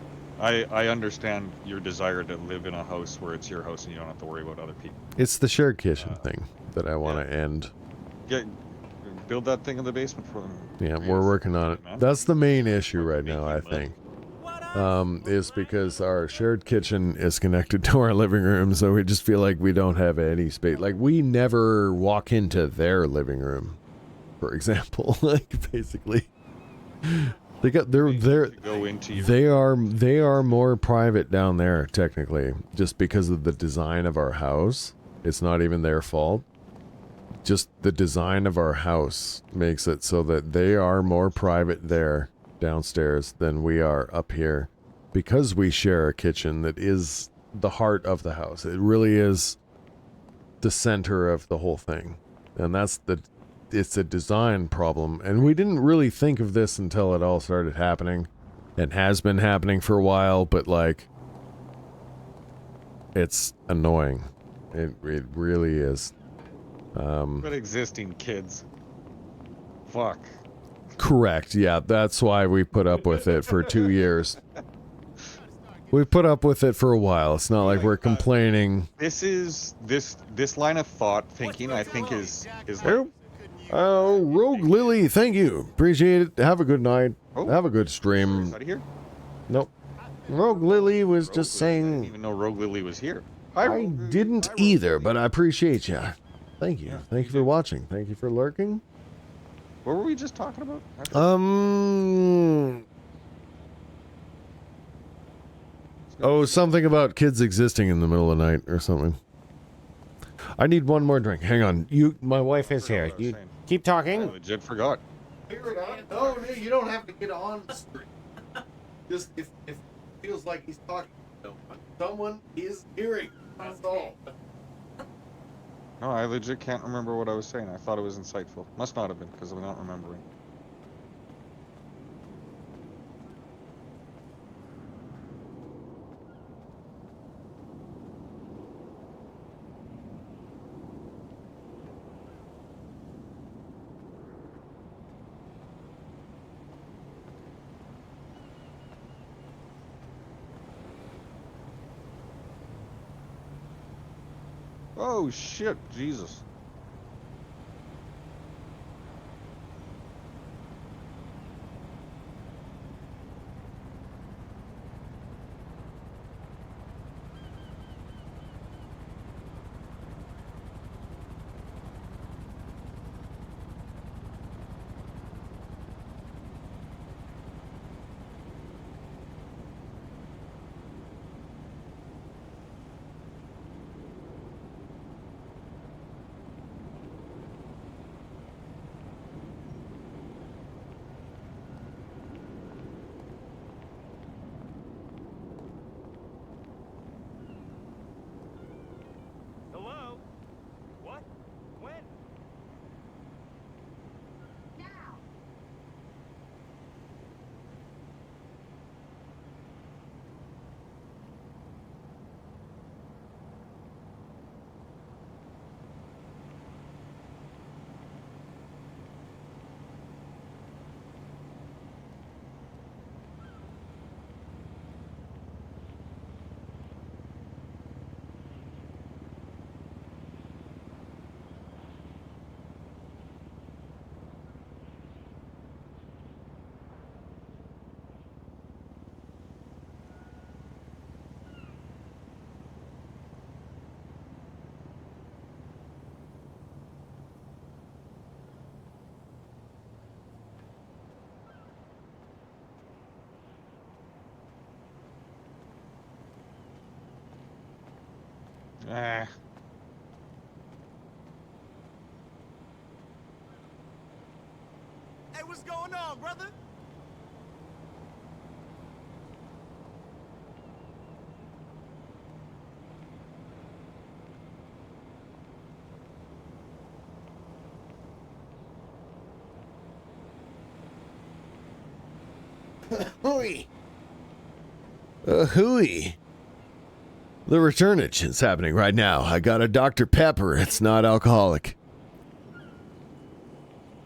I understand your desire to live in a house where it's your house and you don't have to worry about other people. It's the shared kitchen thing that I want to end. Build that thing in the basement for them. Yeah, we're working on it. That's the main issue right now, I think. Is because our shared kitchen is connected to our living room, so we just feel like we don't have any space. Like we never walk into their living room, for example. Like basically, they are more private down there technically, just because of the design of our house. It's not even their fault. Just the design of our house makes it so that they are more private there downstairs than we are up here, because we share a kitchen that is the heart of the house. It really is the center of the whole thing, and it's a design problem. And we didn't really think of this until it all started happening, and has been happening for a while. But like, it's annoying. It really is. But existing kids. Fuck. Correct. Yeah, that's why we put up with it for 2 years. We put up with it for a while. It's not like we're complaining. This line of thought thinking, I think is like, Rogue Lily, thank you. Appreciate it. Have a good night. Have a good stream. Nope. Rogue Lily was just saying. I didn't even know Rogue Lily was here. I didn't either, but I appreciate you. Thank you. Thank you for watching. Thank you for lurking. What were we just talking about? Oh, something about kids existing in the middle of the night or something. I need one more drink. Hang on. My wife is here. You keep talking. I legit forgot. No, you don't have to get on the stream. Just if it feels like he's talking, someone is hearing. That's all. No, I legit can't remember what I was saying. I thought it was insightful. Must not have been because I'm not remembering. Oh shit, Jesus. Hello? What? When? Ah. Hey, what's going on, brother? Hooey. Hooey. The returnage is happening right now. I got a Dr. Pepper. It's not alcoholic.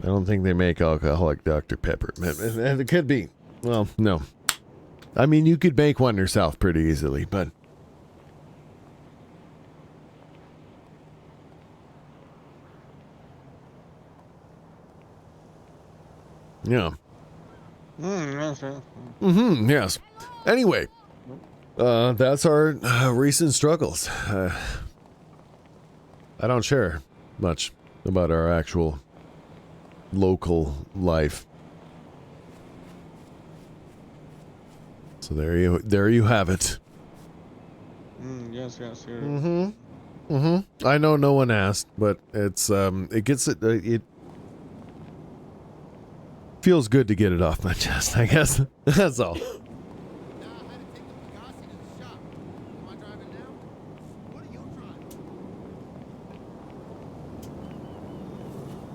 I don't think they make alcoholic Dr. Pepper. It could be. Well, no. I mean, you could make one yourself pretty easily, but... Yeah. Yes. Anyway, that's our recent struggles. I don't share much about our actual local life. So there you have it. Yes. I know no one asked, but it's it feels good to get it off my chest, I guess. That's all.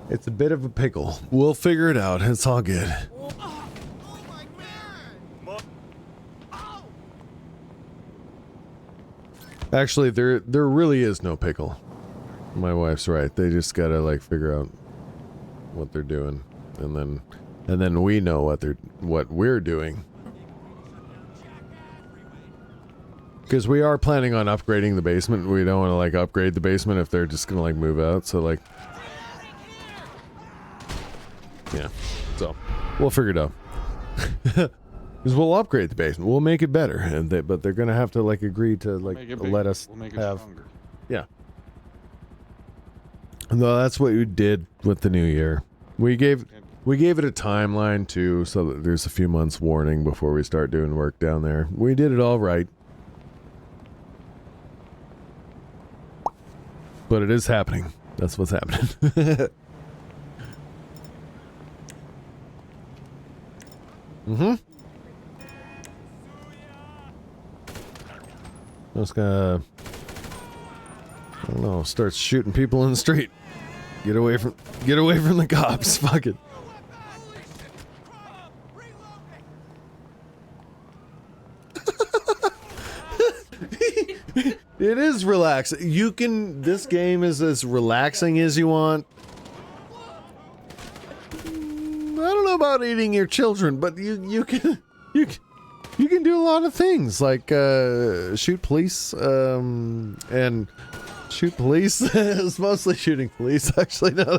It's a bit of a pickle. We'll figure it out. It's all good. Actually, there really is no pickle. My wife's right. They just gotta like figure out what they're doing, and then we know what we're doing. Because we are planning on upgrading the basement. We don't want to like upgrade the basement if they're just gonna like move out. So like, yeah. So we'll figure it out. Because we'll upgrade the basement. We'll make it better, and but they're gonna have to like agree to like let us have. Yeah. No, that's what we did with the new year. We gave it a timeline too, so that there's a few months warning before we start doing work down there. We did it all right. But it is happening. That's what's happening. Mm-hmm. I'm just gonna, I don't know, start shooting people in the street. Get away from the cops. Fuck it. It is relaxing. You can, this game is as relaxing as you want. I don't know about eating your children, but you can do a lot of things like shoot police and shoot police. It's mostly shooting police, actually. No,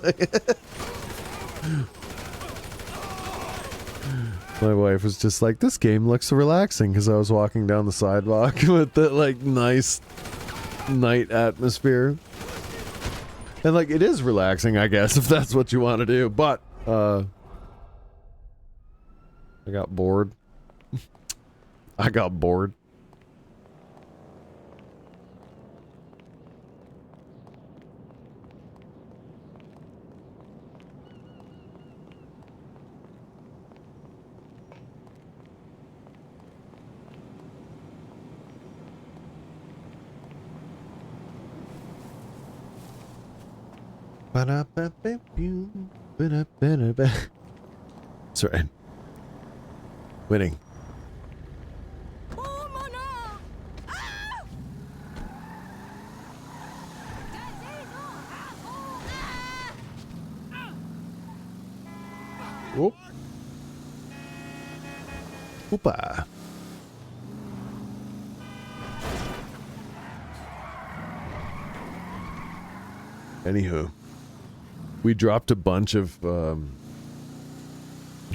my wife was just like, "This game looks relaxing," because I was walking down the sidewalk with the like nice night atmosphere, and like it is relaxing, I guess, if that's what you want to do. But I got bored. I got bored. That's right. Winning. Whoop. Whoopa. Anywho, we dropped a bunch of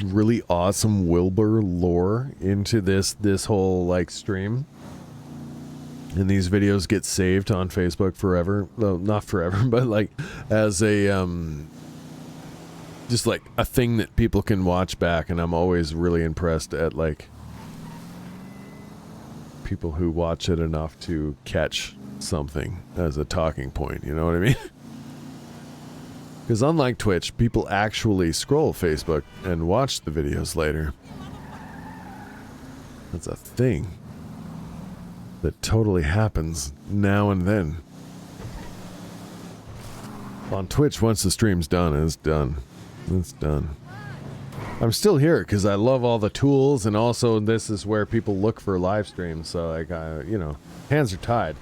really awesome Wilbur lore into this whole like stream, and these videos get saved on Facebook forever. Well, not forever, but like as a just like a thing that people can watch back. And I'm always really impressed at like people who watch it enough to catch something as a talking point, you know what I mean? Because unlike Twitch, people actually scroll Facebook and watch the videos later. That's a thing that totally happens now and then. On Twitch, once the stream's done, it's done. It's done. I'm still here because I love all the tools, and also this is where people look for live streams, so like, you know, hands are tied.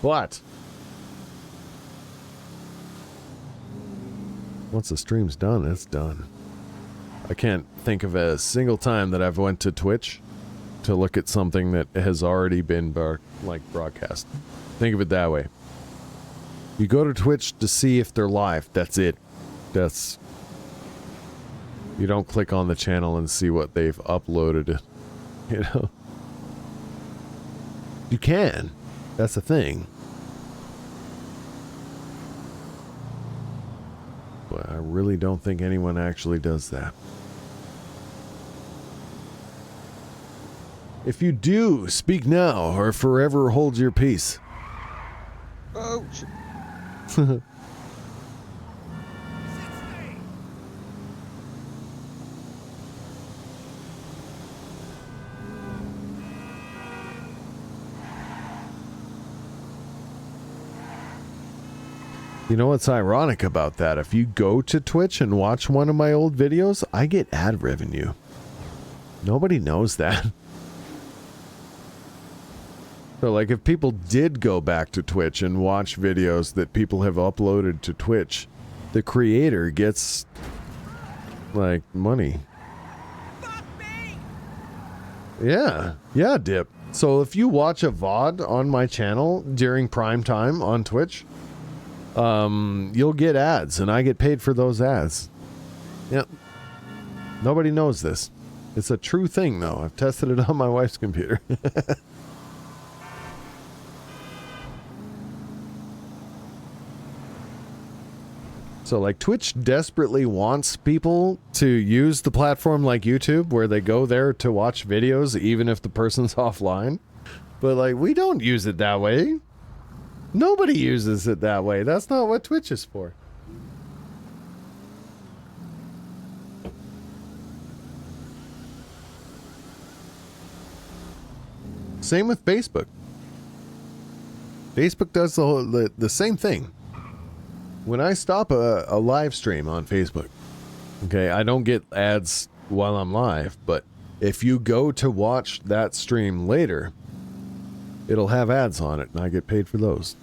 But once the stream's done, it's done. I can't think of a single time that I've went to Twitch to look at something that has already been broadcast. Think of it that way. You go to Twitch to see if they're live. That's it. That's... You don't click on the channel and see what they've uploaded. You know? You can. That's the thing. But I really don't think anyone actually does that. If you do, speak now or forever hold your peace. Oh, shit. You know what's ironic about that? If you go to Twitch and watch one of my old videos, I get ad revenue. Nobody knows that. So, like, if people did go back to Twitch and watch videos that people have uploaded to Twitch, the creator gets, like, money. Yeah. Yeah, Dip. So, if you watch a VOD on my channel during prime time on Twitch, you'll get ads, and I get paid for those ads. Yep. Nobody knows this. It's a true thing, though. I've tested it on my wife's computer. So, like, Twitch desperately wants people to use the platform like YouTube, where they go there to watch videos even if the person's offline. But, like, we don't use it that way. Nobody uses it that way. That's not what Twitch is for. Same with Facebook. Facebook does the same thing. When I stop a live stream on Facebook, okay, I don't get ads while I'm live, but if you go to watch that stream later, it'll have ads on it, and I get paid for those.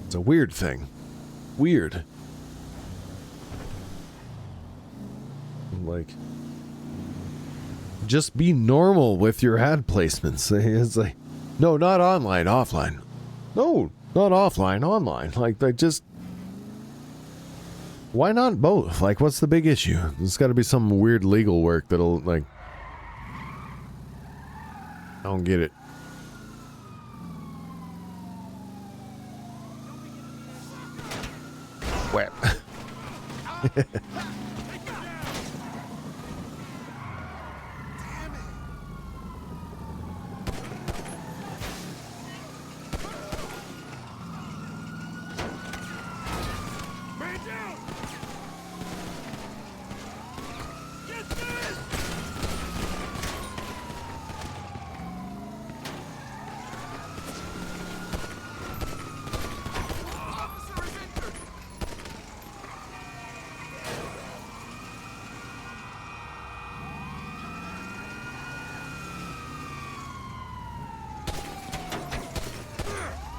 It's a weird thing. Weird. Like, just be normal with your ad placements. It's like, no, not online, offline. No, not offline, online. Like, just... Why not both? Like, what's the big issue? There's got to be some weird legal work that'll, like... I don't get it. Whap.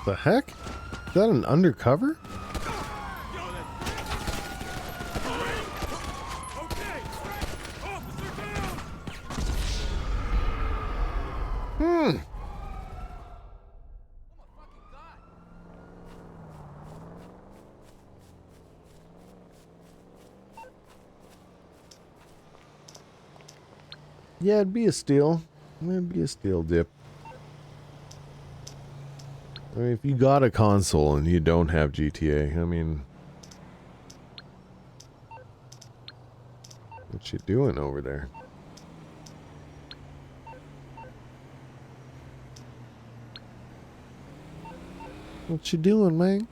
The heck? Is that an undercover? Yeah, it'd be a steal. It'd be a steal dip. I mean, if you got a console and you don't have GTA, I mean... What you doing over there? What you doing, man?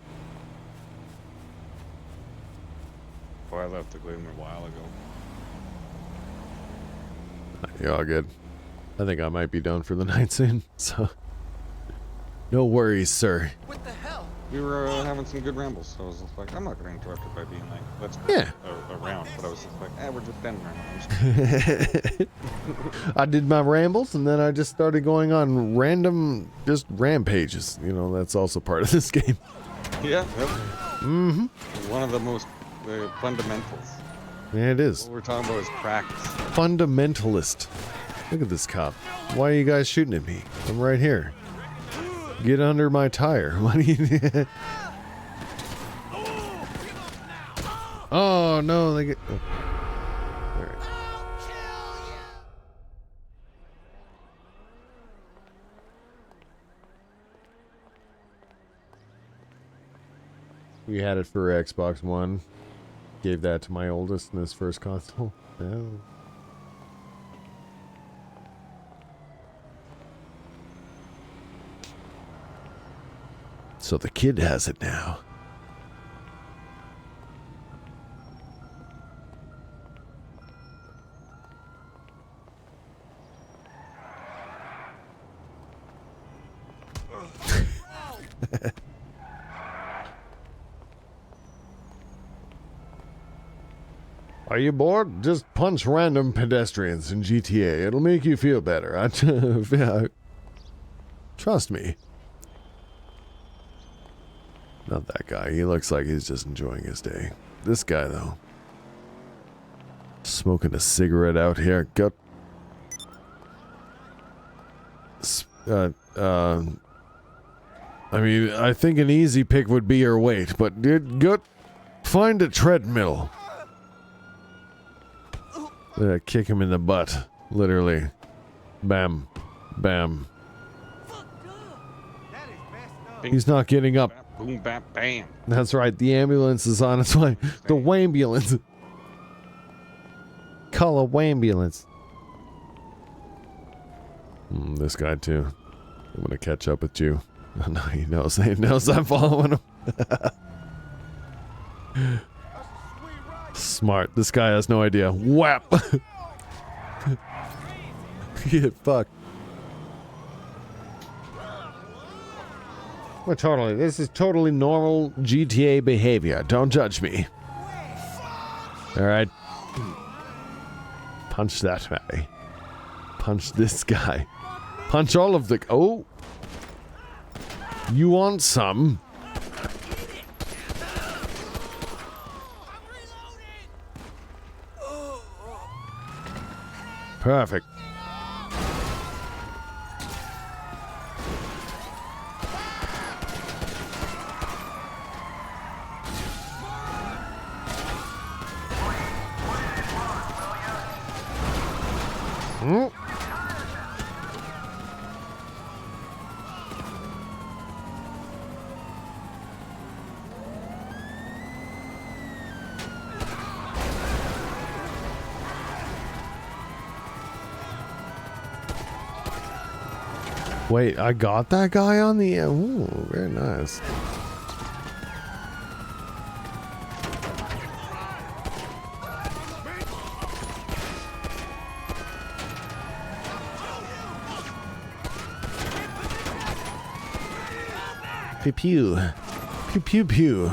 Oh, I left the Gleamer a while ago. You're all good. I think I might be done for the night soon, so... No worries, sir. What the hell? We were having some good rambles, so I was just like, I'm not going to interrupt it by being like, let's go around. But I was just like, we're just ending around. I did my rambles, and then I just started going on random, just rampages. You know, that's also part of this game. Yeah. Yep. Mm-hmm. One of the most fundamentals. Yeah, it is. What we're talking about is practice. Fundamentalist. Look at this cop. Why are you guys shooting at me? I'm right here. Get under my tire. What do you... Oh, no, they get... Oh. All right. We had it for Xbox One. Gave that to my oldest in his first console. Yeah. So the kid has it now. Are you bored? Just punch random pedestrians in GTA. It'll make you feel better. Trust me. Not that guy. He looks like he's just enjoying his day. This guy, though. Smoking a cigarette out here. Got... I mean, I think an easy pick would be your weight, but dude, go find a treadmill. Kick him in the butt. Literally. Bam. Bam. He's not getting up. Boom, bam, bam. That's right. The ambulance is on its way. The wambulance. Call a wambulance. This guy too. I'm gonna catch up with you. Oh, no, he knows. He knows I'm following him. Smart. This guy has no idea. Whap! Get fucked. Well, totally. This is totally normal GTA behavior. Don't judge me. Alright. Punch that guy. Punch this guy. Punch all of the... Oh! You want some? Perfect. Wait, I got that guy on the... Ooh, very nice. Pew pew. Pew pew pew.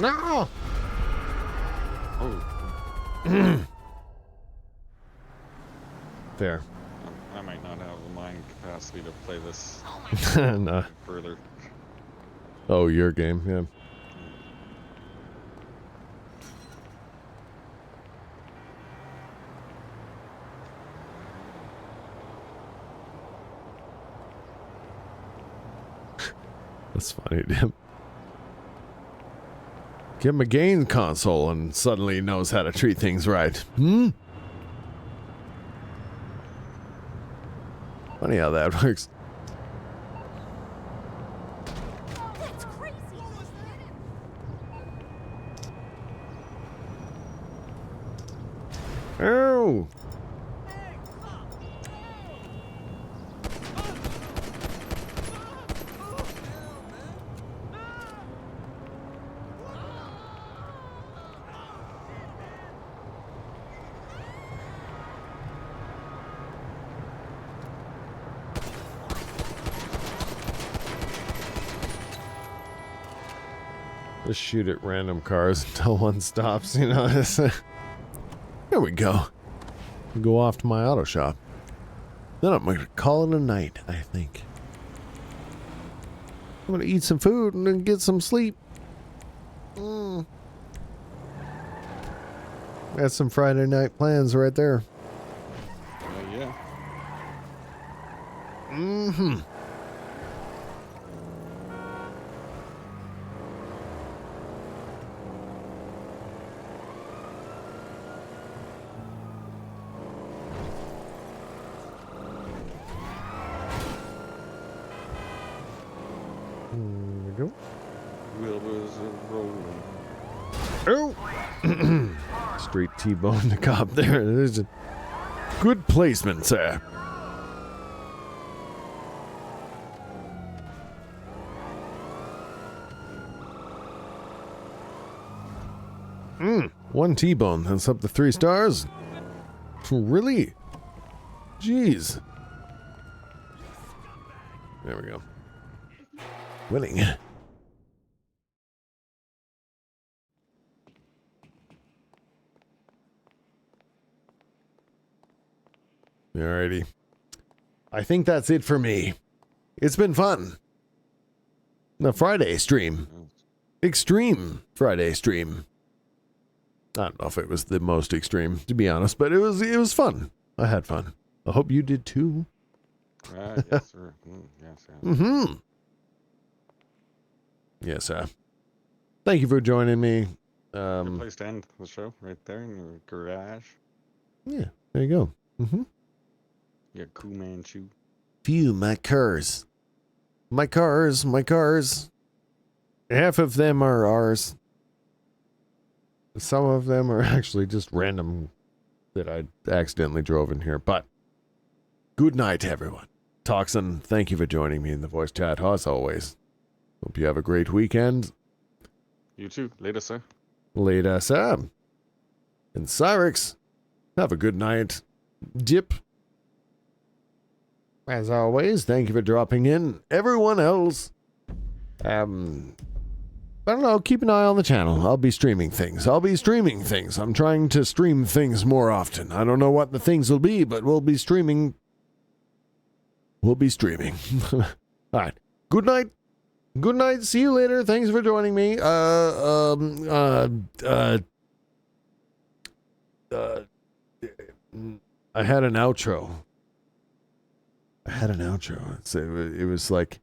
No! Oh. Fair. I might not have the mind capacity to play this No. further. Oh, your game, yeah. That's funny, damn. Give him a game console and suddenly he knows how to treat things right. Funny how that works. Oh! Just shoot at random cars until one stops, you know. There we go. Go off to my auto shop. Then I'm gonna call it a night, I think. I'm gonna eat some food and then get some sleep. That's some Friday night plans right there. Yeah. Mm-hmm. Oh! Straight T-bone the cop there. There's a good placement, sir. One T-bone. That's up to 3 stars? Really? Jeez. There we go. Winning. Alrighty. I think that's it for me. It's been fun. The Friday stream. Extreme Friday stream. I don't know if it was the most extreme, to be honest, but it was fun. I had fun. I hope you did too. Yes, sir. Yes, sir. Mm-hmm. Yes, sir. Thank you for joining me. Good place to end the show, right there in your garage. Yeah, there you go. Mm-hmm. Yeah, Fu Manchu. Phew, my cars. My cars. Half of them are ours. Some of them are actually just random that I accidentally drove in here. But good night, everyone. Toxin, thank you for joining me in the voice chat, as always. Hope you have a great weekend. You too. Later, sir. Later, Sam. And Cyrix, have a good night. Dip. As always, thank you for dropping in. Everyone else, I don't know, keep an eye on the channel. I'll be streaming things. I'm trying to stream things more often. I don't know what the things will be, but we'll be streaming. All right. Good night. Good night. See you later. Thanks for joining me. I had an outro. It was like,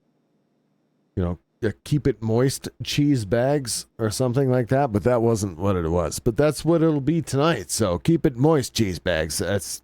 you know, keep it moist cheese bags or something like that, but that wasn't what it was. But that's what it'll be tonight. So keep it moist cheese bags. That's